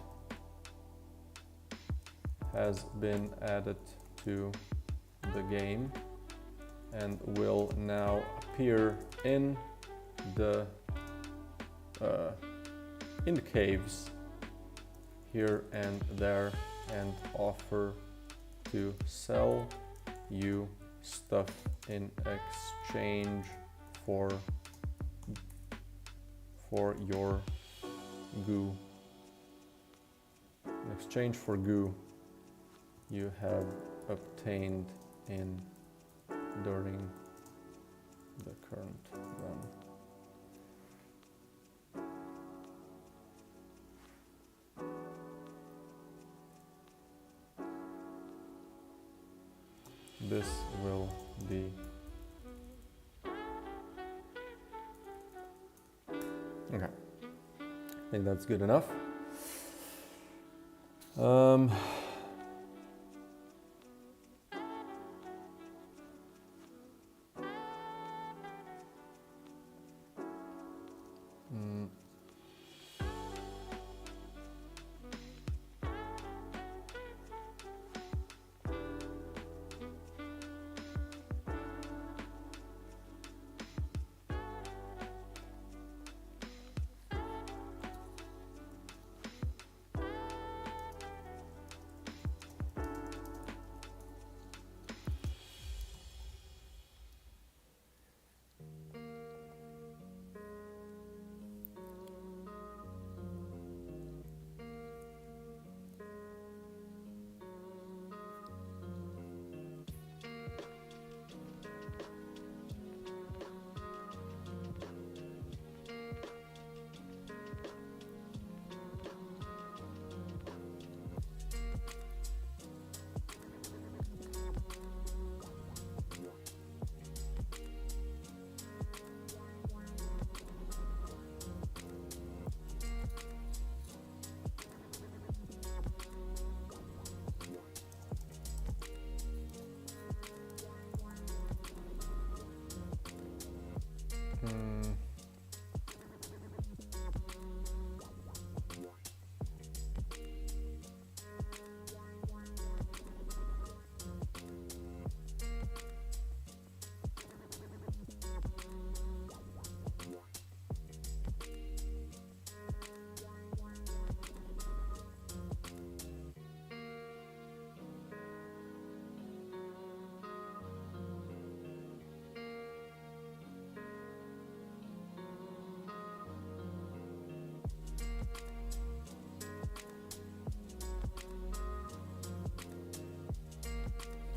has been added to the game and will now appear in the caves here and there and offer to sell you stuff in exchange for your goo. In exchange for goo, you have obtained in during the current run. This will be okay. I think that's good enough.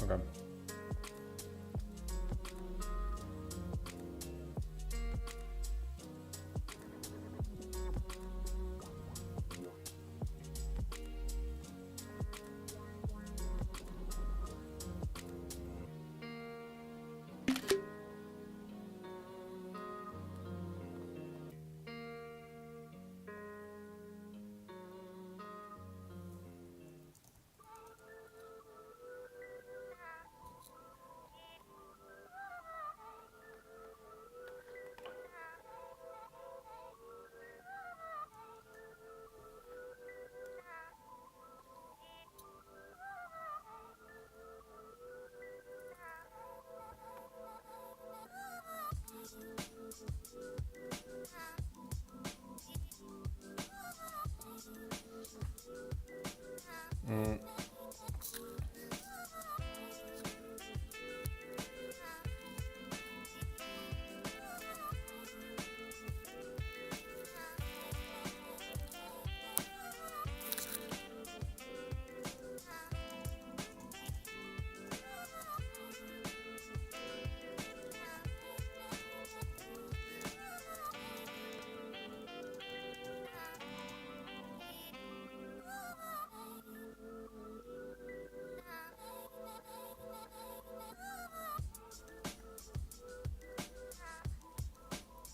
Okay.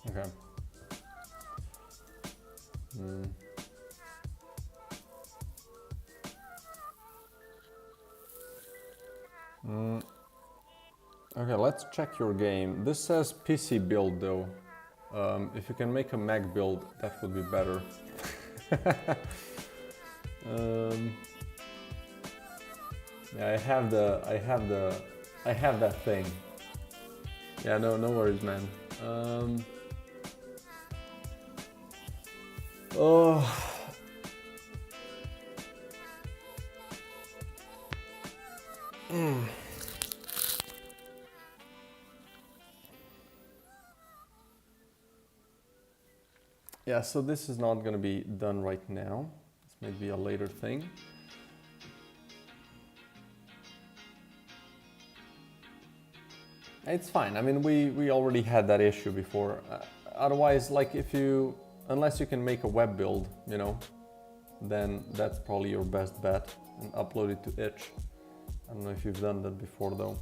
Okay. Okay, let's check your game. This says PC build though. If you can make a Mac build, that would be better. Yeah, I have that thing. Yeah, no worries, man. Oh. Yeah, so this is not going to be done right now. This might be a later thing. It's fine. I mean, we already had that issue before. Otherwise, like unless you can make a web build, you know, then that's probably your best bet, and upload it to itch. I don't know if you've done that before though.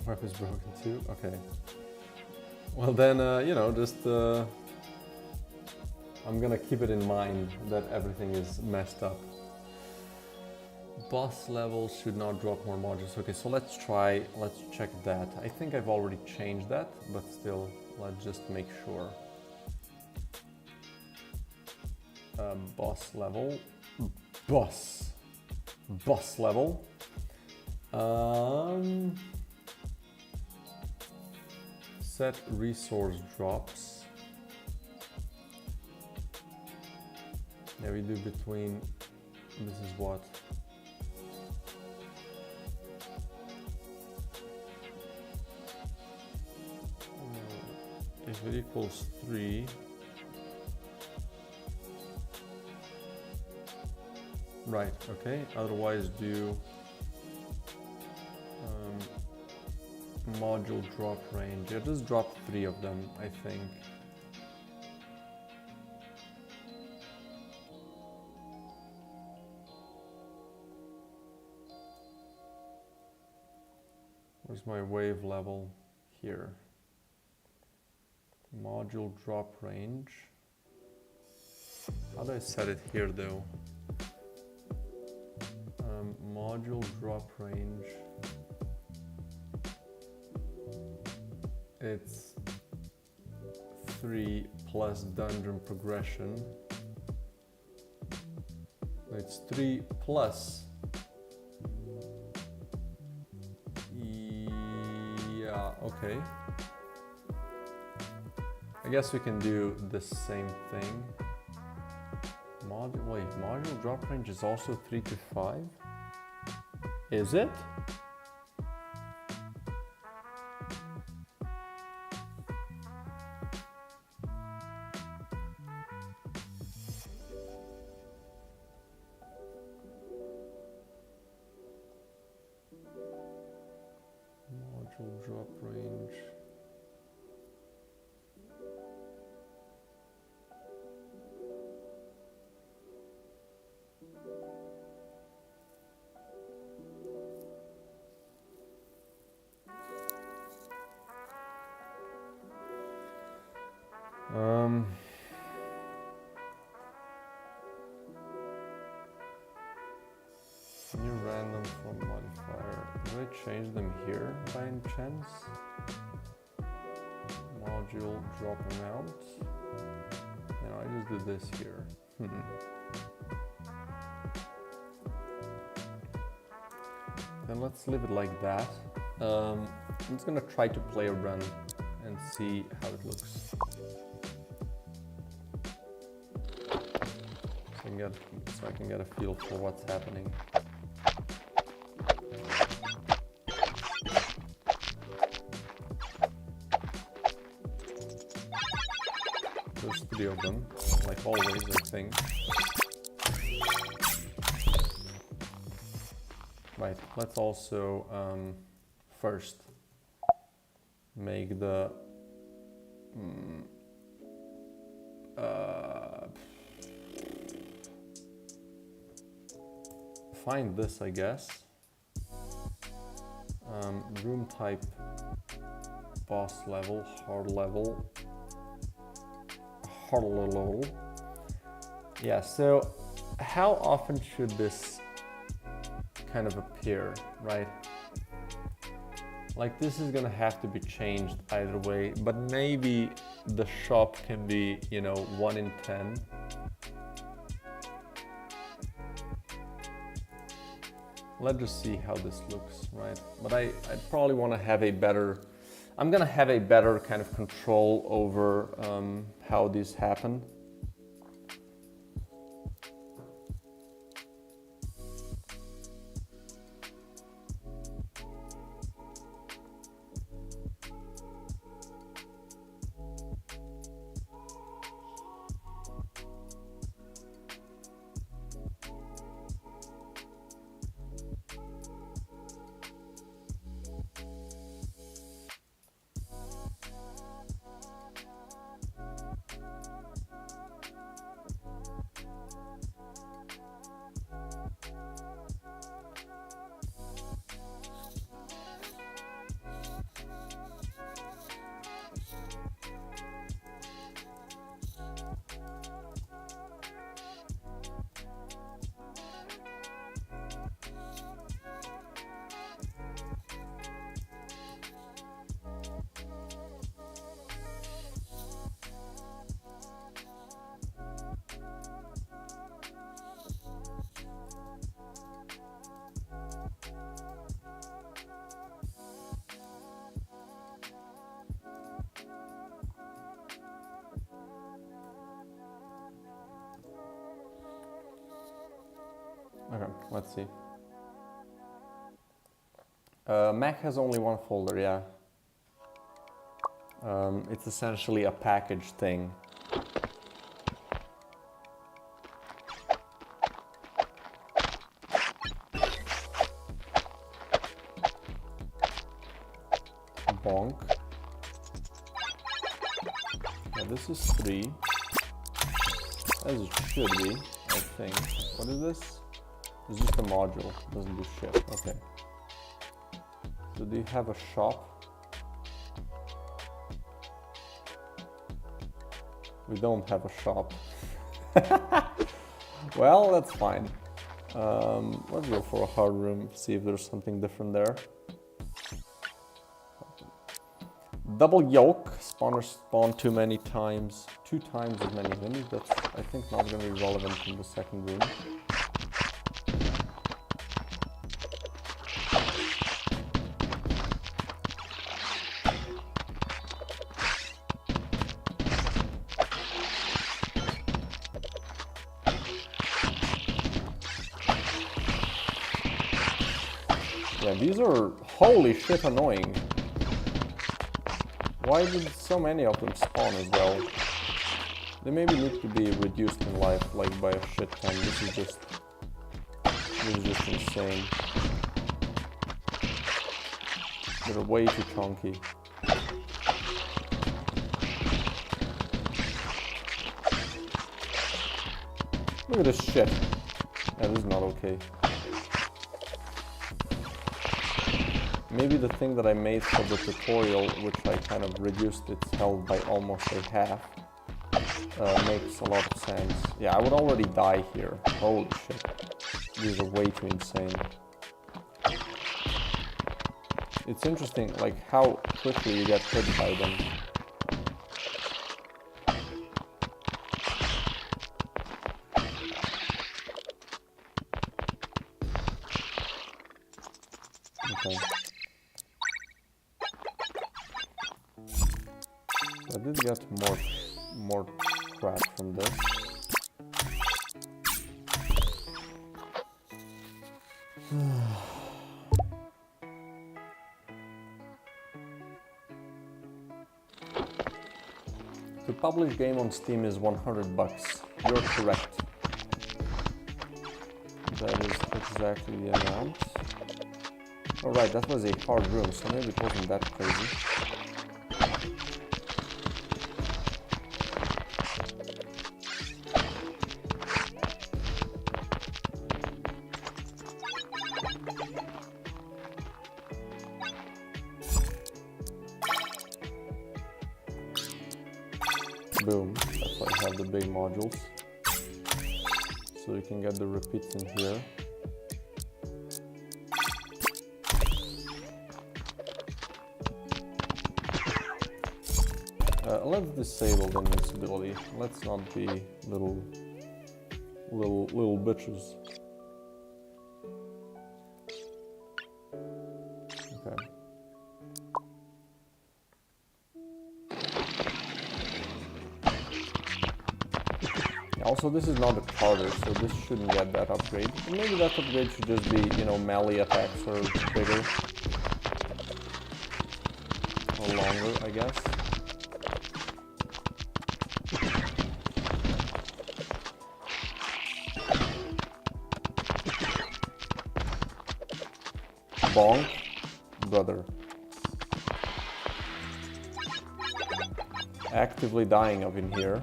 Web is broken too? Okay. Well then, you know, just I'm gonna keep it in mind that everything is messed up. Boss levels should not drop more modules. Okay, so let's check that. I think I've already changed that, but still, let's just make sure. Boss level. Boss level. Set resource drops. Yeah, we do between, this is what? If it equals 3, right, okay, otherwise do module drop range. Yeah, just drop 3 of them, I think. Where's my wave level? Here. Module drop range. How do I set it here though? Module drop range. It's 3 plus dungeon progression. It's 3 plus. Yeah, okay. I guess we can do the same thing. Module drop range is also 3 to 5? Is it? Module drop range. New random from modifier. Do I change them here by any chance? Module drop amount. No, I just did this here. Then let's leave it like that. I'm just gonna try to play a run and see how it looks. So I can get a feel for what's happening. There's 3 of them, like always, I think. Right, let's also first make the find this, I guess. Room type, boss level, hard level. Yeah, so how often should this kind of appear, right? Like this is gonna have to be changed either way, but maybe the shop can be, you know, 1 in 10. Let's just see how this looks, right? But I probably want to have a better, I'm gonna have a better kind of control over how these happen. let's see. Mac has only one folder, yeah. It's essentially a package thing. Bonk. Yeah, this is 3. As it should be, I think. What is this? It's just a module. Doesn't do shit. Okay. Do they have a shop? We don't have a shop. Well, that's fine. Let's go for a hard room, see if there's something different there. Double yoke, spawners spawn too many times, 2 times as many minis. That's, I think, not going to be relevant in the second room. Yeah, these are holy shit annoying. Why did so many of them spawn as well? They maybe need to be reduced in life, like by a shit ton. This is just insane. They're way too chunky. Look at this shit. Yeah, this is not okay. Maybe the thing that I made for the tutorial, which I kind of reduced its health by almost a half, makes a lot of sense. Yeah, I would already die here. Holy shit. These are way too insane. It's interesting, like, how quickly you get hit by them. Okay. I did get more crap from this. To publish game on Steam is $100. You're correct. That is exactly the amount. Alright, that was a hard room, so maybe it wasn't that crazy. Boom, that's why I have the big modules. So you can get the repeats in here. Let's disable the invincibility. Let's not be little bitches. Okay. Also, this is not a charter, so this shouldn't get that upgrade. And maybe that upgrade should just be, you know, melee attacks are bigger. Or longer, I guess. Bonk, brother. Actively dying up in here.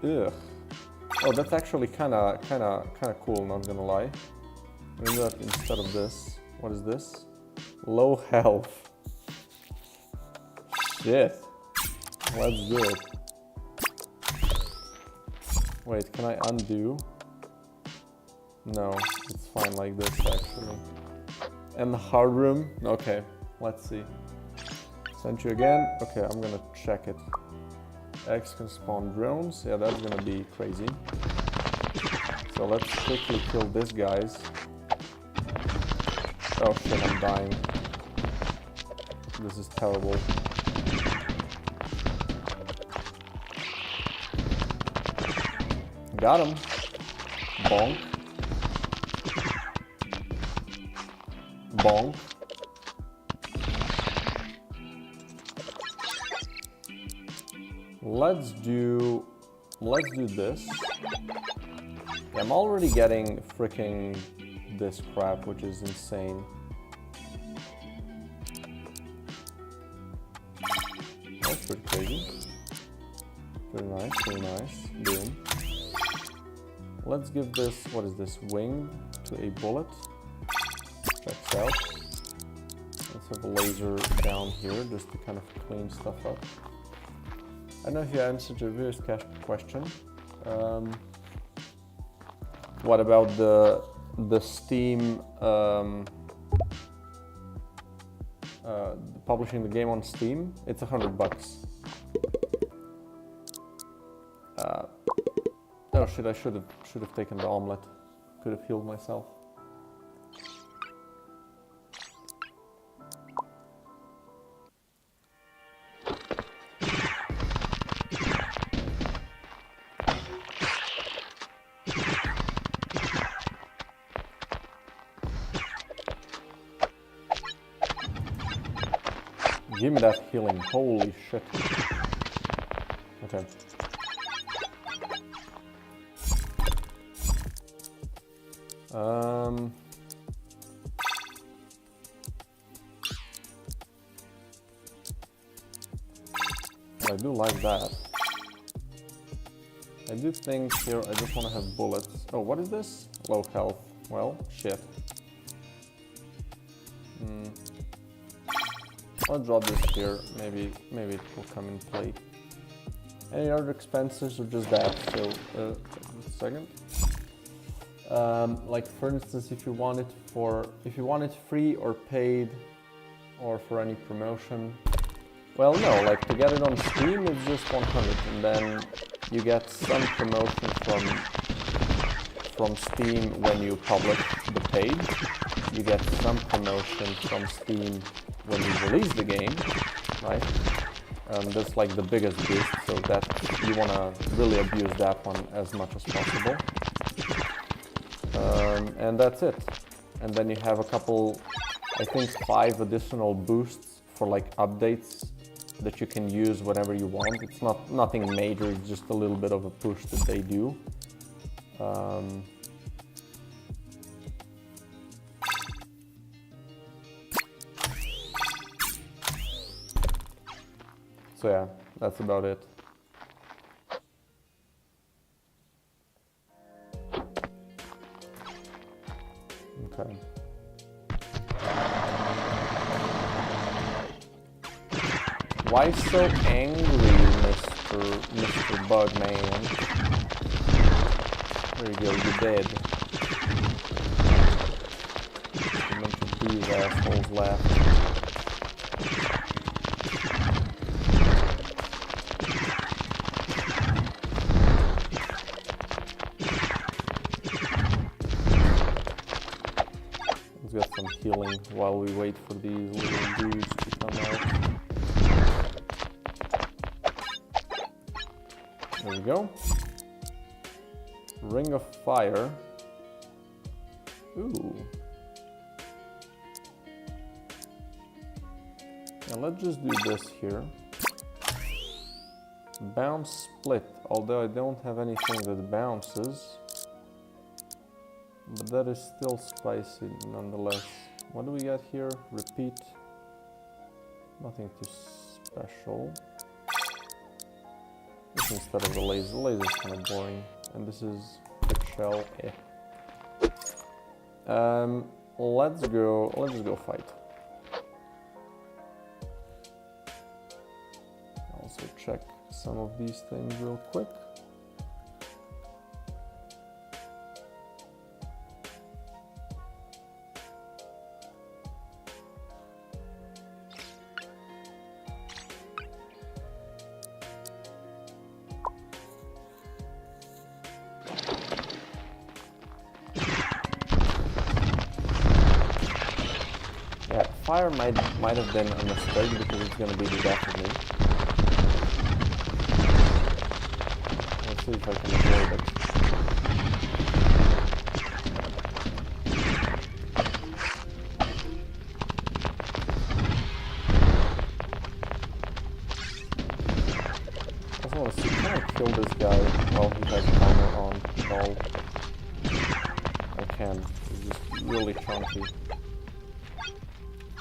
Ugh. Oh, that's actually kind of cool. Not gonna lie. Maybe that instead of this. What is this? Low health. Shit. Let's do it. Wait, can I undo? No, it's fine like this actually. And the hard room? Okay, let's see. Sent you again. Okay, I'm gonna check it. X can spawn drones. Yeah, that's gonna be crazy. So let's quickly kill this guys. Oh shit, I'm dying. This is terrible. Got him. Bonk. Bonk. Let's do this. I'm already getting freaking this crap, which is insane. That's pretty crazy. Very nice, very nice. Boom. Let's give this, what is this, wing to a bullet. Checks out. Let's have a laser down here just to kind of clean stuff up. I don't know if you answered your previous question. What about the Steam publishing the game on Steam? It's $100. Oh shit! I should have taken the omelet. Could have healed myself. Give me that healing, holy shit. Okay. I do like that. I do think here I just want to have bullets. Oh, what is this? Low health. Well, shit. I'll drop this here, maybe it will come in play. Any other expenses or just that? So, just a second. Like for instance, if you want it free or paid, or for any promotion. Well, no, like to get it on Steam, it's just 100, and then you get some promotion from Steam when you publish the page. You get some promotion from Steam when you release the game, right? That's like the biggest boost, so that you want to really abuse that one as much as possible. And that's it. And then you have a couple, I think 5 additional boosts for like updates that you can use whenever you want. It's nothing major, it's just a little bit of a push that they do. So yeah, that's about it. Okay. Why so angry, Mr. Bugman? There you go, you're dead. A bunch of these assholes left. Let's get some healing while we wait for these little dudes to come out. There we go. Ring of Fire. Ooh. And let's just do this here. Bounce Split, although I don't have anything that bounces. But that is still spicy nonetheless. What do we got here? Repeat. Nothing too special. This instead of the laser. The laser is kind of boring. And this is Quick Shell. Let's just go fight. Also check some of these things real quick. Yeah, fire might have been a mistake because it's gonna be the death of me. Let's see if I can avoid it. kill this guy while he has armor on at all. I can. He's just really chunky.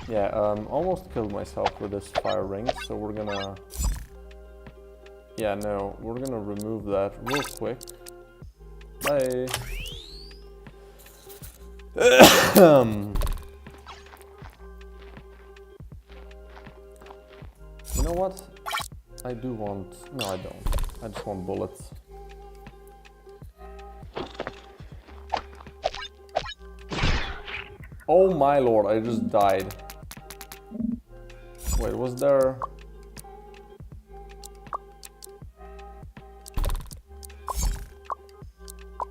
Yeah, almost killed myself with this fire ring, so we're gonna... Yeah, no, we're gonna remove that real quick. Bye! You know what? I do want... No, I don't. I just want bullets. Oh my lord, I just died. Wait, was there...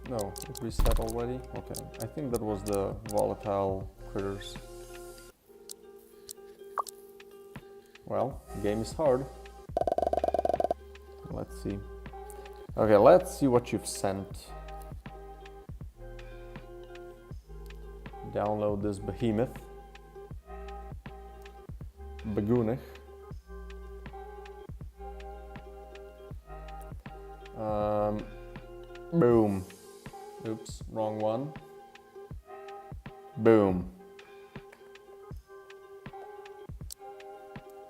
No, it reset already? Okay, I think that was the volatile critters. Well, the game is hard. Let's see. Okay, let's see what you've sent. Download this behemoth. Bagoonich. Boom. Oops, wrong one. Boom.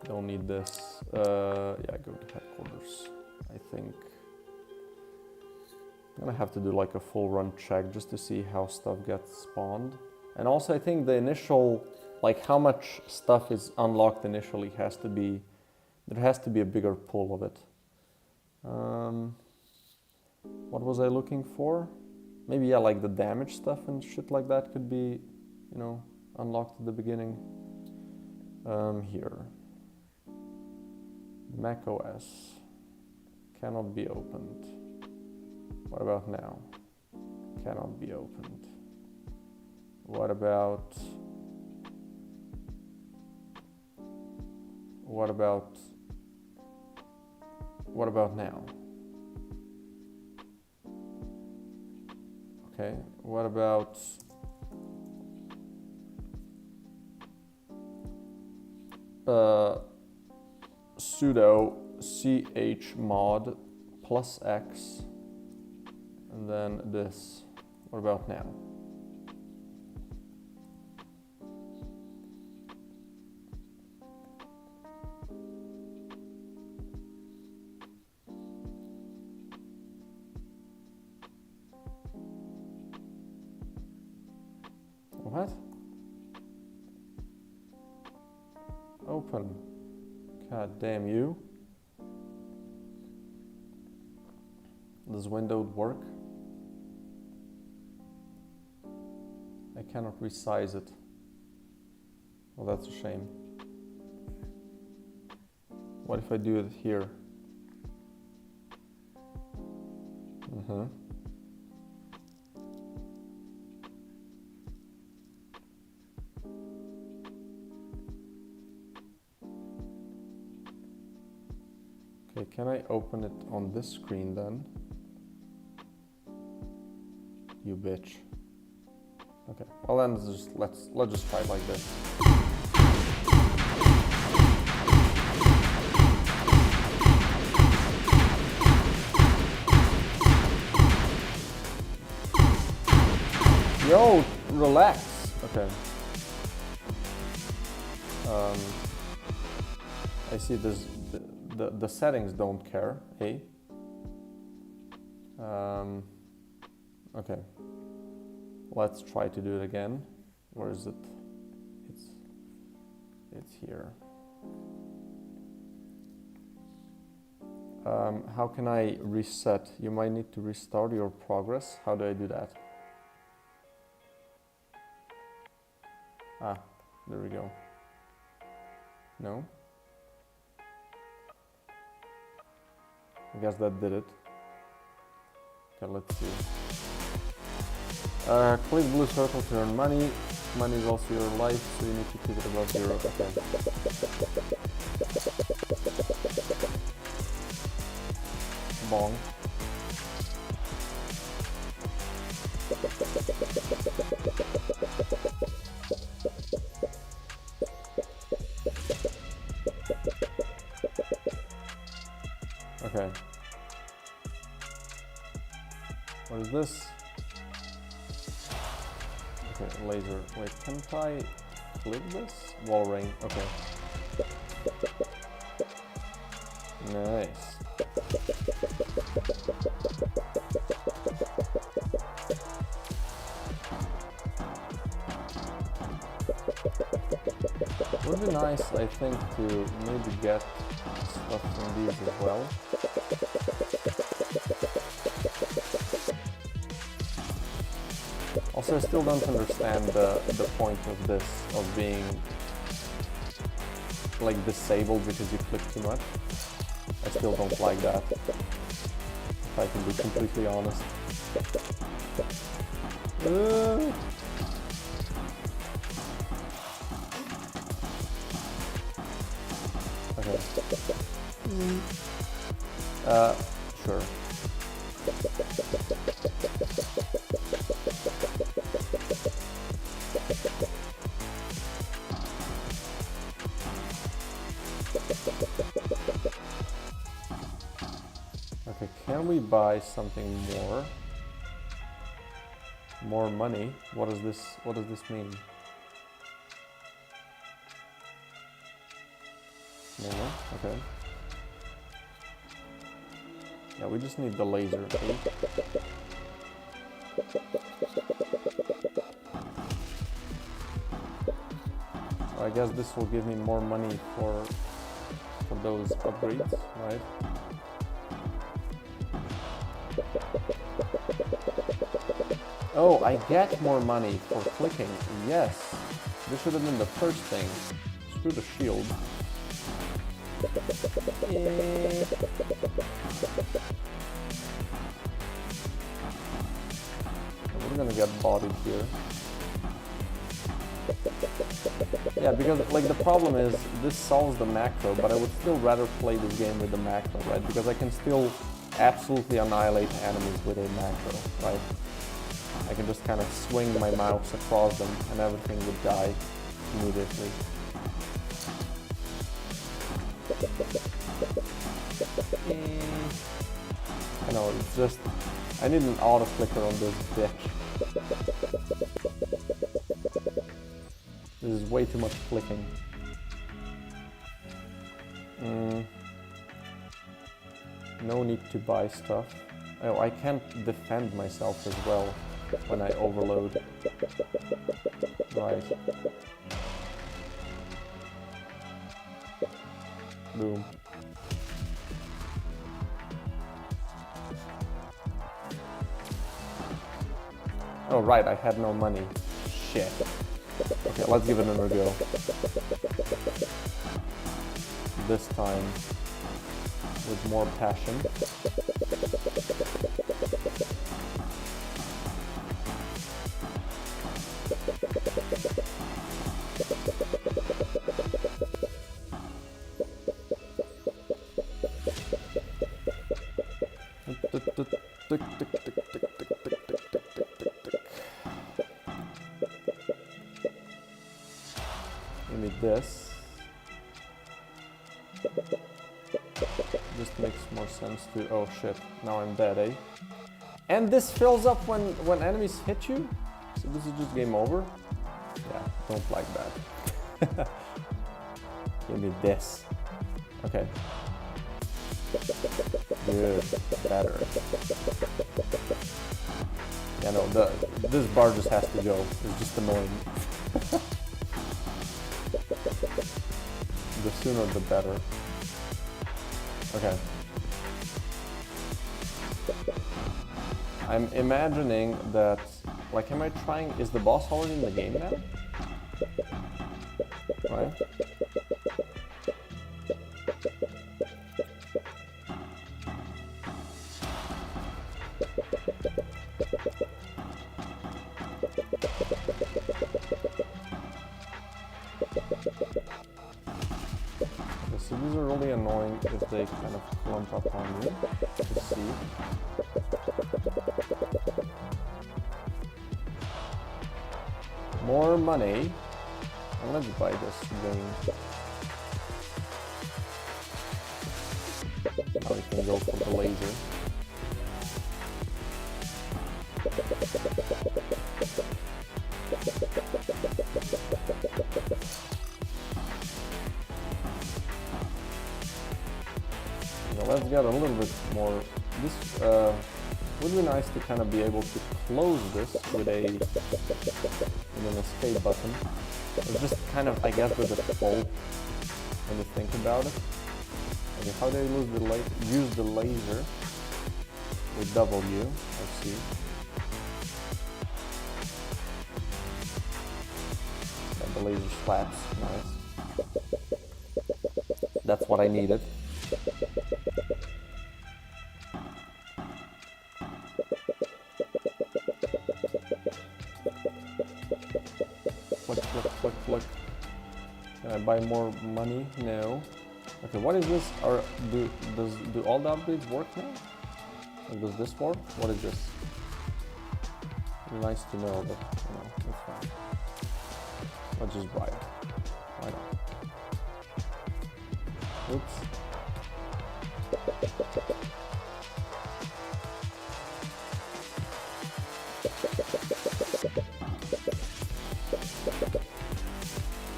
Don't need this. Yeah, go to headquarters. I think I'm gonna have to do like a full run check just to see how stuff gets spawned. And also I think the initial, like how much stuff is unlocked initially has to be, there has to be a bigger pool of it. What was I looking for? Maybe, yeah, like the damage stuff and shit like that could be, you know, unlocked at the beginning. Here. Mac OS. Cannot be opened. What about now? Cannot be opened. What about... What about now? Okay, what about sudo chmod plus x and then this. What about now? What? Open. God damn you. Does window work? I cannot resize it. Well, that's a shame. What if I do it here? Okay, can I open it on this screen then? You bitch. Okay, well then let's just try it like this. Yo, relax. Okay. I see this. The settings don't care. Hey. Okay. Let's try to do it again. Where is it? It's here. How can I reset? You might need to restart your progress. How do I do that? Ah, there we go. No? I guess that did it. Okay, let's see. Click blue circle to earn money. Money is also your life, so you need to keep it above zero. Bong. Okay. What is this? Okay, laser. Wait, can't I flip this? Wall ring, okay. Nice. Would be nice, I think, to maybe get stuff from these as well. Also, I still don't understand the point of this, of being like disabled because you click too much. I still don't like that, if I can be completely honest. Okay. Sure. Okay, can we buy something more? More money? What does this mean? No, okay. Yeah, we just need the laser. I guess this will give me more money for those upgrades, right? Oh, I get more money for clicking. Yes. This should have been the first thing. Screw the shield. We're gonna get bodied here. Yeah, because like the problem is this solves the macro, but I would still rather play this game with the macro, right? Because I can still absolutely annihilate enemies with a macro, right? I can just kind of swing my mouse across them and everything would die immediately. I know, it's just, I need an auto clicker on this bitch. This is way too much clicking. No need to buy stuff. Oh, I can't defend myself as well when I overload. Right. Boom. Oh right, I had no money. Shit. Okay, let's give it another go. This time with more passion. Give me this. This makes more sense to... Oh shit, now I'm dead, eh? And this fills up when enemies hit you? So this is just game over? Yeah, don't like that. Give me this. Okay. Good, better. Yeah, no, this bar just has to go. It's just annoying. The sooner the better. Okay. I'm imagining that, like, am I trying, is the boss already in the game now? Right? So these are really annoying if they kind of clump up on you. Let's see. More money. And let's buy this thing. Now we can go for the laser. Now let's get a little bit more. This would be nice to kind of be able to close this with an escape button. It's just kind of, I guess, with the default when you think about it. Okay, how do I use the laser? With W, let's see. And the laser slaps, nice. That's what I needed. Look. Can I buy more money? No. Okay, what is this? Do all the upgrades work now? Like, does this work? What is this? Nice to know, but it's fine. Let's just buy it. Why not? Oops.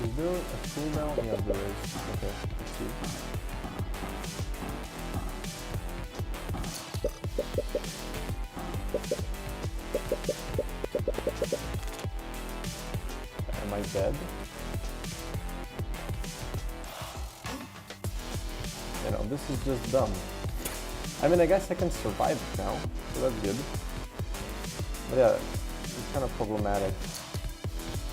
Is there a cooldown? Yes, there is. Okay, let's see. Am I dead? You know, this is just dumb. I mean, I guess I can survive it now, so that's good. But yeah, it's kind of problematic.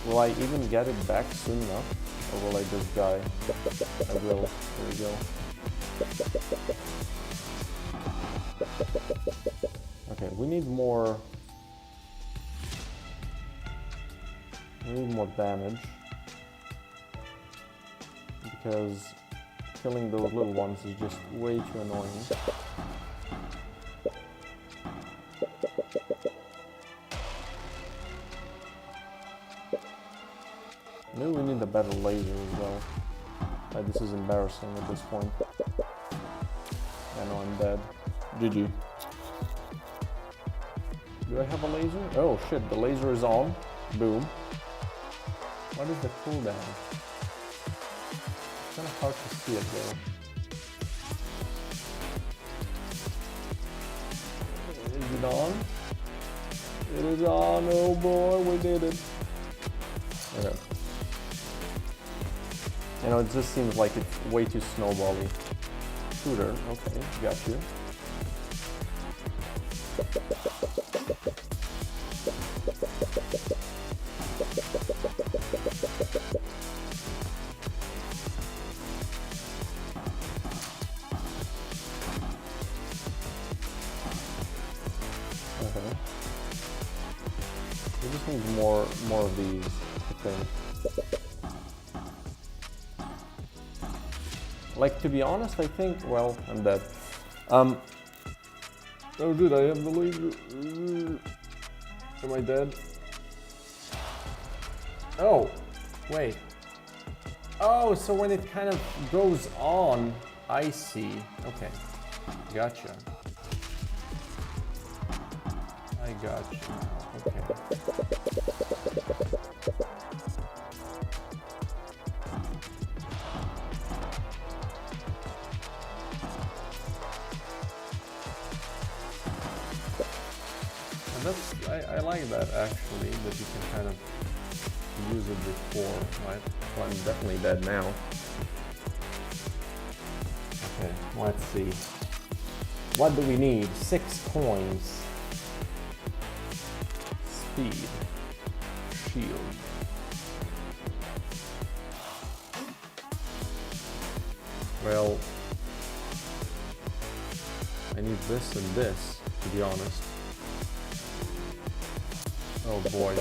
Will I even get it back soon enough? Or will I just die? I will. There we go. Okay, we need more... We need more damage. Because killing those little ones is just way too annoying. Maybe we need a better laser as well. This is embarrassing at this point. I know I'm dead. GG. Do I have a laser? Oh shit, the laser is on. Boom. What is the cooldown? It's kind of hard to see it though. Is it on? It is on, oh boy, we did it. Okay. You know, it just seems like it's way too snowbally. Shooter, okay, got you. Okay. We just need more of these, I think. Like, to be honest, I think, well, I'm dead. Oh dude, I have the laser. Am I dead? Oh, wait. Oh, so when it kind of goes on, I see. Okay, gotcha. I gotcha. Okay. I like that actually, that you can kind of use it before, right? Well, I'm definitely dead now. Okay, let's see. What do we need? 6 coins. Speed. Shield. Well, I need this and this, to be honest. Oh boy.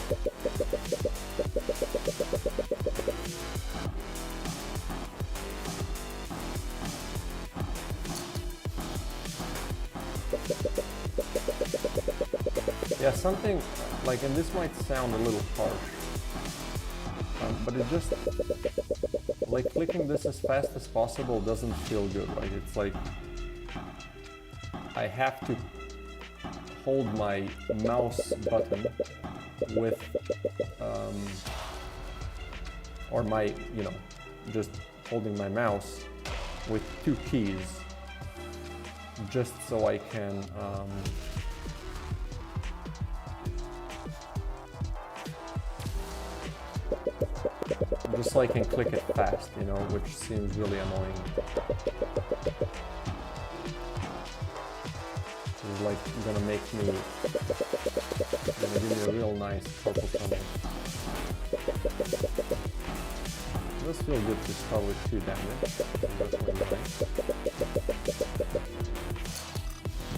Yeah, something like, and this might sound a little harsh, but it just, like, clicking this as fast as possible doesn't feel good. Like, it's like, I have to hold my mouse button with, or my, you know, just holding my mouse with 2 keys just so I can just so I can click it fast, you know, which seems really annoying. It's like gonna make me, gonna give me a real nice purple tunnel. It does feel good to start with 2 damage.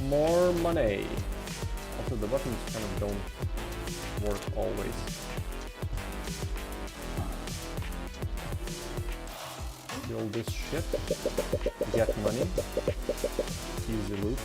More money. Also, the buttons kind of don't work always. Kill this shit. Get money. Easy loot.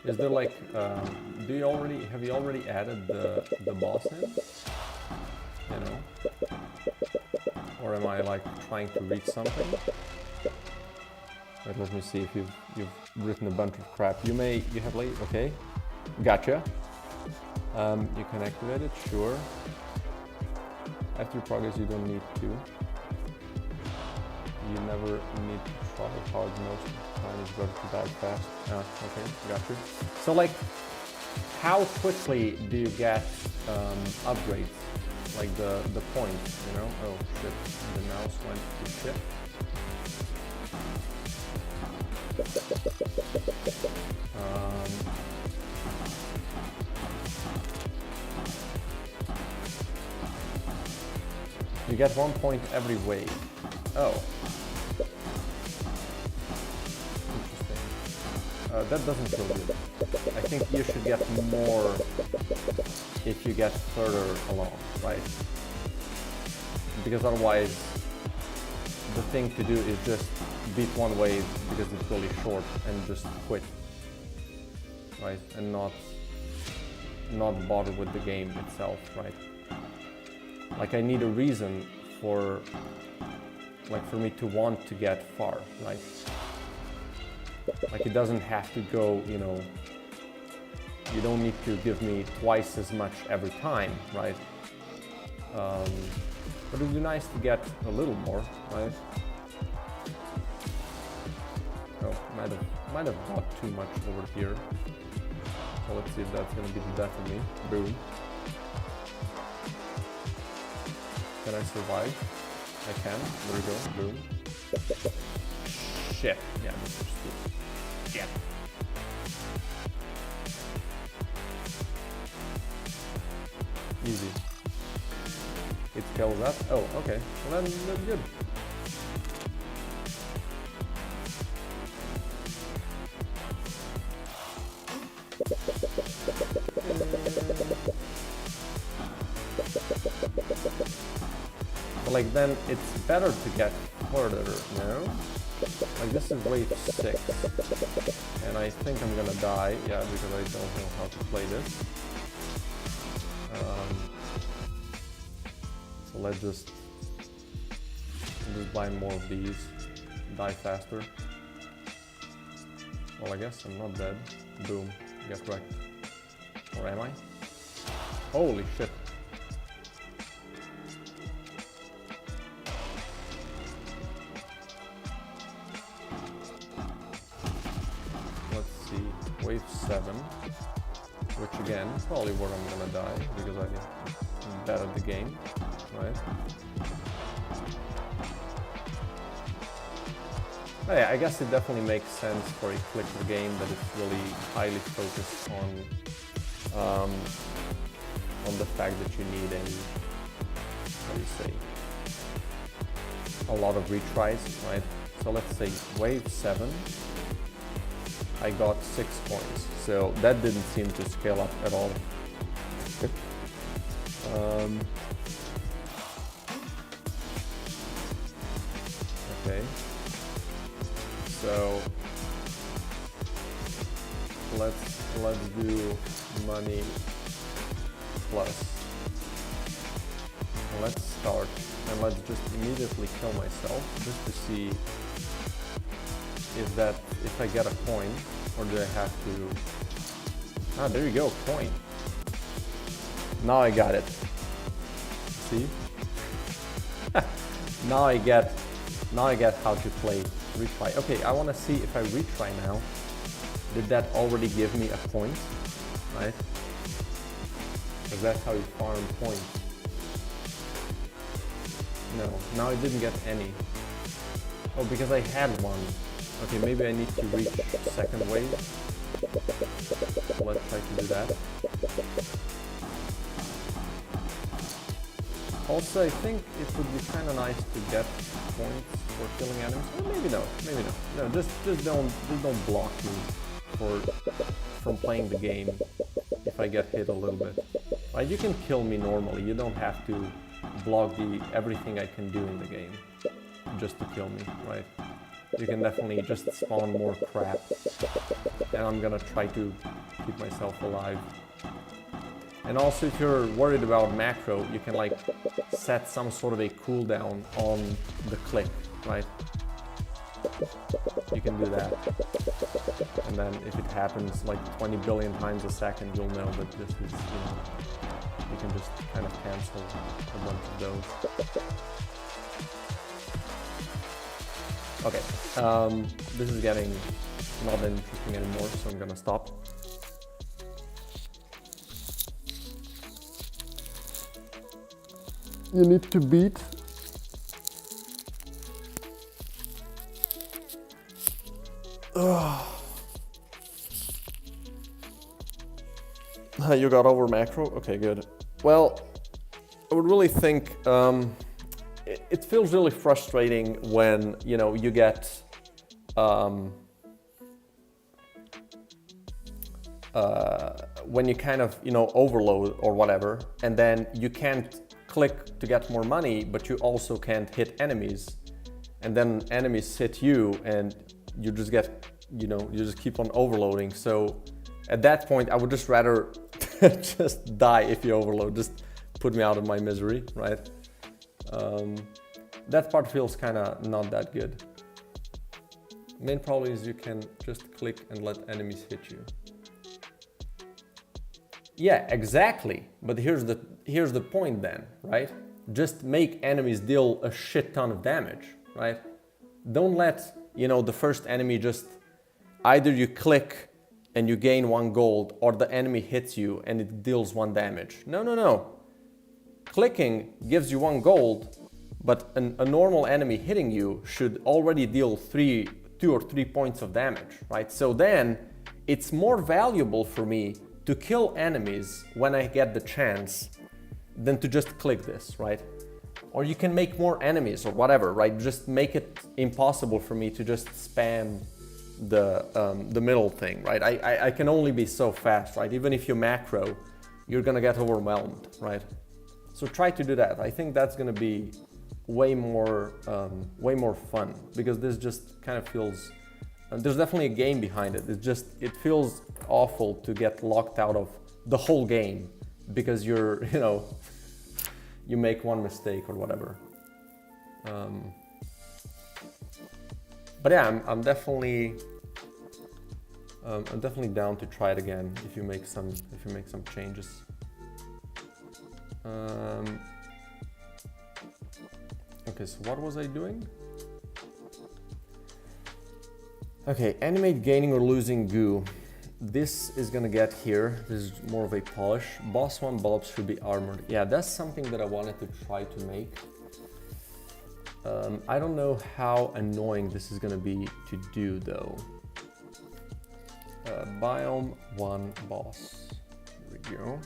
Is there like, have you already added the boss in? You know? Or am I like trying to reach something? Wait, let me see if you've written a bunch of crap. You have late, okay. Gotcha. You can activate it, sure. After progress you don't need to. You never need to try hard, most of the time it's better to die fast. Okay, got you. So like, how quickly do you get upgrades? Like the points, you know? Oh shit, the mouse went to shit. You get 1 point every wave. Oh. Interesting. That doesn't feel good. I think you should get more if you get further along, right? Because otherwise, the thing to do is just beat 1 wave because it's really short and just quit, right? And not bother with the game itself, right? Like I need a reason for me to want to get far, right? Like it doesn't have to go, you know, you don't need to give me twice as much every time, right? But it would be nice to get a little more, right? Oh, might have bought too much over here. So let's see if that's gonna be the death of me. Boom. Can I survive? I can. There we go. Boom. Shit. Yeah, this is stupid. Shit. Easy. It kills that. Oh, okay. Well, then that's good. But like then it's better to get further, you know? Like this is wave 6. And I think I'm gonna die, yeah, because I don't know how to play this. So let's just buy more of these, die faster. Well, I guess I'm not dead. Boom, get wrecked. Or am I? Holy shit. Let's see, wave 7, which again, probably where I'm gonna die, because I'm bad at the game, right? Oh yeah, I guess it definitely makes sense for a clicker game that it's really highly focused on the fact that you need a, how do you say, a lot of retries, right? So let's say wave 7, I got 6 points, so that didn't seem to scale up at all. Okay, so let's do money plus let's start and let's just immediately kill myself just to see if I get a coin, or do I have to... Ah, there you go, coin. Now I got it. See? Now I get how to play retry. Okay, I want to see if I retry now. Did that already give me a point? Right? Because that's how you farm points. No, now I didn't get any. Oh, because I had one. Okay, maybe I need to reach second wave. Let's try to do that. Also, I think it would be kind of nice to get points for killing enemies. Or maybe no, maybe no. No, just don't block me from playing the game if I get hit a little bit. Right, you can kill me normally. You don't have to block everything I can do in the game just to kill me, right? You can definitely just spawn more crap, and I'm gonna try to keep myself alive. And also, if you're worried about macro, you can like set some sort of a cooldown on the click, right? You can do that, and then if it happens like 20 billion times a second, you'll know that this is, you know, you can just kind of cancel a bunch of those. Okay, this is getting not interesting anymore, so I'm gonna stop. You need to beat you got over macro? Okay, good. Well, I would really think it feels really frustrating when, you know, you get when you kind of, you know, overload or whatever, and then you can't click to get more money, but you also can't hit enemies, and then enemies hit you and you just get, you know, you just keep on overloading. So at that point I would just rather just die if you overload, just put me out of my misery, right? That part feels kind of not that good. Main problem is you can just click and let enemies hit you. Yeah, exactly. But here's the point then, right? Just make enemies deal a shit ton of damage, right? Don't let, you know, the first enemy just either you click and you gain 1 gold, or the enemy hits you and it deals 1 damage. No, no, no. Clicking gives you 1 gold, but a normal enemy hitting you should already deal 2 or 3 points of damage, right? So then it's more valuable for me to kill enemies when I get the chance than to just click this, right? Or you can make more enemies or whatever, right? Just make it impossible for me to just spam the middle thing, right? I can only be so fast, right? Even if you macro, you're gonna get overwhelmed, right? So try to do that. I think that's gonna be way more fun, because this just kind of feels, there's definitely a game behind it. It feels awful to get locked out of the whole game because you're, you know, you make 1 mistake or whatever. But yeah, I'm definitely down to try it again if you make some changes. Okay, so what was I doing? Okay, animate gaining or losing goo. This is gonna get here. This is more of a polish. Boss 1 bulbs should be armored. Yeah, that's something that I wanted to try to make. I don't know how annoying this is gonna be to do though. Biome 1 boss. There we go.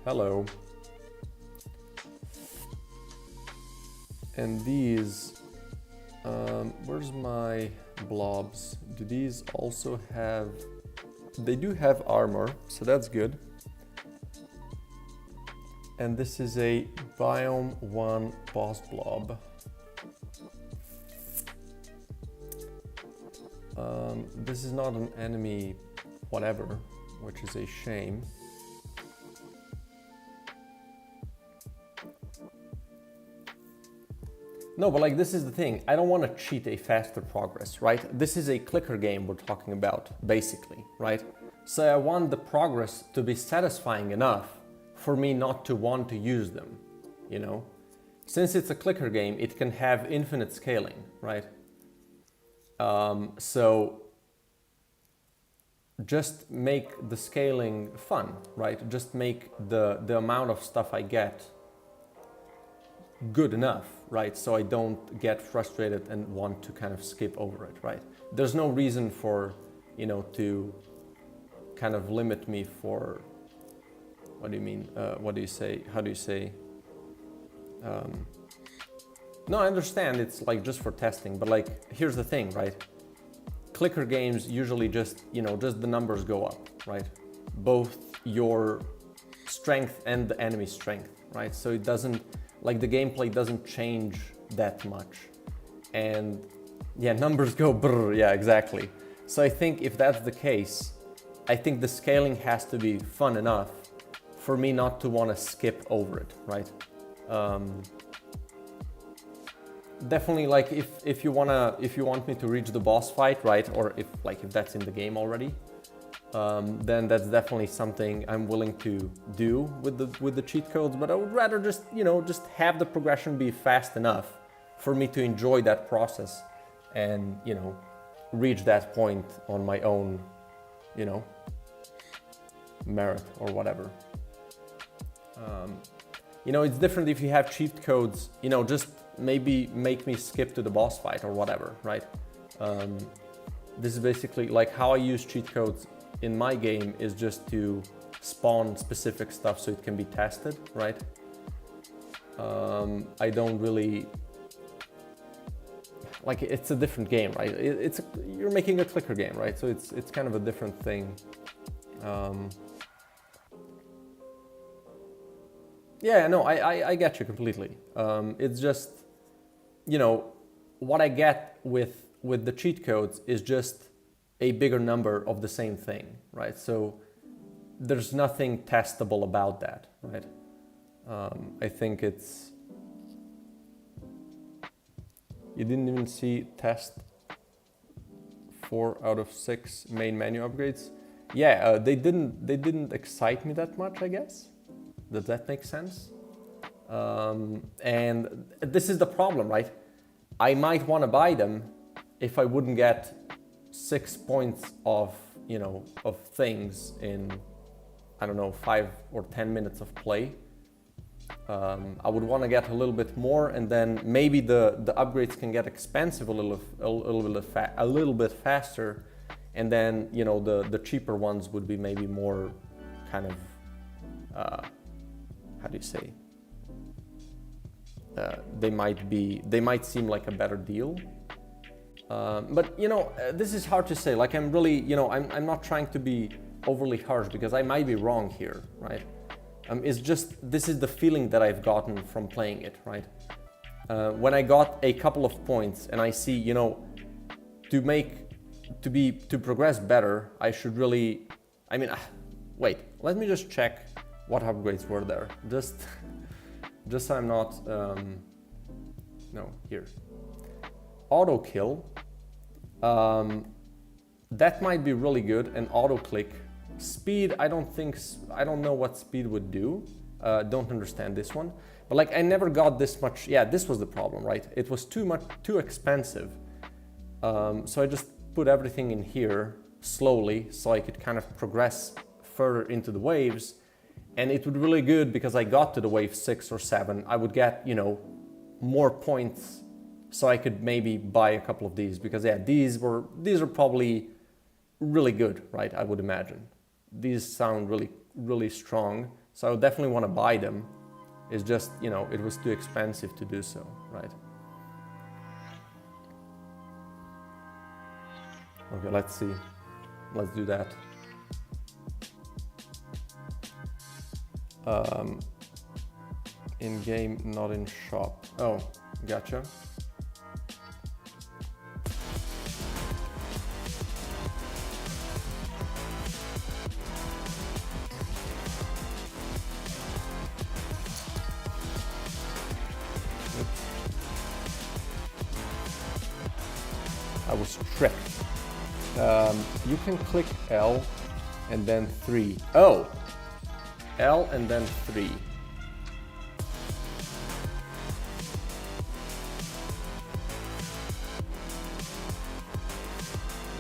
Hello. And these, where's my blobs? Do these also have, they do have armor, so that's good. And this is a Biome 1 boss blob. This is not an enemy whatever, which is a shame. No, but like this is the thing. I don't want to cheat a faster progress, right? This is a clicker game we're talking about, basically, right? So I want the progress to be satisfying enough for me not to want to use them, you know? Since it's a clicker game, it can have infinite scaling, right? So just make the scaling fun, right? Just make the amount of stuff I get good enough, right? So I don't get frustrated and want to kind of skip over it, right? There's no reason for, you know, to kind of limit me for, what do you mean? What do you say? How do you say? No, I understand it's like just for testing, but like, here's the thing, right? Clicker games usually just, you know, just the numbers go up, right? Both your strength and the enemy strength, right? So it doesn't, like the gameplay doesn't change that much. And yeah, numbers go brr, yeah, exactly. So I think if that's the case, I think the scaling has to be fun enough for me not to want to skip over it, right? Definitely, like if you want me to reach the boss fight, right, or if that's in the game already, then that's definitely something I'm willing to do with the cheat codes. But I would rather just, you know, just have the progression be fast enough for me to enjoy that process and, you know, reach that point on my own, you know, merit or whatever. You know, it's different if you have cheat codes, you know, just maybe make me skip to the boss fight or whatever, right? This is basically like how I use cheat codes in my game is just to spawn specific stuff so it can be tested, right? I don't really, like, it's a different game, right? You're making a clicker game, right? So it's kind of a different thing. Yeah, no, I get you completely. It's just, you know, what I get with the cheat codes is just a bigger number of the same thing, right? So there's nothing testable about that, right? I think it's, you didn't even see test 4 out of 6 main menu upgrades. Yeah, they didn't excite me that much, I guess. Does that make sense? And this is the problem, right? I might want to buy them if I wouldn't get 6 points of, you know, of things in, I don't know, 5 or 10 minutes of play. I would want to get a little bit more, and then maybe the upgrades can get expensive a little bit faster, and then, you know, the cheaper ones would be maybe more kind of, how do you say? They might seem like a better deal. But, you know, this is hard to say. Like, I'm really, you know, I'm not trying to be overly harsh because I might be wrong here, right? It's just, this is the feeling that I've gotten from playing it, right? When I got a couple of points and I see, you know, to progress better, I should really, I mean, wait, let me just check what upgrades were there. Just so I'm not, no, here. Auto kill, that might be really good, and auto click. Speed, I don't know what speed would do. Don't understand this one. But like, I never got this much. Yeah, this was the problem, right? It was too expensive. So I just put everything in here slowly so I could kind of progress further into the waves. And it would be really good because I got to the wave 6 or 7. I would get, you know, more points so I could maybe buy a couple of these, because yeah, these are probably really good, right? I would imagine. These sound really, really strong. So I would definitely want to buy them. It's just, you know, it was too expensive to do so, right? Okay, let's see. Let's do that. In game, not in shop. Oh, gotcha. I was tricked. You can click L and then 3. Oh! L and then 3.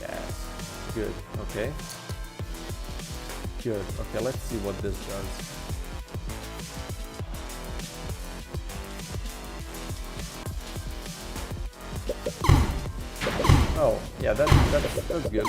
Yes. Good. Okay. Good. Okay, let's see what this does. Oh, yeah, that's good.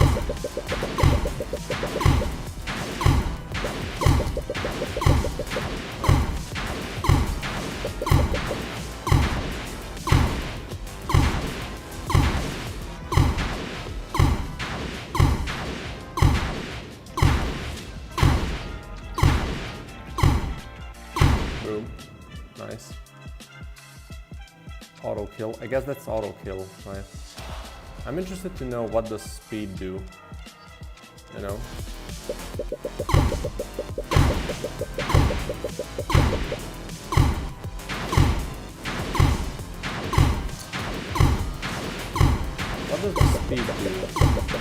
Boom. Nice. Auto kill. I guess that's auto kill, right? I'm interested to know what does speed do, you know? What does the speed do?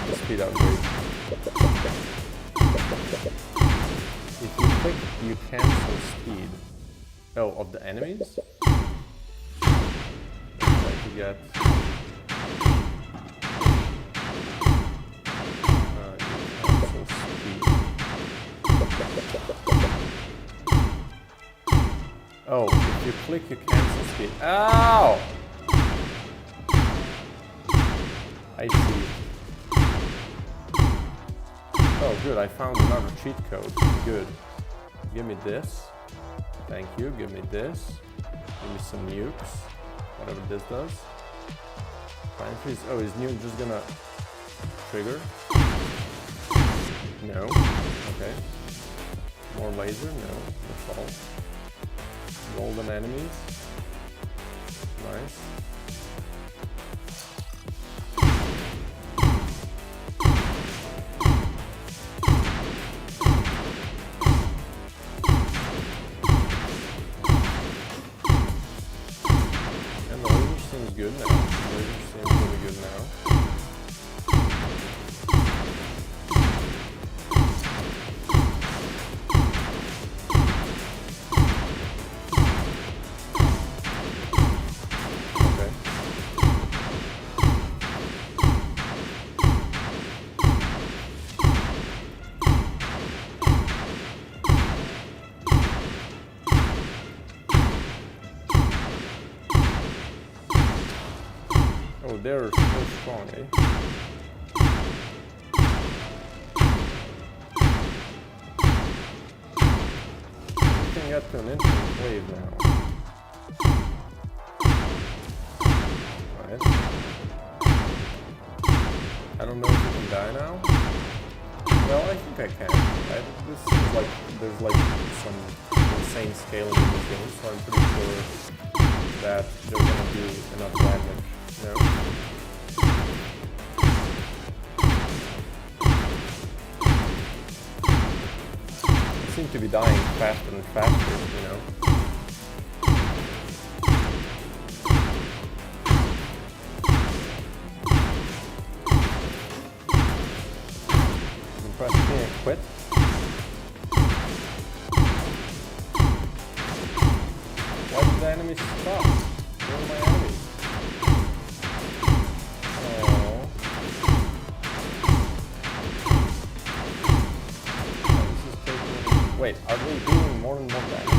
The speed upgrade. If you click, you cancel speed. Oh, of the enemies? Like you get... Oh, if you click, you cancel speed. Ow! I see. Oh, good, I found another cheat code. Good. Give me this. Thank you, give me this. Give me some nukes. Whatever this does. Fine freeze. Oh, is nuke just gonna trigger? No. Okay. More laser? No. That's all. Golden enemies. Nice. And the laser seems good now. The laser seems really good now. Oh, they're so strong, eh? You can get to an infinite wave now. Right. I don't know if you can die now. Well, I think I can, right? This is like, there's like some insane scaling in this game, so I'm pretty sure that they're gonna do enough damage. No. I seem to be dying faster and faster, you know. You can press P and quit. Why did the enemies stop? Where are my enemies? Wait, are they doing more than one damage?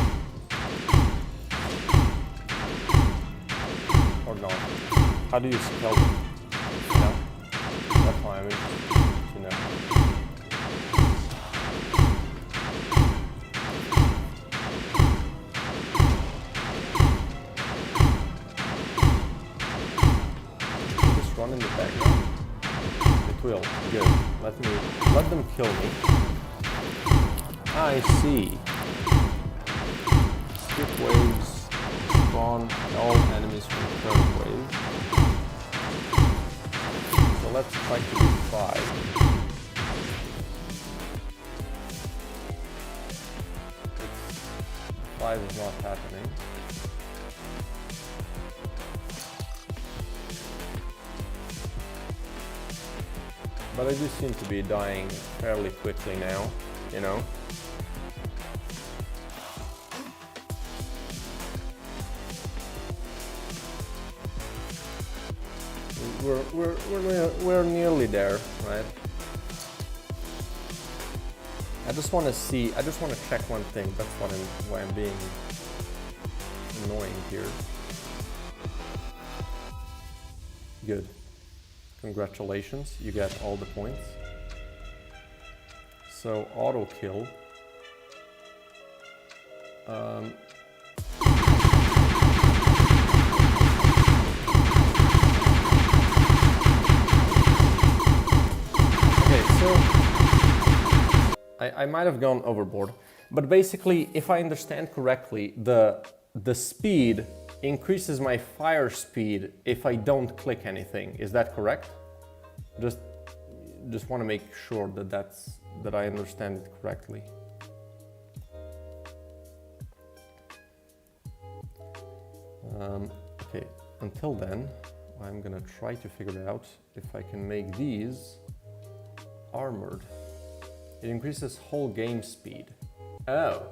Or not? How do you spell them? No? That's why I'm interested to know. Will this run in the background? It will. Good. Let them kill me. I see. Skip waves, spawn all enemies from the current wave. So let's try to do 5. 5 is not happening. But I do seem to be dying fairly quickly now, you know? We're nearly there, right? I just want to check one thing. That's why I'm being annoying here. Good. Congratulations, you get all the points. So auto kill. Okay, so I might have gone overboard, but basically, if I understand correctly, the speed increases my fire speed if I don't click anything. Is that correct? Just want to make sure that I understand it correctly. Okay, until then, I'm gonna try to figure out if I can make these armored. It increases whole game speed. Oh.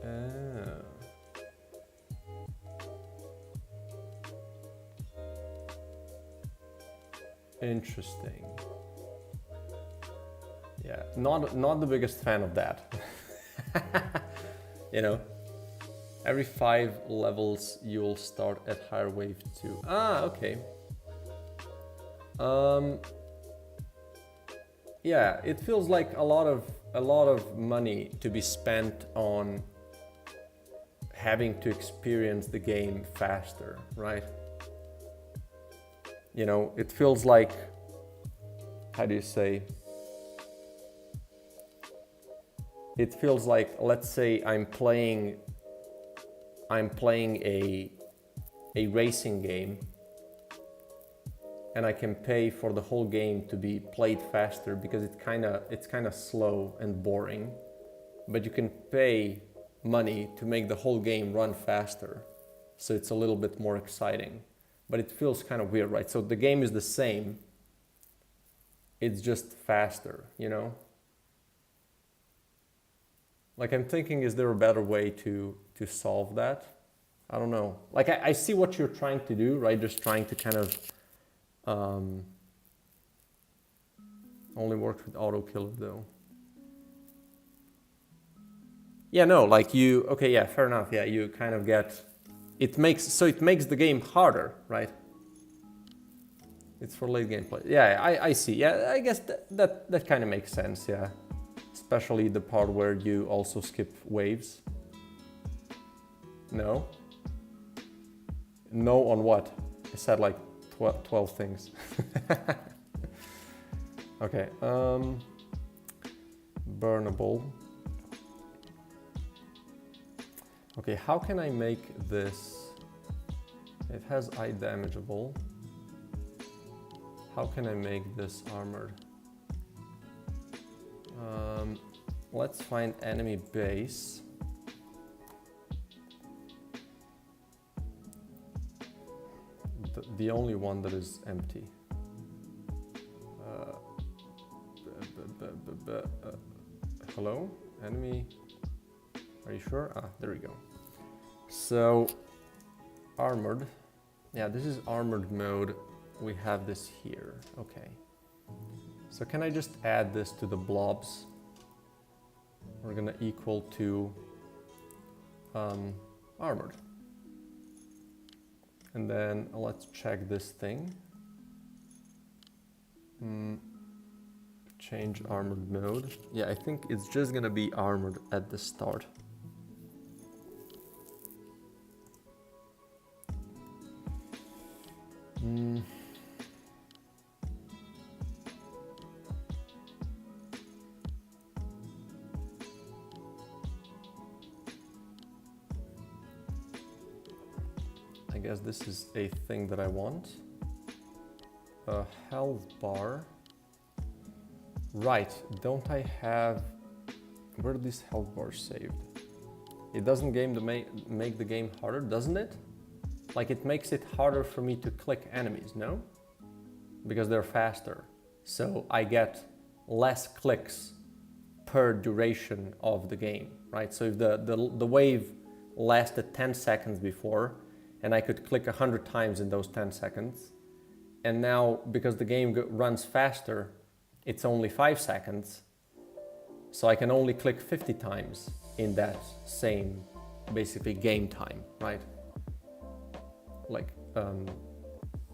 Oh. Interesting. Yeah, not the biggest fan of that. You know, every 5 levels you'll start at higher wave 2. Ah, okay. Yeah, it feels like a lot of money to be spent on having to experience the game faster, right? You know, it feels like, how do you say? It feels like, let's say I'm playing a racing game, and I can pay for the whole game to be played faster because it's kind of slow and boring, but you can pay money to make the whole game run faster, so it's a little bit more exciting. But it feels kind of weird, right? So the game is the same, it's just faster, you know? Like, I'm thinking, is there a better way to solve that? I don't know. Like, I see what you're trying to do, right? Just trying to kind of only works with auto killer though. Yeah, no, like you, okay, yeah, fair enough. Yeah, you kind of get, it makes the game harder, right? It's for late game play. Yeah, I see. Yeah, I guess that kind of makes sense, yeah. Especially the part where you also skip waves. No? No on what? I said like 12 things. Okay, burnable. Okay, how can I make this? It has eye damageable. How can I make this armored? Let's find enemy base. The only one that is empty. Hello? Enemy? Are you sure? Ah, there we go. So, armored. Yeah, this is armored mode. We have this here. Okay. So can I just add this to the blobs? We're gonna equal to armored. And then let's check this thing. Change armored mode. Yeah, I think it's just gonna be armored at the start. I guess this is a thing that I want. A health bar. Right, don't I have... Where are these health bars saved? It doesn't make the game harder, doesn't it? Like, it makes it harder for me to click enemies, no? because they're faster. So I get less clicks per duration of the game, right? So if the wave lasted 10 seconds before, and I could click 100 times in those 10 seconds, and now because the game runs faster, it's only 5 seconds, so I can only click 50 times in that same, basically, game time, right? Like,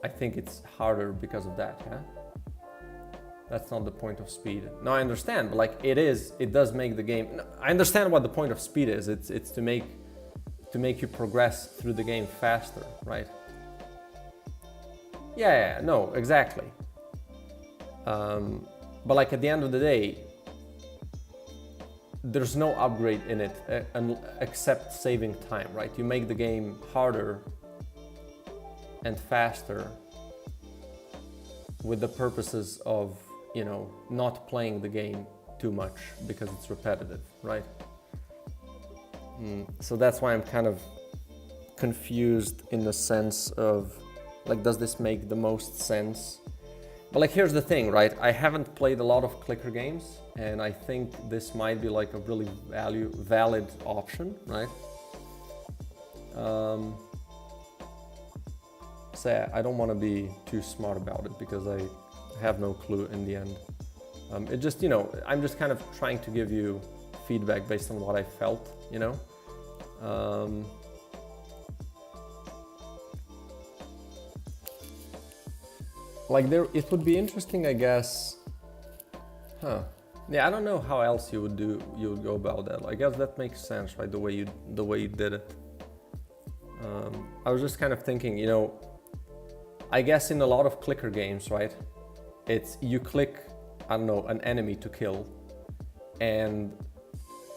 I think it's harder because of that, yeah? That's not the point of speed. No, I understand, but like it does make the game, I understand what the point of speed is. It's to make you progress through the game faster, right? Yeah, no, exactly. But like at the end of the day, there's no upgrade in it except saving time, right? You make the game harder and faster with the purposes of, you know, not playing the game too much because it's repetitive, right? So that's why I'm kind of confused in the sense of, like, does this make the most sense? But like, here's the thing, right? I haven't played a lot of clicker games, and I think this might be like a really valid option, right? So yeah, I don't want to be too smart about it because I have no clue in the end. It just, you know, I'm just kind of trying to give you feedback based on what I felt, you know? Like it would be interesting, I guess. Yeah, I don't know how else you would go about that. I guess that makes sense, right? The way you did it. I was just kind of thinking, you know, I guess in a lot of clicker games, right? It's you click, I don't know, an enemy to kill, and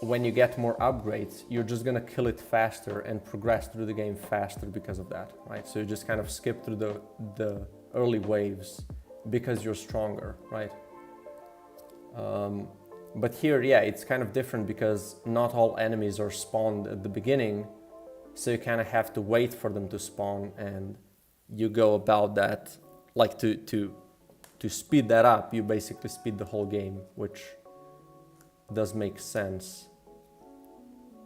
when you get more upgrades, you're just gonna kill it faster and progress through the game faster because of that, right? So you just kind of skip through the early waves because you're stronger, right? But here, yeah, it's kind of different because not all enemies are spawned at the beginning, so you kind of have to wait for them to spawn, and you go about that, like to speed that up, you basically speed the whole game, which does make sense.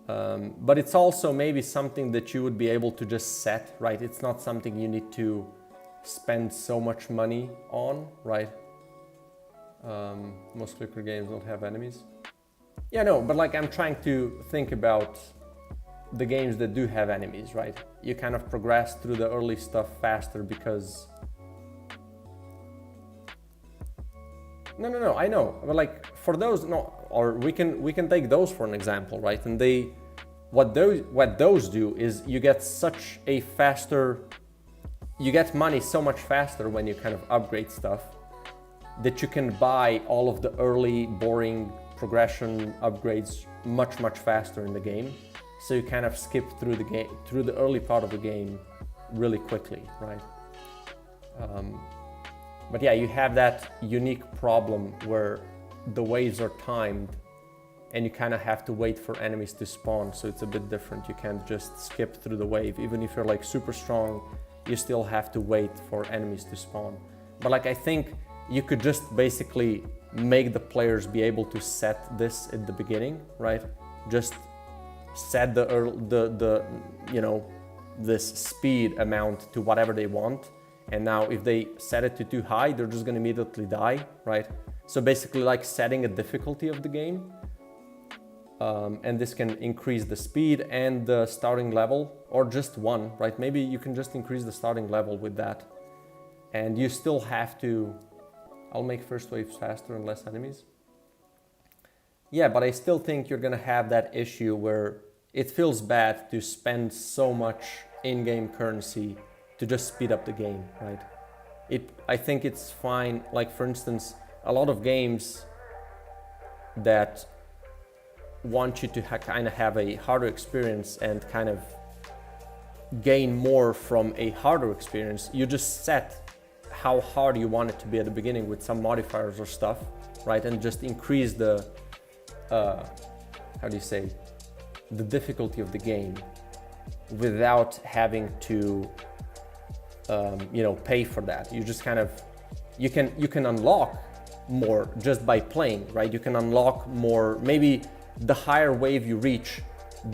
But it's also maybe something that you would be able to just set, right? It's not something you need to spend so much money on, right? Most clicker games don't have enemies. Yeah, no, but like I'm trying to think about the games that do have enemies, right? You kind of progress through the early stuff faster because... No, I know, but like for those, no, or we can take those for an example, right? And what those do is you get such a faster, you get money so much faster when you kind of upgrade stuff that you can buy all of the early boring progression upgrades much faster in the game. So you kind of skip through the game, through the early part of the game really quickly, right? But yeah, you have that unique problem where the waves are timed and you kind of have to wait for enemies to spawn, so it's a bit different. You can't just skip through the wave. Even if you're like super strong, you still have to wait for enemies to spawn. But like I think you could just basically make the players be able to set this at the beginning, right? Just set the you know, this speed amount to whatever they want. And now if they set it to too high, they're just gonna immediately die, right? So basically like setting a difficulty of the game. And this can increase the speed and the starting level, or just one, right? Maybe you can just increase the starting level with that. And you still have to, I'll make first waves faster and less enemies. Yeah, but I still think you're gonna have that issue where it feels bad to spend so much in-game currency to just speed up the game, right? I think it's fine. Like for instance, a lot of games that want you to kind of have a harder experience and kind of gain more from a harder experience, you just set how hard you want it to be at the beginning with some modifiers or stuff, right? And just increase the, how do you say, the difficulty of the game without having to, you know, pay for that. You just kind of, you can unlock more just by playing, right? You can unlock more, maybe the higher wave you reach,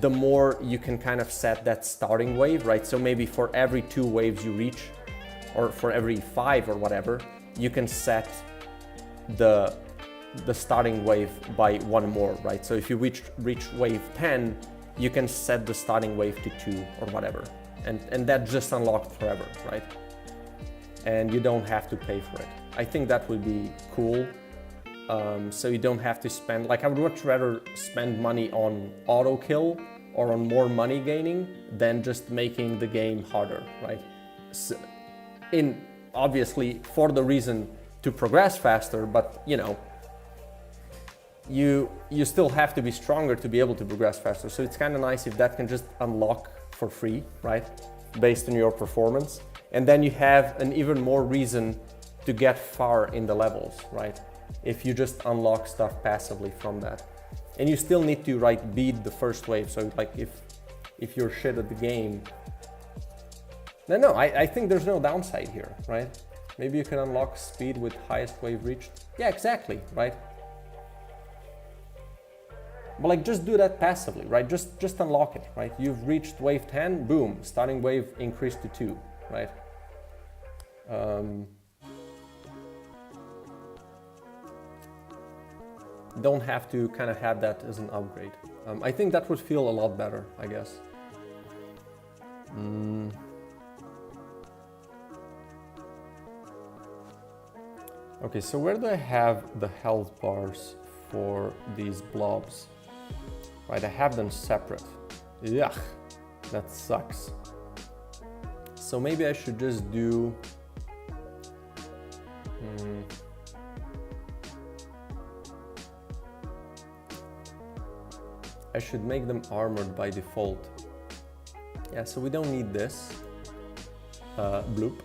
the more you can kind of set that starting wave, right? So maybe for every 2 waves you reach, or for every 5 or whatever, you can set the starting wave by 1 more, right? So if you reach wave 10, you can set the starting wave to 2 or whatever. And that just unlocked forever, right? And you don't have to pay for it. I think that would be cool. So you don't have to spend, like, I would much rather spend money on auto kill or on more money gaining than just making the game harder, right? So, obviously for the reason to progress faster, but you know, you still have to be stronger to be able to progress faster. So it's kind of nice if that can just unlock for free, right? Based on your performance. And then you have an even more reason to get far in the levels, right? If you just unlock stuff passively from that. And you still need to, right, beat the first wave. So like if you're shit at the game, no, I think there's no downside here, right? Maybe you can unlock speed with highest wave reached. Yeah, exactly, right? But like, just do that passively, right? Just unlock it, right? You've reached wave 10, boom, starting wave increased to 2, right? Don't have to kind of have that as an upgrade. I think that would feel a lot better, I guess. Okay, so where do I have the health bars for these blobs? Right, I have them separate. Yuck, that sucks. So maybe I should just do... I should make them armored by default. Yeah, so we don't need this. Bloop.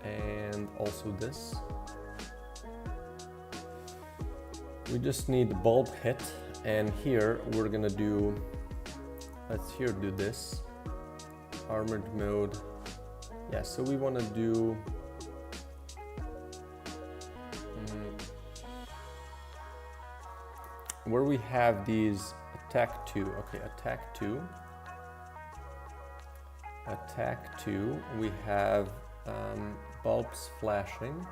And also this. We just need bulb hit, and here we're gonna do, let's here do this. Armored mode. Yeah, so we wanna do where we have these attack 2. Okay, attack 2. Attack 2, we have bulbs flashing.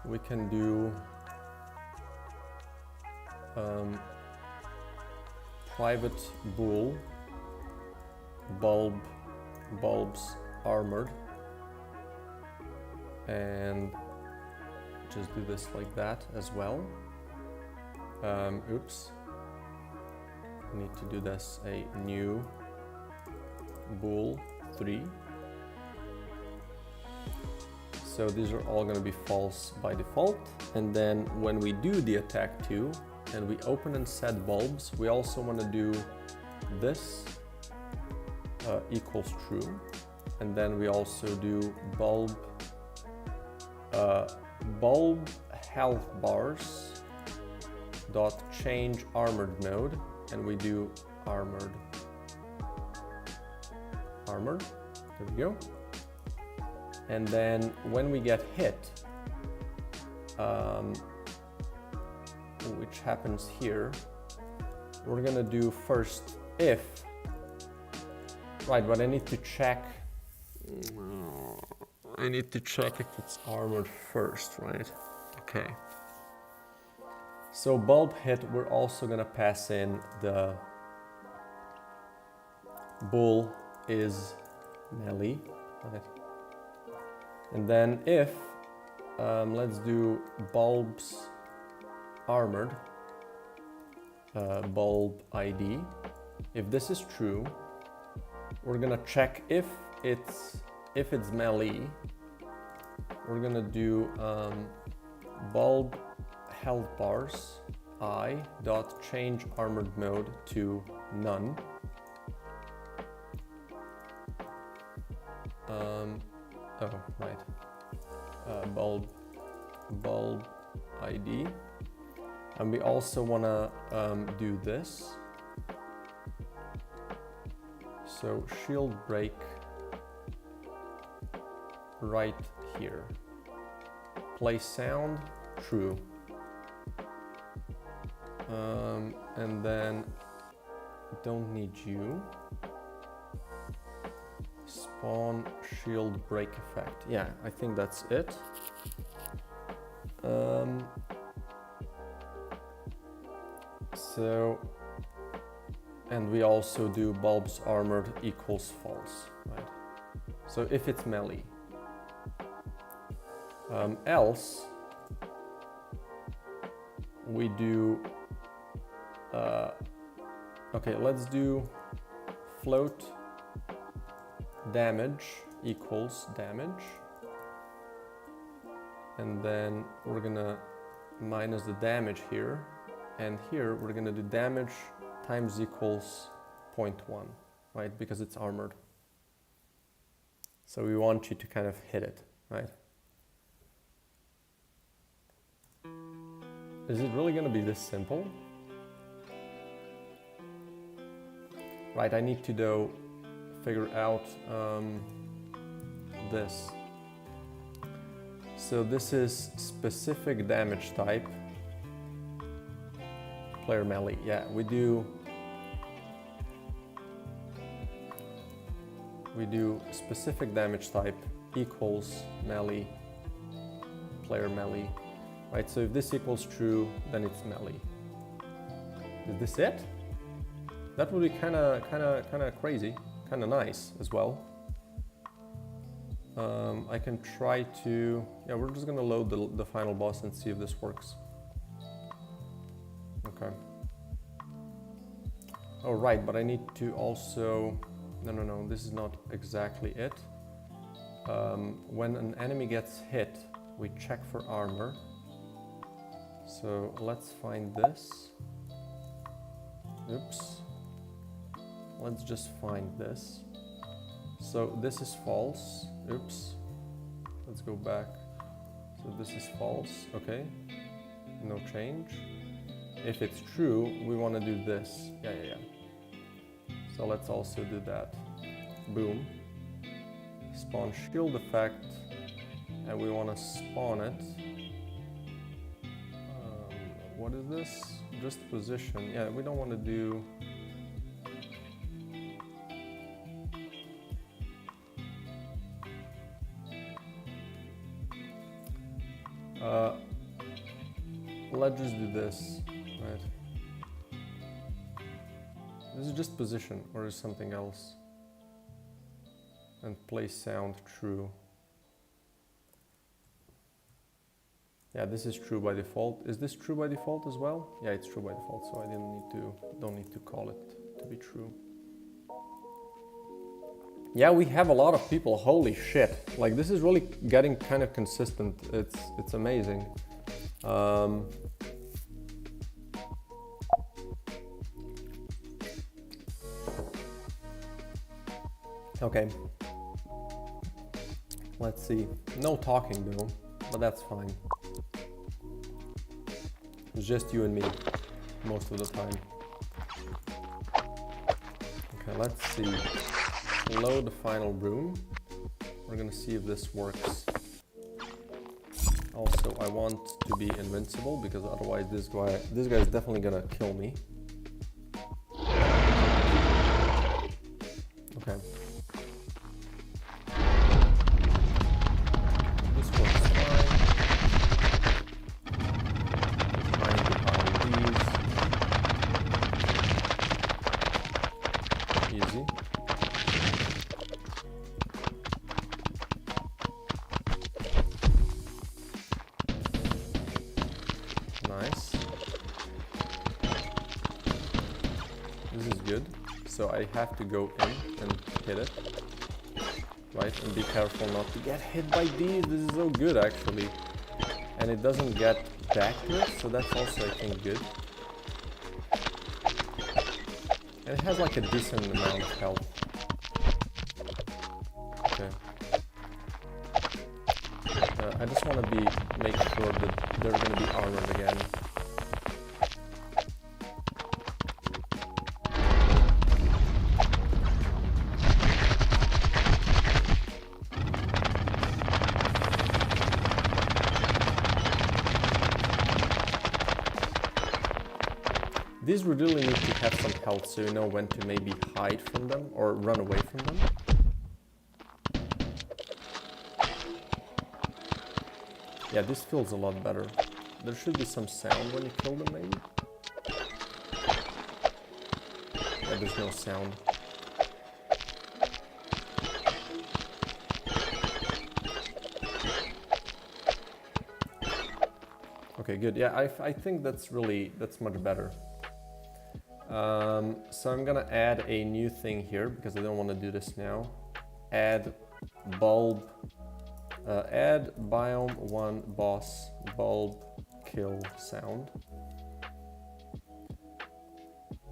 We can do private bull, bulbs armored, and just do this like that as well. Oops. Need to do this a new bull 3. So these are all going to be false by default. And then when we do the attack 2 and we open and set bulbs, we also want to do this equals true. And then we also do bulb health bars dot change armored mode, and we do armored. There we go. And then when we get hit, which happens here, we're gonna do first if, right, but I need to check if it's armored first, right? Okay. So bulb hit, we're also gonna pass in the bull is melee, right? And then if, let's do bulbs armored, bulb ID. If this is true, we're gonna check if it's melee. We're gonna do bulb health bars I dot change armored mode to none. Oh, right. Bulb ID. And we also want to do this. So shield break right here. Place sound, true. And then don't need you. Spawn shield break effect. Yeah, I think that's it. So, and we also do bulbs armored equals false, right? So if it's melee. Else, we do, okay, let's do float damage equals damage. And then we're gonna minus the damage here. And here we're gonna do damage times equals 0.1, right? Because it's armored. So we want you to kind of hit it, right? Is it really gonna be this simple? Right, I need to though figure out this. So this is specific damage type. Player melee, yeah, we do specific damage type equals melee, player melee, right? So if this equals true, then it's melee. Is this it? That would be kind of crazy, kind of nice as well. I can try to, yeah, we're just gonna load the final boss and see if this works. Okay. Oh, right, but I need to also, no, this is not exactly it. When an enemy gets hit, we check for armor. So let's find this. Oops. Let's just find this. So this is false. Oops. Let's go back. So this is false. Okay. No change. If it's true, we want to do this. Yeah. So let's also do that. Boom. Spawn shield effect. And we want to spawn it. What is this? Just position. Yeah, we don't want to do... let's just do this, right? This is just position, or is something else? And place sound true. Yeah, this is true by default. Is this true by default as well? Yeah, it's true by default, so I don't need to call it to be true. Yeah, we have a lot of people. Holy shit! Like, this is really getting kind of consistent. It's amazing. Okay. Let's see. No talking though, but that's fine. It's just you and me most of the time. Okay, let's see. Load the final room. We're gonna see if this works. Also, I want to be invincible because otherwise this guy is definitely gonna kill me. Okay. This works fine. Trying behind these. Easy. Nice. This is good. So I have to go in and hit it. Right? And be careful not to get hit by these. This is so good actually. And it doesn't get back to it, so that's also I think good. And it has like a decent amount of health. Okay. I just want to make sure that they're going to be armored again. These we really need to have some health so you know when to maybe hide from them or run away from them. Yeah, this feels a lot better. There should be some sound when you kill them, maybe? Yeah, there's no sound. Okay, good. Yeah, I think that's much better. So I'm gonna add a new thing here because I don't want to do this now. Add bulb, add biome 1 boss bulb kill sound.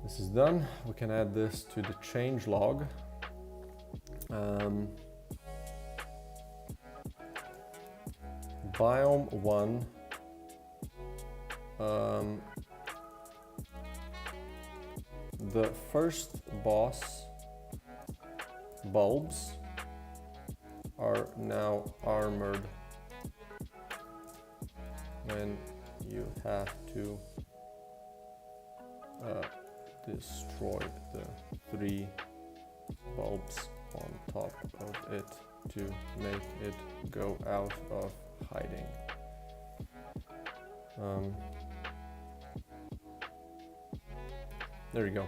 This is done. We can add this to the change log. Biome 1 the first boss bulbs are now armored when you have to destroy the 3 bulbs on top of it to make it go out of hiding. There you go.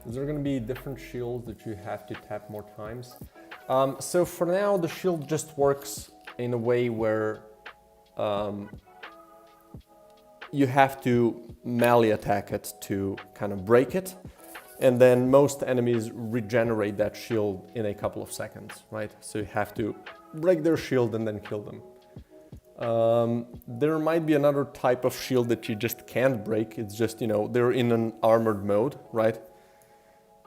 Is there going to be different shields that you have to tap more times? So for now, the shield just works in a way where you have to melee attack it to kind of break it. And then most enemies regenerate that shield in a couple of seconds, right? So you have to break their shield and then kill them. There might be another type of shield that you just can't break. It's just, you know, they're in an armored mode, right?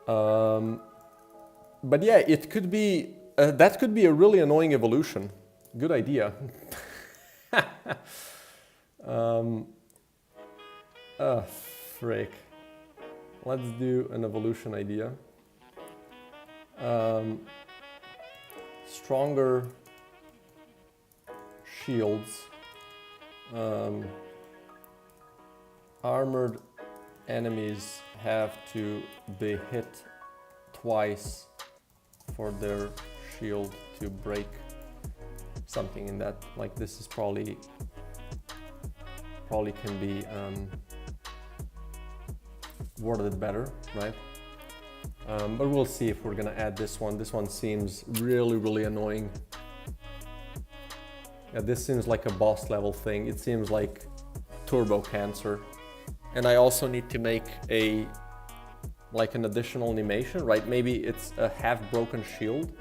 But yeah, it could be, that could be a really annoying evolution. Good idea. Frick. Let's do an evolution idea. Stronger shields. Armored enemies have to be hit twice for their shield to break. Something in that, like this is probably can be worded better, right? But we'll see if we're gonna add this one. This one seems really annoying. Yeah, this seems like a boss level thing. It seems like turbo cancer. And I also need to make like an additional animation, right? Maybe it's a half broken shield.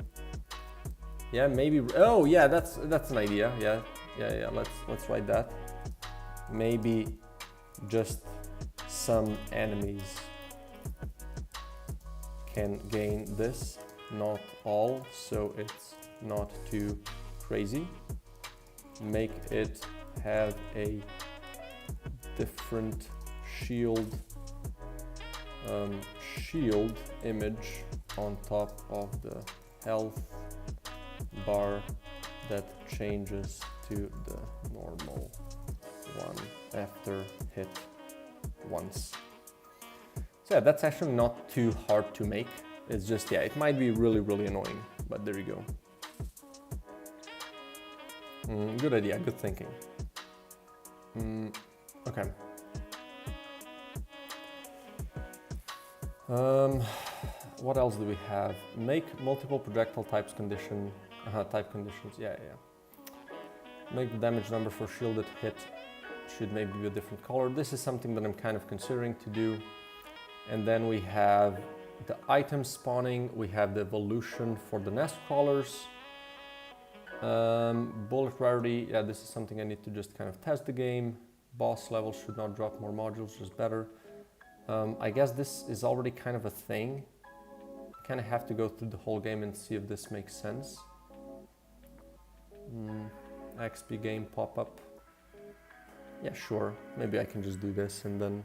Yeah, maybe. Oh yeah, that's an idea. Yeah. Let's write that. Maybe just some enemies can gain this, not all, so it's not too crazy. Make it have a different shield image on top of the health bar that changes to the normal one after hit once. So yeah, that's actually not too hard to make. It's just, yeah, it might be really annoying, but there you go. Good idea, good thinking. Okay. What else do we have? Make multiple projectile type conditions. Yeah. Make the damage number for shielded hit should maybe be a different color. This is something that I'm kind of considering to do. And then we have the item spawning. We have the evolution for the nest crawlers. Bullet rarity. Yeah, this is something I need to just kind of test the game. Boss level should not drop more modules, just better. I guess this is already kind of a thing. I kind of have to go through the whole game and see if this makes sense. XP game pop-up. Yeah, sure. Maybe I can just do this and then...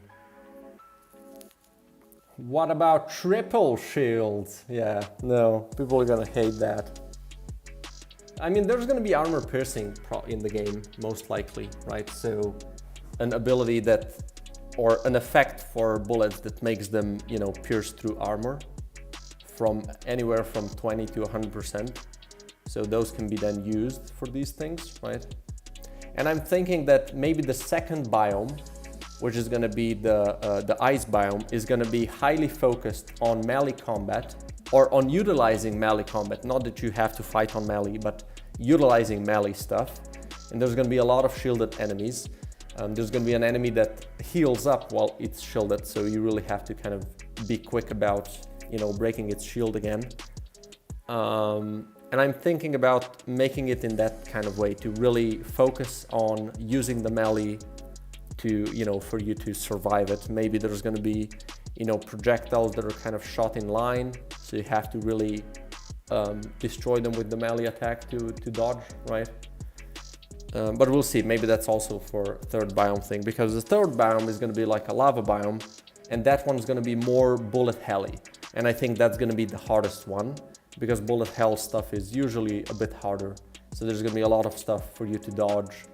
What about triple shields? Yeah, no, people are gonna hate that. I mean, there's gonna be armor piercing in the game, most likely, right? So an ability that or an effect for bullets that makes them, you know, pierce through armor from anywhere from 20 to 100%. So those can be then used for these things, right? And I'm thinking that maybe the second biome, which is going to be the ice biome, is going to be highly focused on melee combat, or on utilizing melee combat. Not that you have to fight on melee, but utilizing melee stuff. And there's going to be a lot of shielded enemies. There's going to be an enemy that heals up while it's shielded, so you really have to kind of be quick about, you know, breaking its shield again. And I'm thinking about making it in that kind of way, to really focus on using the melee to, you know, for you to survive it. Maybe there's going to be, you know, projectiles that are kind of shot in line, so you have to really destroy them with the melee attack to dodge, right? But we'll see. Maybe that's also for third biome thing, because the third biome is going to be like a lava biome, and that one's going to be more bullet helly. And I think that's going to be the hardest one, because bullet hell stuff is usually a bit harder. So there's going to be a lot of stuff for you to dodge,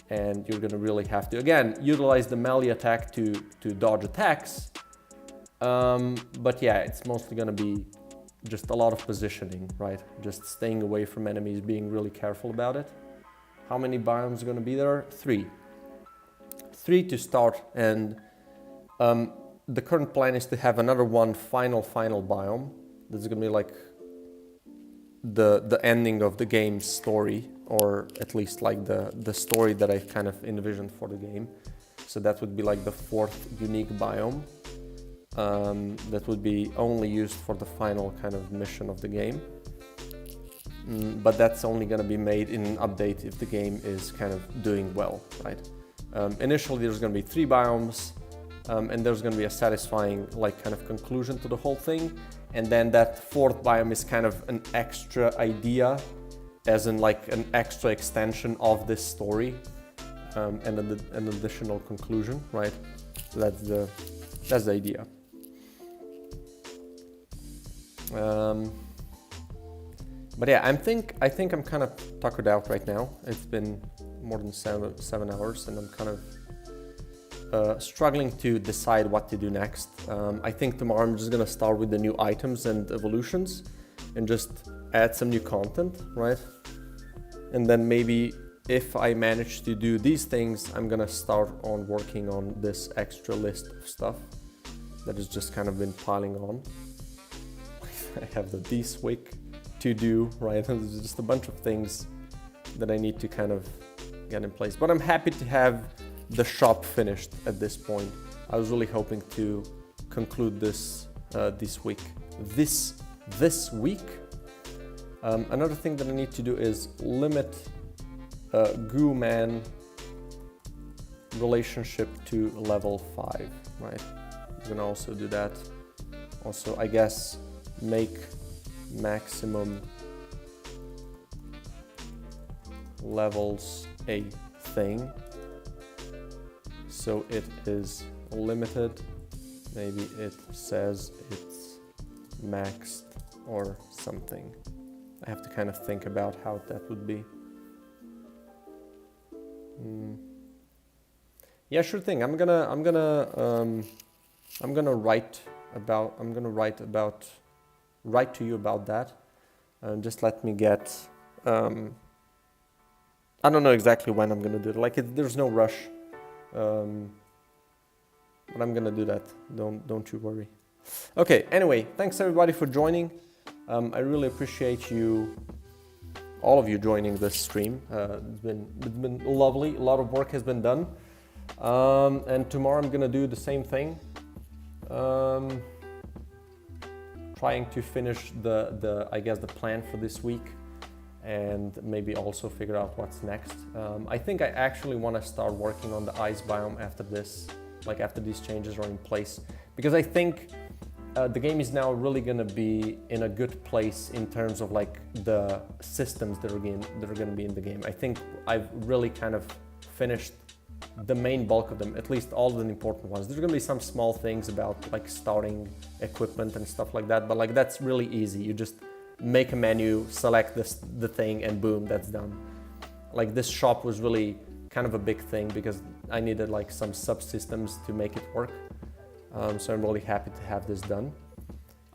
and you're going to really have to, again, utilize the melee attack to dodge attacks. But yeah, it's mostly going to be just a lot of positioning, right? Just staying away from enemies, being really careful about it. How many biomes are going to be there? 3. 3 to start, and the current plan is to have another one final biome. This is going to be like the ending of the game's story, or at least like the story that I kind of envisioned for the game. So that would be like the 4th unique biome that would be only used for the final kind of mission of the game. But that's only going to be made in an update if the game is kind of doing well, right? Initially there's going to be 3 biomes, and there's going to be a satisfying like kind of conclusion to the whole thing. And then that 4th biome is kind of an extra idea, as in like an extra extension of this story, and an additional conclusion, right? So that's the idea. But yeah, I think I'm kind of tuckered out right now. It's been more than 7 hours, and I'm kind of struggling to decide what to do next. I think tomorrow I'm just gonna start with the new items and evolutions, and just add some new content, right? And then maybe if I manage to do these things, I'm gonna start on working on this extra list of stuff that has just kind of been piling on. I have the this week to do, right? There's just a bunch of things that I need to kind of get in place. But I'm happy to have the shop finished at this point. I was really hoping to conclude this this week. This week. Another thing that I need to do is limit Goo Man relationship to level 5, right? I'm gonna also do that. Also, I guess make maximum levels a thing, so it is limited. Maybe it says it's maxed or something. I have to kind of think about how that would be. Yeah, sure thing. I'm gonna write to you about that. Just let me get. I don't know exactly when I'm gonna do it. Like, there's no rush, but I'm gonna do that. Don't you worry. Okay. Anyway, thanks everybody for joining. I really appreciate all of you joining this stream. It's been lovely. A lot of work has been done, and tomorrow I'm gonna do the same thing. Trying to finish the plan for this week, and maybe also figure out what's next. I think I actually want to start working on the ice biome after this, like after these changes are in place, because I think the game is now really going to be in a good place in terms of like the systems that are going to be in the game. I think I've really kind of finished the main bulk of them, at least all the important ones. There's gonna be some small things about like starting equipment and stuff like that, but like that's really easy. You just make a menu, select the thing, and boom, that's done. Like this shop was really kind of a big thing because I needed like some subsystems to make it work. So I'm really happy to have this done.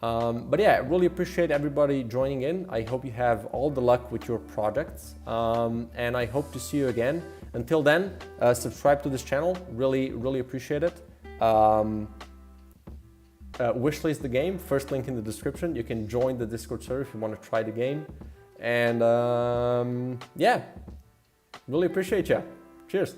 But yeah, I really appreciate everybody joining in. I hope you have all the luck with your projects, and I hope to see you again. Until then, subscribe to this channel, really appreciate it. Wishlist the game, first link in the description. You can join the Discord server if you want to try the game. And yeah, really appreciate you. Cheers.